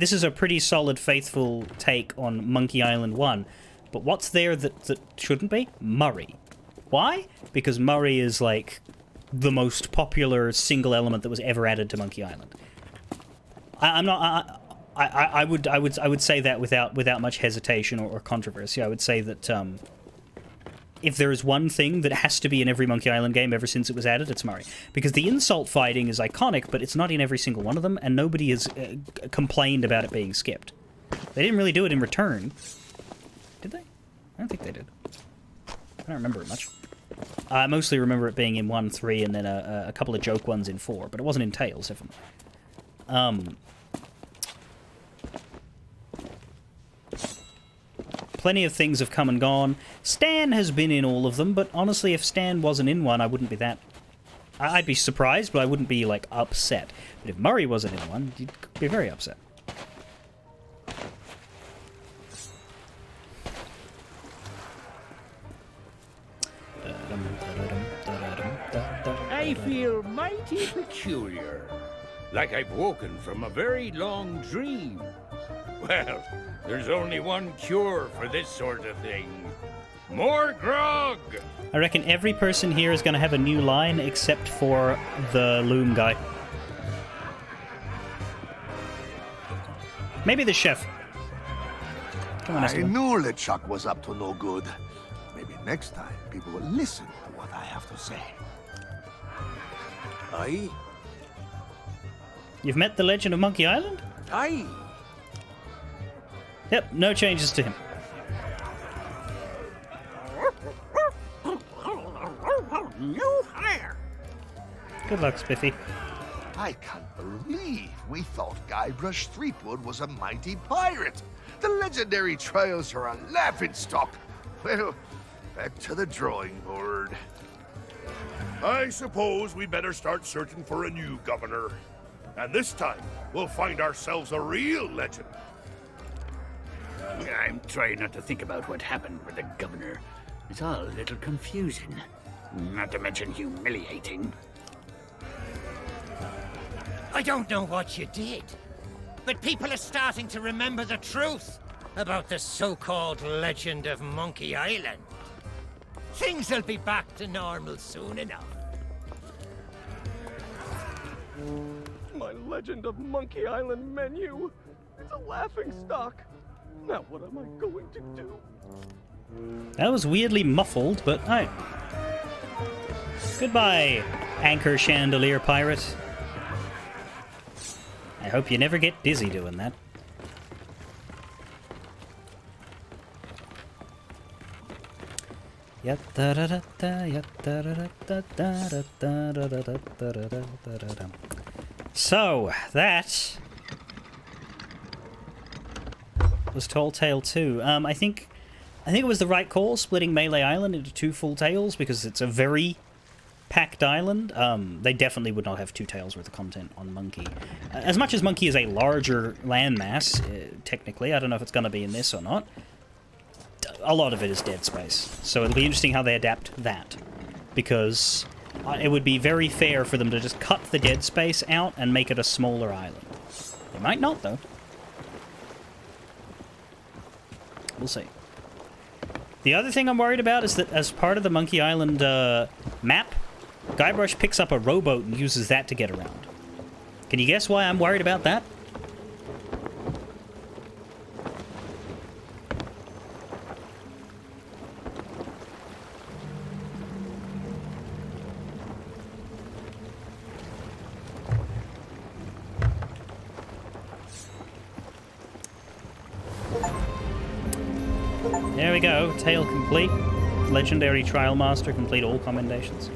this is a pretty solid, faithful take on Monkey Island 1. But what's there that shouldn't be? Murray. Why? Because Murray is, like, the most popular single element that was ever added to Monkey Island. I would say that without much hesitation or controversy. I would say that if there is one thing that has to be in every Monkey Island game ever since it was added, it's Murray. Because the insult fighting is iconic, but it's not in every single one of them, and nobody has complained about it being skipped. They didn't really do it in Return. Did they? I don't think they did. I don't remember it much. I mostly remember it being in 1, 3, and then a couple of joke ones in 4, but it wasn't in Tales, definitely. Plenty of things have come and gone. Stan has been in all of them, but honestly, if Stan wasn't in one, I wouldn't be that... I'd be surprised, but I wouldn't be, like, upset. But if Murray wasn't in one, you'd be very upset. I feel mighty peculiar. Like I've woken from a very long dream. Well, there's only one cure for this sort of thing. More grog! I reckon every person here is going to have a new line except for the loom guy. Maybe the chef. Come on, I Esteban. knew LeChuck was up to no good. Maybe next time people will listen to what I have to say. Aye? You've met the Legend of Monkey Island? Aye. Yep, no changes to him. New hire! Good luck, Spiffy. I can't believe we thought Guybrush Threepwood was a mighty pirate. The legendary trails are a laughingstock. Well, back to the drawing board. I suppose we better start searching for a new governor. And this time, we'll find ourselves a real legend. I'm trying not to think about what happened with the governor. It's all a little confusing. Not to mention humiliating. I don't know what you did, but people are starting to remember the truth about the so-called Legend of Monkey Island. Things will be back to normal soon enough. My Legend of Monkey Island menu. It's a laughingstock. Now what am I going to do? That was weirdly muffled, but alright. Goodbye, Anchor Chandelier Pirate. I hope you never get dizzy doing that. So, that was Tall Tale 2. I think it was the right call, splitting Melee Island into 2 full tales, because it's a very packed island. They definitely would not have 2 tales worth of content on Monkey. As much as Monkey is a larger landmass, technically, I don't know if it's going to be in this or not, a lot of it is Dead Space. So it'll be interesting how they adapt that, because it would be very fair for them to just cut the Dead Space out and make it a smaller island. They might not, though. We'll see. The other thing I'm worried about is that as part of the Monkey Island map, Guybrush picks up a rowboat and uses that to get around. Can you guess why I'm worried about that? There we go, tale complete. Legendary Trial Master, complete all commendations.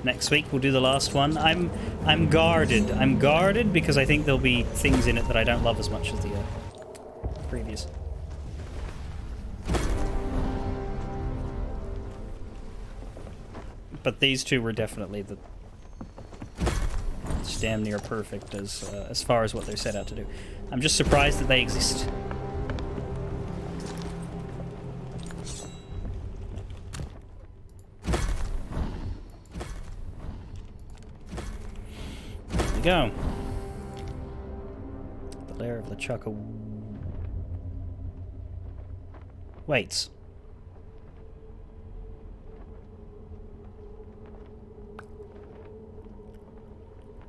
Next week we'll do the last one. I'm guarded. I'm guarded because I think there'll be things in it that I don't love as much as the previous. But these two were definitely the damn near perfect as far as what they're set out to do. I'm just surprised that they exist. Go. The Lair of LeChuck. Waits.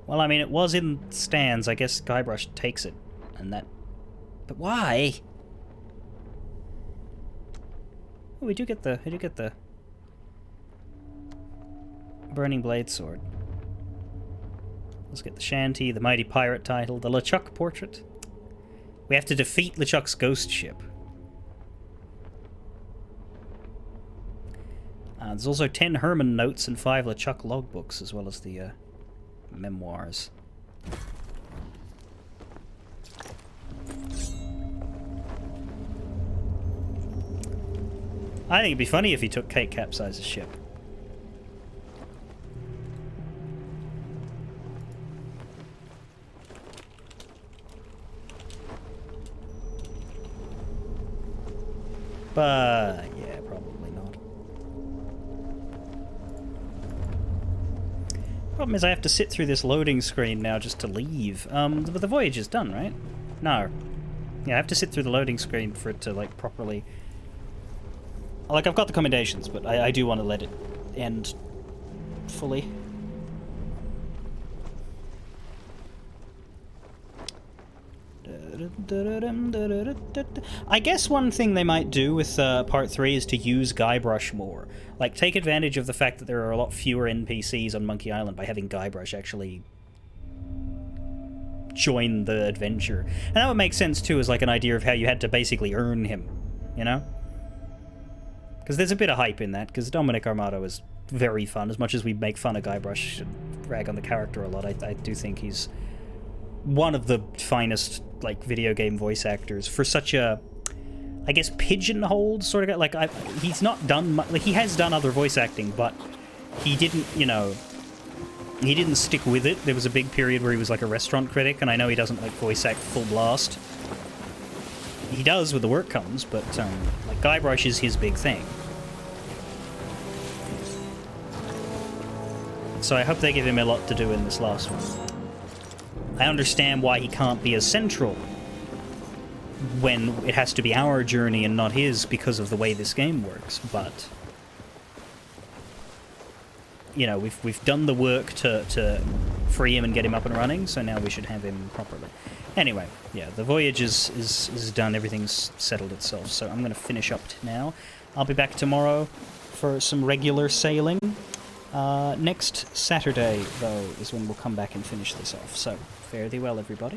Well, I mean, it was in stands. I guess Guybrush takes it, and that... But why? Oh, we do get the Burning Blade Sword. Let's get the Shanty, the Mighty Pirate title, the LeChuck portrait. We have to defeat LeChuck's ghost ship. There's also 10 Herman notes and 5 LeChuck logbooks, as well as the memoirs. I think it'd be funny if he took Kate Capsize's ship. But yeah, probably not. Problem is I have to sit through this loading screen now just to leave. But the voyage is done, right? No. Yeah, I have to sit through the loading screen for it to, like, properly... Like, I've got the commendations, but I do want to let it end fully. I guess one thing they might do with Part 3 is to use Guybrush more. Like, take advantage of the fact that there are a lot fewer NPCs on Monkey Island by having Guybrush actually join the adventure. And that would make sense, too, as like an idea of how you had to basically earn him, you know? Because there's a bit of hype in that, because Dominic Armato is very fun. As much as we make fun of Guybrush and rag on the character a lot, I do think he's one of the finest, like, video game voice actors for such a, I guess, pigeonholed sort of guy. Like, he's not done like, he has done other voice acting, but he didn't, you know, he didn't stick with it. There was a big period where he was like a restaurant critic, and I know he doesn't like voice act full blast. He does with the work comes, but like Guybrush is his big thing. So I hope they give him a lot to do in this last one. I understand why he can't be as central when it has to be our journey and not his because of the way this game works, but you know, we've done the work to free him and get him up and running, so now we should have him properly. Anyway, yeah, the voyage is done, everything's settled itself, so I'm going to finish up now. I'll be back tomorrow for some regular sailing. Next Saturday, though, is when we'll come back and finish this off, so fare thee well, everybody.